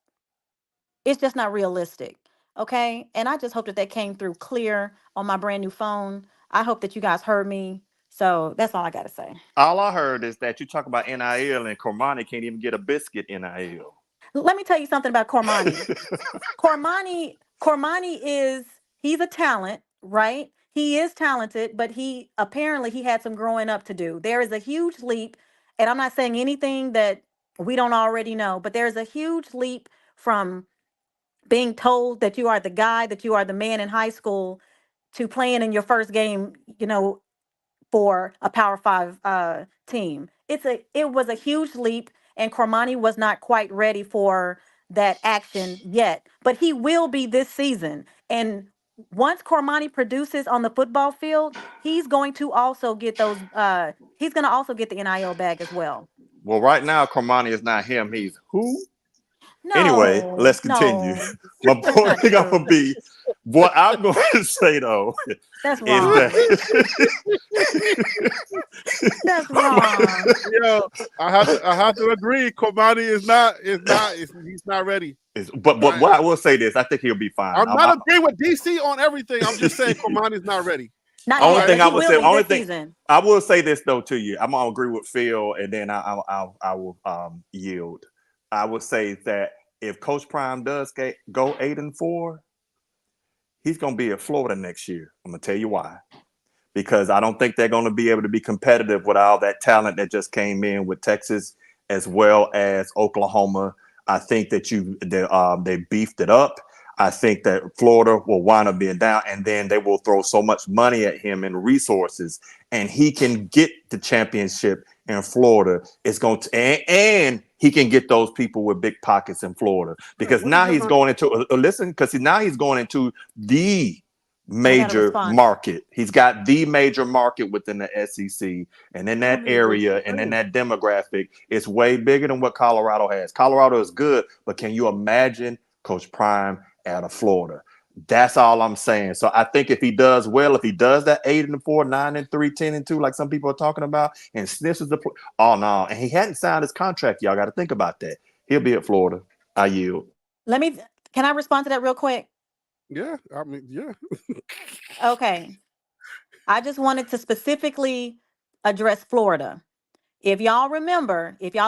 [SPEAKER 4] realistic. Okay, and I just hope that came through clear on my brand new phone. I hope that you guys heard me. So that's all I got to say.
[SPEAKER 3] All I heard is that you talk about NIL and Cormani can't even get a biscuit NIL.
[SPEAKER 4] Let me tell you something about Cormani. Cormani is he's a talent, right? He is talented, but he had some growing up to do. There is a huge leap, and I'm not saying anything that we don't already know, but there's a huge leap from being told that you are the guy, that you are the man in high school, to playing in your first game, for a Power Five team. It was a huge leap, and Cormani was not quite ready for that action yet, but he will be this season. And once Cormani produces on the football field, he's going to also get those. He's going to also get the NIL bag as well.
[SPEAKER 3] Well, right now, Cormani is not him. He's who? Anyway,
[SPEAKER 4] No,
[SPEAKER 3] let's continue.
[SPEAKER 4] no,
[SPEAKER 3] My
[SPEAKER 4] that's
[SPEAKER 3] point
[SPEAKER 4] not
[SPEAKER 3] is going
[SPEAKER 4] true.
[SPEAKER 3] to be what I'm going to say, though,
[SPEAKER 4] That's
[SPEAKER 3] is
[SPEAKER 4] wrong.
[SPEAKER 3] that
[SPEAKER 4] That's wrong.
[SPEAKER 1] Yo, I have to agree. Komani he's not ready.
[SPEAKER 3] but
[SPEAKER 1] I
[SPEAKER 3] what I will say this, I think he'll be fine.
[SPEAKER 1] I'm not agreeing with DC on everything. I'm just saying Komani's not ready.
[SPEAKER 4] Not
[SPEAKER 3] Only
[SPEAKER 4] yet,
[SPEAKER 1] Right?
[SPEAKER 3] thing
[SPEAKER 4] but
[SPEAKER 3] I
[SPEAKER 4] he
[SPEAKER 3] would
[SPEAKER 4] will
[SPEAKER 3] say,
[SPEAKER 4] be
[SPEAKER 3] only
[SPEAKER 4] this
[SPEAKER 3] thing
[SPEAKER 4] season.
[SPEAKER 3] I will say this though to you, I'm gonna agree with Phil, and then I will yield. I would say that if Coach Prime does go 8-4, he's gonna be at Florida next year. I'm gonna tell you why. Because I don't think they're going to be able to be competitive with all that talent that just came in with Texas as well as Oklahoma. I think that they beefed it up. I think that Florida will wind up being down, and then they will throw so much money at him and resources, and he can get the championship in Florida. It's going to, and he can get those people with big pockets in Florida because
[SPEAKER 1] What is
[SPEAKER 3] now
[SPEAKER 1] going
[SPEAKER 3] he's
[SPEAKER 1] on?
[SPEAKER 3] going into listen because now he's going into the
[SPEAKER 4] I got a
[SPEAKER 3] major
[SPEAKER 4] response.
[SPEAKER 3] market. He's got the major market within the SEC, and in
[SPEAKER 1] I
[SPEAKER 3] that
[SPEAKER 1] don't even know what
[SPEAKER 3] area
[SPEAKER 1] you're
[SPEAKER 3] and in
[SPEAKER 1] saying.
[SPEAKER 3] that demographic, it's way bigger than what Colorado has. Colorado is good, but can you imagine Coach Prime out of Florida? That's all I'm saying. So I think if he does well, if he does that 8-4, 9-3, 10-2, like some people are talking about, and sniffs the oh no, and he hadn't signed his contract. Y'all got to think about that. He'll be at Florida. I yield.
[SPEAKER 4] Let me can I respond to that real quick?
[SPEAKER 1] Yeah, I mean, yeah.
[SPEAKER 4] Okay. I just wanted to specifically address Florida. If y'all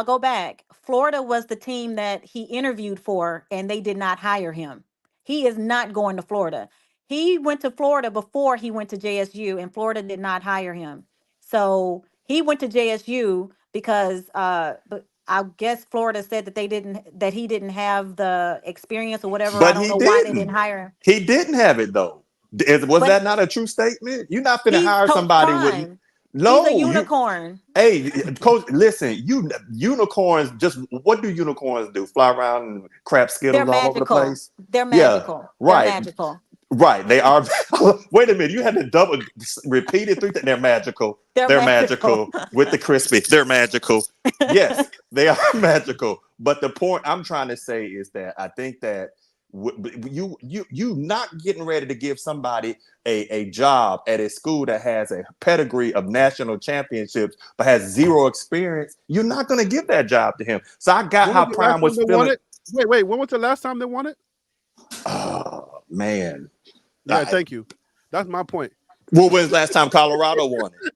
[SPEAKER 4] go back, Florida was the team that he interviewed for and they did not hire him. He is not going to Florida. He went to Florida before he went to JSU and Florida did not hire him. So he went to JSU because but I guess Florida said that he didn't have the experience or whatever. I
[SPEAKER 3] But
[SPEAKER 4] don't
[SPEAKER 3] he
[SPEAKER 4] know why they didn't
[SPEAKER 3] didn't.
[SPEAKER 4] hire him.
[SPEAKER 3] He didn't have it though. Was
[SPEAKER 4] But
[SPEAKER 3] that not a true statement? You're not finna
[SPEAKER 4] he's
[SPEAKER 3] hire
[SPEAKER 4] Coach
[SPEAKER 3] somebody with
[SPEAKER 4] Prime. He's a
[SPEAKER 3] no. You
[SPEAKER 4] unicorn.
[SPEAKER 3] hey, coach, listen. You unicorns. Just what do unicorns do? Fly around and crap
[SPEAKER 4] They're
[SPEAKER 3] skittles all over the
[SPEAKER 4] magical.
[SPEAKER 3] place.
[SPEAKER 4] They're
[SPEAKER 3] Yeah,
[SPEAKER 4] magical. They're
[SPEAKER 3] right,
[SPEAKER 4] magical.
[SPEAKER 3] right. They are. Wait a minute. You had to double repeat it 3 times. They're magical.
[SPEAKER 4] They're
[SPEAKER 3] They're
[SPEAKER 4] magical.
[SPEAKER 3] magical with the crispy. They're magical. Yes, they are magical. But the point I'm trying to say is that I think that You not getting ready to give somebody a job at a school that has a pedigree of national championships but has zero experience. You're not going to give that job to him. So I got
[SPEAKER 1] When was
[SPEAKER 3] how
[SPEAKER 1] the last
[SPEAKER 3] Prime
[SPEAKER 1] time
[SPEAKER 3] was
[SPEAKER 1] they won
[SPEAKER 3] feeling.
[SPEAKER 1] it? Wait. When was the last time they won it?
[SPEAKER 3] Oh man.
[SPEAKER 1] Yeah, thank you. That's my point.
[SPEAKER 3] Well, when's the last time Colorado won it?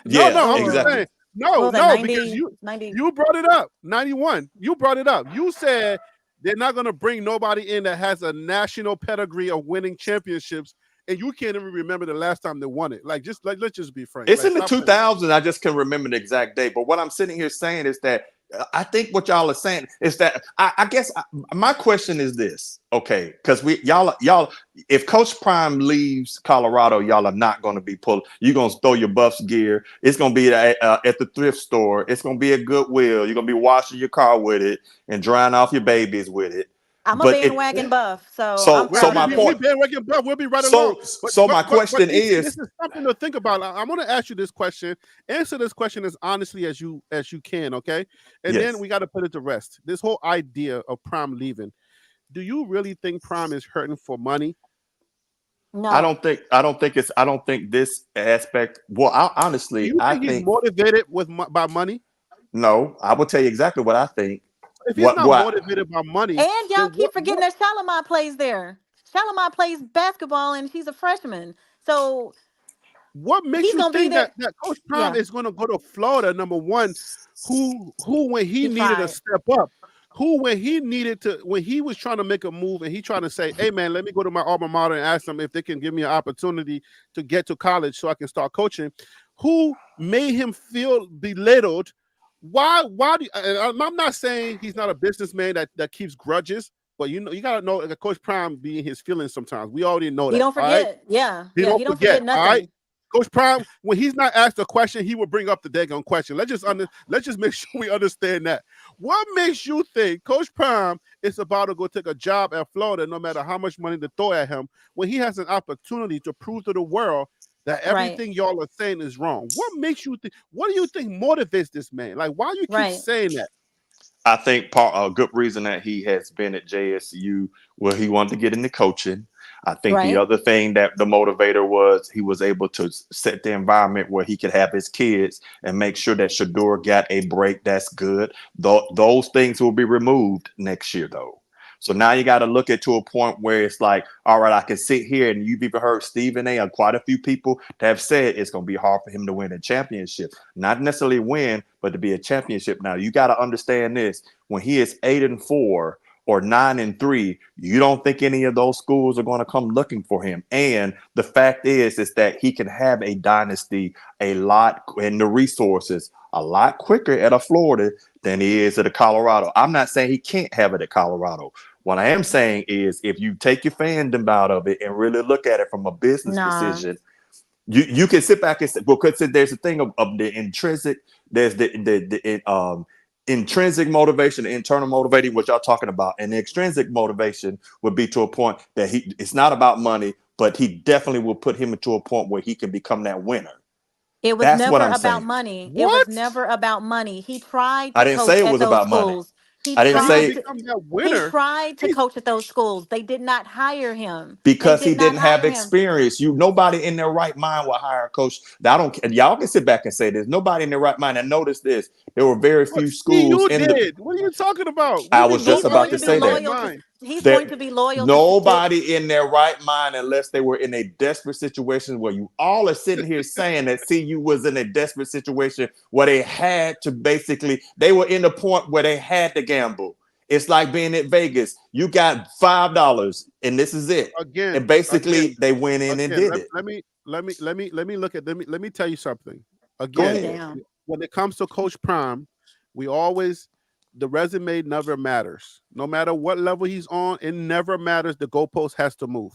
[SPEAKER 1] No,
[SPEAKER 3] Yeah,
[SPEAKER 1] I'm just
[SPEAKER 4] Oh,
[SPEAKER 3] exactly.
[SPEAKER 1] saying. No,
[SPEAKER 4] what was that,
[SPEAKER 1] no, because
[SPEAKER 4] 90, 90?
[SPEAKER 1] you brought it up. 91. You brought it up. You said they're not going to bring nobody in that has a national pedigree of winning championships, and you can't even remember the last time they won it. Like, let's just be frank.
[SPEAKER 3] It's
[SPEAKER 1] Like,
[SPEAKER 3] in the
[SPEAKER 1] stop playing.
[SPEAKER 3] 2000s. I just can remember the exact date. But what I'm sitting here saying is that I think what y'all are saying is that I guess my question is this, okay? Because y'all, if Coach Prime leaves Colorado, y'all are not going to be pulling. You're going to throw your Buffs gear. It's going to be at the thrift store. It's going to be at Goodwill. You're going to be washing your car with it and drying off your babies with it.
[SPEAKER 4] I'm a
[SPEAKER 3] But it,
[SPEAKER 4] bandwagon buff, so I'm
[SPEAKER 3] so
[SPEAKER 1] We,
[SPEAKER 4] proud
[SPEAKER 1] we,
[SPEAKER 3] my
[SPEAKER 4] of
[SPEAKER 1] we, we
[SPEAKER 3] point.
[SPEAKER 4] it.
[SPEAKER 1] bandwagon buff. We'll be right along.
[SPEAKER 3] So my question
[SPEAKER 1] ET,
[SPEAKER 3] is,
[SPEAKER 1] this is something to think about. I'm going to ask you this question. Answer this question as honestly as you can, okay? And then
[SPEAKER 3] yes.
[SPEAKER 1] we got to put it to rest. This whole idea of Prime leaving. Do you really think Prime is hurting for money?
[SPEAKER 3] I
[SPEAKER 4] No,
[SPEAKER 3] don't think I don't think this aspect. Well,
[SPEAKER 1] Do
[SPEAKER 3] honestly,
[SPEAKER 1] you
[SPEAKER 3] I
[SPEAKER 1] think he's
[SPEAKER 3] think
[SPEAKER 1] motivated by money?
[SPEAKER 3] no. I will tell you exactly what I think.
[SPEAKER 1] If he's not
[SPEAKER 3] What
[SPEAKER 1] motivated by money,
[SPEAKER 4] and y'all
[SPEAKER 1] then
[SPEAKER 4] keep forgetting that Shalimar plays there. Shalimar plays basketball, and she's a freshman, so
[SPEAKER 1] what makes
[SPEAKER 4] he's
[SPEAKER 1] you
[SPEAKER 4] gonna be
[SPEAKER 1] think
[SPEAKER 4] there.
[SPEAKER 1] that Coach Prime
[SPEAKER 4] Yeah,
[SPEAKER 1] is going to go to Florida? Number one, who when he
[SPEAKER 4] he
[SPEAKER 1] needed a
[SPEAKER 4] tried.
[SPEAKER 1] step up, who when he was trying to make a move and he trying to say, "Hey man, let me go to my alma mater and ask them if they can give me an opportunity to get to college so I can start coaching." Who made him feel belittled? Why? Why do? And I'm not saying he's not a businessman that keeps grudges, but you gotta know that Coach Prime be in his feelings sometimes. We already know
[SPEAKER 4] He
[SPEAKER 1] that.
[SPEAKER 4] don't
[SPEAKER 1] All right.
[SPEAKER 4] forget. Yeah,
[SPEAKER 1] He
[SPEAKER 4] yeah.
[SPEAKER 1] don't
[SPEAKER 4] He don't
[SPEAKER 1] forget.
[SPEAKER 4] forget
[SPEAKER 1] All right.
[SPEAKER 4] nothing.
[SPEAKER 1] Coach Prime, when he's not asked a question, he will bring up the daggone question. Let's just make sure we understand that. What makes you think Coach Prime is about to go take a job at Florida, no matter how much money to throw at him, when he has an opportunity to prove to the world that
[SPEAKER 4] Right,
[SPEAKER 1] everything y'all are saying is wrong? What makes you think? What do you think motivates this man? Like, why you keep
[SPEAKER 4] right.
[SPEAKER 1] saying that?
[SPEAKER 3] I think part a good reason that he has been at JSU where he wanted to get into coaching. I think the
[SPEAKER 4] Right.
[SPEAKER 3] other thing that the motivator was he was able to set the environment where he could have his kids and make sure that Shedeur got a break. That's good. Those things will be removed next year, though. So now you got to look at to a point where it's like, all right, I can sit here and you've even heard Stephen A. and quite a few people that have said it's going to be hard for him to win a championship. Not necessarily win, but to be a championship. Now you got to understand this: when he is 8-4 or 9-3, you don't think any of those schools are going to come looking for him. And the fact is that he can have a dynasty a lot and the resources a lot quicker at a Florida than he is at a Colorado. I'm not saying he can't have it at Colorado. What I am saying is if you take your fandom out of it and really look at it from a business
[SPEAKER 4] Nah,
[SPEAKER 3] decision, you can sit back and say, because there's a thing of the intrinsic, there's the intrinsic motivation, the internal motivating, what y'all talking about, and the extrinsic motivation would be to a point that it's not about money, but he definitely will put him into a point where he can become that winner.
[SPEAKER 4] it was
[SPEAKER 3] That's what
[SPEAKER 4] never
[SPEAKER 3] I'm
[SPEAKER 4] about
[SPEAKER 3] saying.
[SPEAKER 4] money. It was
[SPEAKER 1] What?
[SPEAKER 4] never about money. He tried
[SPEAKER 3] I
[SPEAKER 4] to
[SPEAKER 3] didn't
[SPEAKER 4] coach
[SPEAKER 3] say it
[SPEAKER 4] at
[SPEAKER 3] was
[SPEAKER 4] those
[SPEAKER 3] about money.
[SPEAKER 4] schools. He
[SPEAKER 3] I didn't
[SPEAKER 1] For him to
[SPEAKER 4] tried
[SPEAKER 3] say
[SPEAKER 4] to
[SPEAKER 1] become that
[SPEAKER 4] he
[SPEAKER 1] winner,
[SPEAKER 4] tried to
[SPEAKER 1] he's
[SPEAKER 4] coach at those schools. They did not hire him. They
[SPEAKER 3] because he
[SPEAKER 4] did not
[SPEAKER 3] didn't have
[SPEAKER 4] hire him.
[SPEAKER 3] experience. Nobody in their right mind will hire a coach. I don't. Y'all can sit back and say this. Nobody in their right mind. And notice this: there were very
[SPEAKER 1] what
[SPEAKER 3] few schools
[SPEAKER 1] CU
[SPEAKER 3] in the.
[SPEAKER 1] did. What are you talking about? What do
[SPEAKER 3] I
[SPEAKER 1] you mean
[SPEAKER 3] was just
[SPEAKER 4] He's
[SPEAKER 1] nobody
[SPEAKER 3] about
[SPEAKER 4] going
[SPEAKER 3] to
[SPEAKER 4] to
[SPEAKER 1] in
[SPEAKER 4] be
[SPEAKER 1] their
[SPEAKER 3] say
[SPEAKER 1] right
[SPEAKER 3] that
[SPEAKER 4] loyal to
[SPEAKER 1] mind?
[SPEAKER 4] he's going
[SPEAKER 3] that
[SPEAKER 4] to be loyal to
[SPEAKER 3] nobody in their right mind, unless they were in a desperate situation where you all are sitting here saying that CU was in a desperate situation where they had to they were in the point where they had to gamble. It's like being at Vegas. You got $5 and this is it.
[SPEAKER 1] Again,
[SPEAKER 3] And basically
[SPEAKER 1] again,
[SPEAKER 3] they went in and
[SPEAKER 1] again.
[SPEAKER 3] did
[SPEAKER 1] Let,
[SPEAKER 3] it.
[SPEAKER 1] let me look at let me tell you something.
[SPEAKER 3] Go
[SPEAKER 4] sit
[SPEAKER 1] Again,
[SPEAKER 3] ahead.
[SPEAKER 4] down.
[SPEAKER 1] when it comes to Coach Prime, we always the resume never matters. No matter what level he's on, it never matters. The goalpost has to move.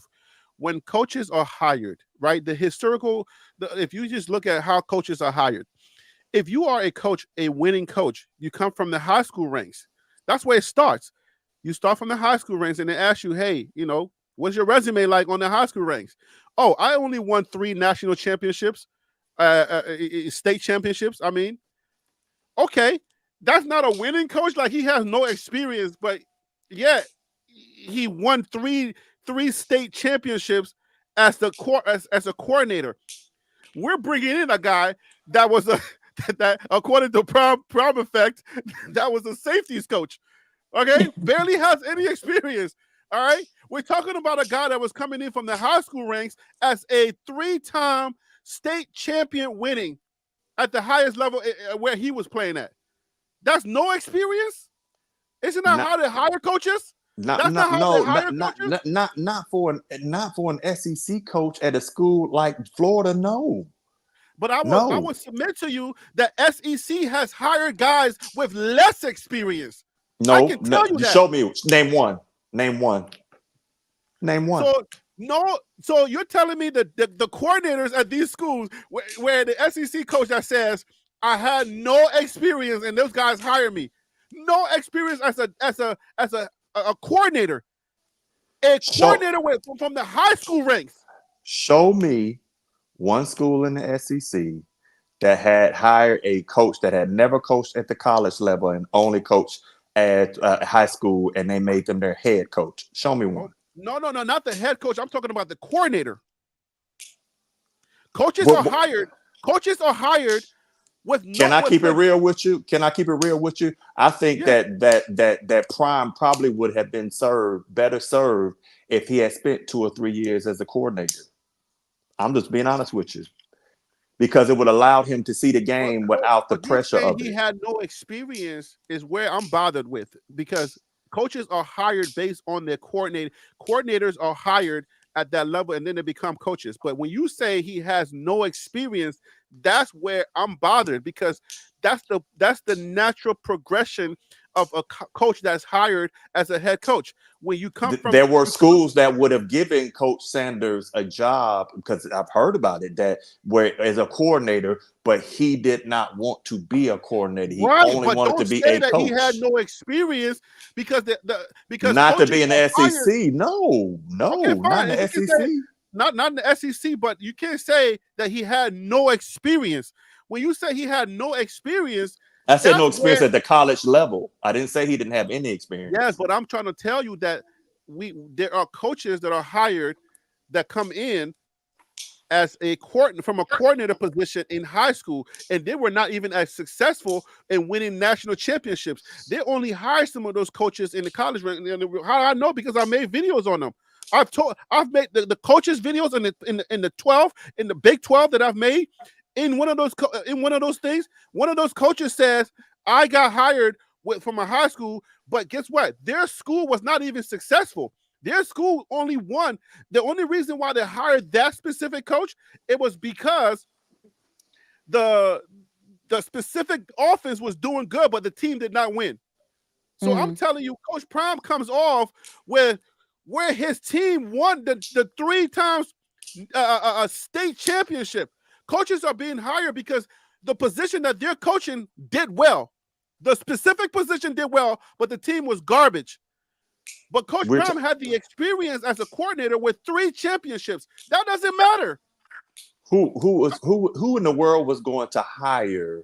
[SPEAKER 1] When coaches are hired, right? If you just look at how coaches are hired, if you are a coach, a winning coach, you come from the high school ranks. That's where it starts. You start from the high school ranks and they ask you, hey, what's your resume like on the high school ranks? Oh, I only won 3 national championships, state championships. I mean, okay, that's not a winning coach. Like he has no experience, but yeah, he won three state championships as a coordinator. We're bringing in a guy that was a that according to Prom Effect, that was a safeties coach. Okay, barely has any experience. All right, we're talking about a guy that was coming in from the high school ranks as a three-time state champion, winning at the highest level where he was playing at. That's no experience. Isn't that
[SPEAKER 3] Not
[SPEAKER 1] how they hire coaches?
[SPEAKER 3] not
[SPEAKER 1] That's not
[SPEAKER 3] not
[SPEAKER 1] how they
[SPEAKER 3] no
[SPEAKER 1] hire
[SPEAKER 3] not not
[SPEAKER 1] coaches.
[SPEAKER 3] not not not for an SEC coach at a school like Florida. No,
[SPEAKER 1] But I
[SPEAKER 3] no,
[SPEAKER 1] would submit to you that SEC has hired guys with less experience. I
[SPEAKER 3] no,
[SPEAKER 1] can
[SPEAKER 3] no.
[SPEAKER 1] tell you
[SPEAKER 3] Just
[SPEAKER 1] that.
[SPEAKER 3] show me. Name one. Name one. Name one.
[SPEAKER 1] So no, so you're telling me that the coordinators at these schools where the SEC coach that says I had no experience and those guys hire me, no experience as a coordinator, a
[SPEAKER 3] Show
[SPEAKER 1] coordinator from the high school ranks.
[SPEAKER 3] show me one school in the SEC that had hired a coach that had never coached at the college level and only coached at high school, and they made them their head coach. Show me
[SPEAKER 1] Oh,
[SPEAKER 3] one.
[SPEAKER 1] no, not the head coach. I'm talking about the coordinator. Coaches
[SPEAKER 3] What,
[SPEAKER 1] are
[SPEAKER 3] what,
[SPEAKER 1] hired. Coaches are hired with
[SPEAKER 3] can
[SPEAKER 1] no
[SPEAKER 3] I keep it
[SPEAKER 1] with
[SPEAKER 3] real with you? Can I keep it real with you? I think
[SPEAKER 1] yeah.
[SPEAKER 3] that Prime probably would have been better served if he had spent 2 or 3 years as a coordinator. I'm just being honest with you, because it would allow him to see the
[SPEAKER 1] But
[SPEAKER 3] game without the
[SPEAKER 1] but you
[SPEAKER 3] pressure
[SPEAKER 1] saying
[SPEAKER 3] of
[SPEAKER 1] he
[SPEAKER 3] it.
[SPEAKER 1] had no experience is where I'm bothered with, because coaches are hired based on their coordinator. Coordinators are hired at that level and then they become coaches. But when you say he has no experience, that's where I'm bothered, because that's the natural progression of a coach that's hired as a head coach. When you come from
[SPEAKER 3] There were
[SPEAKER 1] you come
[SPEAKER 3] schools that would have given Coach Sanders a job, because I've heard about it, that where as a coordinator, but he did not want to be a coordinator. He
[SPEAKER 1] right,
[SPEAKER 3] only
[SPEAKER 1] but
[SPEAKER 3] wanted to
[SPEAKER 1] don't
[SPEAKER 3] be
[SPEAKER 1] say
[SPEAKER 3] a
[SPEAKER 1] that he had
[SPEAKER 3] coach.
[SPEAKER 1] no experience, because because
[SPEAKER 3] Not to be
[SPEAKER 1] coaches
[SPEAKER 3] in
[SPEAKER 1] are
[SPEAKER 3] the
[SPEAKER 1] hired.
[SPEAKER 3] SEC. No,
[SPEAKER 1] Okay,
[SPEAKER 3] no, not
[SPEAKER 1] fine.
[SPEAKER 3] in
[SPEAKER 1] And
[SPEAKER 3] the
[SPEAKER 1] you can say
[SPEAKER 3] SEC.
[SPEAKER 1] not in the SEC, but you can't say that he had no experience. When you say he had no experience,
[SPEAKER 3] I said no
[SPEAKER 1] that's
[SPEAKER 3] experience
[SPEAKER 1] where
[SPEAKER 3] at the college level. I didn't say he didn't have any
[SPEAKER 1] yes.
[SPEAKER 3] experience.
[SPEAKER 1] But I'm trying to tell you that there are coaches that are hired that come in as from a coordinator position in high school, and they were not even as successful in winning national championships. They only hired some of those coaches in the college rank. How I know? Because I made videos on them. I've made the coaches videos in the 12 in the Big 12 that I've made. In one of those things, one of those coaches says I got hired from a high school, but guess what? Their school was not even successful. Their school only won. The only reason why they hired that specific coach, it was because the the specific offense was doing good, but the team did not win. So I'm
[SPEAKER 4] Mm,
[SPEAKER 1] telling you, Coach Prime comes off where his team won the three times a state championship. Coaches are being hired because the position that they're coaching did well. The specific position did well, but the team was garbage. But Coach
[SPEAKER 3] We're t-
[SPEAKER 1] Prime had the experience as a coordinator with three championships. That doesn't matter.
[SPEAKER 3] who in the world was going to hire,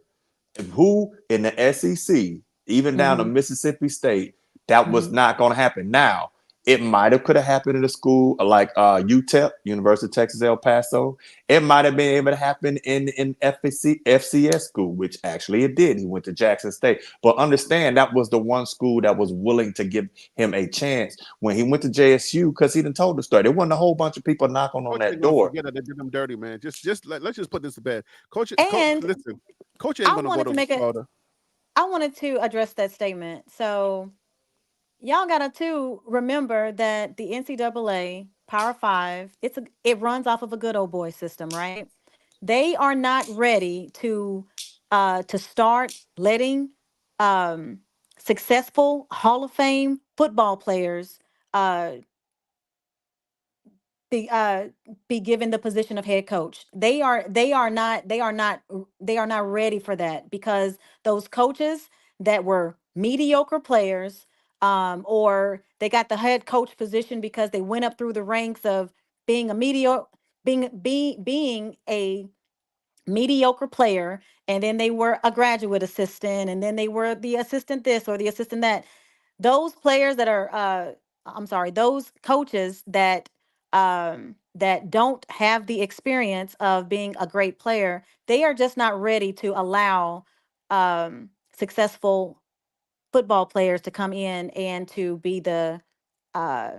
[SPEAKER 3] who in the SEC, even down to
[SPEAKER 4] mm-hmm,
[SPEAKER 3] Mississippi State, that was
[SPEAKER 4] mm-hmm.
[SPEAKER 3] not going to happen. Now, it might have could have happened in a school like UTEP, University of Texas El Paso. It might have been able to happen in FCS school, which actually it did. He went to Jackson State. But understand, that was the one school that was willing to give him a chance. When he went to JSU, because he didn't told the story, there wasn't a whole bunch of people knocking on
[SPEAKER 1] Coach
[SPEAKER 3] that
[SPEAKER 1] ain't gonna
[SPEAKER 3] door.
[SPEAKER 1] forget that they did them dirty, man. Let's just put this to bed.
[SPEAKER 4] And
[SPEAKER 1] Listen, Coach ain't
[SPEAKER 4] I
[SPEAKER 1] gonna go
[SPEAKER 4] wanted to
[SPEAKER 1] to
[SPEAKER 4] make a,
[SPEAKER 1] Florida.
[SPEAKER 4] I wanted to address that statement. So y'all gotta too remember that the NCAA Power Five, it runs off of a good old boy system, right? They are not ready to start letting um successful Hall of Fame football players uh be be given the position of head coach. They are not ready for that, because those coaches that were mediocre players, or they got the head coach position because they went up through the ranks of being a mediocre being a mediocre player, and then they were a graduate assistant, and then they were the assistant this or the assistant that. Those players that are I'm sorry, those coaches that don't have the experience of being a great player, they are just not ready to allow successful football players to come in uh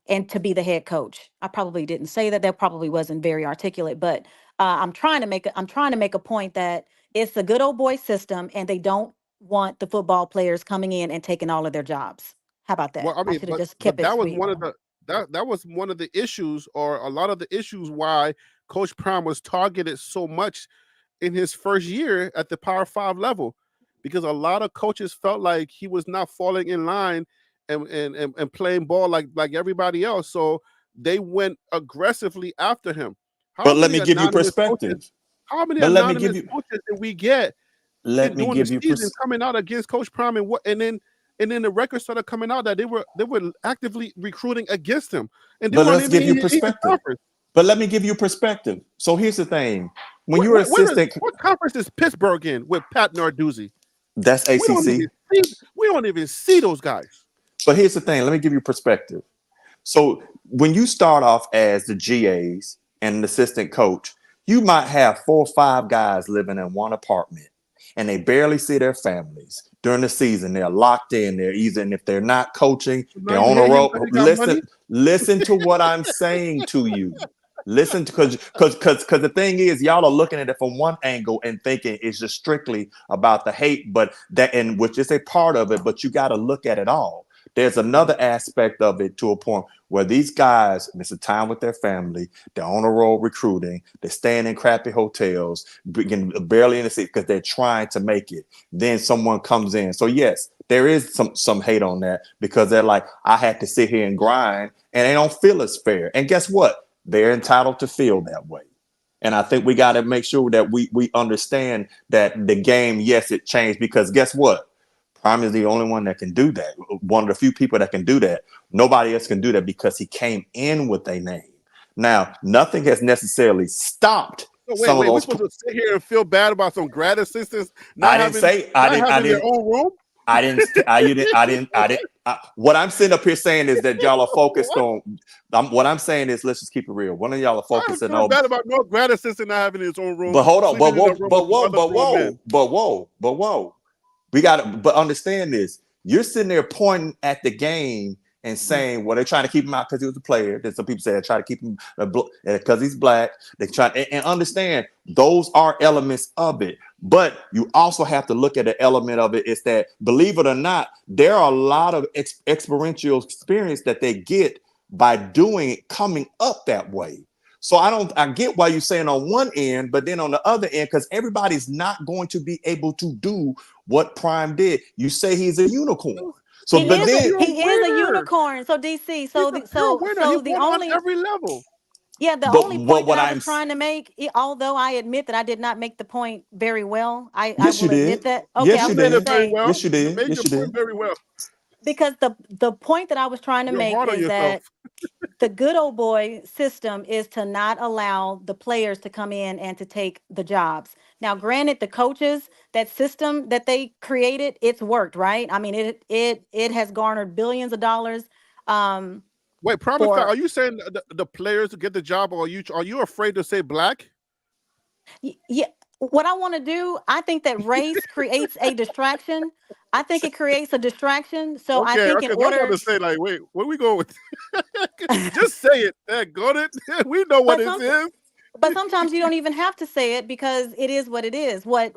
[SPEAKER 4] and to be the head coach. I probably didn't say that. That probably wasn't very articulate, but I'm trying to make a point that it's a good old boy system, and they don't want the football players coming in and taking all of their jobs. How about
[SPEAKER 1] Well,
[SPEAKER 4] that?
[SPEAKER 1] I
[SPEAKER 4] I
[SPEAKER 1] mean,
[SPEAKER 4] should have
[SPEAKER 1] but
[SPEAKER 4] just
[SPEAKER 1] but
[SPEAKER 4] kept it
[SPEAKER 1] that was
[SPEAKER 4] sweet.
[SPEAKER 1] one of the that was one of the issues, or a lot of the issues why Coach Prime was targeted so much in his first year at the Power Five level, because a lot of coaches felt like he was not falling in line and playing ball like everybody else. So they went aggressively after him. How
[SPEAKER 3] But let
[SPEAKER 1] many
[SPEAKER 3] me give you
[SPEAKER 1] anonymous coaches?
[SPEAKER 3] perspective.
[SPEAKER 1] How many
[SPEAKER 3] But let me
[SPEAKER 1] anonymous
[SPEAKER 3] give you
[SPEAKER 1] coaches did we get
[SPEAKER 3] let me
[SPEAKER 1] during the
[SPEAKER 3] give you
[SPEAKER 1] season coming out against Coach Prime, and then the records started coming out that they were actively recruiting against him, and they
[SPEAKER 3] but
[SPEAKER 1] weren't
[SPEAKER 3] let's
[SPEAKER 1] even
[SPEAKER 3] give you
[SPEAKER 1] in his
[SPEAKER 3] perspective.
[SPEAKER 1] conference.
[SPEAKER 3] But let me give you perspective. So here's the thing. When
[SPEAKER 1] What
[SPEAKER 3] you're
[SPEAKER 1] what what, is,
[SPEAKER 3] assistant,
[SPEAKER 1] what conference is Pittsburgh in with Pat Narduzzi?
[SPEAKER 3] that's
[SPEAKER 1] We don't
[SPEAKER 3] ACC.
[SPEAKER 1] even see we don't even see those guys.
[SPEAKER 3] But here's the thing. Let me give you perspective. So when you start off as the GAs and an assistant coach, you might have 4 or 5 guys living in one apartment and they barely see their families. During the season, they're locked in. They're either, and if they're not coaching,
[SPEAKER 1] So now
[SPEAKER 3] they're
[SPEAKER 1] you
[SPEAKER 3] on a
[SPEAKER 1] hate him
[SPEAKER 3] road.
[SPEAKER 1] because he got
[SPEAKER 3] Listen,
[SPEAKER 1] money.
[SPEAKER 3] listen to what I'm saying to you. Listen to because the thing is, y'all are looking at it from one angle and thinking it's just strictly about the hate, but that, and which is a part of it, but you got to look at it all. There's
[SPEAKER 1] Mhm.
[SPEAKER 3] another aspect of it to a point where these guys miss a time with their family. They're on the road recruiting. They're staying in crappy hotels, barely in the seat because they're trying to make it. Then someone comes in. So yes, there is some hate on that because they're like, I had to sit here and grind, and they don't feel as fair. And guess what? They're entitled to feel that way. And I think we got to make sure that we understand that the game, yes, it changed because guess what? Prime is the only one that can do that. One of the few people that can do that. Nobody else can do that because he came in with a name. Now, nothing has necessarily stopped
[SPEAKER 1] So wait,
[SPEAKER 3] some of
[SPEAKER 1] wait, we're
[SPEAKER 3] those.
[SPEAKER 1] supposed to sit here and feel bad about some grad assistants not
[SPEAKER 3] I didn't
[SPEAKER 1] having
[SPEAKER 3] say
[SPEAKER 1] not having their own room?
[SPEAKER 3] I didn't. You didn't. I didn't. I didn't. What I'm sitting up here saying is that y'all are focused
[SPEAKER 1] What?
[SPEAKER 3] on. What I'm saying is, let's just keep it real. One of y'all are
[SPEAKER 1] I don't
[SPEAKER 3] focusing
[SPEAKER 1] feel
[SPEAKER 3] on.
[SPEAKER 1] bad about no grad assistant not having his own room,
[SPEAKER 3] But hold on.
[SPEAKER 1] sleeping in a room with some other
[SPEAKER 3] But
[SPEAKER 1] grown
[SPEAKER 3] whoa.
[SPEAKER 1] men.
[SPEAKER 3] We got to, but understand this. You're sitting there pointing at the game and saying, well, they're trying to keep him out because he was a player. Then some people say they try to keep him because he's black. They try and understand those are elements of it. But you also have to look at the element of it is that, believe it or not, there are a lot of experiential experience that they get by doing it, coming up that way. So I get why you're saying on one end, but then on the other end, because everybody's not going to be able to do what Prime did. You say he's a unicorn. So,
[SPEAKER 4] He
[SPEAKER 3] but
[SPEAKER 4] is a
[SPEAKER 3] then,
[SPEAKER 1] Pure
[SPEAKER 4] he is a
[SPEAKER 1] winner.
[SPEAKER 4] unicorn. So DC,
[SPEAKER 1] He's
[SPEAKER 4] so
[SPEAKER 1] a pure winner. He
[SPEAKER 4] the
[SPEAKER 1] won on
[SPEAKER 4] only
[SPEAKER 1] every level.
[SPEAKER 4] yeah, the
[SPEAKER 3] but
[SPEAKER 4] only
[SPEAKER 3] what
[SPEAKER 4] point that
[SPEAKER 3] what
[SPEAKER 4] I
[SPEAKER 3] I'm
[SPEAKER 4] was trying to make, although I admit that I did not make the point very well, I
[SPEAKER 3] yes, you
[SPEAKER 4] will admit
[SPEAKER 3] did.
[SPEAKER 4] that. Okay, I
[SPEAKER 3] Yes,
[SPEAKER 1] You
[SPEAKER 3] you
[SPEAKER 4] was
[SPEAKER 1] made
[SPEAKER 4] going to
[SPEAKER 1] it
[SPEAKER 3] did.
[SPEAKER 1] very
[SPEAKER 4] say,
[SPEAKER 1] well.
[SPEAKER 3] Yes, you
[SPEAKER 1] You
[SPEAKER 3] did.
[SPEAKER 1] made
[SPEAKER 3] Yes,
[SPEAKER 1] your
[SPEAKER 3] you
[SPEAKER 1] point
[SPEAKER 3] did.
[SPEAKER 1] very well.
[SPEAKER 4] because the point that I was trying to
[SPEAKER 1] You're
[SPEAKER 4] make
[SPEAKER 1] hard on
[SPEAKER 4] is
[SPEAKER 1] yourself.
[SPEAKER 4] that the good old boy system is to not allow the players to come in and to take the jobs. Now, granted, the coaches, that system that they created, it's worked, right? I mean, it has garnered billions of dollars. Um,
[SPEAKER 1] Wait, promise fact,
[SPEAKER 4] for
[SPEAKER 1] are you saying the players to get the job, or are you afraid to say black?
[SPEAKER 4] Yeah, what I want to do, I think that race creates a distraction. I think it creates a distraction. So I
[SPEAKER 1] Okay,
[SPEAKER 4] think in
[SPEAKER 1] okay. I'm about
[SPEAKER 4] order,
[SPEAKER 1] to say, like, wait, where we go with? Just say it. Got it. We know what
[SPEAKER 4] but
[SPEAKER 1] it
[SPEAKER 4] some
[SPEAKER 1] is.
[SPEAKER 4] but sometimes you don't even have to say it because it is what it is. What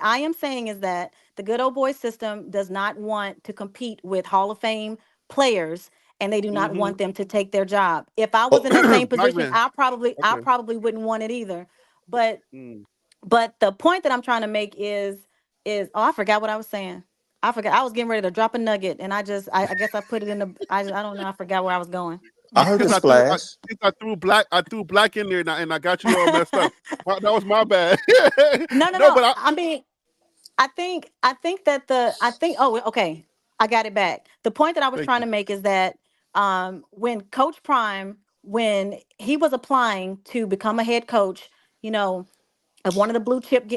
[SPEAKER 4] I am saying is that the good old boy system does not want to compete with Hall of Fame players, and they do not
[SPEAKER 1] Hmm.
[SPEAKER 4] want them to take their job. If I was in that
[SPEAKER 3] Oh,
[SPEAKER 4] same
[SPEAKER 1] Black
[SPEAKER 4] position,
[SPEAKER 1] man.
[SPEAKER 4] I
[SPEAKER 1] Okay.
[SPEAKER 4] probably wouldn't want it either. But
[SPEAKER 1] Mm.
[SPEAKER 4] the point that I'm trying to make is oh, I forgot what I was saying. I forgot. I was getting ready to drop a nugget, and I guess I put it in the. I don't know. I forgot where I was going.
[SPEAKER 3] I heard the
[SPEAKER 1] Because
[SPEAKER 3] splash.
[SPEAKER 1] I threw black in there, and I got you all messed up. That was my bad.
[SPEAKER 4] No, no,
[SPEAKER 1] No,
[SPEAKER 4] no.
[SPEAKER 1] but
[SPEAKER 4] I mean, I think that I think oh okay, I got it back. The point that I was
[SPEAKER 1] thank
[SPEAKER 4] trying
[SPEAKER 1] you.
[SPEAKER 4] to make is that when Coach Prime, when he was applying to become a head coach, you know, of one of the blue chip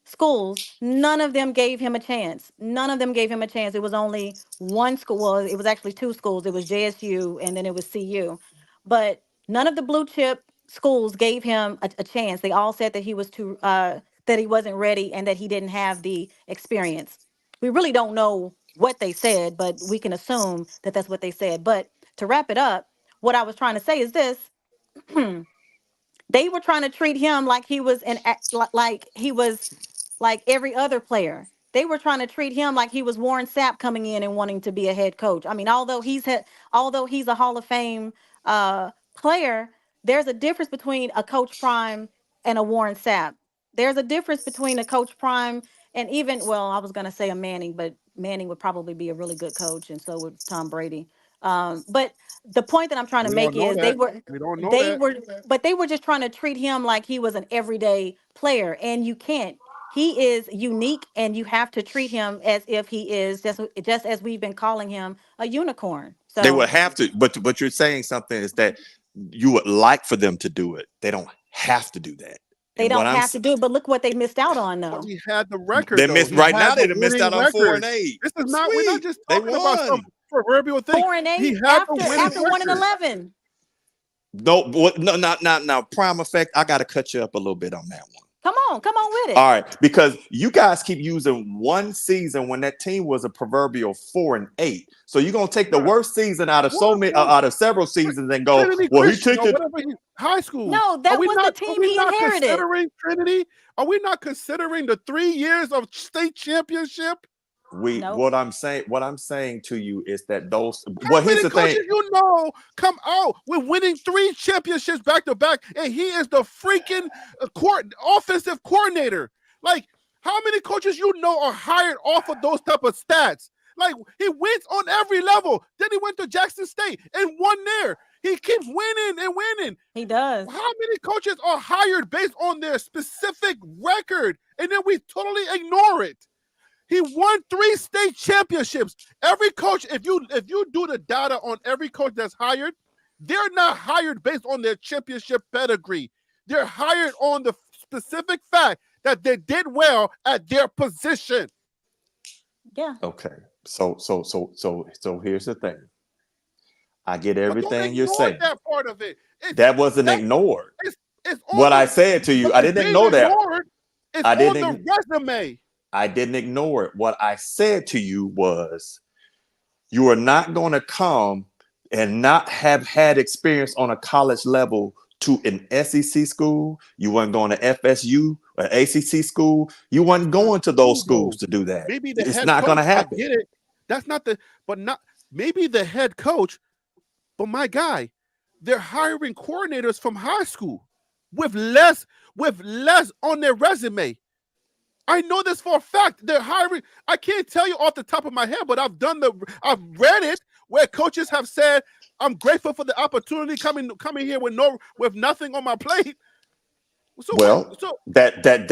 [SPEAKER 4] schools, none of them gave him a chance. None of them gave him a chance. It was only one school. Well, it was actually two schools. It was JSU and then it was CU. But none of the blue chip schools gave him a chance. They all said that he was too that he wasn't ready and that he didn't have the experience. We really don't know what they said, but we can assume that that's what they said. But to wrap it up, what I was trying to say is this. They were trying to treat him like he was like he was like every other player. They were trying to treat him like he was Warren Sapp coming in and wanting to be a head coach. I mean, although he's a Hall of Fame player, there's a difference between a Coach Prime and a Warren Sapp. There's a difference between a Coach Prime and even, well, I was going to say a Manning, but Manning would probably be a really good coach, and so would Tom Brady. But the point that I'm trying to
[SPEAKER 1] We don't
[SPEAKER 4] make
[SPEAKER 1] know
[SPEAKER 4] is
[SPEAKER 1] that. We don't know
[SPEAKER 4] they
[SPEAKER 1] that.
[SPEAKER 4] were but they were just trying to treat him like he was an everyday player, and you can't. He is unique, and you have to treat him as if he is just as we've been calling him a unicorn.
[SPEAKER 3] They would
[SPEAKER 4] So
[SPEAKER 3] have to, but you're saying something is that you would like for them to do it. They don't have to do that.
[SPEAKER 4] they
[SPEAKER 3] And what
[SPEAKER 4] don't have to do it, but look what they missed out on,
[SPEAKER 1] But
[SPEAKER 4] though.
[SPEAKER 1] he had the record
[SPEAKER 3] they
[SPEAKER 1] though.
[SPEAKER 3] missed
[SPEAKER 1] He
[SPEAKER 3] right
[SPEAKER 1] had
[SPEAKER 3] now. They
[SPEAKER 1] the
[SPEAKER 3] done missed
[SPEAKER 1] winning
[SPEAKER 3] out on 4
[SPEAKER 1] record.
[SPEAKER 3] and 8.
[SPEAKER 1] This is not. We're not
[SPEAKER 3] Sweet,
[SPEAKER 1] just
[SPEAKER 3] they
[SPEAKER 1] talking about some
[SPEAKER 3] won.
[SPEAKER 1] proverbial thing.
[SPEAKER 4] 4-8
[SPEAKER 1] He had the winning
[SPEAKER 4] after 1 and
[SPEAKER 1] record.
[SPEAKER 4] 11.
[SPEAKER 3] No, not prime effect. I got to cut you up a little bit on that one.
[SPEAKER 4] Come on with
[SPEAKER 3] All
[SPEAKER 4] it.
[SPEAKER 3] right, because you guys keep using one season when that team was a proverbial 4 and 8. So you're gonna take the
[SPEAKER 1] Bruh.
[SPEAKER 3] worst season out of out of several seasons and go,
[SPEAKER 1] Trinity
[SPEAKER 3] well, he
[SPEAKER 1] Christian
[SPEAKER 3] took
[SPEAKER 1] or
[SPEAKER 3] it.
[SPEAKER 1] whatever. High school.
[SPEAKER 4] No,
[SPEAKER 1] Are
[SPEAKER 4] that
[SPEAKER 1] we
[SPEAKER 4] was the
[SPEAKER 1] not? Are
[SPEAKER 4] team
[SPEAKER 1] we
[SPEAKER 4] he
[SPEAKER 1] not
[SPEAKER 4] inherited.
[SPEAKER 1] considering Trinity? Are we not considering the 3 years of state championship?
[SPEAKER 4] Nope.
[SPEAKER 3] What I'm saying to you is that those.
[SPEAKER 1] How
[SPEAKER 3] Well, here's
[SPEAKER 1] many
[SPEAKER 3] the thing.
[SPEAKER 1] coaches you know come out with winning 3 championships back to back, and he is the freaking offensive coordinator? Like, how many coaches you know are hired off of those type of stats? Like, he wins on every level. Then he went to Jackson State and won there. He keeps winning and winning.
[SPEAKER 4] He does.
[SPEAKER 1] How many coaches are hired based on their specific record, and then we totally ignore it? He won 3 state championships. Every coach, if you do the data on every coach that's hired, they're not hired based on their championship pedigree. They're hired on the specific fact that they did well at their position.
[SPEAKER 4] Yeah.
[SPEAKER 3] Okay, so here's the thing. I get
[SPEAKER 1] But don't
[SPEAKER 3] everything you're
[SPEAKER 1] ignore
[SPEAKER 3] saying.
[SPEAKER 1] that part of it.
[SPEAKER 3] That wasn't ignored.
[SPEAKER 1] It's on
[SPEAKER 3] What
[SPEAKER 1] the,
[SPEAKER 3] I said to you,
[SPEAKER 1] but
[SPEAKER 3] I
[SPEAKER 1] it's
[SPEAKER 3] didn't
[SPEAKER 1] being
[SPEAKER 3] ignore that.
[SPEAKER 1] ignored. It's
[SPEAKER 3] I
[SPEAKER 1] on
[SPEAKER 3] didn't.
[SPEAKER 1] the resume.
[SPEAKER 3] I didn't ignore it. What I said to you was, you are not going to come and not have had experience on a college level to an SEC school. You weren't going to FSU or ACC school. You weren't going to those schools to do that.
[SPEAKER 1] Maybe the
[SPEAKER 3] It's
[SPEAKER 1] head
[SPEAKER 3] not
[SPEAKER 1] coach,
[SPEAKER 3] going to happen.
[SPEAKER 1] I get it. That's not maybe the head coach, but my guy, they're hiring coordinators from high school with less on their resume. I know this for a fact. They're hiring. I can't tell you off the top of my head, but I've read it where coaches have said, "I'm grateful for the opportunity coming here with nothing on my plate."
[SPEAKER 3] That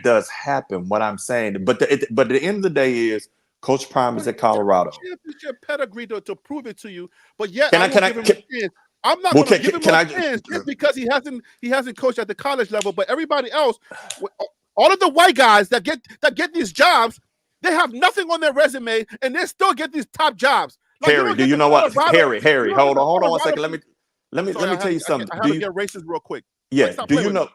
[SPEAKER 3] does happen. What I'm saying, but at the end of the day is Coach Prime is at Colorado.
[SPEAKER 1] Championship pedigree to prove it to you, but yet
[SPEAKER 3] Can
[SPEAKER 1] I
[SPEAKER 3] I-
[SPEAKER 1] won't
[SPEAKER 3] can I-
[SPEAKER 1] give him
[SPEAKER 3] can-
[SPEAKER 1] a chance. I'm not
[SPEAKER 3] Well,
[SPEAKER 1] going to give him
[SPEAKER 3] can
[SPEAKER 1] a
[SPEAKER 3] I-
[SPEAKER 1] chance just because he hasn't coached at the college level. But everybody else, all of the white guys that get these jobs, they have nothing on their resume, and they still get these top jobs. Like,
[SPEAKER 3] Harry, do you know what? Harry, hold on one second. Let me tell you something.
[SPEAKER 1] I have to get racist real quick.
[SPEAKER 3] Yeah. Do you know?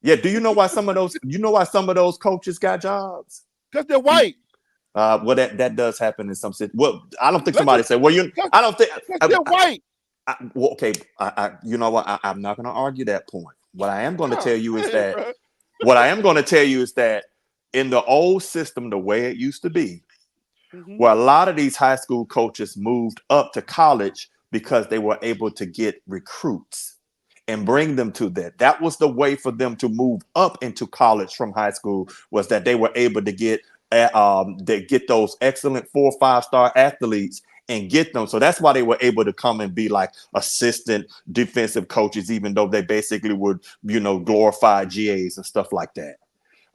[SPEAKER 3] Yeah. Do you know why some of those coaches got jobs?
[SPEAKER 1] Because they're white.
[SPEAKER 3] Well, that does happen in some cities. Well, I don't think somebody said. Well, I don't think
[SPEAKER 1] they're white.
[SPEAKER 3] Well, okay. You know what? I'm not going to argue that point. What I am going to tell you is that.
[SPEAKER 1] Bro.
[SPEAKER 3] What I am going to tell you is that in the old system, the way it used to be, where a lot of these high school coaches moved up to college because they were able to get recruits and bring them to that. That was the way for them to move up into college from high school, was that they were able to get those excellent 4- or 5-star athletes and get them. So that's why they were able to come and be like assistant defensive coaches, even though they basically would, glorify GAs and stuff like that.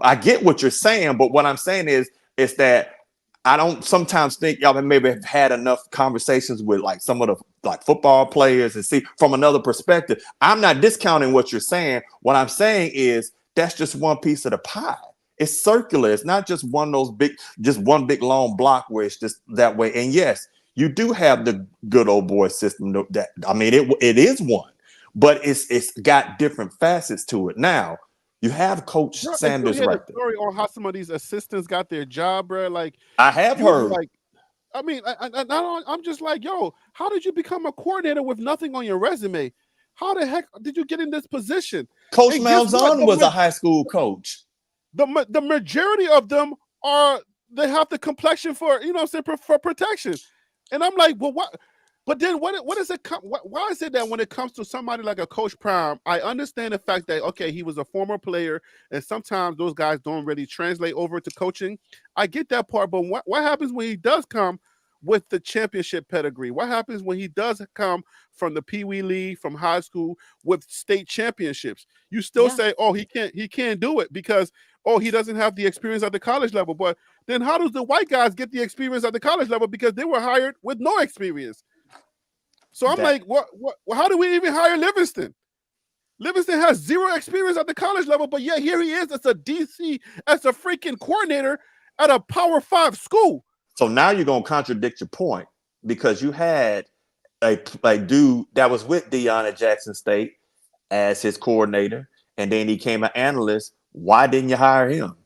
[SPEAKER 3] I get what you're saying, but what I'm saying is that I don't sometimes think y'all maybe have had enough conversations with like some of the like football players and see from another perspective. I'm not discounting what you're saying. What I'm saying is that's just one piece of the pie. It's circular. It's not just one big long block where it's just that way. And yes, you do have the good old boy system. That I mean, it is one, but it's got different facets to it. Now you have Coach
[SPEAKER 1] Bro, if you
[SPEAKER 3] Sanders
[SPEAKER 1] hear the
[SPEAKER 3] right there.
[SPEAKER 1] story on how some of these assistants got their job, bro, like
[SPEAKER 3] I have
[SPEAKER 1] you'll be
[SPEAKER 3] heard
[SPEAKER 1] like, I mean, I'm just like, yo, how did you become a coordinator with nothing on your resume? How the heck did you get in this position?
[SPEAKER 3] Coach
[SPEAKER 1] And guess what?
[SPEAKER 3] Malzahn was a high school coach.
[SPEAKER 1] The majority of them are they have the complexion for for protection, and I'm like, well, what? But then what is it? Why is it that when it comes to somebody like a Coach Prime, I understand the fact that okay, he was a former player, and sometimes those guys don't really translate over to coaching. I get that part, but what happens when he does come with the championship pedigree? What happens when he does come from the Pee Wee League, from high school with state championships? You still
[SPEAKER 4] Yeah.
[SPEAKER 1] say, oh, he can't do it because oh, he doesn't have the experience at the college level. But then how does the white guys get the experience at the college level because they were hired with no experience? So I'm
[SPEAKER 3] That
[SPEAKER 1] like, what? How do we even hire Livingston? Livingston has zero experience at the college level, but yet here he is as a DC, as a freaking coordinator at a Power 5 school.
[SPEAKER 3] so now you're gonna contradict your point because you had a dude that was with Deion at Jackson State as his coordinator, and then he came an analyst. Why didn't you hire him?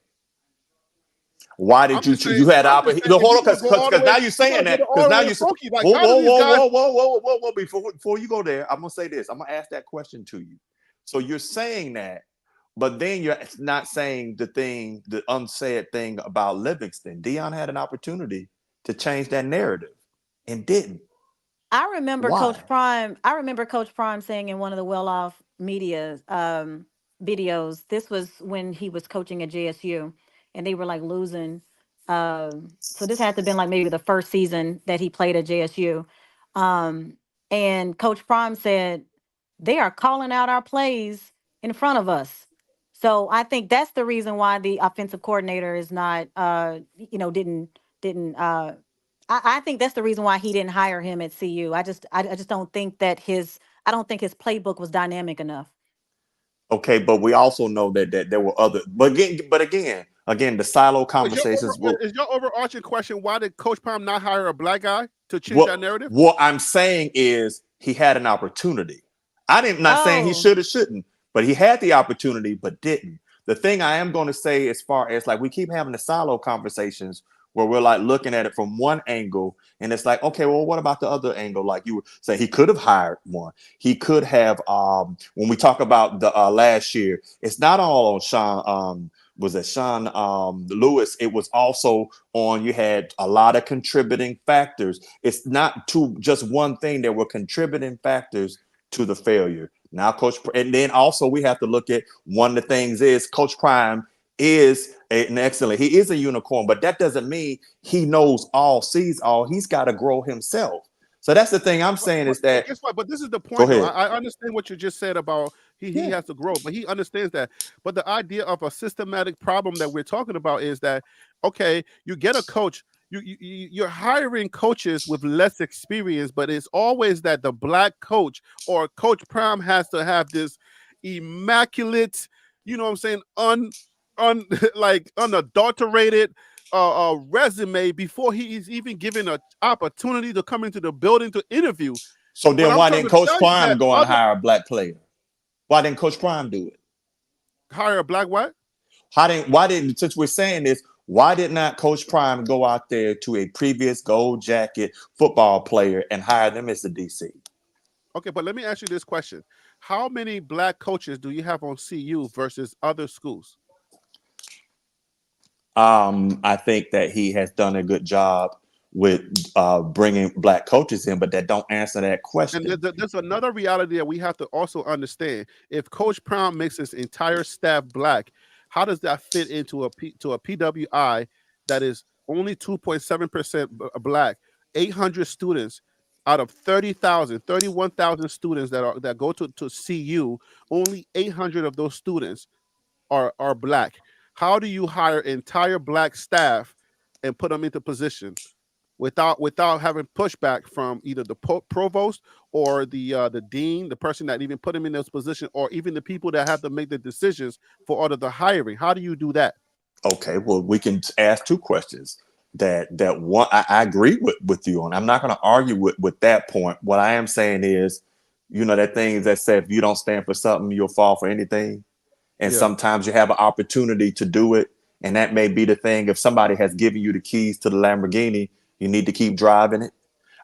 [SPEAKER 3] Why did
[SPEAKER 1] I'm
[SPEAKER 3] you
[SPEAKER 1] just
[SPEAKER 3] choose?
[SPEAKER 1] saying.
[SPEAKER 3] You had
[SPEAKER 1] I'm just
[SPEAKER 3] opportunity.
[SPEAKER 1] saying.
[SPEAKER 3] No,
[SPEAKER 1] If
[SPEAKER 3] hold
[SPEAKER 1] you're
[SPEAKER 3] on,
[SPEAKER 1] gonna go all the
[SPEAKER 3] because
[SPEAKER 1] way,
[SPEAKER 3] now you're
[SPEAKER 1] you gotta
[SPEAKER 3] saying
[SPEAKER 1] go
[SPEAKER 3] that.
[SPEAKER 1] all
[SPEAKER 3] Because
[SPEAKER 1] the
[SPEAKER 3] now
[SPEAKER 1] way
[SPEAKER 3] you
[SPEAKER 1] to Pokey. Like,
[SPEAKER 3] whoa,
[SPEAKER 1] how do
[SPEAKER 3] whoa,
[SPEAKER 1] these
[SPEAKER 3] whoa,
[SPEAKER 1] guys?
[SPEAKER 3] whoa, whoa, whoa, whoa, whoa. Before you go there, I'm gonna say this. I'm gonna ask that question to you. So you're saying that, but then you're not saying the unsaid thing about Livingston. Deion had an opportunity to change that narrative and didn't. Why?
[SPEAKER 4] I remember Coach Prime saying in one of the well-off media videos. This was when he was coaching at JSU, and they were like losing. So this had to have been like maybe the first season that he played at JSU. Um, and Coach Prime said they are calling out our plays in front of us. So I think that's the reason why the offensive coordinator is not, didn't I think that's the reason why he didn't hire him at CU. I just don't think that I don't think his playbook was dynamic enough.
[SPEAKER 3] Okay, but we also know that there were other. But again, the silo conversations will.
[SPEAKER 1] Is your overarching question why did Coach Prime not hire a black guy to change
[SPEAKER 3] What
[SPEAKER 1] that narrative?
[SPEAKER 3] what I'm saying is he had an opportunity. Not saying he
[SPEAKER 4] Oh,
[SPEAKER 3] should or shouldn't, but he had the opportunity but didn't. The thing I am going to say, as far as like we keep having the silo conversations where we're like looking at it from one angle, and it's like, okay, well, what about the other angle? Like you were saying, he could have hired one. He could have. When we talk about the last year, it's not all on Sean. Was it Sean Lewis? It was also on. You had a lot of contributing factors. It's not to just one thing. There were contributing factors to the failure. Now, and then also we have to look at one of the things is Coach Prime is an excellent. He is a unicorn, but that doesn't mean he knows all, sees all. He's got to grow himself. So that's the thing I'm saying is
[SPEAKER 1] But
[SPEAKER 3] that.
[SPEAKER 1] guess what? But this is the
[SPEAKER 3] Go
[SPEAKER 1] point, though.
[SPEAKER 3] ahead.
[SPEAKER 1] I understand what you just said about he
[SPEAKER 3] Yeah.
[SPEAKER 1] has to grow, but he understands that. But the idea of a systematic problem that we're talking about is that okay, you get a coach. You're hiring coaches with less experience, but it's always that the black coach or Coach Prime has to have this immaculate, you know what I'm saying, like unadulterated resume before he is even given an opportunity to come into the building to interview.
[SPEAKER 3] So
[SPEAKER 1] But
[SPEAKER 3] then
[SPEAKER 1] I'm
[SPEAKER 3] why
[SPEAKER 1] trying
[SPEAKER 3] didn't
[SPEAKER 1] to
[SPEAKER 3] Coach
[SPEAKER 1] tell you
[SPEAKER 3] Prime
[SPEAKER 1] that
[SPEAKER 3] go and
[SPEAKER 1] other
[SPEAKER 3] hire a black player? Why didn't Coach Prime do it?
[SPEAKER 1] hire a black what?
[SPEAKER 3] Why didn't since we're saying this, why did not Coach Prime go out there to a previous gold jacket football player and hire them as the DC?
[SPEAKER 1] Okay, but let me ask you this question: how many black coaches do you have on CU versus other schools?
[SPEAKER 3] I think that he has done a good job with bringing black coaches in, but that don't answer that
[SPEAKER 1] And
[SPEAKER 3] question.
[SPEAKER 1] there's another reality that we have to also understand. If Coach Prime makes his entire staff black, how does that fit into a PWI that is only 2.7% black, 800 students out of 30,000, 31,000 students that go to CU, only 800 of those students are black. How do you hire entire black staff and put them into position without having pushback from either the provost or the dean, the person that even put him in this position, or even the people that have to make the decisions for all of the hiring? How do you do that?
[SPEAKER 3] Okay, well, we can ask two questions. That one, I agree with you on. I'm not going to argue with that point. What I am saying is, that thing that said if you don't stand for something, you'll fall for anything. And
[SPEAKER 1] Yeah.
[SPEAKER 3] sometimes you have an opportunity to do it, and that may be the thing. If somebody has given you the keys to the Lamborghini, you need to keep driving it.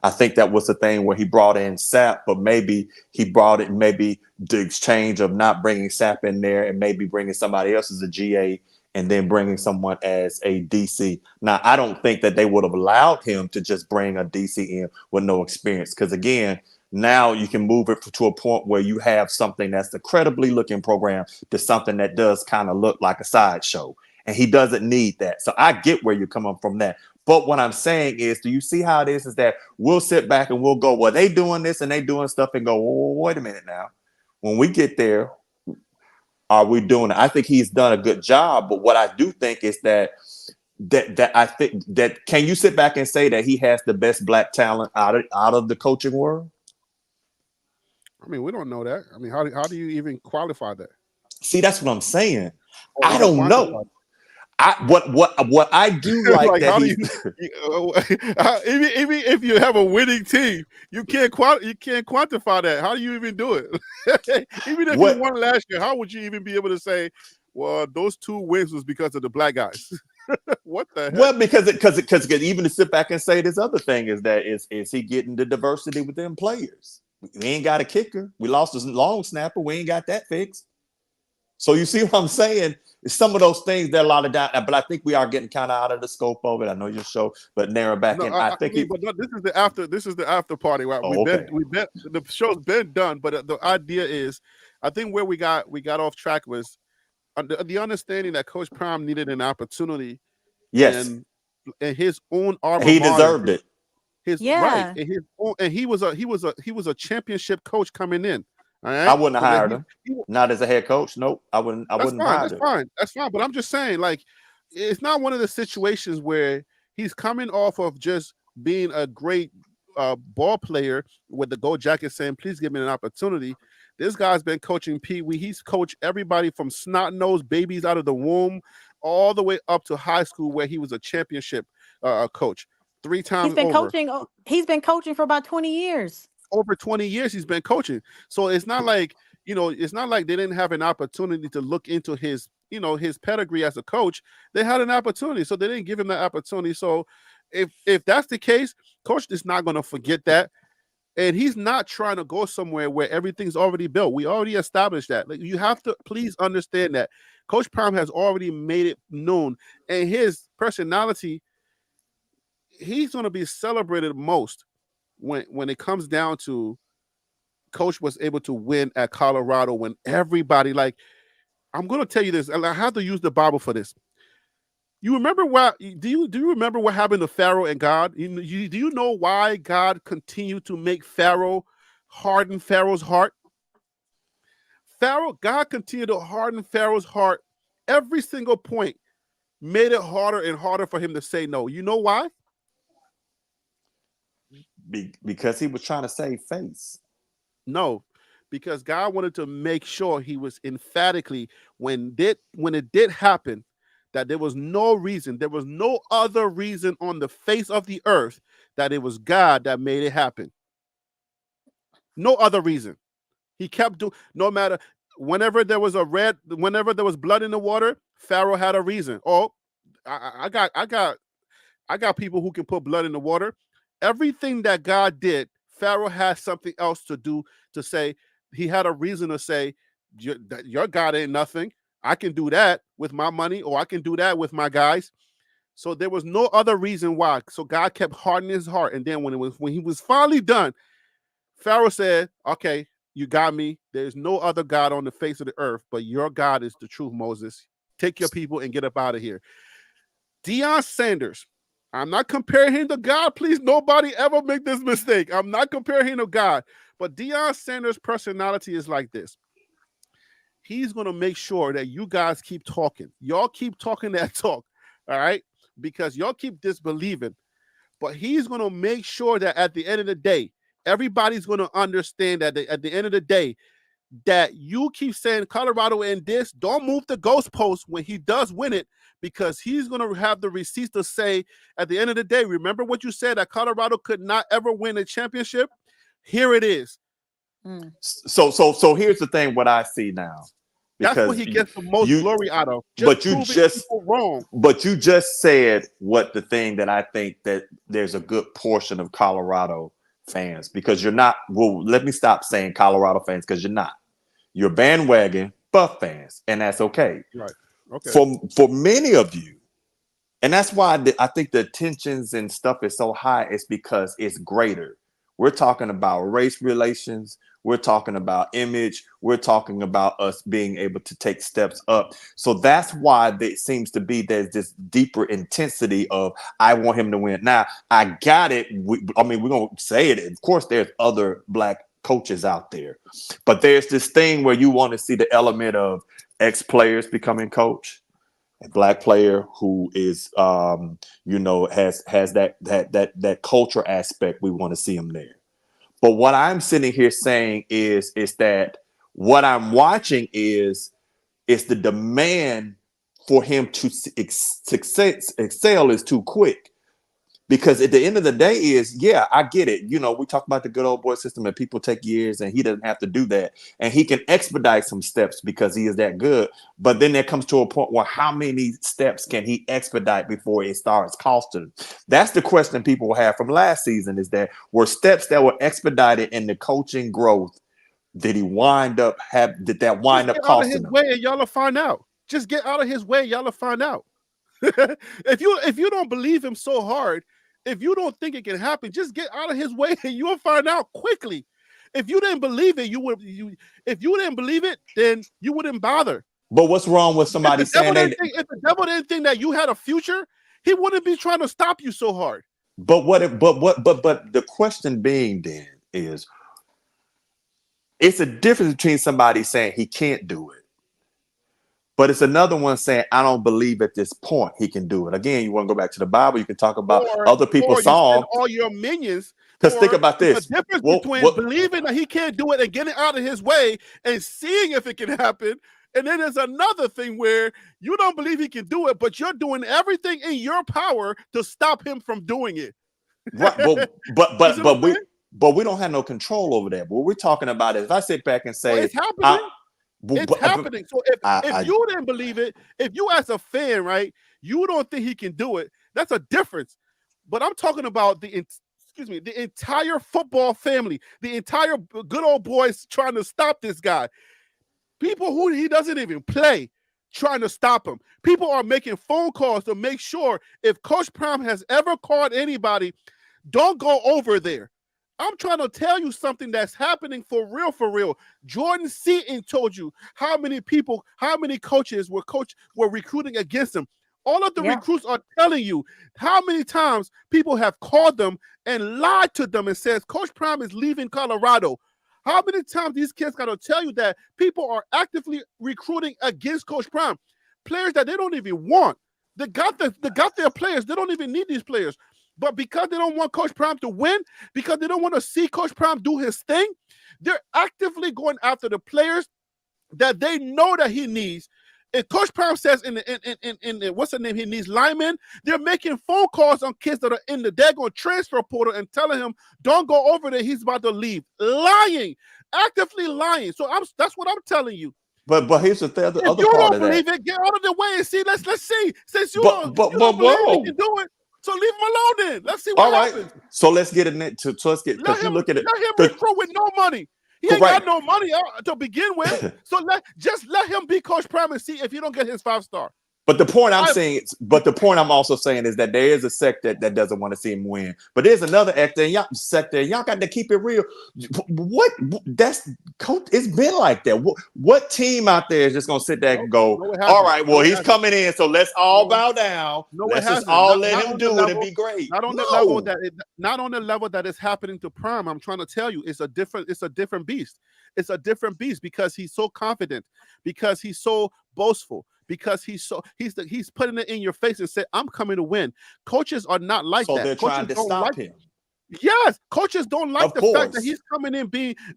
[SPEAKER 3] I think that was the thing where he brought in Sap, but maybe he brought it maybe the exchange of not bringing Sap in there and maybe bringing somebody else as a GA and then bringing someone as a DC. Now, I don't think that they would have allowed him to just bring a DC in with no experience because, again, now you can move it to a point where you have something that's a credibly looking program to something that does kind of look like a sideshow. And he doesn't need that. So I get where you're coming from that. But what I'm saying is, do you see how it is that we'll sit back and we'll go, well, they doing this and they doing stuff and go, oh, wait a minute now. When we get there, are we doing it? I think he's done a good job. But what I do think is that I think that can you sit back and say that he has the best black talent out of the coaching world?
[SPEAKER 1] I mean, we don't know that. I mean, how do you even qualify that
[SPEAKER 3] See, that's what I'm saying.
[SPEAKER 1] or
[SPEAKER 3] I
[SPEAKER 1] even
[SPEAKER 3] don't know.
[SPEAKER 1] quantify
[SPEAKER 3] What I do
[SPEAKER 1] it?
[SPEAKER 3] like
[SPEAKER 1] Like,
[SPEAKER 3] that
[SPEAKER 1] how do
[SPEAKER 3] he's
[SPEAKER 1] even if you have a winning team, you can't quantify that. How do you even do it? Even if you
[SPEAKER 3] what
[SPEAKER 1] won last year, how would you even be able to say, well, those 2 wins was because of the black guys? What the heck?
[SPEAKER 3] well because even to sit back and say this other thing is that is he getting the diversity within players? We ain't got a kicker. We lost a long snapper. We ain't got that fixed. So you see what I'm saying? It's some of those things that a lot of that, but I think we are getting kind of out of the scope of it. I know your show, but narrow back
[SPEAKER 1] No,
[SPEAKER 3] in. I
[SPEAKER 1] I
[SPEAKER 3] think
[SPEAKER 1] mean, but no, this is the after. This is the after party. Right?
[SPEAKER 3] oh, okay.
[SPEAKER 1] We've been. The show's been done, but the idea is, I think where we got off track was the understanding that Coach Prime needed an opportunity
[SPEAKER 3] Yes,
[SPEAKER 1] in his own alma
[SPEAKER 3] he
[SPEAKER 1] mater.
[SPEAKER 3] deserved it.
[SPEAKER 1] His right,
[SPEAKER 4] Yeah.
[SPEAKER 1] and his own, and he was a championship coach coming in. All
[SPEAKER 3] I
[SPEAKER 1] right,
[SPEAKER 3] wouldn't have
[SPEAKER 1] so that
[SPEAKER 3] hired him. Not as a head coach. Nope. I wouldn't. I
[SPEAKER 1] that's
[SPEAKER 3] wouldn't
[SPEAKER 1] fine.
[SPEAKER 3] have
[SPEAKER 1] That's
[SPEAKER 3] hired him.
[SPEAKER 1] fine. That's fine. But I'm just saying, like, it's not one of the situations where he's coming off of just being a great ball player with the Gold Jacket saying, "Please give me an opportunity." This guy's been coaching Pee Wee. He's coached everybody from snot nosed babies out of the womb all the way up to high school, where he was a championship coach 3 times over.
[SPEAKER 4] He's been coaching for about 20 years.
[SPEAKER 1] Over 20 years he's been coaching. So it's not like, it's not like they didn't have an opportunity to look into his pedigree as a coach. They had an opportunity, so they didn't give him that opportunity. So if that's the case, coach is not going to forget that. And he's not trying to go somewhere where everything's already built. We already established that. Like, you have to please understand that Coach Prime has already made it known, and his personality, he's going to be celebrated most when it comes down to Coach was able to win at Colorado when everybody, like, I'm going to tell you this, and I have to use the Bible for this. You remember what? Do you remember what happened to Pharaoh and God? Do you know why God continued to make Pharaoh harden Pharaoh's heart? God continued to harden Pharaoh's heart every single point, made it harder and harder for him to say no. You know why?
[SPEAKER 3] Because he was trying to save face.
[SPEAKER 1] No, because God wanted to make sure he was emphatically when it did happen, that there was no other reason on the face of the earth, that it was God that made it happen. No other reason. He kept doing, no matter, whenever there was blood in the water, Pharaoh had a reason. Oh, I got people who can put blood in the water. Everything that God did, Pharaoh had something else to do, to say. He had a reason to say, your God ain't nothing. I can do that with my money, or I can do that with my guys. So there was no other reason why. So God kept hardening his heart. And then when he was finally done, Pharaoh said, okay, you got me. There's no other God on the face of the earth, but your God is the truth, Moses. Take your people and get up out of here. Deion Sanders. I'm not comparing him to God. Please, nobody ever make this mistake. I'm not comparing him to God. But Deion Sanders' personality is like this. He's going to make sure that you guys keep talking. Y'all keep talking that talk, all right? Because y'all keep disbelieving. But he's going to make sure that at the end of the day, everybody's going to understand that at the end of the day, that you keep saying Colorado and this, don't move the goalpost when he does win it, because he's going to have the receipts to say at the end of the day, remember what you said that Colorado could not ever win a championship? Here it is.
[SPEAKER 3] So here's the thing, what I see now.
[SPEAKER 1] That's what he gets the most glory out of. Proving people wrong.
[SPEAKER 3] But you just said what the thing that I think that there's a good portion of Colorado fans, because you're not, well, let me stop saying Colorado fans, because you're not. You're bandwagon Buff fans, and that's okay.
[SPEAKER 1] Right. Okay.
[SPEAKER 3] For many of you, and that's why I think the tensions and stuff is so high, is because it's greater. We're talking about race relations. We're talking about image. We're talking about us being able to take steps up. So that's why there seems to be there's this deeper intensity of, I want him to win. Now, I got it. We're going to say it. Of course, there's other Black coaches out there. But there's this thing where you want to see the element of ex-players becoming coach. A Black player who is, has that culture aspect. We want to see him there. But what I'm sitting here saying is that what I'm watching is the demand for him to excel is too quick. Because at the end of the day I get it. We talk about the good old boy system and people take years, and he doesn't have to do that. And he can expedite some steps because he is that good. But then there comes to a point where how many steps can he expedite before it starts costing him? That's the question people will have from last season, is that were steps that were expedited in the coaching growth, did that wind up costing him?
[SPEAKER 1] Way and y'all will find out. Just get out of his way, y'all will find out. If you don't believe him so hard, if you don't think it can happen, just get out of his way and you'll find out quickly. If you didn't believe it, if you didn't believe it, then you wouldn't bother.
[SPEAKER 3] But what's wrong with somebody saying that?
[SPEAKER 1] If the devil didn't think that you had a future, he wouldn't be trying to stop you so hard.
[SPEAKER 3] But the question being then is, it's a difference between somebody saying he can't do it, but it's another one saying, I don't believe at this point he can do it. Again, you want to go back to the Bible, you can talk about other people's songs.
[SPEAKER 1] All your minions.
[SPEAKER 3] Because think about this.
[SPEAKER 1] The difference between believing that he can't do it and getting out of his way and seeing if it can happen. And then there's another thing where you don't believe he can do it, but you're doing everything in your power to stop him from doing it.
[SPEAKER 3] Right, but we don't have no control over that. But what we're talking about is, if I sit back and say,
[SPEAKER 1] it's happening. It's happening. So if you didn't believe it, if you as a fan, right, you don't think he can do it, that's a difference. But I'm talking about the entire football family, the entire good old boys trying to stop this guy. People who he doesn't even play trying to stop him. People are making phone calls to make sure if Coach Prime has ever called anybody, don't go over there. I'm trying to tell you something that's happening for real. Jordan Seaton told you how many coaches were recruiting against him. All of the recruits are telling you how many times people have called them and lied to them and says Coach Prime is leaving Colorado. How many times these kids got to tell you that people are actively recruiting against Coach Prime? Players that they don't even want. They got their players. They don't even need these players. But because they don't want Coach Prime to win, because they don't want to see Coach Prime do his thing, they're actively going after the players that they know that he needs. If Coach Prime says in what's the name, he needs linemen, they're making phone calls on kids that are in the daggone transfer portal and telling him, don't go over there, he's about to leave. Lying, actively lying. So that's what I'm telling you.
[SPEAKER 3] But here's the other part of that. If
[SPEAKER 1] you don't believe it, get out of the way and see. Let's see. Since you don't believe he can do it, so leave him alone then. Let's see what happens.
[SPEAKER 3] So let's get in it. So let's get, because you look at it.
[SPEAKER 1] Let him recruit with no money. He ain't got no money to begin with. So let him be Coach Prime and see if he don't get his 5-star.
[SPEAKER 3] But the point I'm also saying is that there is a sector that doesn't want to see him win. But there's another sector. Y'all got to keep it real. It's been like that. What team out there is just gonna sit there and go, all right, well, he's coming in, so let's all bow down. Let's just all let him do it and be great.
[SPEAKER 1] Not on the level that is happening to Prime. I'm trying to tell you, it's a different beast. It's a different beast because he's so confident, because he's so boastful, because he's putting it in your face and said, I'm coming to win. Coaches are not like that.
[SPEAKER 3] So they're trying to stop him.
[SPEAKER 1] Yes, coaches don't like
[SPEAKER 3] Of
[SPEAKER 1] the fact that
[SPEAKER 3] course.
[SPEAKER 1] he's coming in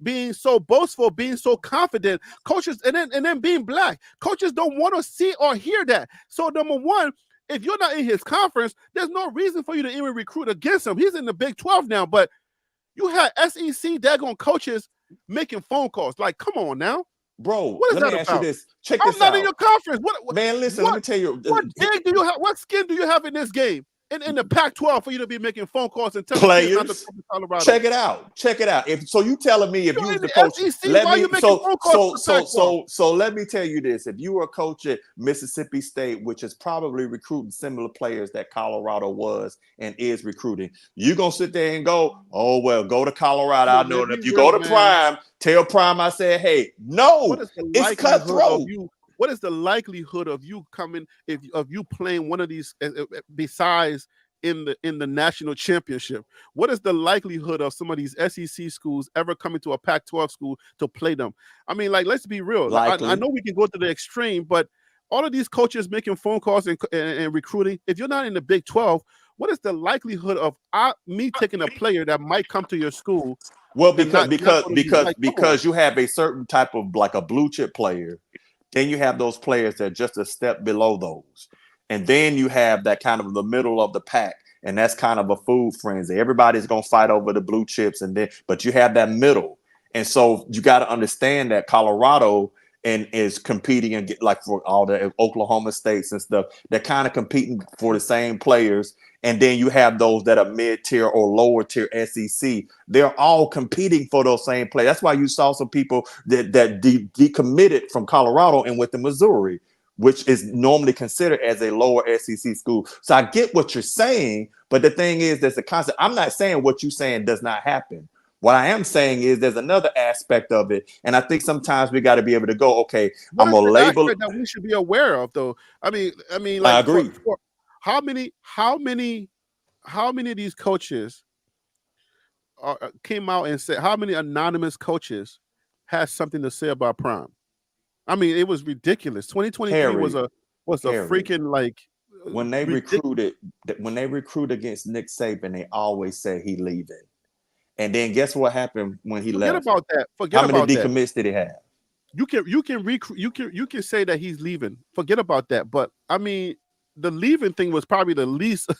[SPEAKER 1] being so boastful, being so confident. Coaches and then being black. Coaches don't want to see or hear that. So number one, if you're not in his conference, there's no reason for you to even recruit against him. He's in the Big 12 now, but you had SEC daggone coaches making phone calls. Like, come on now.
[SPEAKER 3] Bro,
[SPEAKER 1] What is
[SPEAKER 3] let me
[SPEAKER 1] that
[SPEAKER 3] ask you
[SPEAKER 1] about?
[SPEAKER 3] this. Check
[SPEAKER 1] I'm
[SPEAKER 3] this
[SPEAKER 1] not in
[SPEAKER 3] out.
[SPEAKER 1] your conference.
[SPEAKER 3] Man, listen, let me tell you.
[SPEAKER 1] What egg do you have? What skin do you have in this game? In the Pac-12 for you to be making phone calls and telling kids not to
[SPEAKER 3] Players,
[SPEAKER 1] come to Colorado.
[SPEAKER 3] check it out. Check it out. If so, you telling me if you
[SPEAKER 1] You're
[SPEAKER 3] was
[SPEAKER 1] in
[SPEAKER 3] the
[SPEAKER 1] the
[SPEAKER 3] coach,
[SPEAKER 1] SEC.
[SPEAKER 3] let
[SPEAKER 1] Why are
[SPEAKER 3] me
[SPEAKER 1] you making phone calls to the Pac-12?
[SPEAKER 3] so let me tell you this. If you were a coach at Mississippi State, which is probably recruiting similar players that Colorado was and is recruiting, you gonna sit there and go, oh well, go to Colorado.
[SPEAKER 1] Come
[SPEAKER 3] I
[SPEAKER 1] on,
[SPEAKER 3] know
[SPEAKER 1] man,
[SPEAKER 3] that
[SPEAKER 1] be
[SPEAKER 3] if you go
[SPEAKER 1] real,
[SPEAKER 3] to
[SPEAKER 1] man.
[SPEAKER 3] Prime, tell Prime I said, hey,
[SPEAKER 1] What
[SPEAKER 3] no,
[SPEAKER 1] is the
[SPEAKER 3] it's
[SPEAKER 1] likelihood of
[SPEAKER 3] cutthroat.
[SPEAKER 1] you? What is the likelihood of you coming of you playing one of these besides in the national championship? What is the likelihood of some of these SEC schools ever coming to a Pac-12 school to play them? I mean, like, let's be real. Like, I
[SPEAKER 3] Likely.
[SPEAKER 1] know we can go to the extreme, but all of these coaches making phone calls and recruiting, if you're not in the Big 12, what is the likelihood of me taking a player that might come to your school
[SPEAKER 3] Well,
[SPEAKER 1] and
[SPEAKER 3] because
[SPEAKER 1] not
[SPEAKER 3] because
[SPEAKER 1] go to you?
[SPEAKER 3] because
[SPEAKER 1] Like, come on.
[SPEAKER 3] because you have a certain type of like a blue chip player, then you have those players that are just a step below those, and then you have that kind of the middle of the pack, and that's kind of a food frenzy. Everybody's gonna fight over the blue chips, and then but you have that middle, and so you got to understand that Colorado and is competing and get like for all the Oklahoma states and stuff. They're kind of competing for the same players. And then you have those that are mid-tier or lower tier SEC. They're all competing for those same players. That's why you saw some people that decommitted from Colorado and went to Missouri, which is normally considered as a lower SEC school. So I get what you're saying, but the thing is, there's a concept. I'm not saying what you're saying does not happen. What I am saying is there's another aspect of it, and I think sometimes we got to be able to go, okay,
[SPEAKER 1] What
[SPEAKER 3] I'm
[SPEAKER 1] is
[SPEAKER 3] gonna
[SPEAKER 1] the
[SPEAKER 3] label.
[SPEAKER 1] aspect that we should be aware of, though?
[SPEAKER 3] I
[SPEAKER 1] Like
[SPEAKER 3] agree.
[SPEAKER 1] for how many of these coaches came out and said how many anonymous coaches has something to say about Prime? I mean, it was ridiculous. 2023 was
[SPEAKER 3] Harry,
[SPEAKER 1] a
[SPEAKER 3] Harry.
[SPEAKER 1] freaking like
[SPEAKER 3] When they
[SPEAKER 1] ridiculous.
[SPEAKER 3] recruit against Nick Saban, they always say he leaving. And then guess what happened when he
[SPEAKER 1] Forget
[SPEAKER 3] left?
[SPEAKER 1] about that.
[SPEAKER 3] How
[SPEAKER 1] Forget
[SPEAKER 3] many
[SPEAKER 1] about that.
[SPEAKER 3] decommits did he have?
[SPEAKER 1] You can say that he's leaving. Forget about that. But I mean, the leaving thing was probably the least.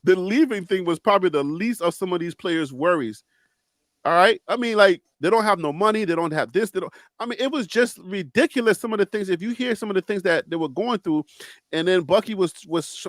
[SPEAKER 1] The leaving thing was probably the least of some of these players' worries. All right. I mean, like they don't have no money. They don't have this. They don't. I mean, it was just ridiculous. Some of the things. If you hear some of the things that they were going through, and then Bucky was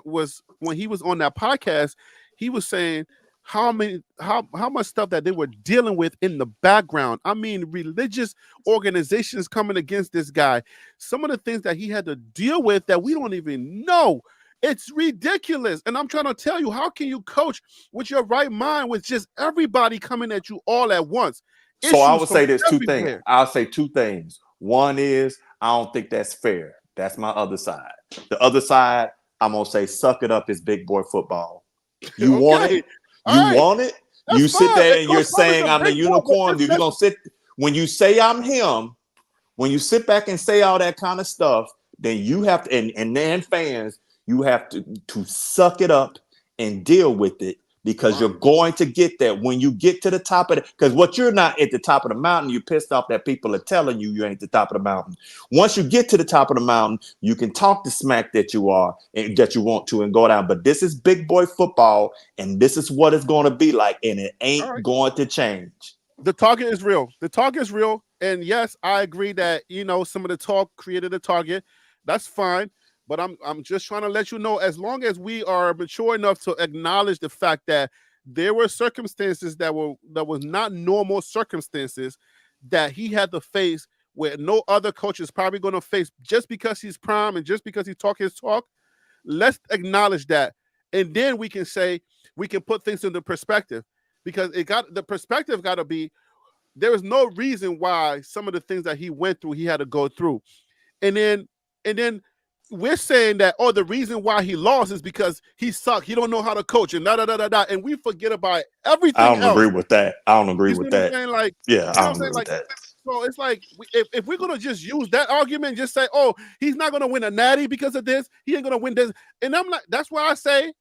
[SPEAKER 1] when he was on that podcast, he was saying how much stuff that they were dealing with in the background. I mean, religious organizations coming against this guy. Some of the things that he had to deal with that we don't even know. It's ridiculous. And I'm trying to tell you, how can you coach with your right mind with just everybody coming at you all at once?
[SPEAKER 3] So I
[SPEAKER 1] Issues
[SPEAKER 3] would
[SPEAKER 1] from
[SPEAKER 3] say there's two things.
[SPEAKER 1] everywhere.
[SPEAKER 3] I'll say two things. One is I don't think that's fair. That's my other side. The other side, I'm gonna say suck it up is big boy football. You want it?
[SPEAKER 1] Okay. All
[SPEAKER 3] You
[SPEAKER 1] right.
[SPEAKER 3] want it?
[SPEAKER 1] That's
[SPEAKER 3] You sit
[SPEAKER 1] fine.
[SPEAKER 3] there
[SPEAKER 1] And
[SPEAKER 3] and you're
[SPEAKER 1] Coach Prime is
[SPEAKER 3] saying
[SPEAKER 1] a
[SPEAKER 3] I'm the
[SPEAKER 1] big boy, but
[SPEAKER 3] unicorn.
[SPEAKER 1] just
[SPEAKER 3] You're
[SPEAKER 1] let's
[SPEAKER 3] gonna sit when you say I'm him, when you sit back and say all that kind of stuff, then you have to, and then fans, you have to suck it up and deal with it because you're
[SPEAKER 1] fine.
[SPEAKER 3] going to get that when you get to the top of it. Because what you're not at the top of the mountain, you're pissed off that people are telling you you ain't the top of the mountain. Once you get to the top of the mountain, you can talk the smack that you are and that you want to and go down. But this is big boy football, and this is what it's going to be like, and it
[SPEAKER 1] All
[SPEAKER 3] ain't
[SPEAKER 1] right.
[SPEAKER 3] going to change.
[SPEAKER 1] The target is real. The target is real. And yes, I agree that some of the talk created a target. That's fine. But I'm just trying to let you know, as long as we are mature enough to acknowledge the fact that there were circumstances that was not normal circumstances that he had to face where no other coach is probably going to face just because he's Prime and just because he talk his talk. Let's acknowledge that. And then we can say, we can put things into perspective, because the perspective got to be, there is no reason why some of the things that he went through, he had to go through. And then we're saying that, oh, the reason why he lost is because he sucked. He don't know how to coach and da da da da da. And we forget about
[SPEAKER 3] I
[SPEAKER 1] everything
[SPEAKER 3] don't agree
[SPEAKER 1] else.
[SPEAKER 3] with that. I don't agree
[SPEAKER 1] You see
[SPEAKER 3] with
[SPEAKER 1] what I'm
[SPEAKER 3] that.
[SPEAKER 1] saying? Like,
[SPEAKER 3] Yeah,
[SPEAKER 1] you see
[SPEAKER 3] I
[SPEAKER 1] what I'm
[SPEAKER 3] don't
[SPEAKER 1] saying?
[SPEAKER 3] agree with
[SPEAKER 1] Like,
[SPEAKER 3] that.
[SPEAKER 1] so it's like, if we're gonna just use that argument, just say, oh, he's not gonna win a natty because of this. He ain't gonna win this. And I'm like, that's why I say,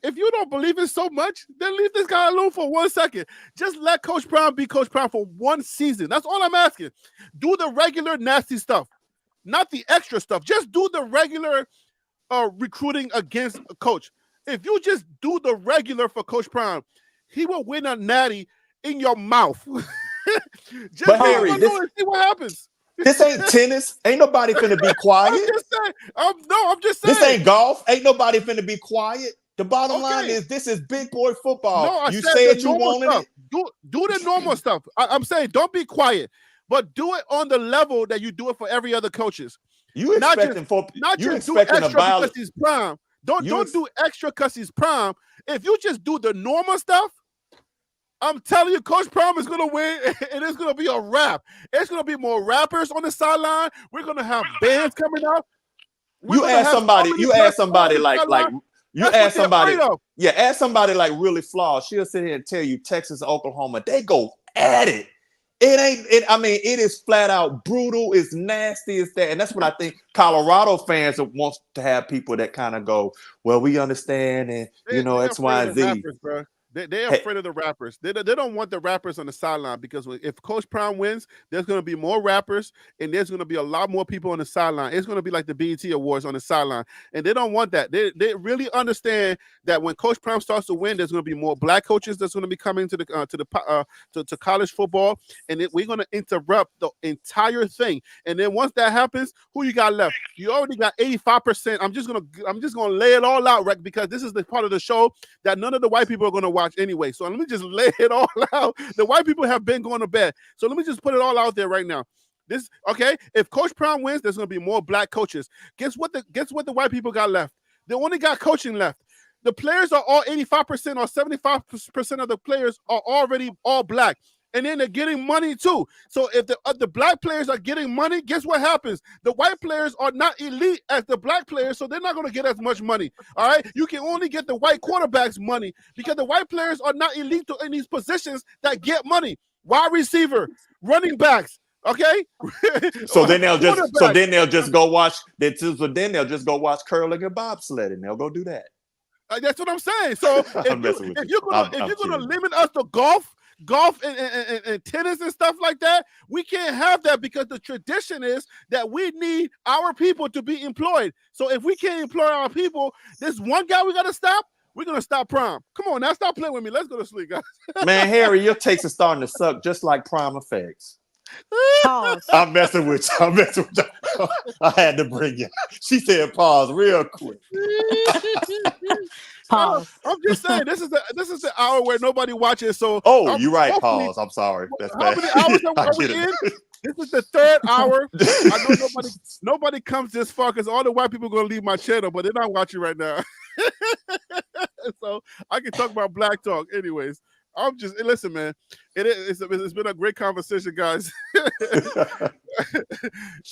[SPEAKER 1] if you don't believe it so much, then leave this guy alone for 1 second. Just let Coach Prime be Coach Prime for one season. That's all I'm asking. Do the regular nasty stuff, not the extra stuff. Just do the regular recruiting against a coach. If you just do the regular for Coach Prime, he will win a natty in your mouth. Just
[SPEAKER 3] But Harry,
[SPEAKER 1] and see what happens.
[SPEAKER 3] this ain't tennis. Ain't nobody finna be quiet.
[SPEAKER 1] I'm just saying. I'm just saying.
[SPEAKER 3] This ain't golf. Ain't nobody finna be quiet. The bottom line is this is big boy football.
[SPEAKER 1] No,
[SPEAKER 3] you said you
[SPEAKER 1] normal
[SPEAKER 3] wanted
[SPEAKER 1] stuff.
[SPEAKER 3] it.
[SPEAKER 1] Do the normal stuff. I'm saying don't be quiet, but do it on the level that you do it for every other coaches.
[SPEAKER 3] You expecting
[SPEAKER 1] do extra because he's Prime. Don't do extra because he's Prime. If you just do the normal stuff, I'm telling you, Coach Prime is going to win, and it's going to be a wrap. It's going to be more rappers on the sideline. We're going to have bands coming out.
[SPEAKER 3] You ask somebody like really flawed. She'll sit here and tell you Texas, Oklahoma, they go at it. It is flat out brutal. It's nasty. It's that. And that's what I think Colorado fans want to have people that kind of go, well, we understand and, X, Y, and Z.
[SPEAKER 1] Rappers, they're afraid of the rappers. They don't want the rappers on the sideline because if Coach Prime wins, there's going to be more rappers and there's going to be a lot more people on the sideline. It's going to be like the BET Awards on the sideline, and they don't want that. They really understand that when Coach Prime starts to win, there's going to be more black coaches that's going to be coming to college football, and we're going to interrupt the entire thing. And then once that happens, who you got left? You already got 85%. I'm just gonna lay it all out, Rick, because this is the part of the show that none of the white people are going to watch anyway. So let me just lay it all out. The white people have been going to bed. So let me just put it all out there right now. If Coach Prime wins, there's going to be more black coaches. Guess what the white people got left? They only got coaching left. The players are all 85% or 75% of the players are already all black. And then they're getting money too. So if the black players are getting money, guess what happens? The white players are not elite as the black players, so they're not going to get as much money. All right? You can only get the white quarterbacks money because the white players are not elite in these positions that get money. Wide receiver, running backs. Okay.
[SPEAKER 3] So then they'll just go watch curling and bobsledding. They'll go do that.
[SPEAKER 1] That's what I'm saying. So if you're gonna limit us to golf and tennis and stuff like that, we can't have that because the tradition is that we need our people to be employed. So if we can't employ our people, this one guy we got to stop. We're going to stop Prime. Come on now, stop playing with me. Let's go to sleep, guys.
[SPEAKER 3] Man, Harry, your takes are starting to suck just like Prime effects.
[SPEAKER 4] Pause.
[SPEAKER 3] I'm messing with you. I had to bring you. She said pause real quick.
[SPEAKER 4] Pause.
[SPEAKER 1] I'm just saying this is the hour where nobody watches. So
[SPEAKER 3] you're right. Pause. I'm sorry. That's bad.
[SPEAKER 1] How many hours are we in? This is the third hour. I know nobody comes this far because all the white people are gonna leave my channel, but they're not watching right now. So I can talk about black talk, anyways. Listen, man. It's been a great conversation, guys.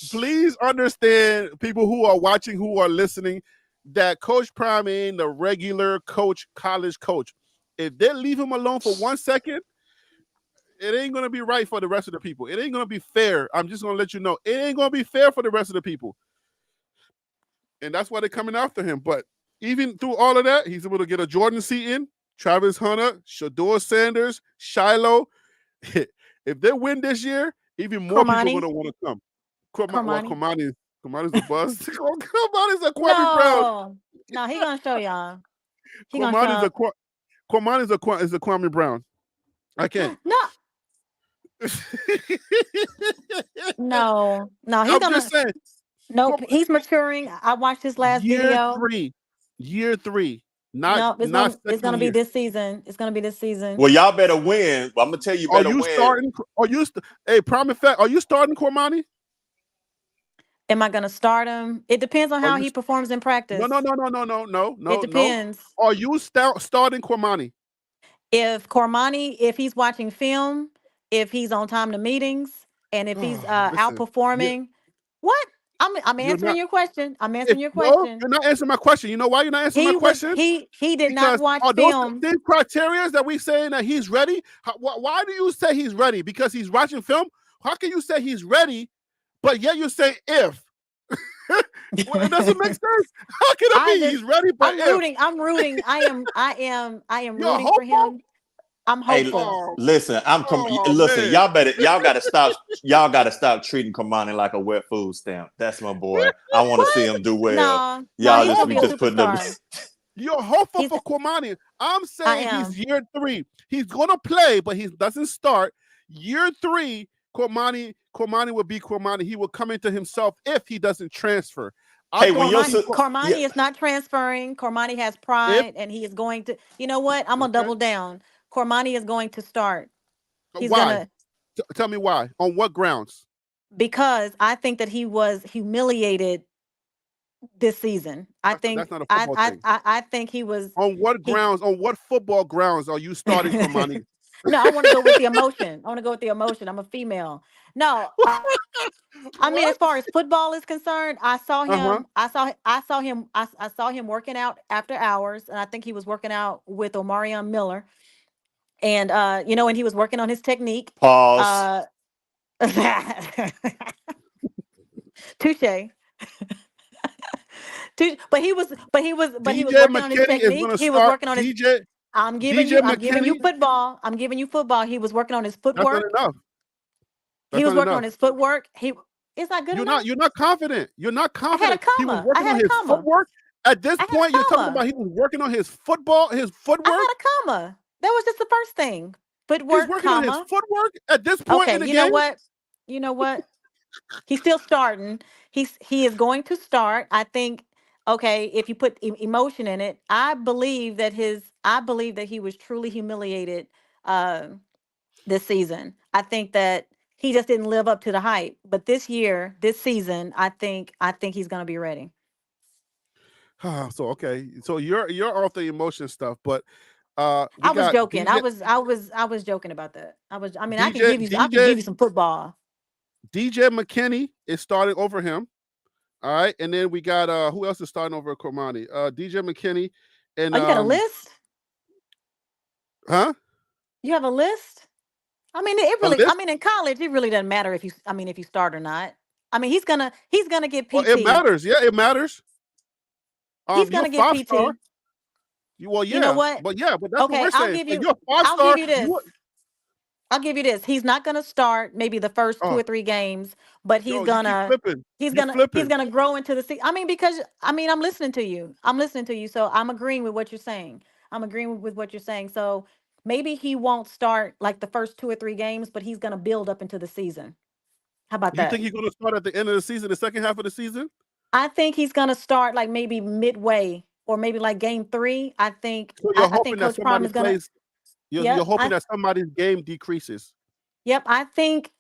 [SPEAKER 1] Please understand, people who are watching, who are listening, that Coach Prime ain't the regular college coach. If they leave him alone for 1 second, it ain't gonna be right for the rest of the people. It ain't gonna be fair. I'm just gonna let you know, it ain't gonna be fair for the rest of the people, and that's why they're coming after him. But even through all of that, he's able to get a Jordan seat in. Travis Hunter, Shedeur Sanders, Shiloh. If they win this year, even more people are going to want to come. Cormani's a bust. Cormani's a Kwame Brown.
[SPEAKER 4] No, he going to show y'all.
[SPEAKER 1] Cormani's a Kwame Brown. I can't.
[SPEAKER 4] No.
[SPEAKER 1] I'm just saying.
[SPEAKER 4] Nope, he's maturing. I watched his last video.
[SPEAKER 1] Year three.
[SPEAKER 4] It's gonna be this season. It's gonna be this season.
[SPEAKER 3] Well, y'all better win. I'm gonna tell you, better win.
[SPEAKER 1] Prime effect. Are you starting Cormani?
[SPEAKER 4] Am I gonna start him? It depends on how he performs in practice.
[SPEAKER 1] No.
[SPEAKER 4] It depends.
[SPEAKER 1] No. Are you starting Cormani?
[SPEAKER 4] If he's watching film, if he's on time to meetings, and if he's outperforming, what? I'm answering your question. I'm answering your question.
[SPEAKER 1] No, you're not answering my question. You know why you're not answering my question?
[SPEAKER 4] He did not watch film.
[SPEAKER 1] These criteria that we saying that he's ready. Why do you say he's ready? Because he's watching film? How can you say he's ready, but yet you say if? Well, it doesn't make sense. How can it
[SPEAKER 4] I
[SPEAKER 1] be?
[SPEAKER 4] just
[SPEAKER 1] He's ready, but
[SPEAKER 4] I'm
[SPEAKER 1] if
[SPEAKER 4] rooting. I'm rooting. I am
[SPEAKER 1] you're
[SPEAKER 4] rooting for
[SPEAKER 1] hopeful,
[SPEAKER 4] him. I'm
[SPEAKER 3] Hey,
[SPEAKER 4] hopeful.
[SPEAKER 1] oh,
[SPEAKER 3] listen,
[SPEAKER 1] oh
[SPEAKER 3] listen,
[SPEAKER 1] man,
[SPEAKER 3] y'all gotta stop treating Cormani like a wet food stamp. That's my boy. I want to see
[SPEAKER 4] What?
[SPEAKER 3] him do well.
[SPEAKER 4] No, no,
[SPEAKER 3] Y'all
[SPEAKER 4] he's
[SPEAKER 3] just
[SPEAKER 4] gonna
[SPEAKER 3] be
[SPEAKER 4] be a
[SPEAKER 3] just putting them.
[SPEAKER 4] superstar.
[SPEAKER 1] you're hopeful
[SPEAKER 4] He's.
[SPEAKER 1] for Cormani. I'm
[SPEAKER 4] I
[SPEAKER 1] saying he's
[SPEAKER 4] am.
[SPEAKER 1] year 3. He's gonna play, but he doesn't start. Year 3, Cormani will be Cormani. He will come into himself if he doesn't transfer. I
[SPEAKER 3] Hey, when
[SPEAKER 1] don't
[SPEAKER 3] your
[SPEAKER 1] think
[SPEAKER 4] Cormani,
[SPEAKER 1] he's
[SPEAKER 3] yeah,
[SPEAKER 4] Cormani is not transferring. Cormani has
[SPEAKER 1] if
[SPEAKER 4] pride, and he is going to. You know what? I'm gonna
[SPEAKER 1] okay.
[SPEAKER 4] double down. Cormani is going to start. He's
[SPEAKER 1] Why?
[SPEAKER 4] gonna
[SPEAKER 1] Tell me why. On what grounds?
[SPEAKER 4] because I think that he was humiliated this season. I
[SPEAKER 1] That's
[SPEAKER 4] think
[SPEAKER 1] not a football thing.
[SPEAKER 4] I think he was
[SPEAKER 1] On what
[SPEAKER 4] he.
[SPEAKER 1] grounds? On what football grounds are you starting Cormani?
[SPEAKER 4] No, I want to go with the emotion. I want to go with the emotion. I'm a female. No, I mean, as
[SPEAKER 1] What?
[SPEAKER 4] far as football is concerned, I saw
[SPEAKER 1] Uh huh.
[SPEAKER 4] him. I saw him working out after hours, and I think he was working out with Omarion Miller, and and he was working on his technique.
[SPEAKER 3] pause.
[SPEAKER 4] Uh, touche. But he was
[SPEAKER 1] DJ
[SPEAKER 4] working on his
[SPEAKER 1] McKinney is
[SPEAKER 4] technique.
[SPEAKER 1] going to
[SPEAKER 4] He was
[SPEAKER 1] start.
[SPEAKER 4] working on his.
[SPEAKER 1] DJ
[SPEAKER 4] I'm giving you
[SPEAKER 1] McKinney.
[SPEAKER 4] football. I'm giving you football. He was working on his
[SPEAKER 1] That's not
[SPEAKER 4] footwork.
[SPEAKER 1] enough.
[SPEAKER 4] He
[SPEAKER 1] That's
[SPEAKER 4] was
[SPEAKER 1] not
[SPEAKER 4] working on
[SPEAKER 1] enough.
[SPEAKER 4] his footwork. He It's not good
[SPEAKER 1] You're not.
[SPEAKER 4] enough.
[SPEAKER 1] You're not confident. You're not
[SPEAKER 4] I had a
[SPEAKER 1] confident. He was
[SPEAKER 4] comma. I
[SPEAKER 1] working
[SPEAKER 4] had
[SPEAKER 1] on
[SPEAKER 4] a
[SPEAKER 1] his
[SPEAKER 4] comma.
[SPEAKER 1] footwork. At this
[SPEAKER 4] I had
[SPEAKER 1] point, you're
[SPEAKER 4] a
[SPEAKER 1] talking about
[SPEAKER 4] comma.
[SPEAKER 1] he was working on his football, his
[SPEAKER 4] I
[SPEAKER 1] footwork.
[SPEAKER 4] had a comma. That was just the first thing.
[SPEAKER 1] He's
[SPEAKER 4] Footwork,
[SPEAKER 1] working on his
[SPEAKER 4] comma.
[SPEAKER 1] footwork at this point
[SPEAKER 4] Okay,
[SPEAKER 1] in the
[SPEAKER 4] you know
[SPEAKER 1] game.
[SPEAKER 4] what? You know what? He's still starting. He is going to start. I think. Okay, if you put emotion in it, I believe that he was truly humiliated uh, this season. I think that he just didn't live up to the hype. But this season, I think he's going to be ready.
[SPEAKER 1] So okay, so you're off the emotion stuff, but we
[SPEAKER 4] I was
[SPEAKER 1] got
[SPEAKER 4] joking. I was joking about that. I mean,
[SPEAKER 1] DJ
[SPEAKER 4] I can
[SPEAKER 1] DJ
[SPEAKER 4] give you some football.
[SPEAKER 1] DJ McKinney is starting over him. All right, and then we got who else is starting over Cormani? DJ McKinney and
[SPEAKER 4] Oh, you got a list?
[SPEAKER 1] huh?
[SPEAKER 4] You have a list? I mean, it
[SPEAKER 1] A
[SPEAKER 4] really. I
[SPEAKER 1] list?
[SPEAKER 4] mean, in college, it really doesn't matter if you. I mean, if you start or not. I mean, he's gonna get
[SPEAKER 1] Well, it
[SPEAKER 4] PT.
[SPEAKER 1] matters. Yeah, it matters.
[SPEAKER 4] He's
[SPEAKER 1] You're
[SPEAKER 4] gonna get
[SPEAKER 1] 5-star.
[SPEAKER 4] PT.
[SPEAKER 1] Well,
[SPEAKER 4] You know
[SPEAKER 1] yeah,
[SPEAKER 4] what?
[SPEAKER 1] but that's what
[SPEAKER 4] Okay,
[SPEAKER 1] we're saying. So you're a five
[SPEAKER 4] I'll give
[SPEAKER 1] star.
[SPEAKER 4] you this.
[SPEAKER 1] You
[SPEAKER 4] I'll give you this. He's not gonna start maybe the first two
[SPEAKER 1] oh
[SPEAKER 4] or three games, but
[SPEAKER 1] yo, you keep flipping.
[SPEAKER 4] he's
[SPEAKER 1] You
[SPEAKER 4] gonna he's
[SPEAKER 1] flipping.
[SPEAKER 4] gonna grow into the season. I mean, because I mean, I'm listening to you. I'm listening to you. So I'm agreeing with what you're saying. I'm agreeing with what you're saying. So maybe he won't start like the first two or three games, but he's gonna build up into the season. How about
[SPEAKER 1] You think
[SPEAKER 4] that?
[SPEAKER 1] he's going to start at the end of the season, the second half of the season?
[SPEAKER 4] I think he's gonna start like maybe midway or maybe like game three.
[SPEAKER 1] So you're
[SPEAKER 4] I think
[SPEAKER 1] hoping that
[SPEAKER 4] Coach Prime
[SPEAKER 1] somebody
[SPEAKER 4] is gonna.
[SPEAKER 1] plays. You're
[SPEAKER 4] Yep.
[SPEAKER 1] hoping that somebody's game decreases.
[SPEAKER 4] Yep, I think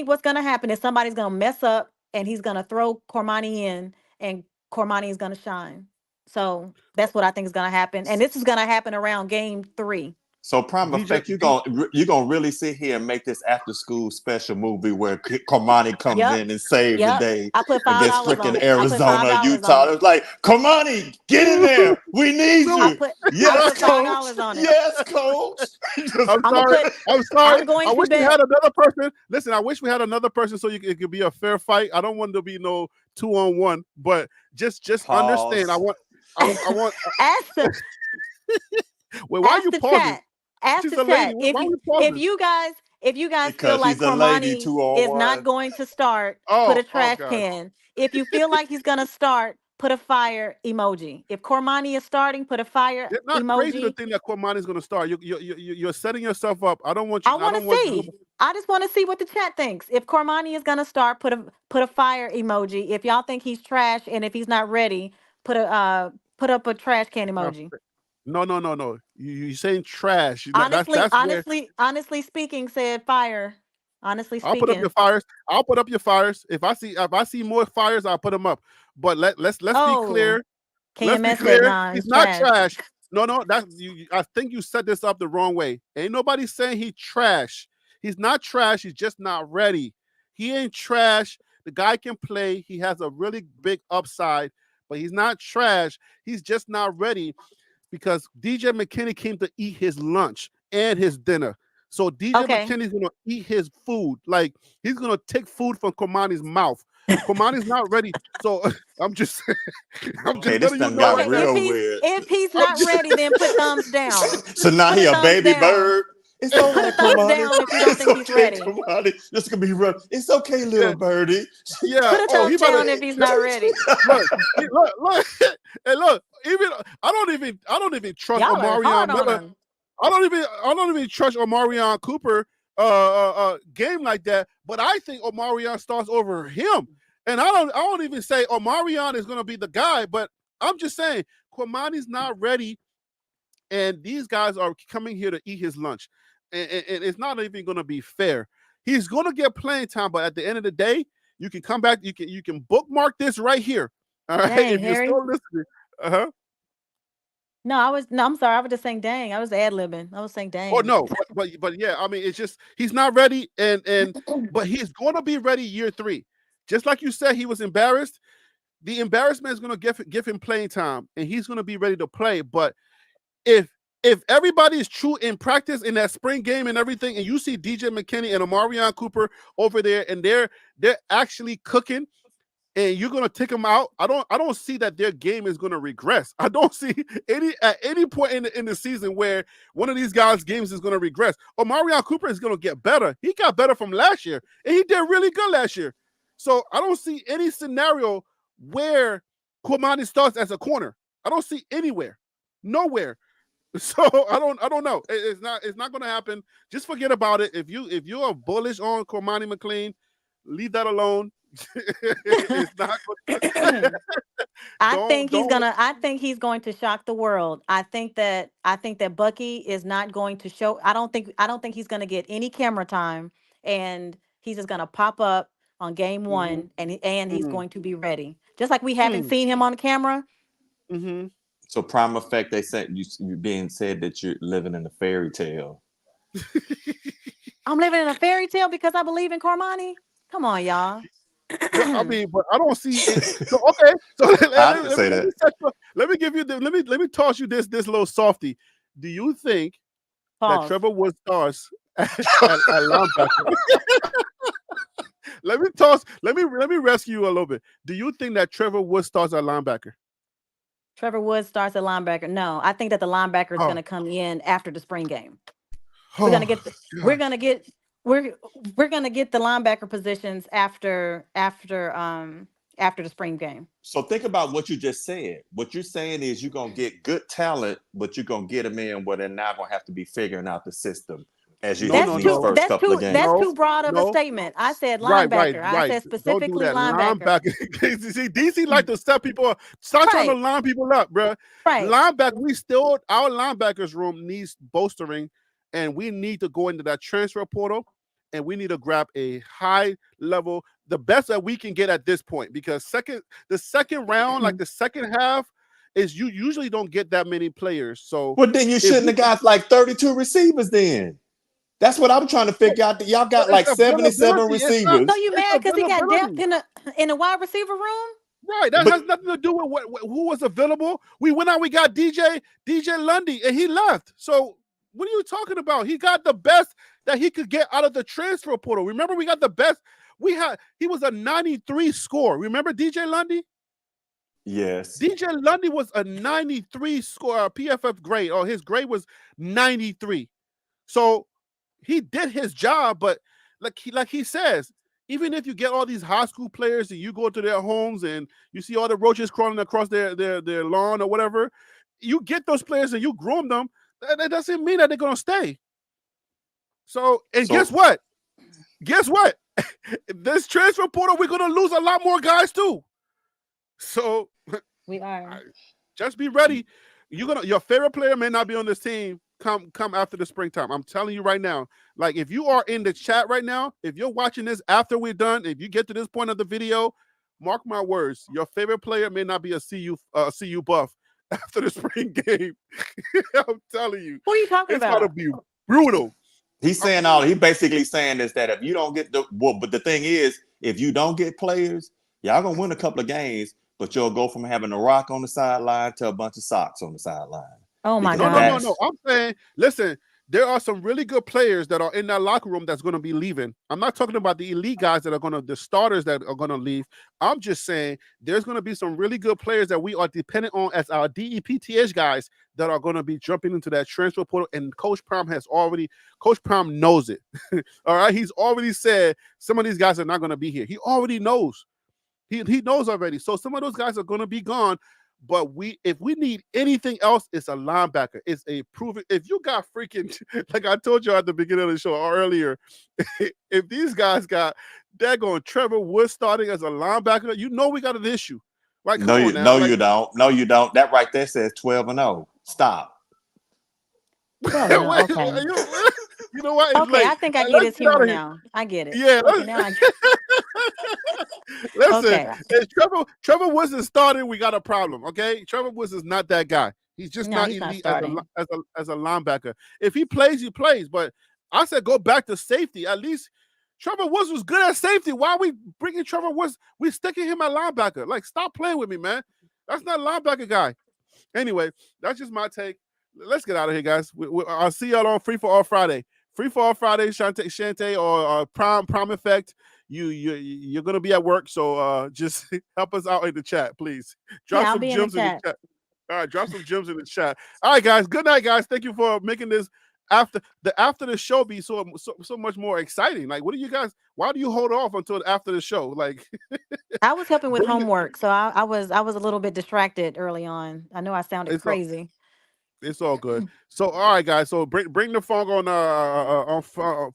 [SPEAKER 4] what's gonna happen is somebody's gonna mess up and he's gonna throw Cormani in and Cormani is gonna shine. So that's what I think is gonna happen. And this is gonna happen around game three.
[SPEAKER 3] So prime
[SPEAKER 1] DJ,
[SPEAKER 3] effect, you're gonna really sit here and make this after school special movie where Cormani comes
[SPEAKER 4] Yep.
[SPEAKER 3] in and saves the
[SPEAKER 4] Yep.
[SPEAKER 3] day
[SPEAKER 4] I put five
[SPEAKER 3] against
[SPEAKER 4] dollars
[SPEAKER 3] freaking
[SPEAKER 4] on it. I put five
[SPEAKER 3] Arizona,
[SPEAKER 4] dollars on
[SPEAKER 3] Utah.
[SPEAKER 4] it.
[SPEAKER 3] It's like, Cormani, get in there. We need
[SPEAKER 1] no,
[SPEAKER 4] I
[SPEAKER 3] you.
[SPEAKER 4] put I
[SPEAKER 3] Yes,
[SPEAKER 4] put five
[SPEAKER 3] coach.
[SPEAKER 4] dollars on it.
[SPEAKER 3] Yes, coach.
[SPEAKER 1] I'm
[SPEAKER 4] I'm gonna
[SPEAKER 1] sorry.
[SPEAKER 4] put
[SPEAKER 1] I'm sorry.
[SPEAKER 4] I'm going
[SPEAKER 1] I
[SPEAKER 4] to
[SPEAKER 1] wish we
[SPEAKER 4] bet.
[SPEAKER 1] had another person. Listen, I wish we had another person so it could be a fair fight. I don't want to be no 2-on-1, but just understand.
[SPEAKER 3] Pause.
[SPEAKER 1] I want.
[SPEAKER 4] ask the
[SPEAKER 1] Wait, why are
[SPEAKER 4] ask
[SPEAKER 1] you
[SPEAKER 4] the
[SPEAKER 1] pausing?
[SPEAKER 4] chat. Ask
[SPEAKER 1] She's
[SPEAKER 4] the
[SPEAKER 1] a lady.
[SPEAKER 4] chat.
[SPEAKER 1] Why are you
[SPEAKER 4] If
[SPEAKER 1] pausing?
[SPEAKER 4] you guys feel
[SPEAKER 3] Because
[SPEAKER 4] like
[SPEAKER 3] she's a lady,
[SPEAKER 4] Cormani
[SPEAKER 3] two on
[SPEAKER 4] is not
[SPEAKER 3] one.
[SPEAKER 4] going to start, put
[SPEAKER 1] Oh,
[SPEAKER 4] a
[SPEAKER 1] oh
[SPEAKER 4] trash
[SPEAKER 1] God.
[SPEAKER 4] can. If you feel like he's gonna start, put a fire emoji. If Cormani is starting, put a fire
[SPEAKER 1] It's not crazy to
[SPEAKER 4] emoji.
[SPEAKER 1] think that Cormani is going to start. You're setting yourself up. I don't want you.
[SPEAKER 4] I
[SPEAKER 1] I
[SPEAKER 4] want
[SPEAKER 1] don't
[SPEAKER 4] to
[SPEAKER 1] want you to
[SPEAKER 4] see.
[SPEAKER 1] go.
[SPEAKER 4] I just want to see what the chat thinks. If Cormani is gonna start, put a fire emoji. If y'all think he's trash and if he's not ready, put up a trash can
[SPEAKER 1] No,
[SPEAKER 4] emoji.
[SPEAKER 1] no. You saying trash.
[SPEAKER 4] Honestly,
[SPEAKER 1] That's where
[SPEAKER 4] honestly, honestly speaking, said fire. Honestly
[SPEAKER 1] I'll put up your
[SPEAKER 4] speaking.
[SPEAKER 1] fires. I'll put up your fires. If I see more fires, I'll put them up. But let's be
[SPEAKER 4] Oh,
[SPEAKER 1] clear. Let's be
[SPEAKER 4] KMS said
[SPEAKER 1] clear.
[SPEAKER 4] nah,
[SPEAKER 1] He's
[SPEAKER 4] he's
[SPEAKER 1] not
[SPEAKER 4] trash.
[SPEAKER 1] trash. No. That's you. I think you set this up the wrong way. Ain't nobody saying he trash. He's not trash. He's just not ready. He ain't trash. The guy can play. He has a really big upside, but he's not trash. He's just not ready because DJ McKinney came to eat his lunch and his dinner. So DJ
[SPEAKER 4] Okay.
[SPEAKER 1] McKinney's gonna eat his food. Like he's gonna take food from Komani's mouth. Cormani's not ready. So I'm just I'm
[SPEAKER 3] Okay,
[SPEAKER 1] just
[SPEAKER 3] this
[SPEAKER 1] letting you
[SPEAKER 3] done
[SPEAKER 1] know
[SPEAKER 3] got
[SPEAKER 1] right
[SPEAKER 4] Okay,
[SPEAKER 1] now.
[SPEAKER 3] real weird.
[SPEAKER 4] if he's
[SPEAKER 1] I'm
[SPEAKER 4] not
[SPEAKER 1] just,
[SPEAKER 4] ready, then put thumbs down.
[SPEAKER 3] So now
[SPEAKER 4] Put
[SPEAKER 3] he
[SPEAKER 4] a
[SPEAKER 3] a
[SPEAKER 4] thumbs
[SPEAKER 3] baby
[SPEAKER 4] down.
[SPEAKER 3] bird. It's all
[SPEAKER 4] Put a
[SPEAKER 3] right,
[SPEAKER 4] thumbs
[SPEAKER 3] Cormani.
[SPEAKER 4] down if you don't
[SPEAKER 3] It's
[SPEAKER 4] think he's
[SPEAKER 3] okay,
[SPEAKER 4] ready.
[SPEAKER 3] Cormani. This is gonna be rough. It's okay,
[SPEAKER 1] yeah,
[SPEAKER 3] little birdie.
[SPEAKER 1] yeah.
[SPEAKER 4] Put a
[SPEAKER 1] Oh, he
[SPEAKER 4] thumbs
[SPEAKER 1] about to
[SPEAKER 4] down if he's not ready.
[SPEAKER 1] look, and look. Even I don't even trust
[SPEAKER 4] Y'all are hard
[SPEAKER 1] Omarion
[SPEAKER 4] on
[SPEAKER 1] Miller.
[SPEAKER 4] him.
[SPEAKER 1] I don't even trust Omarion Cooper game like that. But I think Omarion starts over him. And I don't even say Omarion is gonna be the guy, but I'm just saying Cormani's not ready, and these guys are coming here to eat his lunch. And it's not even gonna be fair. He's gonna get playing time, but at the end of the day, you can come back, you can bookmark this right here. All right.
[SPEAKER 4] Dang,
[SPEAKER 1] If you're
[SPEAKER 4] Harry.
[SPEAKER 1] still listening. Uh-huh.
[SPEAKER 4] No, I'm sorry. I was just saying dang. I was ad-libbing. I was saying
[SPEAKER 1] Oh
[SPEAKER 4] dang.
[SPEAKER 1] no, but yeah, I mean, it's just he's not ready, and but he's going to be ready year 3. Just like you said, he was embarrassed. The embarrassment is going to give him playing time, and he's going to be ready to play. But if everybody is true in practice in that spring game and everything, and you see DJ McKinney and Omarion Cooper over there, and they're actually cooking, and you're gonna take them out, I don't see that their game is gonna regress. I don't see at any point in the season where one of these guys' games is gonna regress. Omarion Cooper is gonna get better. He got better from last year, and he did really good last year. So I don't see any scenario where Cormani starts as a corner. I don't see anywhere, nowhere. So I don't know. It's not gonna happen. Just forget about it. If you are bullish on Cormani McClain, leave that alone. It's not. Don't.
[SPEAKER 4] I think he's going to shock the world. I think that Bucky is not going to show I don't think he's going to get any camera time, and he's just going to pop up on game
[SPEAKER 1] Mm-hmm,
[SPEAKER 4] 1, and he's
[SPEAKER 1] mm-hmm,
[SPEAKER 4] going to be ready. Just like we haven't seen him on camera.
[SPEAKER 1] mm-hmm.
[SPEAKER 3] So prime effect, they said you being said that you're living in a fairy tale.
[SPEAKER 4] I'm living in a fairy tale because I believe in Cormani. Come on, y'all.
[SPEAKER 1] Well, I mean, but I don't see it. So okay, so
[SPEAKER 3] I didn't say that.
[SPEAKER 1] let me give you the let me toss you this little softy. Do you think that
[SPEAKER 4] Pause.
[SPEAKER 1] Trevor Wood starts at linebacker? Let me rescue you a little bit. Do you think that Trevor Wood starts at linebacker?
[SPEAKER 4] Trevor Woods starts at linebacker. No, I think that the linebacker is going
[SPEAKER 1] Oh,
[SPEAKER 4] to come in after the spring game. We're gonna
[SPEAKER 1] oh
[SPEAKER 4] get we're
[SPEAKER 1] gosh.
[SPEAKER 4] gonna get we're we're gonna get the linebacker positions after the spring game.
[SPEAKER 3] So think about what you just said. What you're saying is you're gonna get good talent, but you're gonna get them in where they're not gonna have to be figuring out the system as you
[SPEAKER 1] No,
[SPEAKER 3] hit
[SPEAKER 1] no,
[SPEAKER 3] these
[SPEAKER 1] no,
[SPEAKER 3] first couple of
[SPEAKER 4] That's
[SPEAKER 3] games.
[SPEAKER 1] no,
[SPEAKER 4] too broad of a
[SPEAKER 1] no.
[SPEAKER 4] statement. I said
[SPEAKER 1] Right,
[SPEAKER 4] linebacker. I
[SPEAKER 1] right.
[SPEAKER 4] said
[SPEAKER 1] Don't do
[SPEAKER 4] specifically
[SPEAKER 1] that.
[SPEAKER 4] linebacker.
[SPEAKER 1] Linebacker. See, DC like to set people up. Start trying to
[SPEAKER 4] Right,
[SPEAKER 1] line people up, bro.
[SPEAKER 4] right.
[SPEAKER 1] Linebacker, our linebackers room needs bolstering, and we need to go into that transfer portal, and we need to grab a high level, the best that we can get at this point, because the second round, like the second half, is you usually don't get that many players. So
[SPEAKER 3] Well, then you
[SPEAKER 1] if
[SPEAKER 3] shouldn't
[SPEAKER 1] we
[SPEAKER 3] have got like 32 receivers then. That's what I'm trying to figure out. Y'all
[SPEAKER 1] but
[SPEAKER 3] got
[SPEAKER 1] it's
[SPEAKER 3] like 77
[SPEAKER 1] availability,
[SPEAKER 4] So
[SPEAKER 3] receivers.
[SPEAKER 4] you
[SPEAKER 1] it's
[SPEAKER 4] mad because he got depth
[SPEAKER 1] availability.
[SPEAKER 4] in the wide receiver room?
[SPEAKER 1] Right, that
[SPEAKER 3] But
[SPEAKER 1] has nothing to do with who was available. We went out, we got DJ Lundy, and he left. So what are you talking about? He got the best that he could get out of the transfer portal. Remember, we got the best. He was a 93 score. Remember DJ Lundy?
[SPEAKER 3] yes.
[SPEAKER 1] DJ Lundy was a 93 score PFF grade. Or his grade was 93. So he did his job, but like he says, even if you get all these high school players and you go to their homes and you see all the roaches crawling across their lawn or whatever, you get those players and you groom them. That doesn't mean that they're gonna stay. So, and guess
[SPEAKER 3] So
[SPEAKER 1] what? Guess what? This transfer portal, we're gonna lose a lot more guys too. So
[SPEAKER 4] We are.
[SPEAKER 1] just be ready. Your favorite player may not be on this team come after the springtime. I'm telling you right now. Like if you are in the chat right now, if you're watching this after we're done, if you get to this point of the video, mark my words, your favorite player may not be a CU buff after the spring game. I'm telling you,
[SPEAKER 4] Who are you talking
[SPEAKER 1] it's about to
[SPEAKER 4] about?
[SPEAKER 1] be brutal.
[SPEAKER 3] he's saying he basically saying is that if you don't get but the thing is, if you don't get players, y'all gonna win a couple of games, but you'll go from having a rock on the sideline to a bunch of socks on the sideline
[SPEAKER 4] Oh my
[SPEAKER 3] because
[SPEAKER 1] No, no, no,
[SPEAKER 4] gosh.
[SPEAKER 1] no.
[SPEAKER 3] that's
[SPEAKER 1] I'm saying, listen, there are some really good players that are in that locker room that's going to be leaving. I'm not talking about the elite guys that are going to, the starters that are going to leave. I'm just saying there's going to be some really good players that we are dependent on as our DEPTH guys that are going to be jumping into that transfer portal. And Coach Prime knows it. All right. He's already said some of these guys are not going to be here. He already knows. He knows already. So some of those guys are going to be gone. But if we need anything else, it's a linebacker. It's a proven. If you got freaking, like I told you at the beginning of the show or earlier, if these guys got daggone Trevor Woods starting as a linebacker, you know we got an issue. Like, come on now.
[SPEAKER 3] No,
[SPEAKER 1] like,
[SPEAKER 3] you don't. No, you don't. That right there says 12-0. Stop.
[SPEAKER 4] 12-0. Okay.
[SPEAKER 1] You know what? It's
[SPEAKER 4] Okay, I
[SPEAKER 1] late.
[SPEAKER 4] think I get
[SPEAKER 1] Let's
[SPEAKER 4] his
[SPEAKER 1] get out
[SPEAKER 4] humor
[SPEAKER 1] of here.
[SPEAKER 4] now. I get it.
[SPEAKER 1] Yeah.
[SPEAKER 4] Okay, now I get
[SPEAKER 1] Listen,
[SPEAKER 4] Okay.
[SPEAKER 1] if Trevor Woods is starting, we got a problem. Okay, Trevor Woods is not that guy. He's just
[SPEAKER 4] No,
[SPEAKER 1] not
[SPEAKER 4] he's not
[SPEAKER 1] elite
[SPEAKER 4] starting.
[SPEAKER 1] as a linebacker. If he plays, he plays. But I said go back to safety. At least Trevor Woods was good at safety. Why are we bringing Trevor Woods? We sticking him at linebacker. Like, stop playing with me, man. That's not a linebacker guy. Anyway, that's just my take. Let's get out of here, guys. I'll see y'all on Free for All Friday. Free for All Friday, Shante or Prime Effect. You're gonna be at work, so just help us out in the chat, please. Drop
[SPEAKER 4] I'll
[SPEAKER 1] some
[SPEAKER 4] be in the
[SPEAKER 1] gems in the
[SPEAKER 4] chat.
[SPEAKER 1] chat. All right, drop some gems in the chat. All right, guys. Good night, guys. Thank you for making this after the show be so much more exciting. Like, what do you guys? Why do you hold off until after the show? Like,
[SPEAKER 4] I was helping with
[SPEAKER 1] bring it.
[SPEAKER 4] homework, so I was a little bit distracted early on. I know I sounded
[SPEAKER 1] It's all,
[SPEAKER 4] crazy.
[SPEAKER 1] it's all good. So, all right, guys. So bring the phone on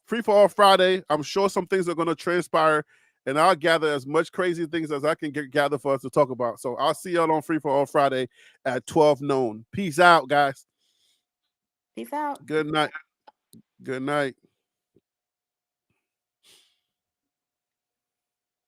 [SPEAKER 1] Free for All Friday. I'm sure some things are gonna transpire, and I'll gather as much crazy things as I can gather for us to talk about. So I'll see y'all on Free for All Friday at 12 noon. Peace out, guys.
[SPEAKER 4] Peace out.
[SPEAKER 1] Good night. Good night.